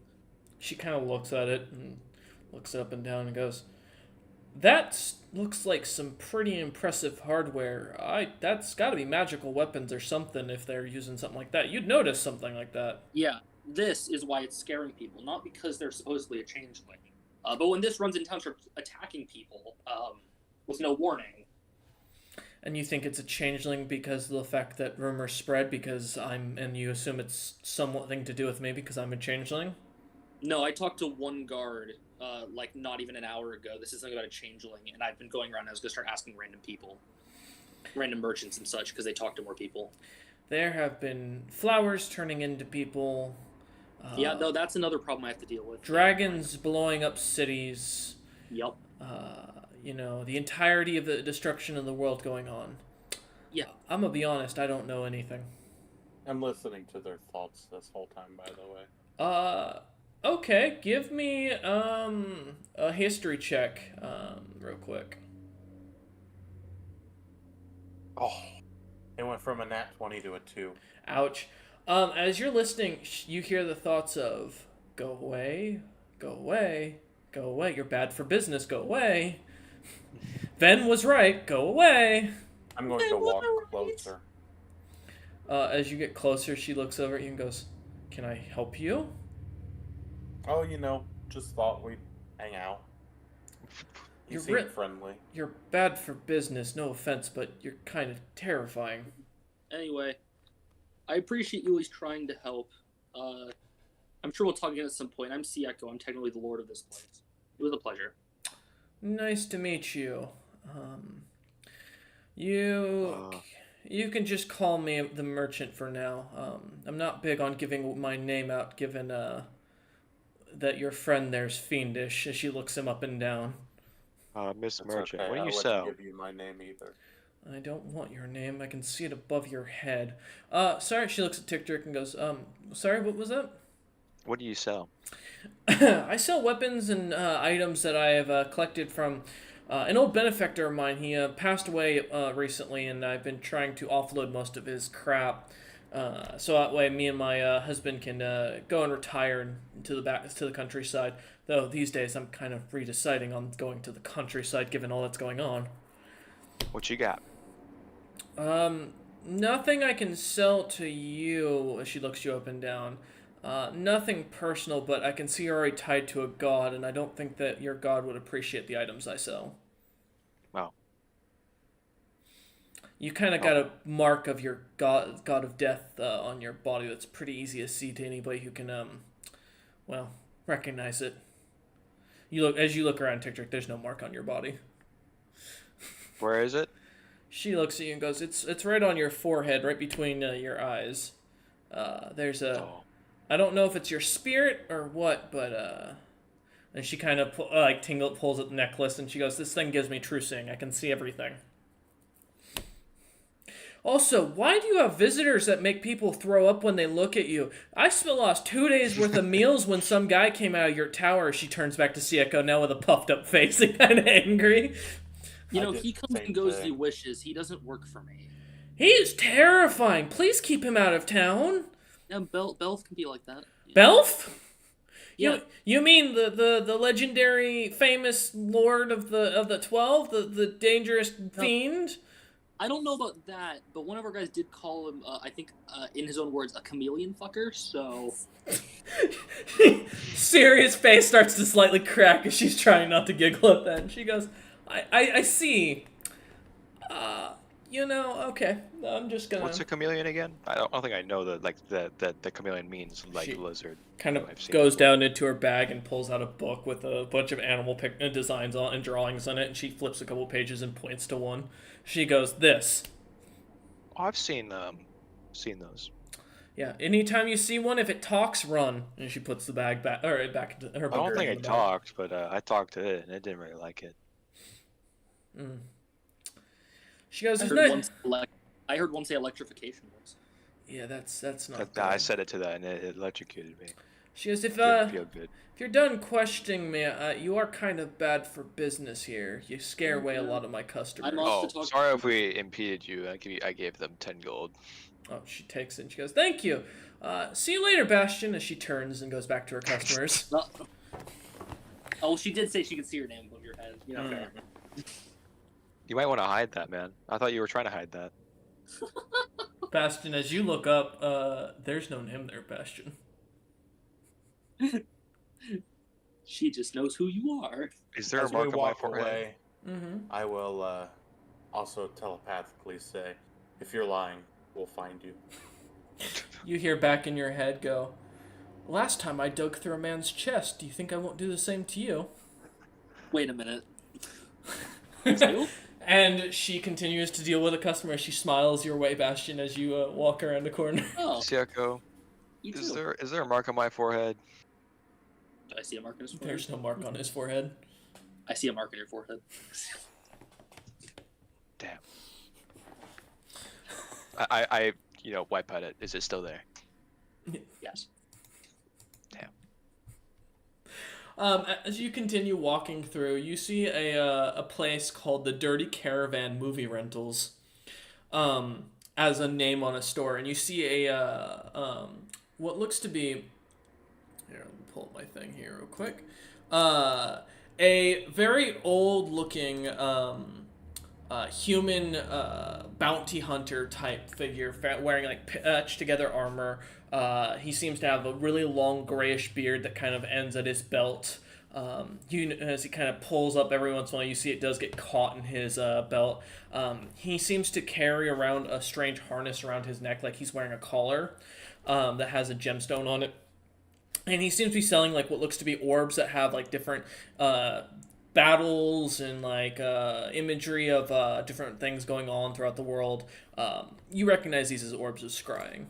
She kind of looks at it and looks up and down and goes, "That looks like some pretty impressive hardware. That's got to be magical weapons or something if they're using something like that. You'd notice something like that." Yeah, this is why it's scaring people, not because they're supposedly a changeling. But when this runs in town, starts attacking people with no warning. And you think it's a changeling because of the fact that rumors spread and you assume it's something to do with me because I'm a changeling? No, I talked to one guard, not even an hour ago. This is something about a changeling, and I've been going around. I was going to start asking random people, random merchants and such, because they talk to more people. there have been flowers turning into people. Yeah, no, that's another problem I have to deal with. Dragons blowing up cities. Yep. The entirety of the destruction of the world going on. Yeah. I'm gonna be honest, I don't know anything. I'm listening to their thoughts this whole time, by the way. Okay, give me, a history check, real quick. Oh, it went from a nat 20 to a 2. Ouch. As you're listening, you hear the thoughts of, go away, go away, go away, you're bad for business, go away. Ven was right, go away. I'm going to walk closer. As you get closer, she looks over at you and goes, can I help you? Oh, just thought we'd hang out. You You're seem friendly. You're bad for business, no offense, but you're kind of terrifying. Anyway, I appreciate you always trying to help. I'm sure we'll talk again at some point. I'm Sieko. I'm technically the lord of this place. It was a pleasure. Nice to meet you. You can just call me the merchant for now. I'm not big on giving my name out, given that your friend there's fiendish. As she looks him up and down. Miss It's Merchant, okay. what do I you wouldn't sell? give you my name either. I don't want your name. I can see it above your head. Sorry. She looks at Tick-Trick and goes, sorry, what was that? What do you sell? I sell weapons and items that I have collected from an old benefactor of mine. He passed away recently, and I've been trying to offload most of his crap. So that way, me and my husband can go and retire to the countryside. Though these days, I'm kind of redeciding on going to the countryside, given all that's going on. What you got? Nothing I can sell to you. As she looks you up and down. Nothing personal, but I can see you're already tied to a god, and I don't think that your god would appreciate the items I sell. Wow. You kind of got a mark of your god of death on your body that's pretty easy to see to anybody who can, recognize it. As you look around, Tick-Trick, there's no mark on your body. Where is it? She looks at you and goes, "It's right on your forehead, right between your eyes. There's a." Oh. I don't know if it's your spirit or what, but and she kind of pulls at the necklace, and she goes, "This thing gives me true seeing. I can see everything." Also, why do you have visitors that make people throw up when they look at you? I lost 2 days worth of meals when some guy came out of your tower. She turns back to Sieko now with a puffed up face and kind of angry. You I know, did he the comes same and goes as he thing. wishes. He doesn't work for me. He is terrifying. Please keep him out of town. Yeah, Belf can be like that. Belf? Yeah. You mean the legendary famous lord of the 12, the dangerous fiend? I don't know about that, but one of our guys did call him, I think, in his own words, a chameleon fucker, so... Sirius' face starts to slightly crack as she's trying not to giggle at that. And she goes, I see. Okay. I'm just gonna... What's a chameleon again? I don't think I know that the chameleon means She lizard. kind of I've seen goes it. down into her bag and pulls out a book with a bunch of animal designs on and drawings on it, and she flips a couple pages and points to one. She goes, "This." Oh, I've seen those. Yeah. Anytime you see one, if it talks, run. And she puts the bag back into her. I don't booger think in I the bag. talked, but I talked to it, and it didn't really like it. Mm. She goes, I "Isn't heard, that-" I heard one say electrification once. Yeah, that's not. I good. said it to that, and it electrocuted me. She goes, Didn't feel good. If you're done questioning me, you are kind of bad for business here. You scare away a lot of my customers." I'm off Oh, to talk sorry to if we impeded you. I gave them 10 gold. Oh, she takes it and she goes, "Thank you. See you later, Bastion," as she turns and goes back to her customers. Oh, she did say she could see your name above your head. You know, fair. You might want to hide that, man. I thought you were trying to hide that. Bastion, as you look up, there's no name there, Bastion. She just knows who you are. Is there As a mark we on my walk forehead? away, Mm-hmm. I will also telepathically say, if you're lying, we'll find you. You hear back in your head go, "Last time I dug through a man's chest. Do you think I won't do the same to you?" Wait a minute. And she continues to deal with a customer. She smiles your way, Bastion, as you walk around the corner. Oh, Siako, you is too. there a mark on my forehead? Do I see a mark on his forehead? There's no mark on his forehead. I see a mark on your forehead. Damn. I wipe at it. Is it still there? Yes. As you continue walking through, you see a place called the Dirty Caravan Movie Rentals, as a name on a store, and you see what looks to be. Here, let me pull up my thing here real quick. A very old-looking human bounty hunter type figure, wearing like patched together armor. He seems to have a really long grayish beard that kind of ends at his belt. As he kind of pulls up every once in a while, you see it does get caught in his belt. He seems to carry around a strange harness around his neck, like he's wearing a collar that has a gemstone on it. And he seems to be selling like what looks to be orbs that have like different battles and like imagery of different things going on throughout the world. You recognize these as orbs of scrying.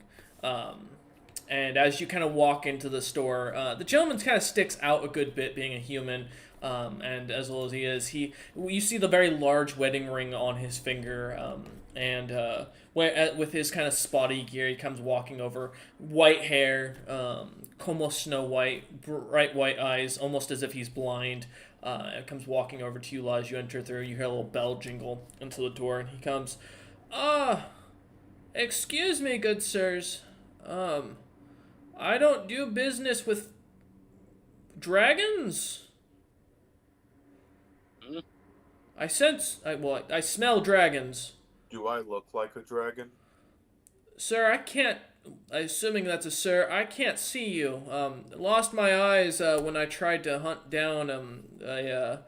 And as you kind of walk into the store, the gentleman kind of sticks out a good bit, being a human, and as well as he is, you see the very large wedding ring on his finger, and with his kind of spotty gear, he comes walking over, white hair, almost snow white, bright white eyes, almost as if he's blind. And comes walking over to you as you enter through. You hear a little bell jingle into the door, and he comes, excuse me, good sirs. I don't do business with dragons. I smell dragons. Do I look like a dragon? Sir, I can't, assuming that's a sir, I can't see you. Lost my eyes when I tried to hunt down a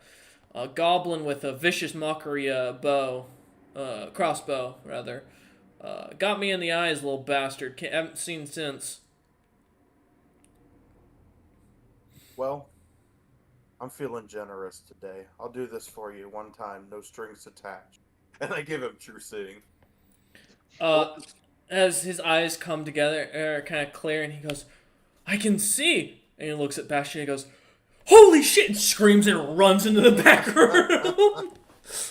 goblin with a vicious mockery crossbow, rather. Got me in the eyes, little bastard. Haven't seen since. Well, I'm feeling generous today. I'll do this for you one time, no strings attached. And I give him true seeing. As his eyes come together, kind of clear, and he goes, I can see! And he looks at Bastion and he goes, holy shit! And screams and runs into the back room.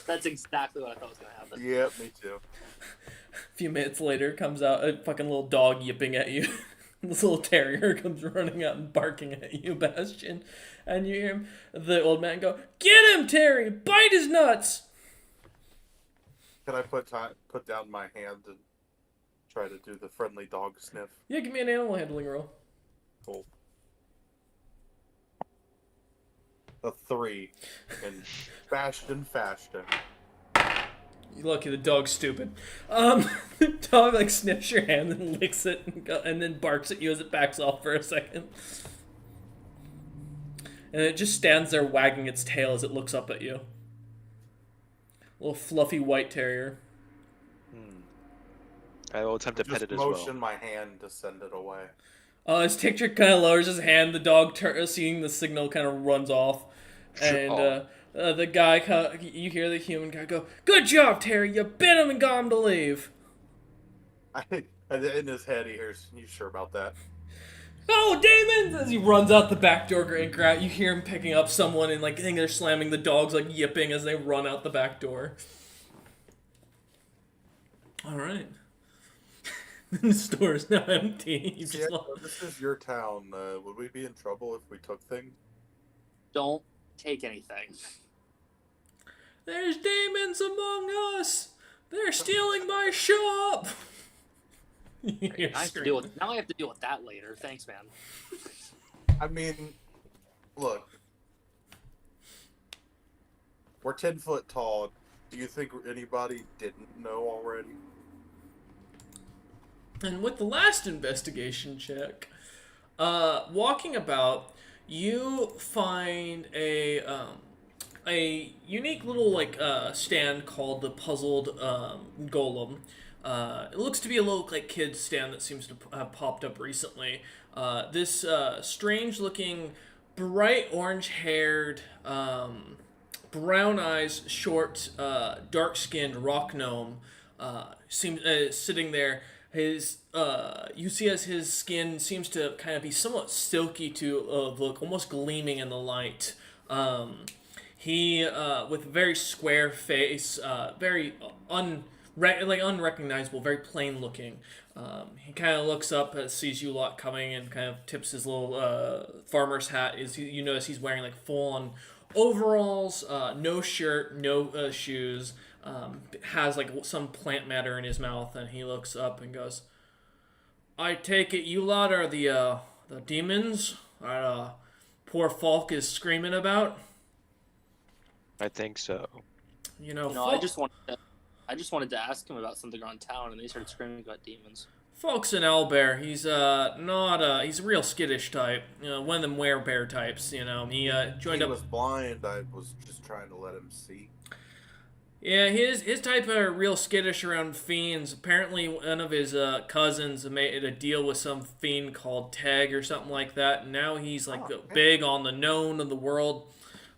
That's exactly what I thought was going to happen. Yep, me too. A few minutes later, comes out a fucking little dog yipping at you. This little terrier comes running out and barking at you, Bastion. And you hear him, the old man go, get him, Terry! Bite his nuts! Can I put down my hand and try to do the friendly dog sniff? Yeah, give me an animal handling roll. Cool. A 3 in Bastion. You're lucky the dog's stupid. The dog like sniffs your hand and licks it and then barks at you as it backs off for a second. And it just stands there wagging its tail as it looks up at you. Little fluffy white terrier. I will attempt to pet Just it as well. motion my hand to send it away. As Tick kind of lowers his hand, the dog, seeing the signal, kind of runs off. And the guy, you hear the human guy go, good job, Terry, you bit him and got him to leave. In his head, he hears, you sure about that? Oh, Damon! As he runs out the back door and you hear him picking up someone and like I think they're slamming the dogs like yipping as they run out the back door. Alright. The store is now empty. You just This is your town. Would we be in trouble if we took things? Don't take anything. There's demons among us! They're stealing my shop! I have to deal with, now I have to deal with that later. Thanks, man. I mean, look. We're 10 foot tall. Do you think anybody didn't know already? And with the last investigation check, walking about, you find a unique little like stand called the Puzzled Golem. It looks to be a little like kid's stand that seems to have popped up recently. This strange-looking, bright orange-haired brown eyes, short, dark-skinned rock gnome seems sitting there. His you see as his skin seems to kind of be somewhat silky to look, almost gleaming in the light. He with a very square face, very unrecognizable, very plain looking. He kind of looks up, sees you lot coming, and kind of tips his little farmer's hat. You notice he's wearing like full on overalls, no shirt, no shoes. Has like some plant matter in his mouth, and he looks up and goes, "I take it you lot are the demons that poor Falk is screaming about." I think so. You know, I just wanted to ask him about something around town, and they started screaming about demons. Falk's an owlbear. He's he's a real skittish type. You know, one of them werebear types. You know, he joined He up. was blind. I was just trying to let him see. Yeah, his type are real skittish around fiends. Apparently, one of his cousins made a deal with some fiend called Tag or something like that. And now he's like big on the known of the world.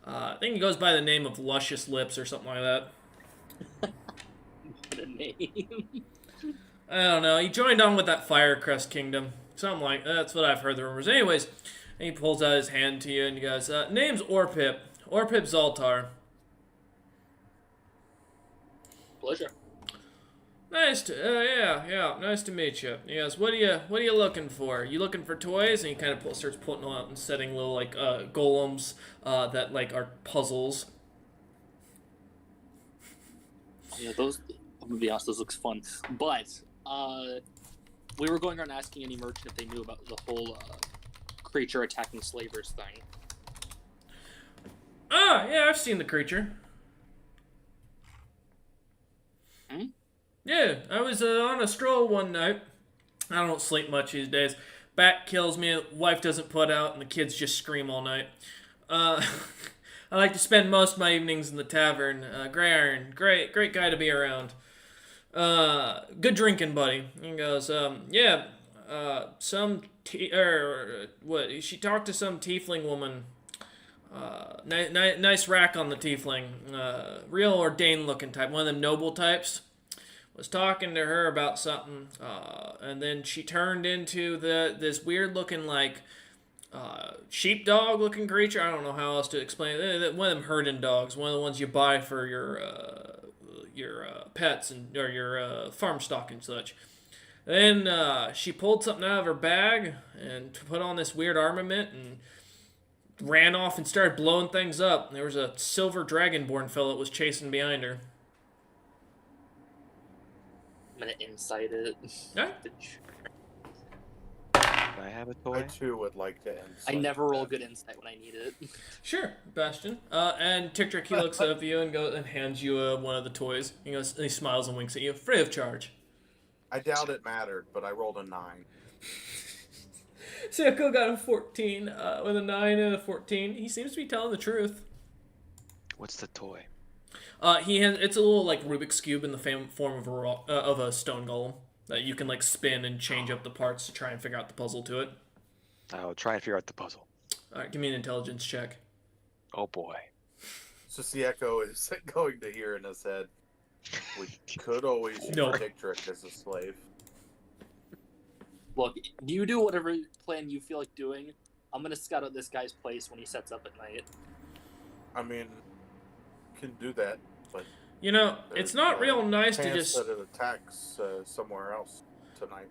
I think he goes by the name of Luscious Lips or something like that. What a name. I don't know. He joined on with that Firecrest Kingdom. Something like that's what I've heard the rumors. Anyways, he pulls out his hand to you and he goes, name's Orpip. Orpip Zoltar. Pleasure. Nice to, nice to meet you. He goes, what are you looking for? You looking for toys? And he kind of starts putting out and setting little like golems that like are puzzles. Yeah, those. I'm gonna be honest, those looks fun. But we were going around asking any merchant if they knew about the whole creature attacking slavers thing. Yeah, I've seen the creature. Yeah, I was on a stroll one night. I don't sleep much these days. Back kills me, wife doesn't put out, and the kids just scream all night. I like to spend most of my evenings in the tavern. Gray Iron, great guy to be around. Good drinking buddy. He goes, she talked to some tiefling woman. Nice rack on the tiefling. Real ordained looking type, one of them noble types. Was talking to her about something, and then she turned into this weird looking like sheepdog looking creature. I don't know how else to explain it. One of them herding dogs, one of the ones you buy for your pets and or your farm stock and such. Then she pulled something out of her bag and put on this weird armament and ran off and started blowing things up. There was a silver dragonborn fellow that was chasing behind her. I'm gonna insight it. Yeah. Can I have a I toy? too would like to end. I never roll good insight when I need it. Sure, Bastion. And Tick he looks up at you and goes and hands you one of the toys. He goes, and he smiles and winks at you, free of charge. I doubt it mattered, but I rolled a 9. Seko got a 14 with a 9 and a 14. He seems to be telling the truth. What's the toy? It's a little like Rubik's cube in the form of a stone golem that you can like spin and change up the parts to try and figure out the puzzle to it. I'll try and figure out the puzzle. All right, give me an intelligence check. Oh boy. So Sieko is going to hear in his head, we could always use No. Dick Trick as a slave. Look, you do whatever plan you feel like doing. I'm gonna scout out this guy's place when he sets up at night. I mean, can do that, but You know, it's not real nice to chance just. that it attacks somewhere else tonight.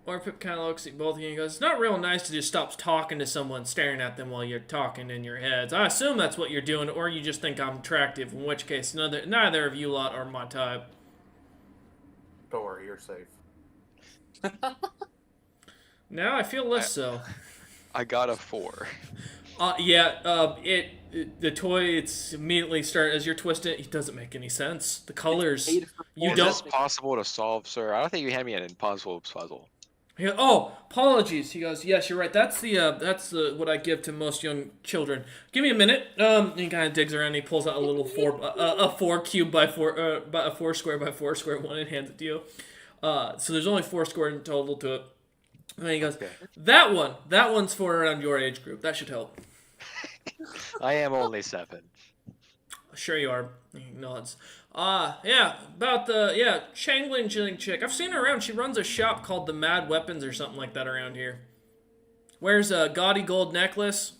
Orpip kind of looks at both of you and goes, it's not real nice to just stop talking to someone, staring at them while you're talking in your heads. I assume that's what you're doing, or you just think I'm attractive, in which case neither of you lot are my type. Don't worry, you're safe. Now I feel less so. I got a 4. The toy, it's immediately as you're twisting it doesn't make any sense. The colors, you Is don't. this possible to solve, sir? I don't think you hand me an impossible puzzle. He goes, oh, apologies. He goes, yes, you're right. That's the what I give to most young children. Give me a minute. He kind of digs around. And he pulls out a little 4 cube by 4 a 4 square by 4 square one and hands it to you. So there's only 4 square in total to it. And he goes, Okay. that one's for around your age group. That should help. I am only 7. Sure you are. He nods. Yeah, about the Changeling chick. I've seen her around. She runs a shop called the Mad Weapons or something like that around here. Wears a gaudy gold necklace.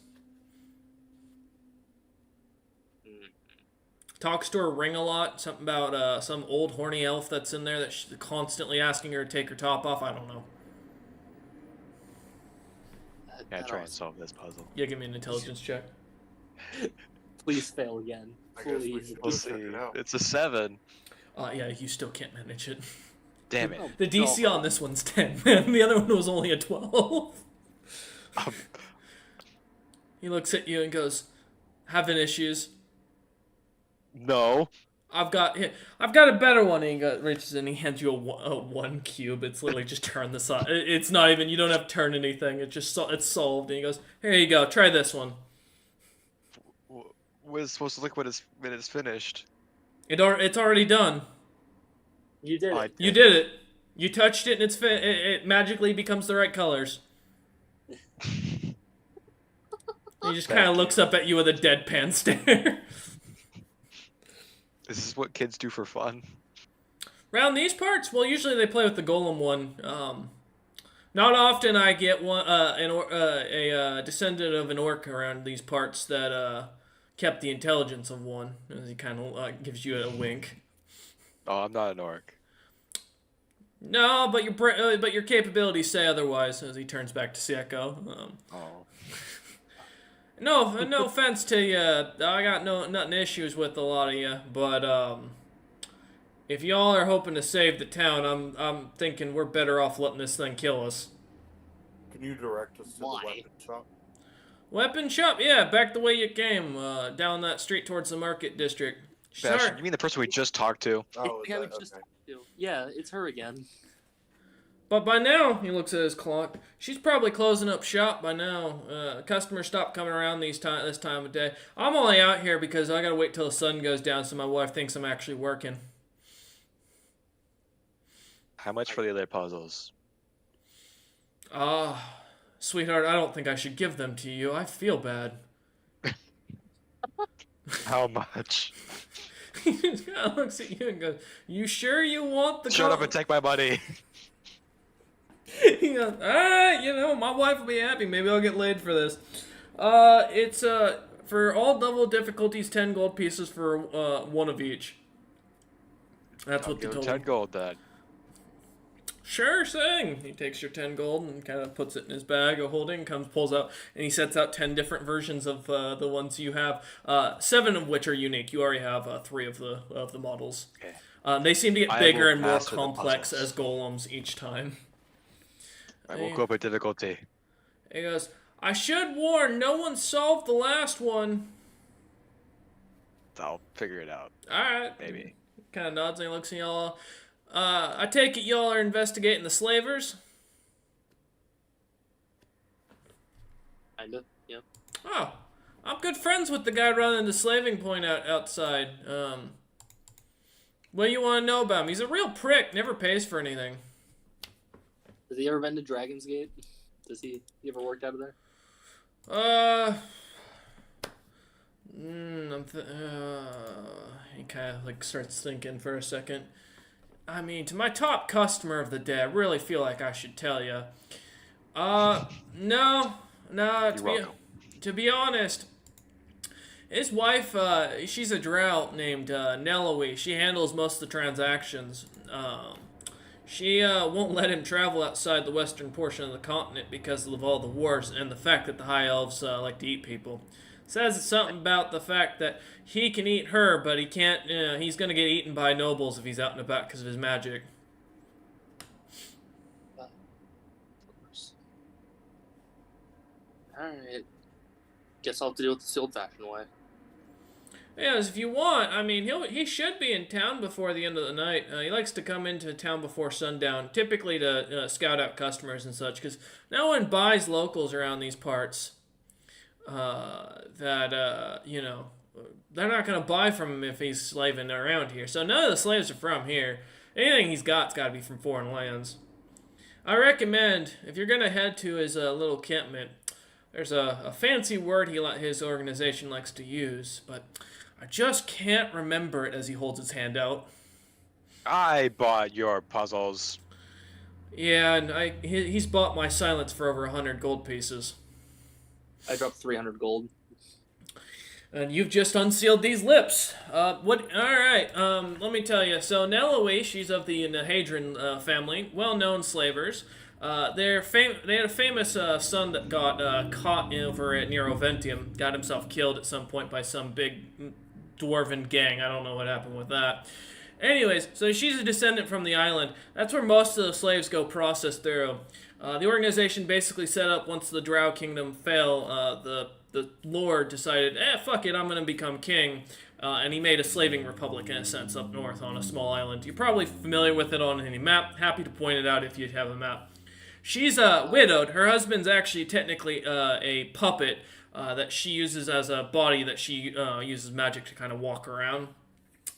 Talks to her ring a lot. Something about some old horny elf that's in there that's constantly asking her to take her top off. I don't know. Yeah, try and solve this puzzle. Yeah, give me an intelligence check. Please fail again. I guess we Please. should We'll go see. check it out. It's a 7. Yeah, you still can't manage it. Damn it. The DC on this one's 10, man. The other one was only a 12. He looks at you and goes, having issues. No. I've got a better one. And he reaches in, he hands you a 1 cube. It's literally just turn the side. It's not even, you don't have to turn anything. It's solved. And he goes, here you go, try this one. We're supposed to look when it's finished. It's already done. You did it. You did it. You touched it and it magically becomes the right colors. He just kind of looks up at you with a deadpan stare. Is this what kids do for fun? Around these parts, well, usually they play with the golem one. Not often I get one a descendant of an orc around these parts that kept the intelligence of one. As he kind of gives you a wink. Oh, I'm not an orc. No, but your capabilities say otherwise. As he turns back to Sieko. Oh. No offense to you. I got nothing issues with a lot of you, but if y'all are hoping to save the town, I'm thinking we're better off letting this thing kill us. Can you direct us to Why? the weapon shop? Weapon shop, yeah, back the way you came, down that street towards the market district. Sebastian, Sure. you mean the person we just talked to? Oh, is Yeah, that, we just okay. Yeah, it's her again. But by now, he looks at his clock. She's probably closing up shop by now. Customers stop coming around this time of day. I'm only out here because I gotta wait till the sun goes down so my wife thinks I'm actually working. How much for the other puzzles? Sweetheart, I don't think I should give them to you. I feel bad. How much? He just kind of looks at you and goes, "You sure you want the?" Shut up and take my money. He goes, my wife will be happy. Maybe I'll get laid for this. It's for all double difficulties, 10 gold pieces for one of each. That's what the Give him total. 10 gold then. Sure thing. He takes your 10 gold and kind of puts it in his bag of holding, pulls out, and he sets out 10 different versions of the ones you have. 7 of which are unique. You already have 3 of the models. Okay. They seem to get I bigger will and more master the complex puzzles. as golems each time. I will go up with difficulty. He goes, I should warn, no one solved the last one. I'll figure it out. Alright. Maybe. Kind of nods and he looks at y'all. I take it y'all are investigating the slavers? Kinda, yeah. Oh, I'm good friends with the guy running the slaving point outside. What do you want to know about him? He's a real prick, never pays for anything. Has he ever been to Dragon's Gate? He ever worked out of there? He kind of starts thinking for a second. I mean, to my top customer of the day, I really feel like I should tell you. No, to be honest, his wife, she's a drow named Nellowy. She handles most of the transactions. She won't let him travel outside the western portion of the continent because of all the wars and the fact that the High Elves like to eat people. Says it's something about the fact that he can eat her, but he can't. He's gonna get eaten by nobles if he's out and about because of his magic. Of course. Alright. Guess I'll have to deal with this the old-fashioned way. Yes, if you want. I mean, he should be in town before the end of the night. He likes to come into town before sundown, typically to scout out customers and such, because no one buys locals around these parts. They're not gonna buy from him if he's slaving around here. So none of the slaves are from here. Anything he's got's got to be from foreign lands. I recommend if you're gonna head to his little encampment. There's a fancy word his organization likes to use, but I just can't remember it as he holds his hand out. I bought your puzzles. Yeah, and he's bought my silence for over 100 gold pieces. I dropped 300 gold. And you've just unsealed these lips. What? All right. Let me tell you. So Neloe, she's of the Nahadran family, well-known slavers. They had a famous son that got caught over at Neuroventium, got himself killed at some point by some big dwarven gang. I don't know what happened with that. Anyways, so she's a descendant from the island. That's where most of the slaves go processed through. The organization basically set up once the Drow kingdom fell. The Lord decided, fuck it, I'm gonna become king. And he made a slaving republic in a sense up north on a small island. You're probably familiar with it on any map. Happy to point it out if you have a map. She's widowed. Her husband's actually technically a puppet that she uses as a body that she uses magic to kind of walk around.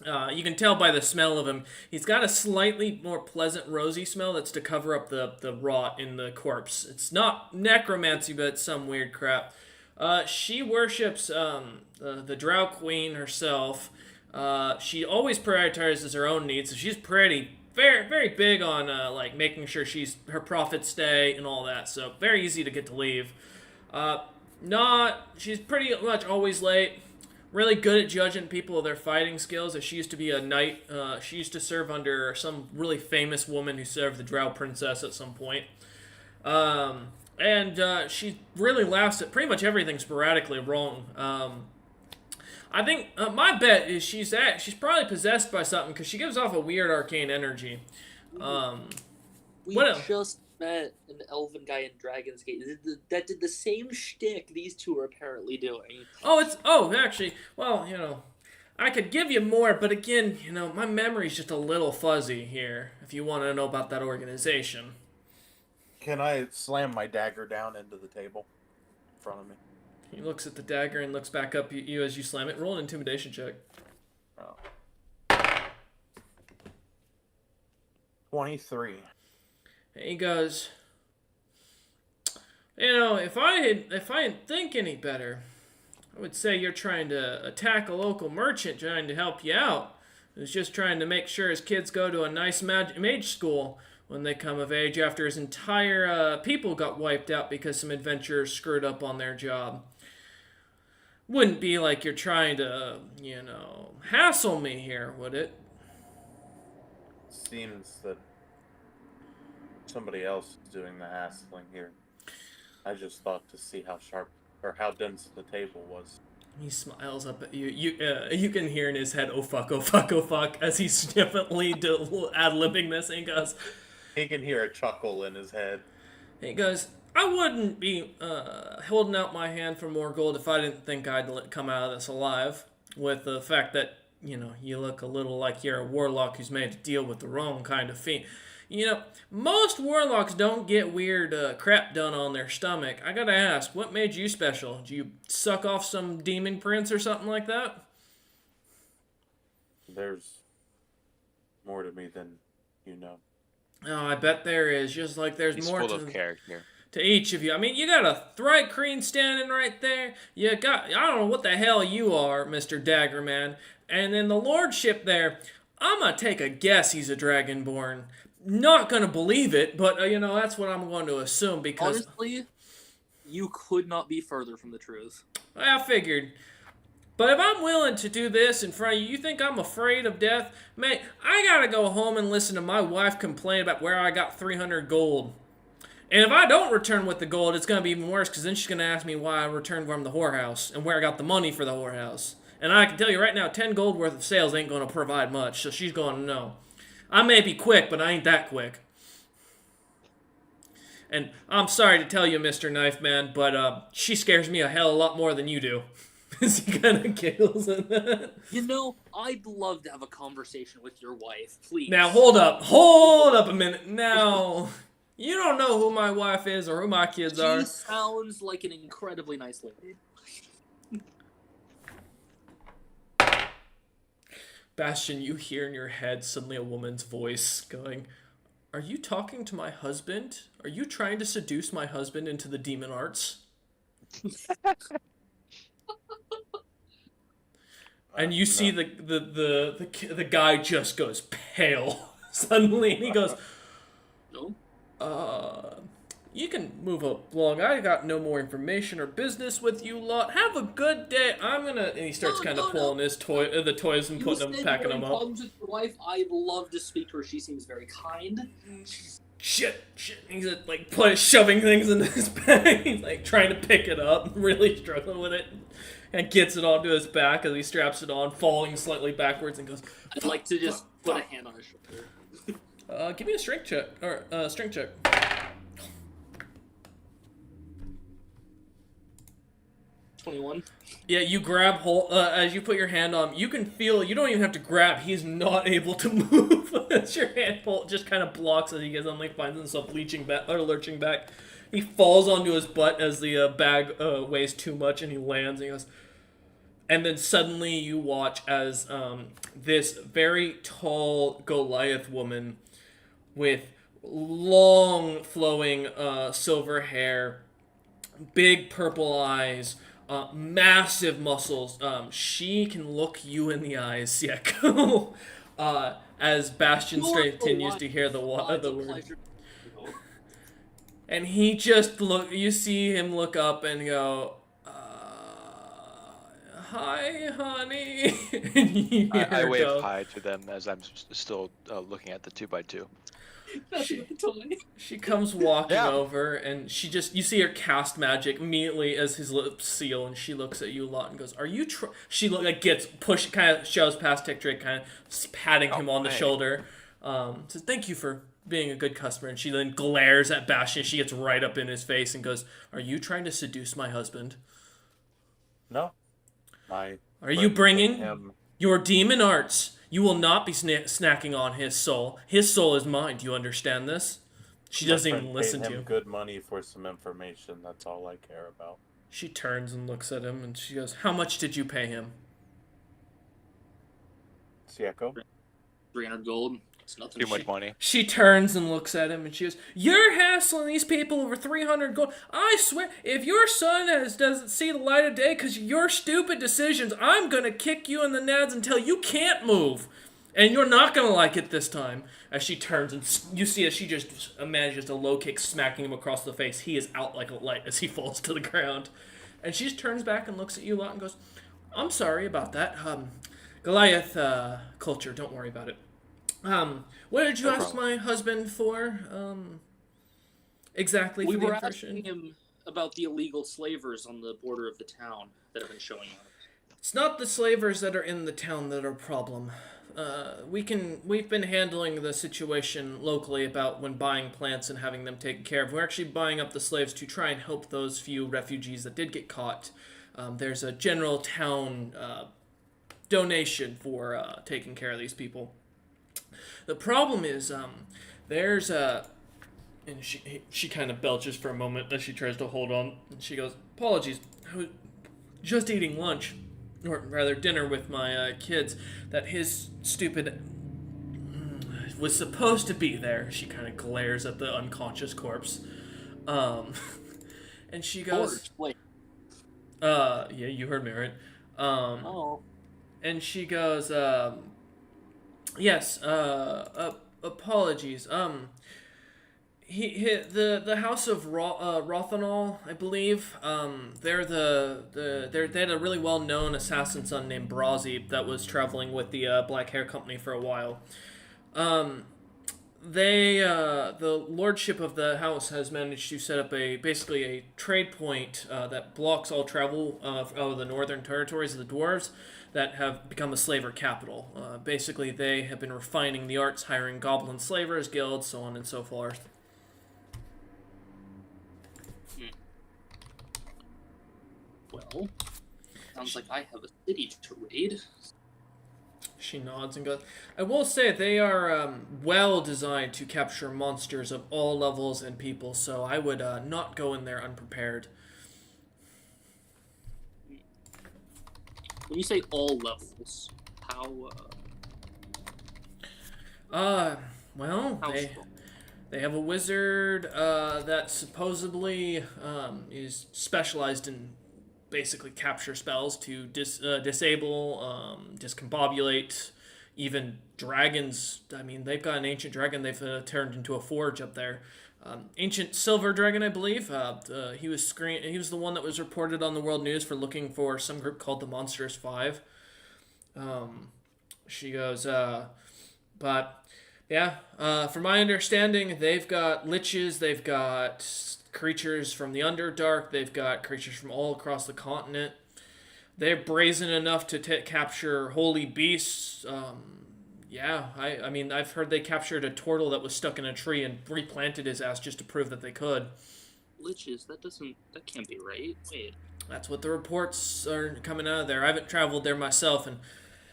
You can tell by the smell of him. He's got a slightly more pleasant rosy smell that's to cover up the rot in the corpse. It's not necromancy, but it's some weird crap. She worships the Drow Queen herself. She always prioritizes her own needs, so she's very, very big on like making sure her profits stay and all that. So very easy to get to leave. She's pretty much always late. Really good at judging people of their fighting skills. She used to be a knight. She used to serve under some really famous woman who served the Drow princess at some point. And she really laughs at pretty much everything sporadically wrong. I think my bet is she's probably possessed by something because she gives off a weird arcane energy. We just met an elven guy in Dragon's Gate that did the same shtick these two are apparently doing. Actually, well, I could give you more, but again, my memory's just a little fuzzy here. If you want to know about that organization. Can I slam my dagger down into the table in front of me? He looks at the dagger and looks back up at you as you slam it. Roll an intimidation check. Oh. 23. He goes, if I didn't think any better, I would say you're trying to attack a local merchant trying to help you out, who's just trying to make sure his kids go to a nice mage school when they come of age after his entire people got wiped out because some adventurers screwed up on their job. Wouldn't be like you're trying to, hassle me here, would it? Seems that somebody else is doing the hassling here. I just thought to see how sharp or how dense the table was. He smiles up at you. You can hear in his head, oh fuck, oh fuck, oh fuck, as he's definitely ad-libbing this, and he goes... He can hear a chuckle in his head. He goes, I wouldn't be holding out my hand for more gold if I didn't think I'd come out of this alive. With the fact that, you look a little like you're a warlock who's made to deal with the wrong kind of fiend. Most warlocks don't get weird crap done on their stomach. I gotta ask, what made you special? Did you suck off some demon prince or something like that? There's more to me than you know. Oh, I bet there is. Just like there's He's more full of character. To each of you. I mean, you got a Thri-kreen standing right there. You got, I don't know what the hell you are, Mr. Daggerman. And then the lordship there, I'm going to take a guess he's a Dragonborn. Not going to believe it, but, that's what I'm going to assume because... Honestly, you could not be further from the truth. I figured. But if I'm willing to do this in front of you, you think I'm afraid of death? Mate, I got to go home and listen to my wife complain about where I got 300 gold. And if I don't return with the gold, it's going to be even worse because then she's going to ask me why I returned from the whorehouse and where I got the money for the whorehouse. And I can tell you right now, 10 gold worth of sales ain't going to provide much, so she's going to know. I may be quick, but I ain't that quick. And I'm sorry to tell you, Mr. Knife Man, but she scares me a hell of a lot more than you do. As he kind of giggles at that. I'd love to have a conversation with your wife, please. Now, hold up a minute. Now, you don't know who my wife is or who my kids are. She sounds like an incredibly nice lady. Bastion, you hear in your head suddenly a woman's voice going, "Are you talking to my husband? Are you trying to seduce my husband into the demon arts?" And you see the guy just goes pale suddenly, and he goes, No. You can move along. I got no more information or business with you lot. Have a good day. I'm gonna. And he starts kind of pulling his the toys and putting them, packing them up. Problems with your wife? I'd love to speak to her. She seems very kind. Shit. He's like shoving things in his bag. He's like trying to pick it up, really struggling with it, and gets it onto his back as he straps it on, falling slightly backwards, and goes. I'd like to just put a hand on his shoulder. Give me a strength check or strength check. 21. Yeah, you grab hold as you put your hand on him. You can feel. You don't even have to grab. He's not able to move. As your hand just kind of blocks as he gets on. Like finds himself lurching back. He falls onto his butt as the bag weighs too much, and he lands. And he goes. And then suddenly you watch as this very tall Goliath woman with long flowing silver hair, big purple eyes. Massive muscles. She can look you in the eyes, Sieko. As Bastion continues to hear the word. And he just you see him look up and go, hi, honey. And I wave hi to them as I'm still looking at the 2x2. She comes walking over, and you see her cast magic immediately as his lips seal, and she looks at you a lot and goes, "Are you?" She gets pushed, kind of shoves past Tick Trick, kind of patting him on the shoulder. Says, "Thank you for being a good customer," and she then glares at Bastion. She gets right up in his face and goes, "Are you trying to seduce my husband?" No. Are you bringing your demon arts? You will not be snacking on his soul. His soul is mine. Do you understand this? She doesn't even listen to you. Good money for some information. That's all I care about. She turns and looks at him, and she goes, "How much did you pay him?" Sieko? 300 gold. It's nothing. Too much money. She turns and looks at him, and she goes, "You're hassling these people over 300 gold. I swear, if your son doesn't see the light of day because of your stupid decisions, I'm going to kick you in the nads until you can't move. And you're not going to like it this time." As she turns, and you see as she just manages a low kick, smacking him across the face. He is out like a light as he falls to the ground. And she just turns back and looks at you a lot and goes, "I'm sorry about that. Goliath culture, don't worry about it. What did you ask my husband for? Exactly. We for the were impression? asking him about the illegal slavers on the border of the town that have been showing up. It's not the slavers that are in the town that are a problem. We've been handling the situation locally about when buying plants and having them taken care of. We're actually buying up the slaves to try and help those few refugees that did get caught. There's a general town donation for taking care of these people. The problem is, there's a..." And she kind of belches for a moment as she tries to hold on. And she goes, "Apologies, I was just eating lunch, or rather dinner with my kids, that his stupid was supposed to be there." She kind of glares at the unconscious corpse. And she goes, yeah, you heard me, right? And she goes, "Yes, apologies. The House of Rothanol, I believe. They had a really well-known assassin son named Brazi that was traveling with the Black Hair Company for a while. The lordship of the house has managed to set up basically a trade point that blocks all travel out of the northern territories of the dwarves that have become a slaver capital. Basically, they have been refining the arts, hiring goblin slavers, guilds, so on and so forth. Well, sounds like I have a city to raid. She nods and goes, "I will say they are well designed to capture monsters of all levels and people, so I would not go in there unprepared." When you say all levels, how? Well, How they have a wizard that supposedly is specialized in basically capture spells to disable, discombobulate, even dragons. I mean, they've got an ancient dragon they've turned into a forge up there. Ancient silver dragon, I believe. He was the one that was reported on the world news for looking for some group called the Monstrous Five. She goes, but yeah, from my understanding, they've got liches, they've got creatures from the Underdark, they've got creatures from all across the continent. They're brazen enough to capture holy beasts. Yeah, I mean, I've heard they captured a turtle that was stuck in a tree and replanted his ass just to prove that they could. Liches, that can't be right. Wait. That's what the reports are coming out of there. I haven't traveled there myself, and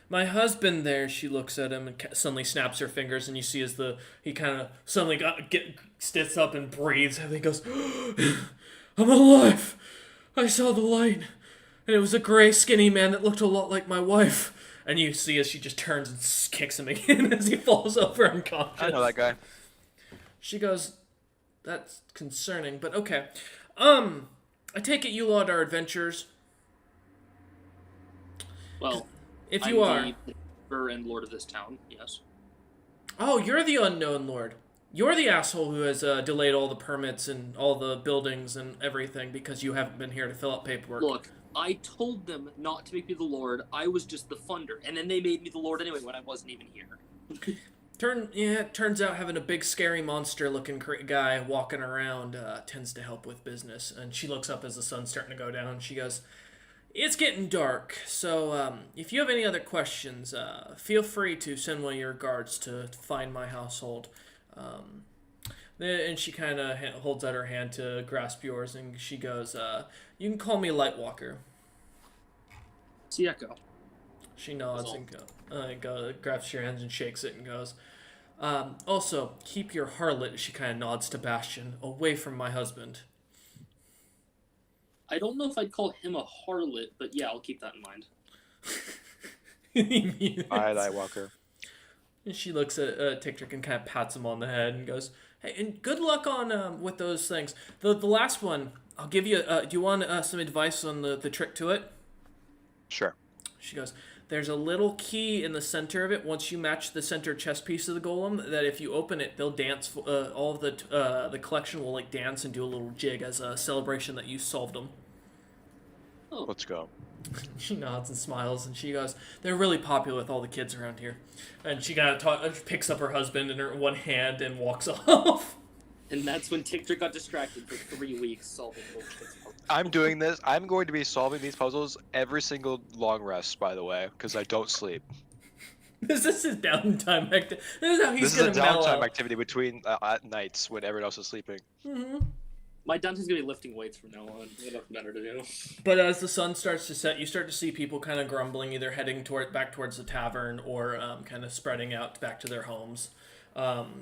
my husband there, she looks at him and suddenly snaps her fingers, and you see as he kind of suddenly sits up and breathes, and he goes, I'm alive! I saw the light, and it was a gray, skinny man that looked a lot like my wife. And you see as she just turns and kicks him again as he falls over unconscious. I know that guy. She goes, that's concerning, but okay. I take it you lot are adventurers. Well, if you are. I'm the emperor and lord of this town, yes. Oh, you're the unknown lord. You're the asshole who has delayed all the permits and all the buildings and everything because you haven't been here to fill out paperwork. Look, I told them not to make me the lord. I was just the funder, and then they made me the lord anyway when I wasn't even here. It turns out having a big, scary monster-looking guy walking around tends to help with business. And she looks up as the sun's starting to go down. She goes, it's getting dark, so if you have any other questions, feel free to send one of your guards to find my household. And she kind of holds out her hand to grasp yours, and she goes, you can call me Lightwalker. See Echo. She nods and grabs your hands and shakes it and goes, also, keep your harlot, she kind of nods to Bastion, away from my husband. I don't know if I'd call him a harlot, but yeah, I'll keep that in mind. Alright, Lightwalker. And she looks at Tick-Trick and kind of pats him on the head and goes, hey, and good luck on with those things. The last one, I'll give you, do you want some advice on the trick to it? Sure. She goes, there's a little key in the center of it. Once you match the center chest piece of the golem, that if you open it, they'll dance. All of the collection will like dance and do a little jig as a celebration that you solved them. Oh. Let's go. She nods and smiles, and she goes, they're really popular with all the kids around here. And she kind of picks up her husband in her one hand and walks off. And that's when Tick-Trick got distracted for 3 weeks solving little kids' puzzles. I'm doing this. I'm going to be solving these puzzles every single long rest, by the way, because I don't sleep. This is his downtime activity. This is how he's This is going a to mellow. downtime activity between at nights when everyone else is sleeping. Mm-hmm. My downtime's gonna be lifting weights from now on. I have nothing better to do. But as the sun starts to set, you start to see people kind of grumbling, either heading back towards the tavern or kind of spreading out back to their homes.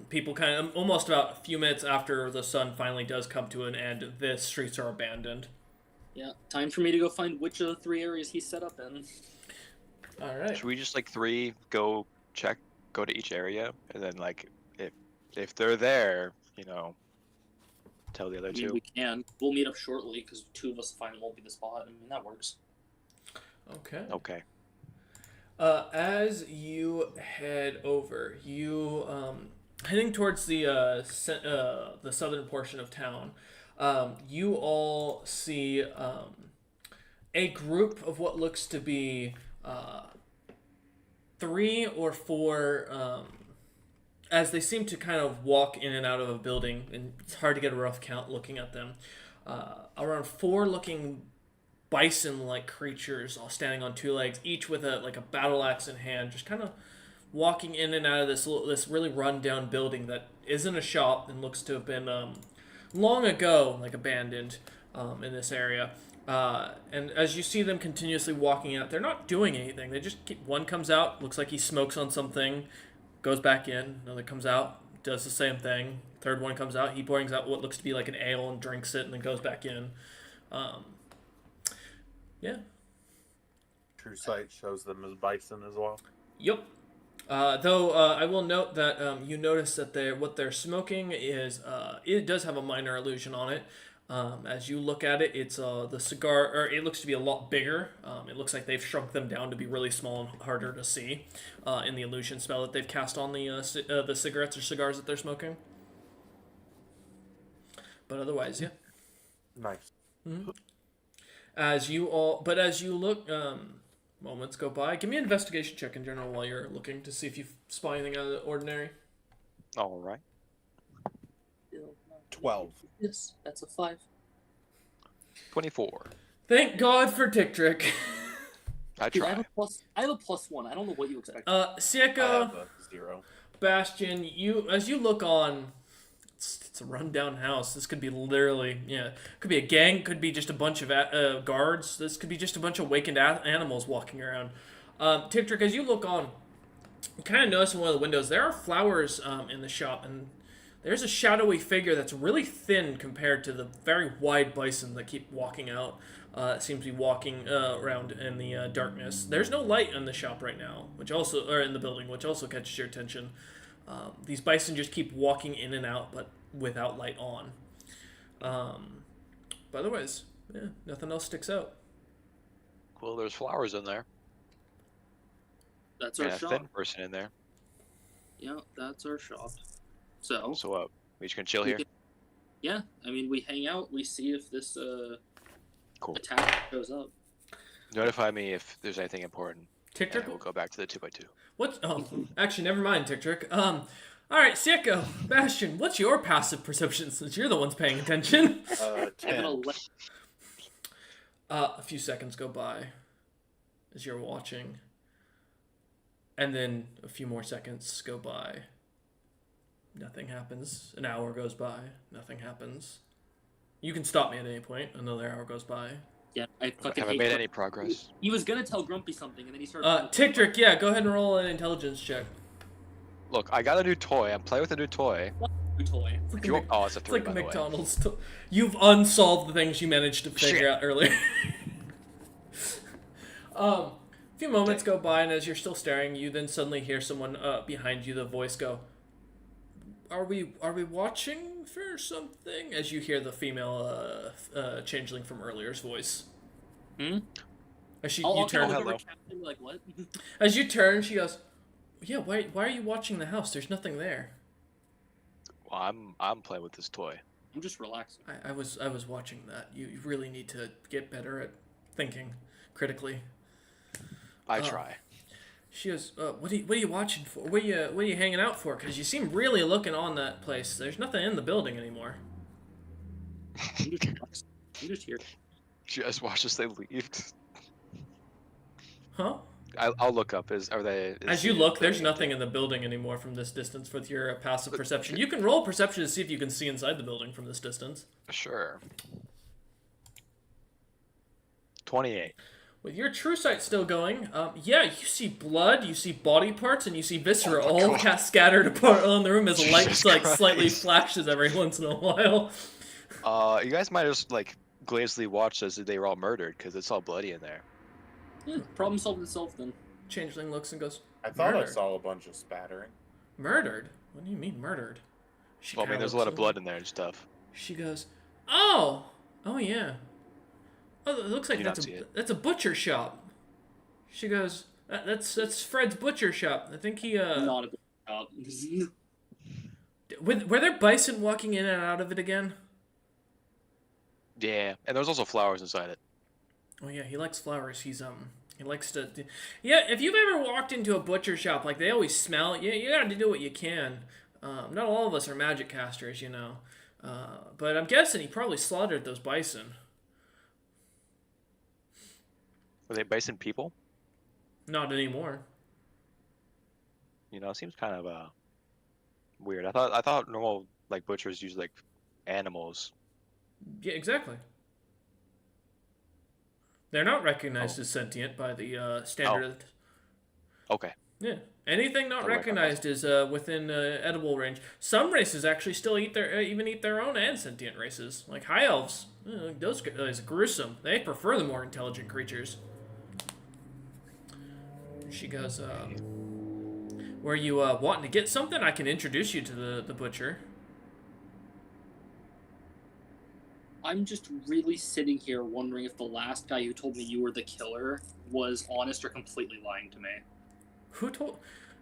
People kind of, almost about a few minutes after the sun finally does come to an end, the streets are abandoned. Yeah, time for me to go find which of the 3 areas he's set up in. All right. Should we just like 3 go to each area, and then like if they're there, tell the other I mean, 2. we can. We'll meet up shortly because 2 of us find won't be the spot. I mean, that works. Okay. Okay. As you head over, you heading towards the southern portion of town. You all see a group of what looks to be 3 or 4, as they seem to kind of walk in and out of a building, and it's hard to get a rough count looking at them. Around 4 looking bison-like creatures, all standing on 2 legs, each with a battle axe in hand, just kind of walking in and out of this really run-down building that isn't a shop and looks to have been long ago abandoned in this area. And as you see them continuously walking out, they're not doing anything. They just one comes out, looks like he smokes on something, goes back in. Another comes out, does the same thing. Third one comes out, he brings out what looks to be like an ale and drinks it, and then goes back in. Yeah. True sight shows them as bison as well. Yep. Though I will note that you notice that what they're smoking is it does have a minor illusion on it. As you look at it, it's the cigar, or it looks to be a lot bigger. It looks like they've shrunk them down to be really small and harder to see in the illusion spell that they've cast on the cigarettes or cigars that they're smoking. But otherwise, yeah. Nice. As you look, moments go by. Give me an investigation check in general while you're looking to see if you spy anything out of the ordinary. All right. 12. Yes, that's a 5. 24. Thank God for Tick Trick. I Dude, I try. have a +1. I don't know what you expect. I Sieka, have a 0. Bastion, as you look on, it's a rundown house. This could be literally, could be a gang, could be just a bunch of guards. This could be just a bunch of wakened animals walking around. Tick Trick, as you look on, you kind of notice in one of the windows there are flowers in the shop, and there's a shadowy figure that's really thin compared to the very wide bison that keep walking out. Seems to be walking around in the darkness. There's no light in the shop right now, or in the building, which also catches your attention. These bison just keep walking in and out, but without light on. But otherwise, nothing else sticks out. Well, there's flowers in there. That's our And a shop. thin person in there. Yeah, that's our shop. So, So what? We just gonna chill we here? can- yeah, I mean, we hang out, we see if this Cool. attack shows up. Notify me if there's anything important. Tick And Trick? we'll go back to the 2x2. What's... Oh, actually, never mind, Tick Trick. Alright, Sieko, Bastion, what's your passive perception since you're the ones paying attention? I have an 10. 11. A few seconds go by as you're watching. And then a few more seconds go by. Nothing happens. An hour goes by. Nothing happens. You can stop me at any point. Another hour goes by. Yeah, I fucking Haven't hate made Grumpy. any progress. He was gonna tell Grumpy something, and then he started. Tick Trick, yeah, go ahead and roll an intelligence check. Look, I got a new toy. I'm playing with a new toy. New toy. It's You, oh, it's a It's 3, like by the way. McDonald's. You've unsolved the things you managed to figure Shit. out earlier. A few moments go by, and as you're still staring, you then suddenly hear someone behind you, the voice go, Are we watching for something? As you hear the female changeling from earlier's voice. Hmm? As I'll you turn, kind of look hello. over at Captain, like, what? as you turn, she goes, "Yeah, why are you watching the house? There's nothing there." Well, I'm playing with this toy. I'm just relaxing. I was watching that. You really need to get better at thinking critically. I Oh. try. She goes, what are you watching for? What are you hanging out for? Because you seem really looking on that place. There's nothing in the building anymore. I'm just relaxing. I'm just here. She just watched us. They leave. Huh? I'll look up. As you look, there's nothing in the building anymore from this distance with your passive perception. You can roll perception to see if you can see inside the building from this distance. Sure. 28. With your true sight still going, yeah, you see blood, you see body parts, and you see viscera Oh my all God. scattered apart on the room as light Jesus slightly Christ. flashes every once in a while. You guys might just glazedly watch as they were all murdered because it's all bloody in there. Yeah, problem solved itself then. Changeling looks and goes, I thought I Murder. saw a bunch of spattering. murdered? What do you mean murdered? She Well, I mean, kinda there's a looks lot of at blood in there and stuff. She goes, oh yeah. Oh, it looks like Do not see it. that's a butcher shop. She goes, that's Fred's butcher shop. I think he Not a good job. were there bison walking in and out of it again? Yeah, and there's also flowers inside it. Oh yeah, he likes flowers. He likes to. Yeah, if you've ever walked into a butcher shop, like they always smell. You gotta do what you can. Not all of us are magic casters, you know. But I'm guessing he probably slaughtered those bison. Were they bison people? Not anymore. You know, it seems kind of weird. I thought normal butchers use animals. Yeah, exactly. They're not recognized as sentient by the standard. Okay. Yeah, anything not Don't recognized is within edible range. Some races actually still eat their own sentient races, like high elves. Those guys are gruesome. They prefer the more intelligent creatures. She goes, "Were you wanting to get something? I can introduce you to the butcher." I'm just really sitting here wondering if the last guy who told me you were the killer was honest or completely lying to me. Who told?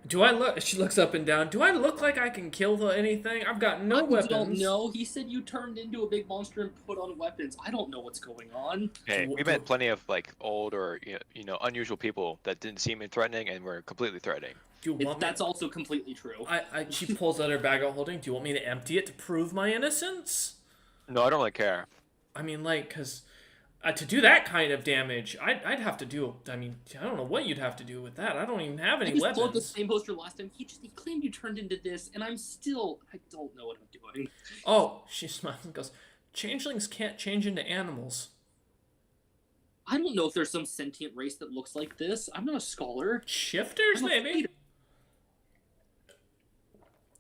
Do I look? She looks up and down. Do I look like I can kill anything? I've got no weapons. I don't know. He said you turned into a big monster and put on weapons. I don't know what's going on. Hey, we met plenty of like old or unusual people that didn't seem threatening and were completely threatening. Do you want me? That's also completely true. She pulls out her bag of holding. Do you want me to empty it to prove my innocence? No, I don't really care. I mean, like, cause to do that kind of damage, I'd have to do. I mean, I don't know what you'd have to do with that. I don't even have any I just weapons. pulled the same poster last time. He claimed you turned into this, and I don't know what I'm doing. Oh, she smiles and goes, "Changelings can't change into animals." I don't know if there's some sentient race that looks like this. I'm not a scholar. Shifters, I'm a maybe. fighter.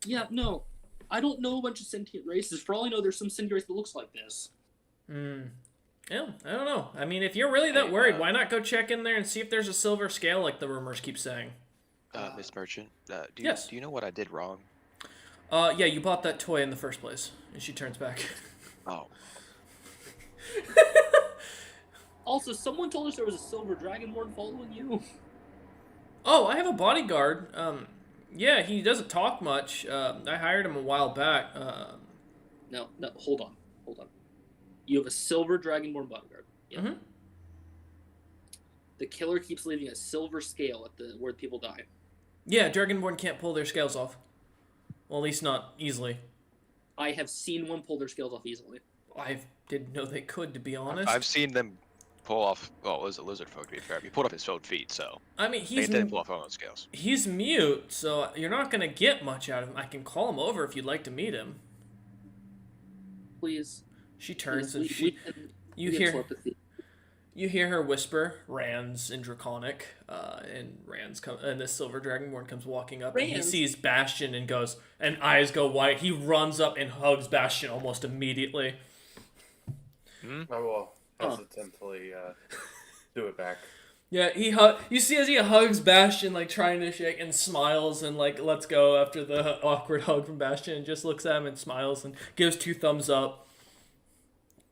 Yeah, no. I don't know a bunch of sentient races. For all I know, there's some sentient race that looks like this. Yeah, I don't know. I mean, if you're really that worried, why not go check in there and see if there's a silver scale like the rumors keep saying? Miss Merchant, yes. Do you know what I did wrong? Yeah, you bought that toy in the first place. And she turns back. Oh. Also, someone told us there was a silver dragonborn following you. Oh, I have a bodyguard. Yeah, he doesn't talk much. I hired him a while back. No, hold on. You have a silver dragonborn bodyguard. Yeah. Mm-hmm. The killer keeps leaving a silver scale at where people die. Yeah, dragonborn can't pull their scales off. Well, at least not easily. I have seen one pull their scales off easily. I didn't know they could, to be honest. I've seen them pull off. Well, it was a lizard folk, to be fair. He pulled off his own feet, so. I mean, They didn't pull off their own scales. He's mute, so you're not gonna get much out of him. I can call him over if you'd like to meet him. Please. She turns Please, and you hear her whisper, "Rands" in Draconic, and this silver dragonborn comes walking up, and he sees Bastion and goes, and eyes go white. He runs up and hugs Bastion almost immediately. I will hesitantly do it back. Yeah, you see as he hugs Bastion, like trying to shake, and smiles and like lets go after the awkward hug from Bastion, and just looks at him and smiles and gives 2 thumbs up.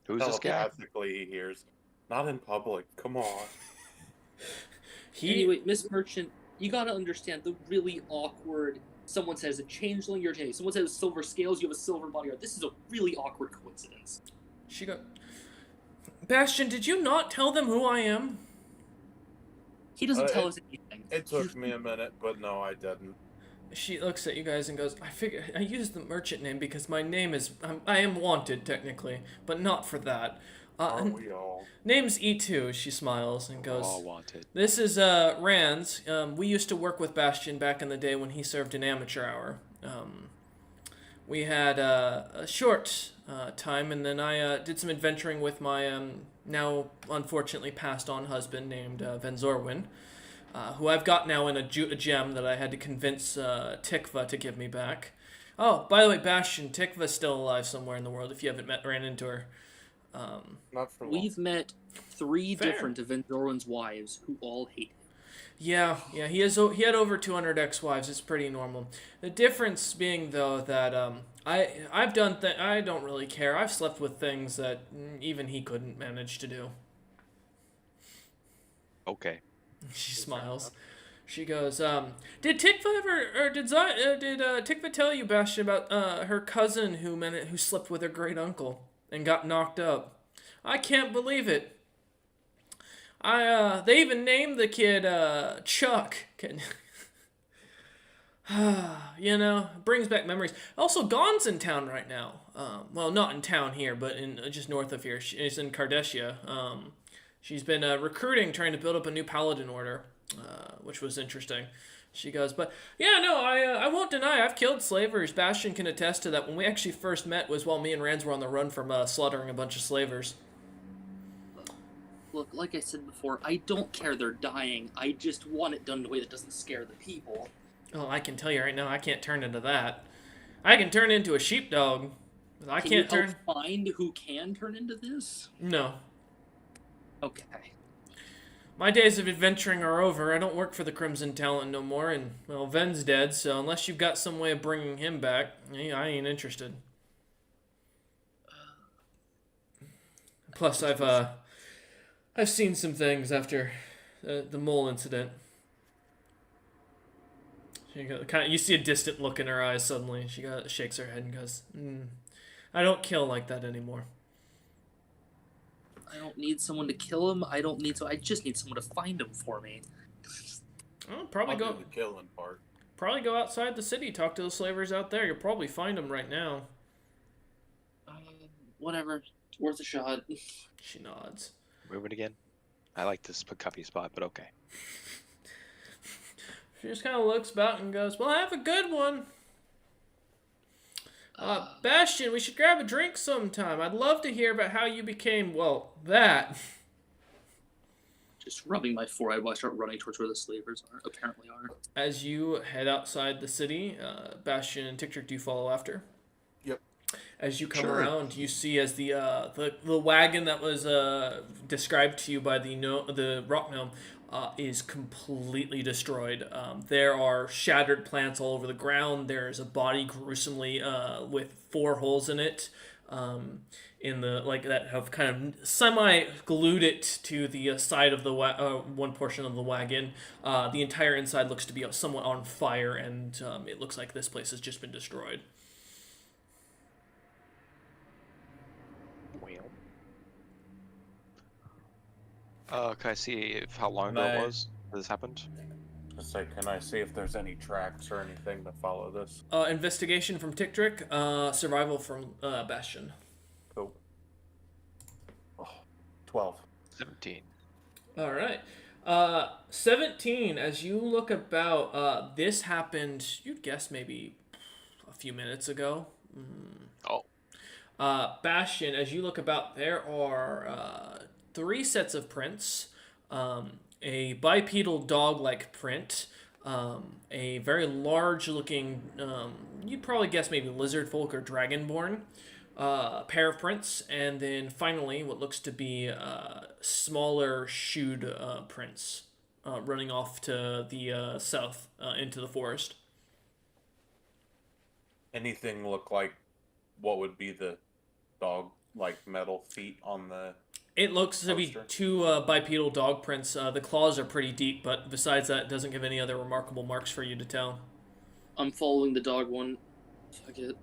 Who's this guy? Telepathically, he hears, "Not in public. Come on." Anyway, Miss Merchant, you gotta understand the really awkward. Someone says a changeling, you're changing. Someone says silver scales, you have a silver bodyguard. This is a really awkward coincidence. She goes, "Bastion, did you not tell them who I am?" He doesn't tell us anything. It took me a minute, but no, I didn't. She looks at you guys and goes, I used the merchant name because my name is, I am wanted technically, but not for that. Aren't we all? Name's E2, she smiles and goes, All wanted. "This is Rands. We used to work with Bastion back in the day when he served an amateur hour. We had a short time, and then I did some adventuring with my now unfortunately passed on husband named Venzorwin, who I've got now in a gem that I had to convince Tikva to give me back. Oh, by the way, Bastion, Tikva's still alive somewhere in the world if you haven't ran into her. Not for long. We've met 3 Fair. different of Venzorwin's wives who all hate him. Yeah, he had over 200 ex-wives. It's pretty normal. The difference being though that I don't really care. I've slept with things that even he couldn't manage to do." Okay. She smiles. She goes, "Did Tikva did Tikva tell you, Bastion, about her cousin who slept with her great uncle and got knocked up? I can't believe it. They even named the kid Chuck." Brings back memories. Also, Gon's in town right now. Well, not in town here, but in just north of here. She's in Cardessia. She's been recruiting, trying to build up a new paladin order, which was interesting. She goes, "But yeah, no, I won't deny I've killed slavers. Bastion can attest to that. When we actually first met was while me and Rands were on the run from slaughtering a bunch of slavers." Look, like I said before, I don't care they're dying. I just want it done in a way that doesn't scare the people. Oh, I can tell you right now, I can't turn into that. I can turn into a sheepdog. But I can't you turn. help find who can turn into this? No. Okay. My days of adventuring are over. I don't work for the Crimson Talent no more, and, well, Ven's dead, so unless you've got some way of bringing him back, I ain't interested. Plus, I've seen some things after the mole incident. You see a distant look in her eyes suddenly. She shakes her head and goes, I don't kill like that anymore. I don't need someone to kill him. I just need someone to find him for me. I'll I'll do the killing part. probably go outside the city, talk to the slavers out there. You'll probably find them right now. Whatever. It's worth a shot. She nods. Move it again. I like this comfy spot, but okay. She just kind of looks about and goes, well, have a good one. Bastion, we should grab a drink sometime. I'd love to hear about how you became, well, that. Just rubbing my forehead while I start running towards where the slavers apparently are. As you head outside the city, Bastion and Tick Trick, do you follow after? Yep. As you come Sure. around, you see as the wagon that was described to you by the rock gnome is completely destroyed. There are shattered plants all over the ground. There's a body gruesomely with 4 holes in it. In the that have kind of semi-glued it to the side of the one portion of the wagon. The entire inside looks to be somewhat on fire, and it looks like this place has just been destroyed. Can I see how long ago it was this happened? Just say, can I see if there's any tracks or anything to follow this? Investigation from Tick Trick, survival from Bastion. Cool. Oh, 12. 17. All right. 17, as you look about, this happened, you'd guess maybe a few minutes ago. Oh. Bastion, as you look about, there are 3 sets of prints. A bipedal dog-like print, a very large-looking, you'd probably guess maybe lizard folk or dragonborn, pair of prints, and then finally what looks to be smaller shoed prints running off to the south into the forest. Anything look like what would be the dog-like metal feet on the... It looks to be Poster. 2 bipedal dog prints. The claws are pretty deep, but besides that, it doesn't give any other remarkable marks for you to tell. I'm following the dog one. Fuck it.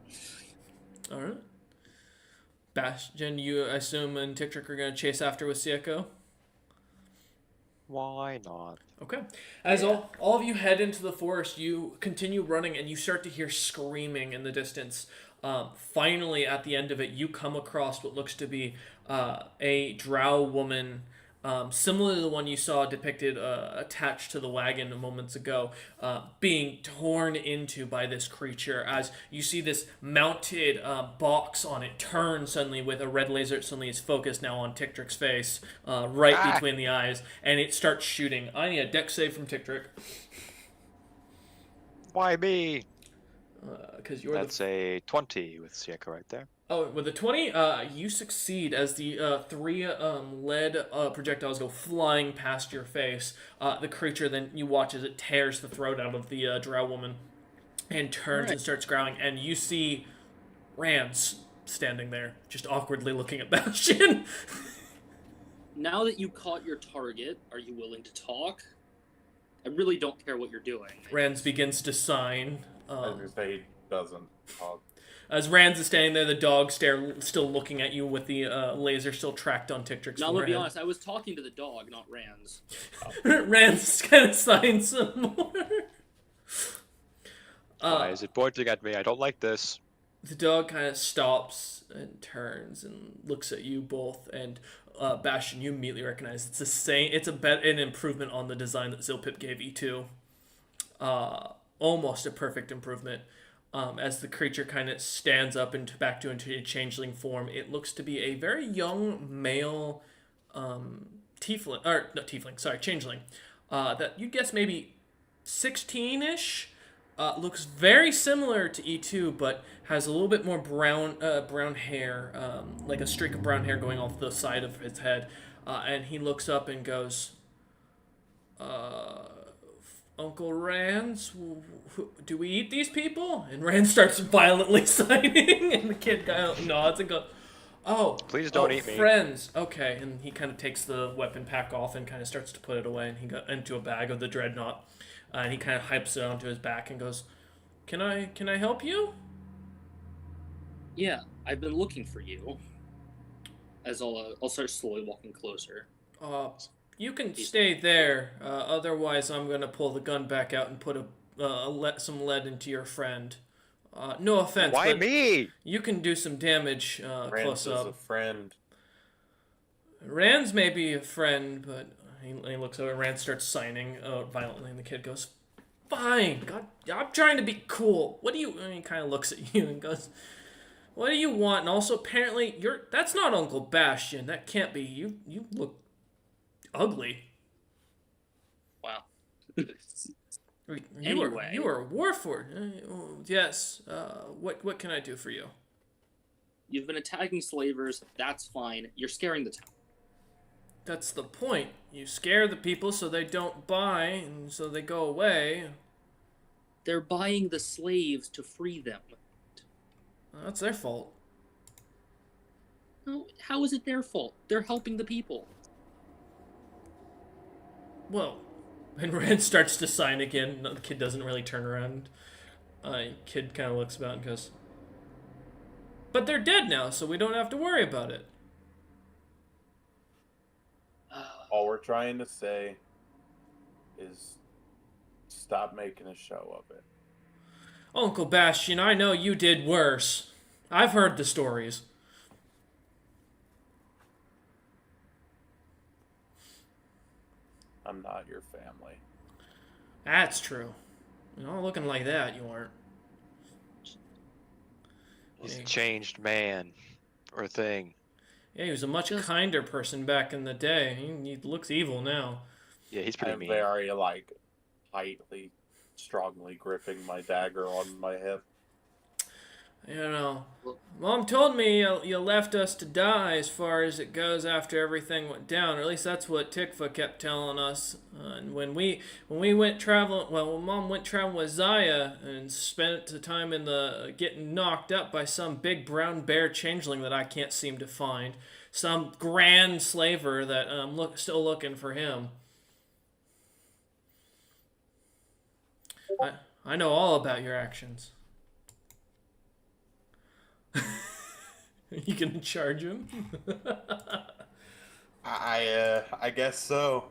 All right. Bastion, you assume and Tick Trick are going to chase after with Sieko? Why not? Okay. As all of you head into the forest, you continue running and you start to hear screaming in the distance. Finally, at the end of it, you come across what looks to be a drow woman, similar to the one you saw depicted attached to the wagon moments ago, being torn into by this creature. As you see this mounted box on it turn suddenly with a red laser, suddenly is focused now on Tick Trick's face, right between the eyes, and it starts shooting. I need a dex save from Tick Trick. Why me? Because you're That's a 20 with Sieko right there. Oh, with a 20, you succeed as the 3 lead projectiles go flying past your face. The creature, then you watch as it tears the throat out of the drow woman and turns and starts growling, and you see Rance standing there, just awkwardly looking at Bastion. Now that you caught your target, are you willing to talk? I really don't care what you're doing. Rance begins to sign. I was gonna say he doesn't talk. As Rance is standing there, the dog still looking at you with the laser still tracked on Tick Trick's Now, I'm gonna forehead. be honest, I was talking to the dog, not Rands. Rance kind of signs some more. Why is it pointing at me? I don't like this. The dog kind of stops and turns and looks at you both, and Bastion, you immediately recognize it's the same. It's an improvement on the design that Zilpip gave E2. Almost a perfect improvement. As the creature kind of stands up and back into a changeling form, it looks to be a very young male changeling. That you'd guess maybe 16-ish. Looks very similar to E2, but has a little bit more brown hair, like a streak of brown hair going off the side of his head. And he looks up and goes, Uncle Rands, do we eat these people? And Rand starts violently signing, and the kid guy nods and goes, Oh, Please don't oh, eat me. Friends. Okay, and he kind of takes the weapon pack off and kind of starts to put it away, and he got into a bag of the dreadnought, and he kind of hypes it onto his back and goes, "Can I help you?" Yeah, I've been looking for you. As I'll start slowly walking closer. You can stay there. Otherwise, I'm gonna pull the gun back out and put some lead into your friend. No offense, Why but me? you can do some damage Rand close is a up. friend. Rand's maybe a friend, but he looks over. Rand starts signing violently, and the kid goes, "Fine, God, I'm trying to be cool. What do you?" And he kind of looks at you and goes, "What do you want?" And also, apparently, that's not Uncle Bastion. That can't be you. You look ugly. Wow. You Anyway. were Warford. Yes. What can I do for you? You've been attacking slavers. That's fine. You're scaring the town. That's the point. You scare the people so they don't buy, and so they go away. They're buying the slaves to free them. That's their fault. No, how is it their fault? They're helping the people. Well, and Rand starts to sign again. The kid doesn't really turn around. Kid kind of looks about and goes, "But they're dead now, so we don't have to worry about it." All we're trying to say is stop making a show of it. Uncle Bastion, I know you did worse. I've heard the stories. I'm not your family. That's true. You're not looking like that, you aren't. He's a Yeah. changed man. Or thing. Yeah, he was a much kinder person back in the day. He looks evil now. Yeah, he's pretty I'm mean. very, tightly, strongly gripping my dagger on my hip. You know, Mom told me you left us to die as far as it goes after everything went down. Or at least that's what Tikva kept telling us. And when we went traveling, when Mom went traveling with Zaya and spent the time in the getting knocked up by some big brown bear changeling that I can't seem to find, some grand slaver that I'm still looking for him. I know all about your actions. You gonna charge him? I guess so.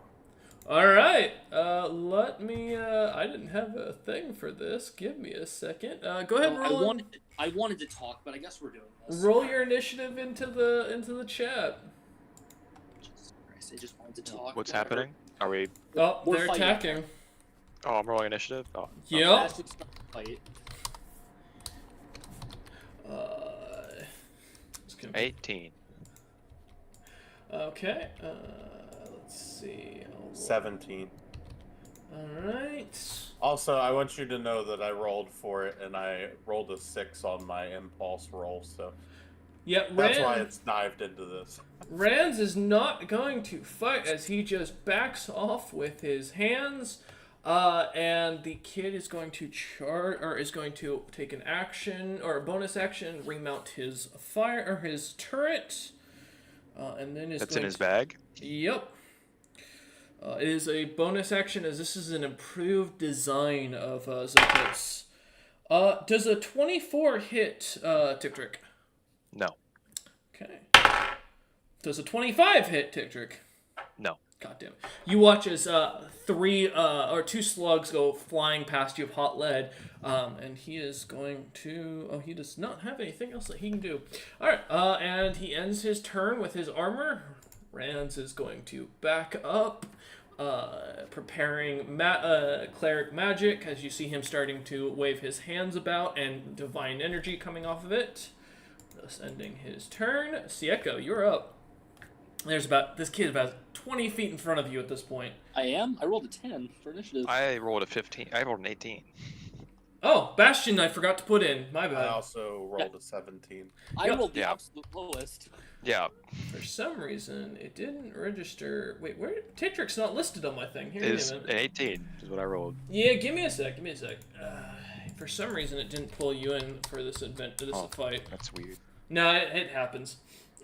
All right. Let me. I didn't have a thing for this. Give me a second. Go ahead and roll. I wanted to talk, but I guess we're doing this. Roll your initiative into the chat. Jesus Christ, I just wanted to talk. What's whatever. happening? Are we? Oh, We're they're fighting. attacking. Oh, I'm rolling initiative. Oh. Yep. That's just not a fight. Just gonna- 18. Okay. Let's see. 17. All right. Also, I want you to know that I rolled for it, and I rolled a 6 on my impulse roll, so Yeah, that's why it's dived into this. Rands is not going to fight as he just backs off with his hands, and the kid is going to is going to take an action or a bonus action, remount his his turret, and then is That's going in his bag. Yep. It is a bonus action as this is an improved design of Zekis. Does a 24 hit Tiktrick? No. Okay. Does a 25 hit Tiktrick? No. God damn it. You watch as two slugs go flying past you of hot lead, and he is going to... Oh, he does not have anything else that he can do. Alright, and he ends his turn with his armor. Rands is going to back up, preparing cleric magic, as you see him starting to wave his hands about and divine energy coming off of it. Thus ending his turn. Sieko, you're up. This kid about 20 feet in front of you at this point. I am. I rolled a 10 for initiative. I rolled a 15. I rolled an 18. Oh, Bastion I forgot to put in. My I bad. also rolled a 17. I rolled the Yeah. absolute lowest. Yeah. For some reason, it didn't register. Wait, where? Titrick's not listed on my thing. Here, Is give an me a minute. 18 is what I rolled. Yeah, give me a sec. For some reason, it didn't pull you in for this event, Oh. fight. That's weird. No, it happens.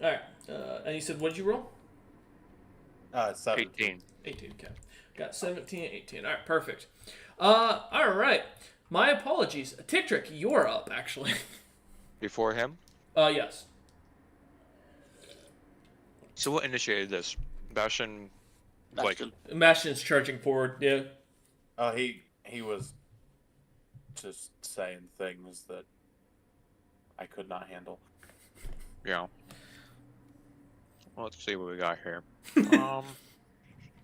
All right. And you said, what did you roll? 17. 18. 18. Okay. Got 17, 18. All right, perfect. All right. My apologies. Tictric, you're up, actually. Before him? Yes. So what initiated this? Bastion, like, Bastion. Bastion's charging forward. Yeah. Oh, he was just saying things that I could not handle. you know. Well, let's see what we got here.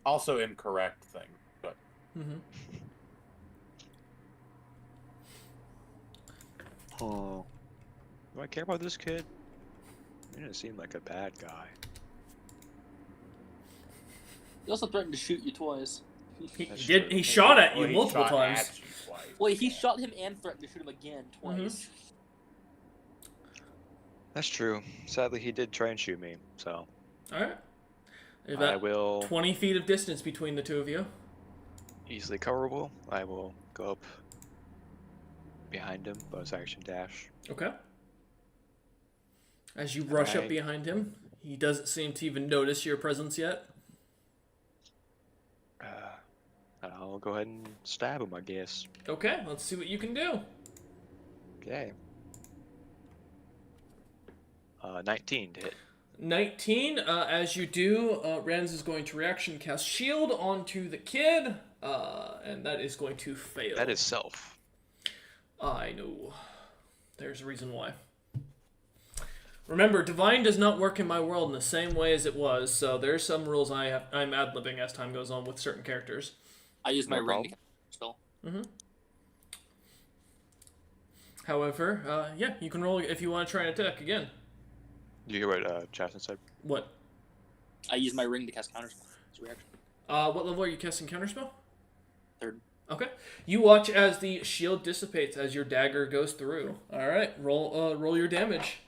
Also incorrect thing, but Mm-hmm. Oh. Do I care about this kid? He doesn't seem like a bad guy. He also threatened to shoot you twice. He That's did. true. He shot at you Well, he multiple shot times. at you twice. Wait, he shot him and threatened to shoot him again twice. That's true. Sadly, he did try and shoot me, so All right. There's I about will 20 feet of distance between the two of you. easily coverable. I will go up behind him, bonus action dash. Okay. As you rush up Alright. behind him, he doesn't seem to even notice your presence yet. I'll go ahead and stab him, I guess. Okay, let's see what you can do. Okay. 19 to hit. 19, as you do, Rens is going to reaction cast shield onto the kid, and that is going to fail. That is self. I know. There's a reason why. Remember, divine does not work in my world in the same way as it was, so there's some rules I'm ad-libbing as time goes on with certain characters. I used my No ring problem. to still. However, yeah, you can roll if you want to try and attack again. You hear what Chasten said? What? I used my ring to cast counterspell as a reaction. What level are you casting counterspell? Third. Okay. You watch as the shield dissipates as your dagger goes through. All right, roll your damage.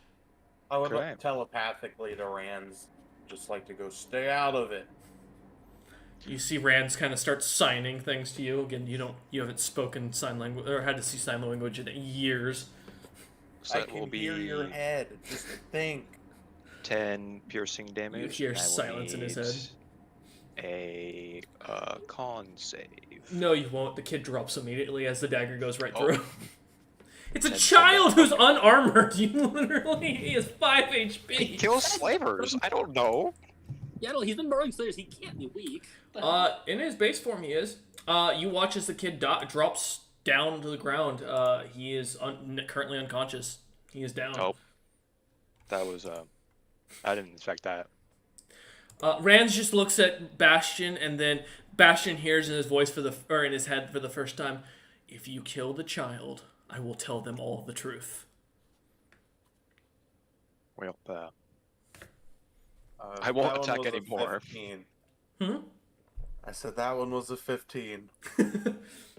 I would Okay. look telepathically to Rands, just like to go stay out of it. You see Rands kind of start signing things to you. Again, you haven't spoken sign language or had to see sign language in years. So I that will can be hear your head. Just think. 10 piercing damage. hear and I will silence in his need A con save. No, you won't. The kid drops immediately as the dagger goes right Oh. through. It's a Then- child who's unarmored. You literally, he has 5 HP. He kills slavers. I don't know. Yeah, no, he's been burrowing slayers. He can't be weak. In his base form, he is. You watch as the kid drops down to the ground. He is currently unconscious. He is down. Oh. That was I didn't expect that. Rands just looks at Bastion, and then Bastion hears in his voice in his head for the first time, "If you kill the child, I will tell them all the truth." Well, I won't that one attack was a anymore. 15. Hmm? I said that one was a 15.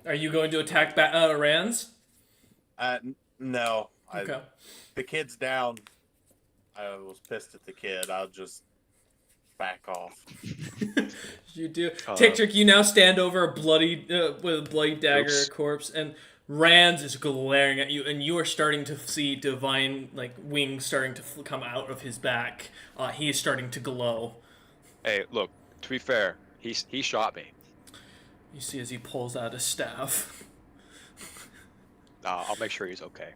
Are you going to attack Rands? No. Okay. The kid's down. I was pissed at the kid. I'll just back off. You do. Tictric, you now stand over a bloody, with a bloody dagger Oops. corpse, and Rands is glaring at you, and you are starting to see divine, wings starting to come out of his back. He is starting to glow. Hey, look. To be fair, he shot me. You see as he pulls out a staff. I'll make sure he's okay.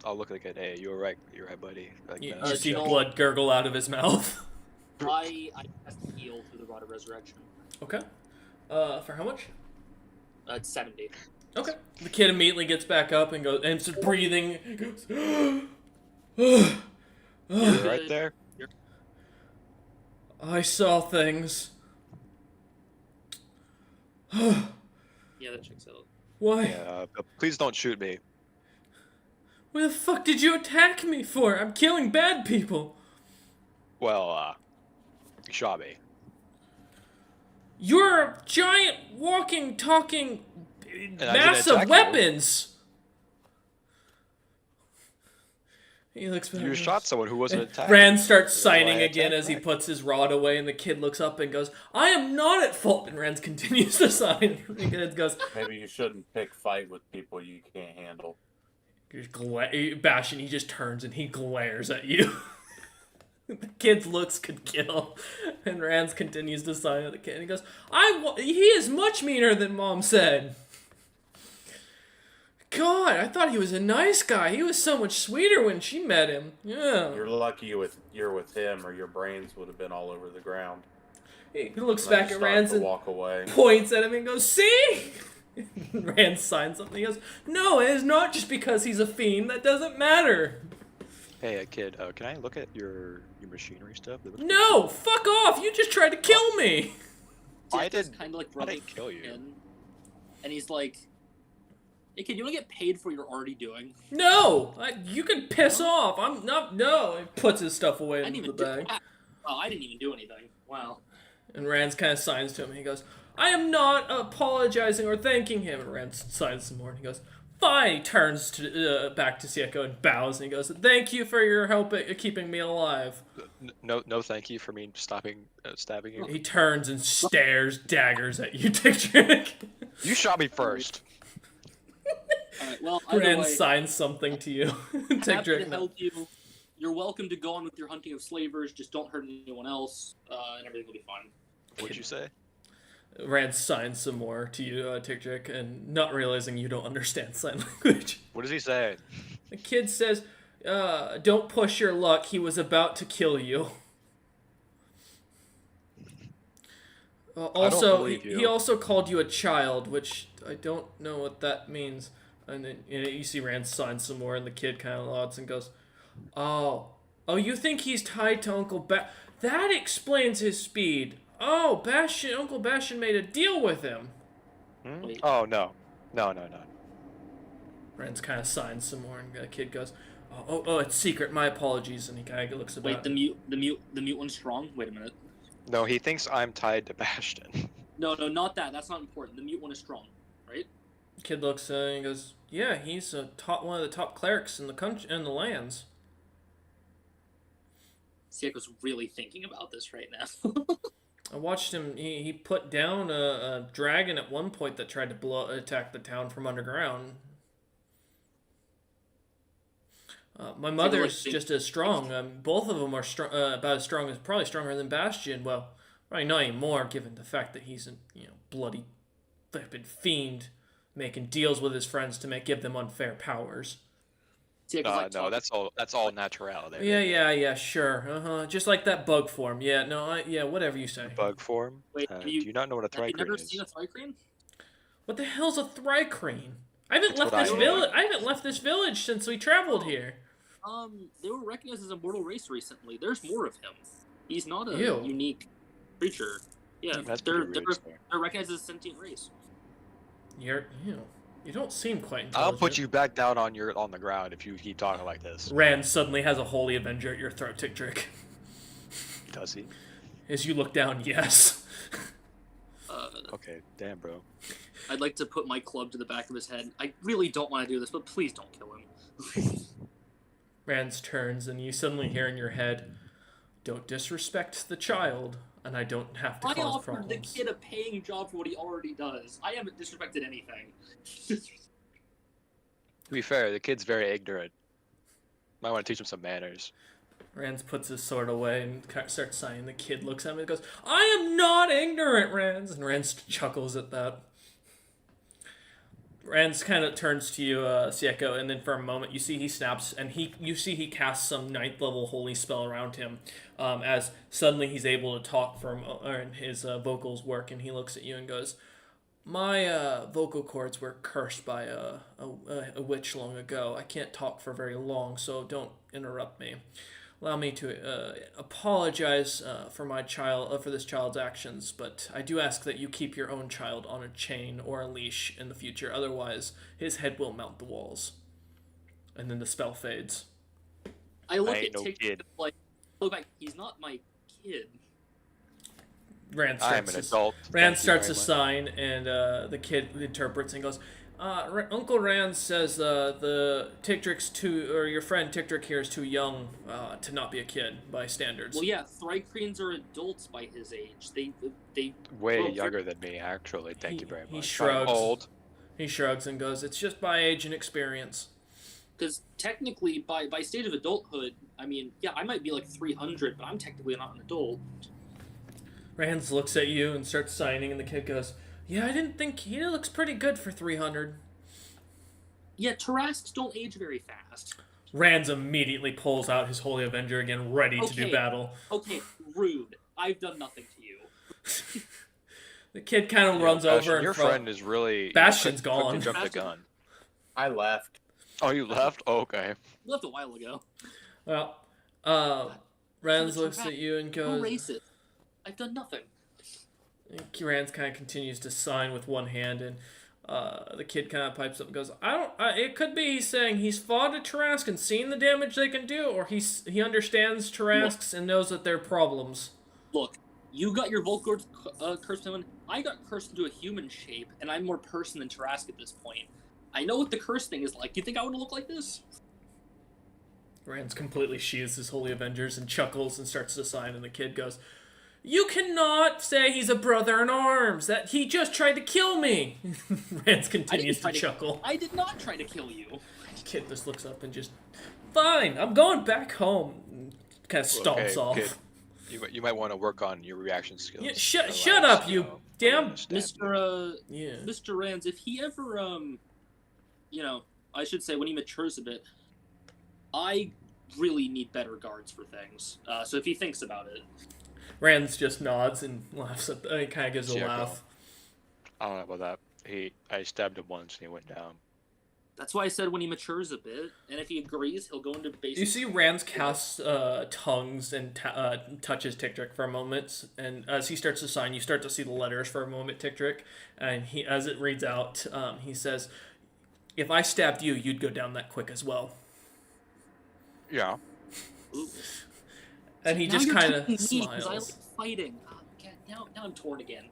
I'll look like it. Hey, you're right. You're right, buddy. Like, You, that. you see Joel- blood gurgle out of his mouth. I cast heal through the Rod of Resurrection. Okay. For how much? It's 70. Okay. The kid immediately gets back up and goes and starts breathing. He goes, You're right there. I saw things. Yeah, that checks out. Why? Yeah. Please don't shoot me. What the fuck did you attack me for? I'm killing bad people. Well, you shot me. You're a giant walking, talking I mass didn't of attack you. weapons. He looks back. You shot someone who wasn't attacked. Rand starts That's why signing I again attacked as he back. puts his rod away, and the kid looks up and goes, "I am not at fault." And Rand continues to sign. The kid goes, Maybe you shouldn't pick fight with people you can't handle. Bastion, he just turns and he glares at you. The kid's looks could kill. And Rance continues to sign at the kid. And he goes, he is much meaner than Mom said. God, I thought he was a nice guy. He was so much sweeter when she met him. Yeah. You're lucky you're with him, or your brains would have been all over the ground. He looks And then back you at start Rance to and walk away. points at him and goes, see? Rance signs something. He goes, no, it is not just because he's a fiend. That doesn't matter. Hey, kid, can I look at your machinery stuff? It looks pretty No, cool. fuck off. You just tried to kill me. I Jack is didn't- kind of like I rubbing didn't kill you. in, and he's like, "Hey kid, you want to get paid for what you're already doing?" No, you can piss off. I'm not. No, he puts his stuff away I in didn't the even do. bag. Oh, I didn't even do anything. Wow. And Rance kind of signs to him. He goes, I am not apologizing or thanking him. And Rance signs some more. And he goes, fine. He turns to back to Sieko and bows. And he goes, thank you for your help at keeping me alive. No, thank you for me stabbing you. He turns and stares daggers at you, Dick Trick. You shot me first. All right. Well, either Rance way, signs something to you. I'm Dick happy Trick. to help you. You're welcome to go on with your hunting of slavers. Just don't hurt anyone else, and everything will be fine. What'd you say? Rance signs some more to you, Tick Trick, and not realizing you don't understand sign language. What does he say? The kid says, don't push your luck. He was about to kill you. Also, believe you. he also called you a child, which I don't know what that means. And then you see Rance sign some more, and the kid kind of nods and goes, oh, you think he's tied to Uncle That explains his speed. Oh, Uncle Bastion made a deal with him. Hmm? Wait. Oh, no. No. Rance kind of signs some more, and the kid goes, oh, it's secret. My apologies. And he kind of looks about. Wait, the mute one's strong. Wait a minute. No, he thinks I'm tied to Bastion. No, not that. That's not important. The mute one is strong, right? Kid looks and he goes, yeah, he's one of the top clerics in the country, in the lands. Sieko's really thinking about this right now. I watched him. He put down a dragon at one point that tried to attack the town from underground. My mother's just as strong. Both of them are about as strong as, probably stronger than Bastion. Well, probably not anymore, given the fact that he's a bloody, flippin' fiend, making deals with his friends to give them unfair powers. Sieko's No, that's all natural there. Yeah, sure. Just like that bug form. Yeah, no, whatever you say. Bug form? Wait, Do you not know what a Have you never Thrycreen is? seen a Thrycreen? What the hell's a Thrycreen? I haven't That's left what I this know. village. I haven't left this village since we traveled here. They were recognized as a mortal race recently. There's more of him. He's not a Ew. unique creature. Yeah, That's they're pretty rude, sir. recognized as a sentient race. You don't seem quite intelligent. I'll put you back down on the ground if you keep talking like this. Rand suddenly has a holy avenger at your throat, Tick Trick. Does he? As you look down, yes. Okay, damn, bro. I'd like to put my club to the back of his head. I really don't want to do this, but please don't kill him. Rand turns, and you suddenly hear in your head, "Don't disrespect the child, and I don't have to I cause offered the problems." kid a paying job for what he already does. I haven't disrespected anything. To be fair, the kid's very ignorant. Might want to teach him some manners. Rand puts his sword away and starts sighing. The kid looks at him and goes, I am not ignorant, Rand. And Rand chuckles at that. Rand kind of turns to you, Sieko, and then for a moment you see he snaps, and you see he casts some 9th level holy spell around him, as suddenly he's able to talk and his vocals work, and he looks at you and goes, my vocal cords were cursed by a witch long ago. I can't talk for very long, so don't interrupt me. Allow me to apologize for this child's actions, but I do ask that you keep your own child on a chain or a leash in the future. Otherwise, his head will mount the walls. And then the spell fades. I look ain't at no Tick kid. like, look back. He's not my kid. Rand I'm starts an to adult. Rand Thank you starts very to much. sign, and the kid interprets and goes, Uncle Rand says the Tickdrick's your friend Tickdrick here is too young to not be a kid by standards. Well, yeah, Thrycreens are adults by his age. They Way well, younger than me, actually. Thank He- you very much. he I'm shrugs. old. He shrugs and goes, it's just by age and experience. Because technically, by stage of adulthood, I mean, yeah, I might be like 300, but I'm technically not an adult. Rands looks at you and starts signing, and the kid goes, "Yeah, I didn't think he looks pretty good for 300." Yeah, Tarrasques don't age very fast. Rands immediately pulls out his Holy Avenger again, ready to do Okay. battle. Okay, rude. I've done nothing to you. The kid kind of Yeah, runs Bastion, over in your front. friend is really Bastion's quick to gone. jump the Bastion- gun. I left. Oh, you left? Oh, okay. Left a while ago. Well, Rands looks at you and Who goes. racist? I've done nothing. Rands kind of continues to sign with one hand, and the kid kind of pipes up and goes, "I don't. It could be he's saying he's fought a Tarrasque and seen the damage they can do, or he understands Tarrasques and knows that they're problems." Look, you got your Volkgord cursed human. I got cursed into a human shape, and I'm more person than Tarrasque at this point. I know what the curse thing is like. You think I would look like this? Rands completely sheathes his Holy Avengers and chuckles and starts to sign, and the kid goes, "You cannot say he's a brother in arms, that he just tried to kill me." Rands continues to try to- chuckle. I did not try to kill you. The kid just looks up and just, "Fine, I'm going back home." Kind of stomps Okay, off. kid. You might want to work on your reaction skills. Yeah, shut Otherwise, up, you know, damn- I'm gonna stab you. Yeah. Mr. Rands, if he ever, I should say when he matures a bit, I really need better guards for things. So if he thinks about it, Rands just nods and laughs at. He kind of gives a Yeah, laugh. I don't know about that. I stabbed him once and he went down. that's why I said when he matures a bit, and if he agrees, he'll go into basic. You see Rands casts tongues and touches Tick-Trick for a moment, and as he starts to sign, you start to see the letters for a moment, Tick-Trick, and as it reads out, he says, "If I stabbed you, you'd go down that quick as well." Yeah. Ooh. And he Now just you're kind taking of me 'cause I smiles. like fighting. Now I'm torn again.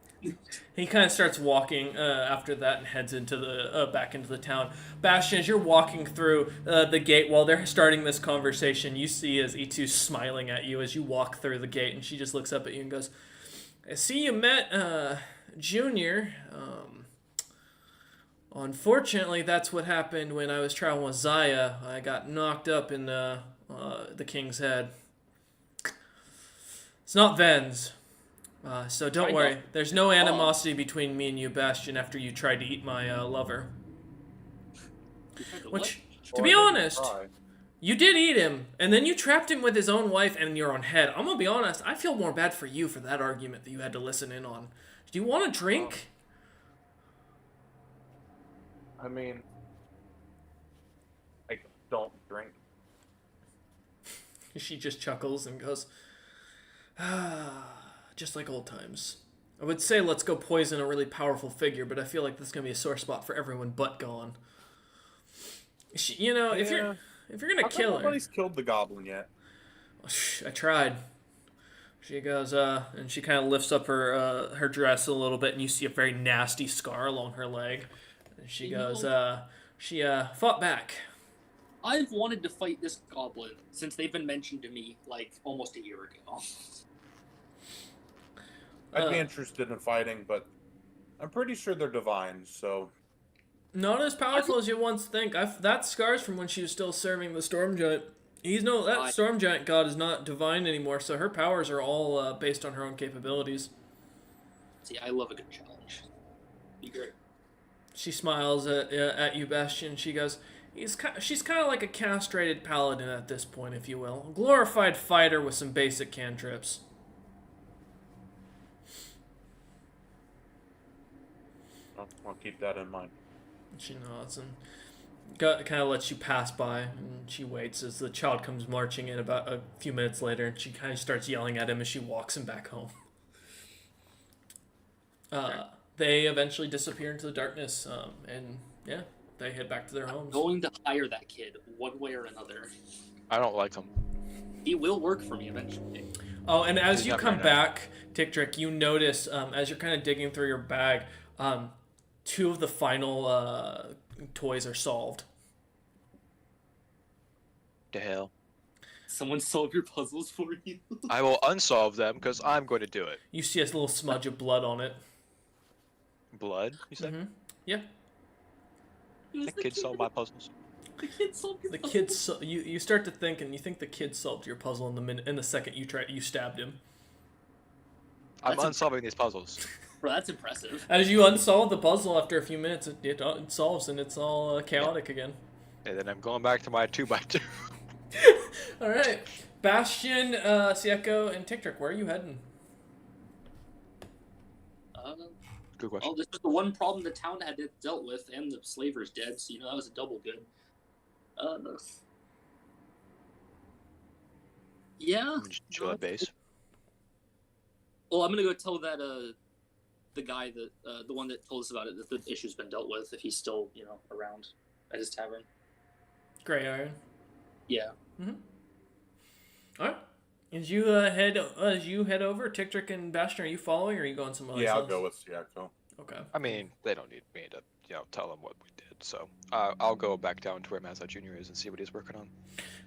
He kind of starts walking after that and heads into the back into the town. Bastion, as you're walking through the gate while they're starting this conversation, you see as E2's smiling at you as you walk through the gate, and she just looks up at you and goes, "I see you met Junior. Unfortunately, that's what happened when I was traveling with Zaya. I got knocked up in the king's head. It's not Ven's. So don't I worry. know. There's no animosity between me and you, Bastion, after you tried to eat my lover. Which, to be honest, you did eat him, and then you trapped him with his own wife and your own head. I'm gonna be honest, I feel more bad for you for that argument that you had to listen in on. Do you want a drink?" I mean, I don't drink. She just chuckles and goes, just like old times. I would say let's go poison a really powerful figure, but I feel like this is gonna be a sore spot for everyone but Gone. If you're gonna kill her, Nobody's killed the goblin yet. I tried. She goes, and she kind of lifts up her dress a little bit, and you see a very nasty scar along her leg. And she goes, she fought back. I've wanted to fight this goblin since they've been mentioned to me like almost a year ago. I'd be interested in fighting, but I'm pretty sure they're divine, so Not as powerful as you once think. That scar's from when she was still serving the Storm Giant. That Storm Giant god is not divine anymore, so her powers are all based on her own capabilities. See, I love a good challenge. Be great. She smiles at you, Bastion. She goes, she's kind of like a castrated paladin at this point, if you will. A glorified fighter with some basic cantrips. I'll keep that in mind. She nods and kind of lets you pass by, and she waits as the child comes marching in about a few minutes later, and she kind of starts yelling at him as she walks him back home. They eventually disappear into the darkness, and yeah, they head back to their I'm homes. going to hire that kid one way or another. I don't like him. He will work for me eventually. Oh, and as He's you not come very back, Tick-Trick, you notice, as you're kind of digging through your bag, two of the final toys are solved. The hell. Someone solve your puzzles for you. I will unsolve them because I'm going to do it. You see a little smudge of blood on it. Blood, you said? Mm-hmm. Yeah. Who's That the kid solved my puzzles. The kid solved your The puzzle. kid, you start to think, and you think the kid solved your puzzle in the second you stabbed him. I'm That's unsolving these puzzles. Bro, that's impressive. As you unsolve the puzzle after a few minutes, it solves and it's all chaotic again. And then I'm going back to my 2x2. All right, Bastion, Sieko, and Tiktrick, where are you heading? Good question. Oh, this was the one problem the town had dealt with, and the slaver's dead, so that was a double good. Yeah. Chill at base. Well, I'm gonna go tell that the guy that the one that told us about it that the issue's been dealt with, if he's still around at his tavern. Gray Iron. Yeah. All right. As you head over, Tiktrick and Bastion, are you following, or are you going somewhere else? Yeah, I'll go with Siako. Okay. I mean, they don't need me to, tell them what we did. So I'll go back down to where Mazda Jr. is and see what he's working on.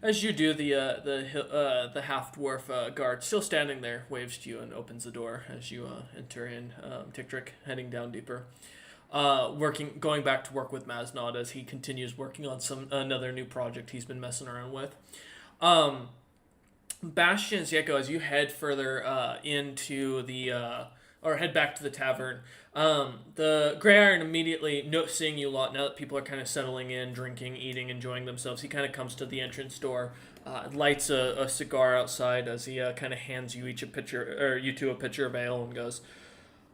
As you do, the half dwarf guard still standing there waves to you and opens the door as you enter in. Tiktrick heading down deeper, going back to work with Maznod as he continues working on another new project he's been messing around with. Bastion and Sieko, as you head further into or head back to the tavern, the Grey Iron immediately, seeing you lot, now that people are kind of settling in, drinking, eating, enjoying themselves, he kind of comes to the entrance door, lights a cigar outside as he kind of hands you each a pitcher of ale and goes,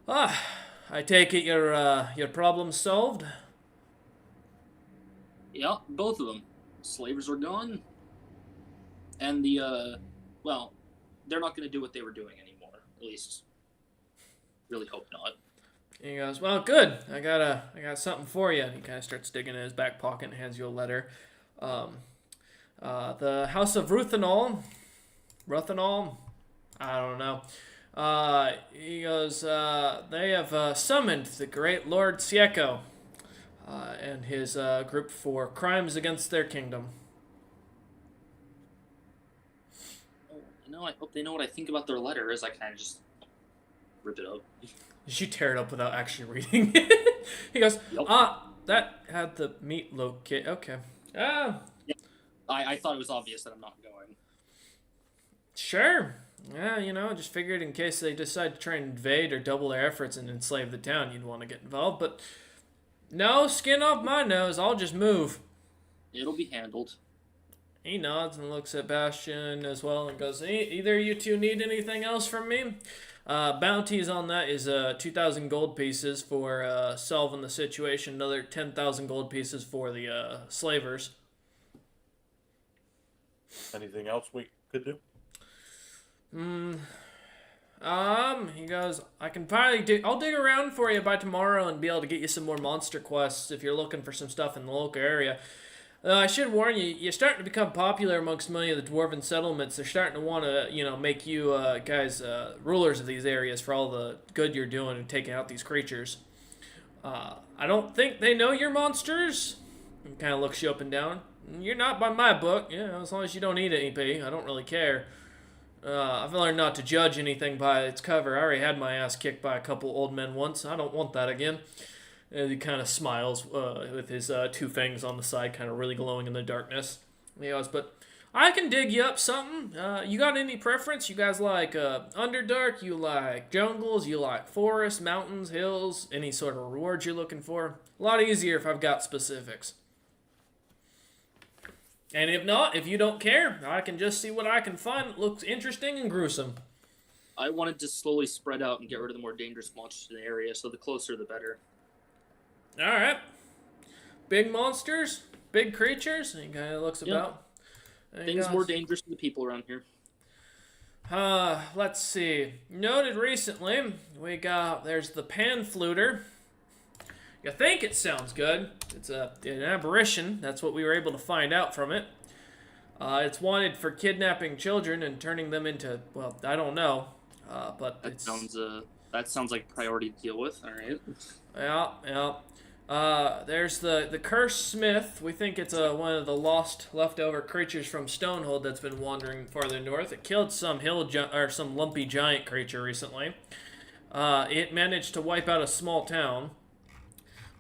I take it your problem's solved? Yeah, both of them. Slavers are gone. And they're not going to do what they were doing anymore. At least, really hope not. And he goes, well, good. I got something for you. He kind of starts digging in his back pocket and hands you a letter. The House of Ruthanol, I don't know. He goes, they have summoned the great Lord Sieko and his group for crimes against their kingdom. I hope they know what I think about their letter, as I kind of just rip it up. You tear it up without actually reading it. He goes, Yep. That had the meat locate. Okay. I thought it was obvious that I'm not going. Sure. Yeah, just figured in case they decide to try and invade or double their efforts and enslave the town, you'd want to get involved. But no, skin off my nose. I'll just move. It'll be handled. He nods and looks at Bastion as well and goes, either you two need anything else from me? Bounties on that is 2,000 gold pieces for solving the situation, another 10,000 gold pieces for the slavers. Anything else we could do? He goes, I can probably I'll dig around for you by tomorrow and be able to get you some more monster quests if you're looking for some stuff in the local area. I should warn you, you're starting to become popular amongst many of the dwarven settlements. They're starting to want to, make you guys rulers of these areas for all the good you're doing and taking out these creatures. I don't think they know you're monsters. He kind of looks you up and down. You're not by my book. As long as you don't eat anything, I don't really care. I've learned not to judge anything by its cover. I already had my ass kicked by a couple old men once. I don't want that again. And he kind of smiles with his two fangs on the side, kind of really glowing in the darkness. And he goes, but I can dig you up something. You got any preference? You guys like Underdark? You like jungles? You like forests, mountains, hills? Any sort of rewards you're looking for? A lot easier if I've got specifics. And if not, if you don't care, I can just see what I can find that looks interesting and gruesome. I wanted to slowly spread out and get rid of the more dangerous monsters in the area, so the closer the better. Alright. Big monsters? Big creatures? And he kind of looks about. And he Things goes, more dangerous than the people around here. Let's see. Noted recently, there's the Panfluter. You think it sounds good. It's an aberration. That's what we were able to find out from it. It's wanted for kidnapping children and turning them into, well, I don't know. But That sounds like a priority to deal with. All right. Yeah. There's the Cursed Smith. We think it's one of the lost leftover creatures from Stonehold that's been wandering farther north. It killed some some lumpy giant creature recently. It managed to wipe out a small town.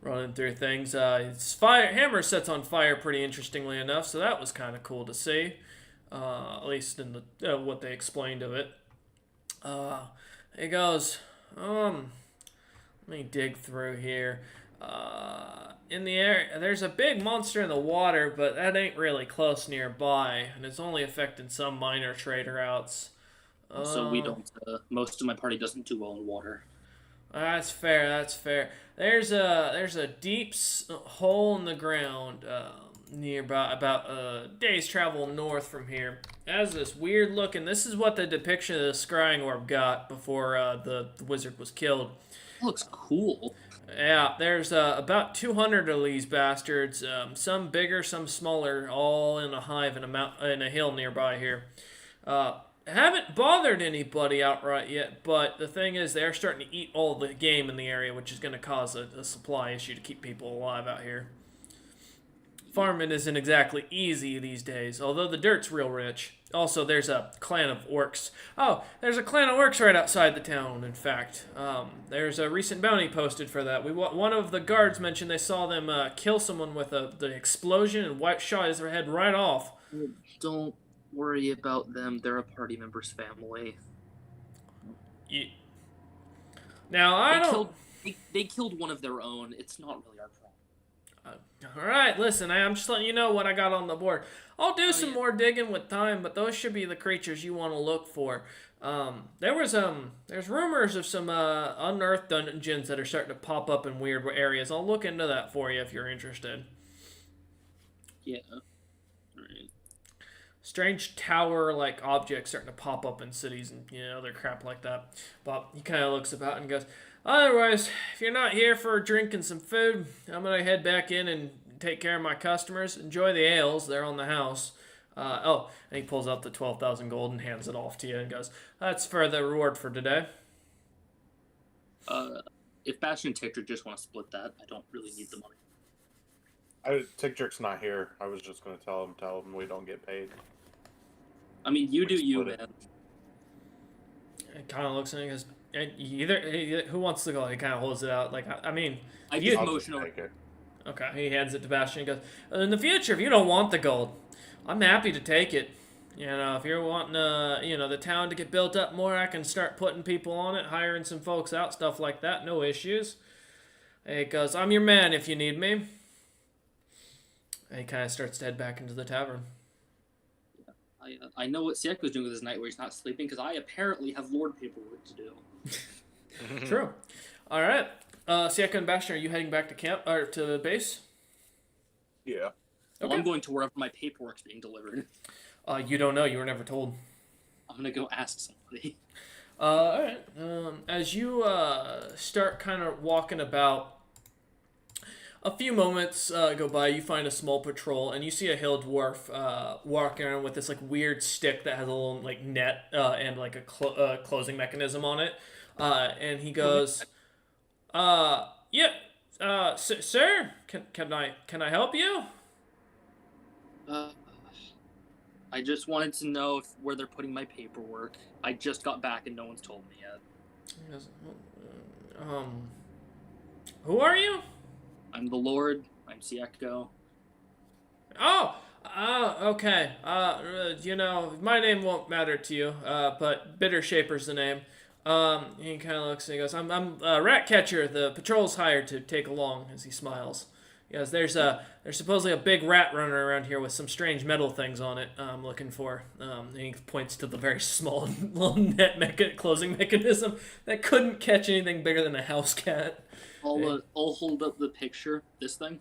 running through things. His hammer sets on fire pretty interestingly enough, so that was kind of cool to see. At least in the what they explained of it. He goes, let me dig through here. In the air, there's a big monster in the water, but that ain't really close nearby, and it's only affecting some minor trader routes. So we don't. Most of my party doesn't do well in water. That's fair. That's fair. There's a deep hole in the ground nearby, about a day's travel north from here. It has this weird looking. This is what the depiction of the scrying orb got before the wizard was killed. That looks cool. Yeah, there's about 200 of these bastards. Some bigger, some smaller, all in a hive in a hill nearby here. Haven't bothered anybody outright yet, but the thing is, they're starting to eat all the game in the area, which is going to cause a supply issue to keep people alive out here. Farming isn't exactly easy these days, although the dirt's real rich. Also, there's a clan of orcs. Oh, there's a clan of orcs right outside the town, in fact. There's a recent bounty posted for that. One of the guards mentioned they saw them kill someone with the explosion and shot his head right off. Don't worry about them. They're a party member's family. Yeah. Now, I don't... They killed one of their own. It's not really our problem. Alright, listen, I'm just letting you know what I got on the board. I'll do some more digging with time, but those should be the creatures you want to look for. There's rumors of some unearthed dungeons that are starting to pop up in weird areas. I'll look into that for you if you're interested. Yeah. Alright. Strange tower-like objects starting to pop up in cities and, other crap like that. But he kind of looks about and goes, otherwise, if you're not here for a drink and some food, I'm going to head back in and take care of my customers. Enjoy the ales. They're on the house. And he pulls out the 12,000 gold and hands it off to you and goes, that's for the reward for today. If Bastion and Tictor just want to split that, I don't really need the money. Tickjerk's not here. I was just going to tell him we don't get paid. I mean, you do you, split it. man. He kind of looks at it and goes, either who wants to go? He kind of holds it out. Like, I mean, I you just I'll motion just over. take it. okay. He hands it to Bastion and goes, in the future, if you don't want the gold, I'm happy to take it. If you're wanting, the town to get built up more, I can start putting people on it, hiring some folks out, stuff like that. No issues. And he goes, I'm your man if you need me. And he kind of starts to head back into the tavern. I know what Sieko's doing with his night where he's not sleeping, because I apparently have Lord paperwork to do. True. All right. Siaka and Bastion, are you heading back to camp or to the base? Yeah. Well, Okay. I'm going to wherever my paperwork's being delivered. You don't know. You were never told. I'm gonna go ask somebody. All right. As you start kind of walking about, a few moments go by. You find a small patrol, and you see a hill dwarf walking around with this like weird stick that has a little like net and like a closing mechanism on it. And he goes, "Yeah, sir, can I help you?" I just wanted to know where they're putting my paperwork. I just got back and no one's told me yet. He goes, who are you? I'm the Lord. I'm Sieko. Okay. My name won't matter to you, but Bitter Shaper's the name. He kind of looks and he goes, I'm Rat Catcher. The patrol's hired to take along, as he smiles. He goes, there's supposedly a big rat running around here with some strange metal things on it I'm looking for. And he points to the very small little net closing mechanism that couldn't catch anything bigger than a house cat. I'll hold up the picture. This thing.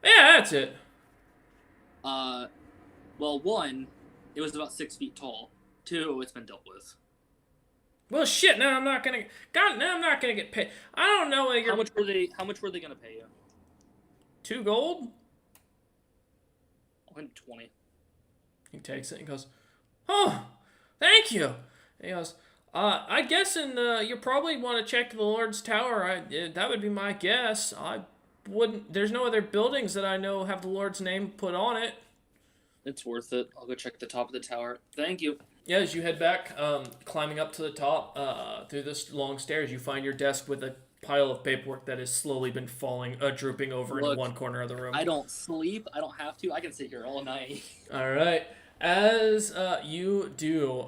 Yeah, that's it. Well, one, it was about 6 feet tall. Two, it's been dealt with. Well, shit. Now I'm not gonna get paid. I don't know whether you're How much were they gonna pay you? 2 gold. 120. He takes it and goes, "Oh, thank you." And he goes, I guess you probably want to check the Lord's Tower. That would be my guess. I wouldn't. There's no other buildings that I know have the Lord's name put on it." It's worth it. I'll go check the top of the tower. Thank you. Yeah, as you head back, climbing up to the top, through this long stairs, you find your desk with a pile of paperwork that has slowly been drooping over Look, in one corner of the room. I don't sleep. I don't have to. I can sit here all night. All right. As you do,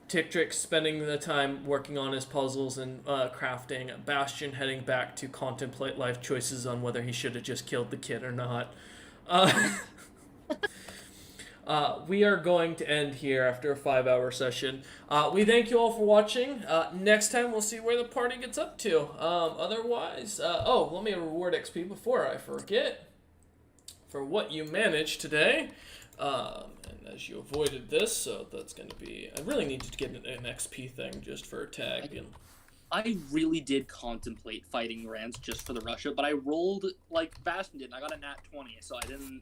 Tictric spending the time working on his puzzles and crafting, Bastion heading back to contemplate life choices on whether he should have just killed the kid or not. We are going to end here after a 5-hour session. We thank you all for watching. Next time we'll see where the party gets up to. Otherwise, let me reward XP before I forget for what you managed today. And as you avoided this, so that's going to be... I really need to get an XP thing just for a tag. I really did contemplate fighting Rance just for the Russia, but I rolled like Bastion did, and I got a nat 20, so I didn't...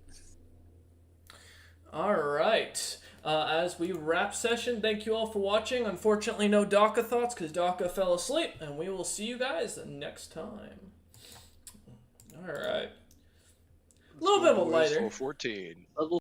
Alright, as we wrap session, thank you all for watching. Unfortunately, no DACA thoughts because DACA fell asleep, and we will see you guys next time. Alright. A little bit of a lighter. 14. Level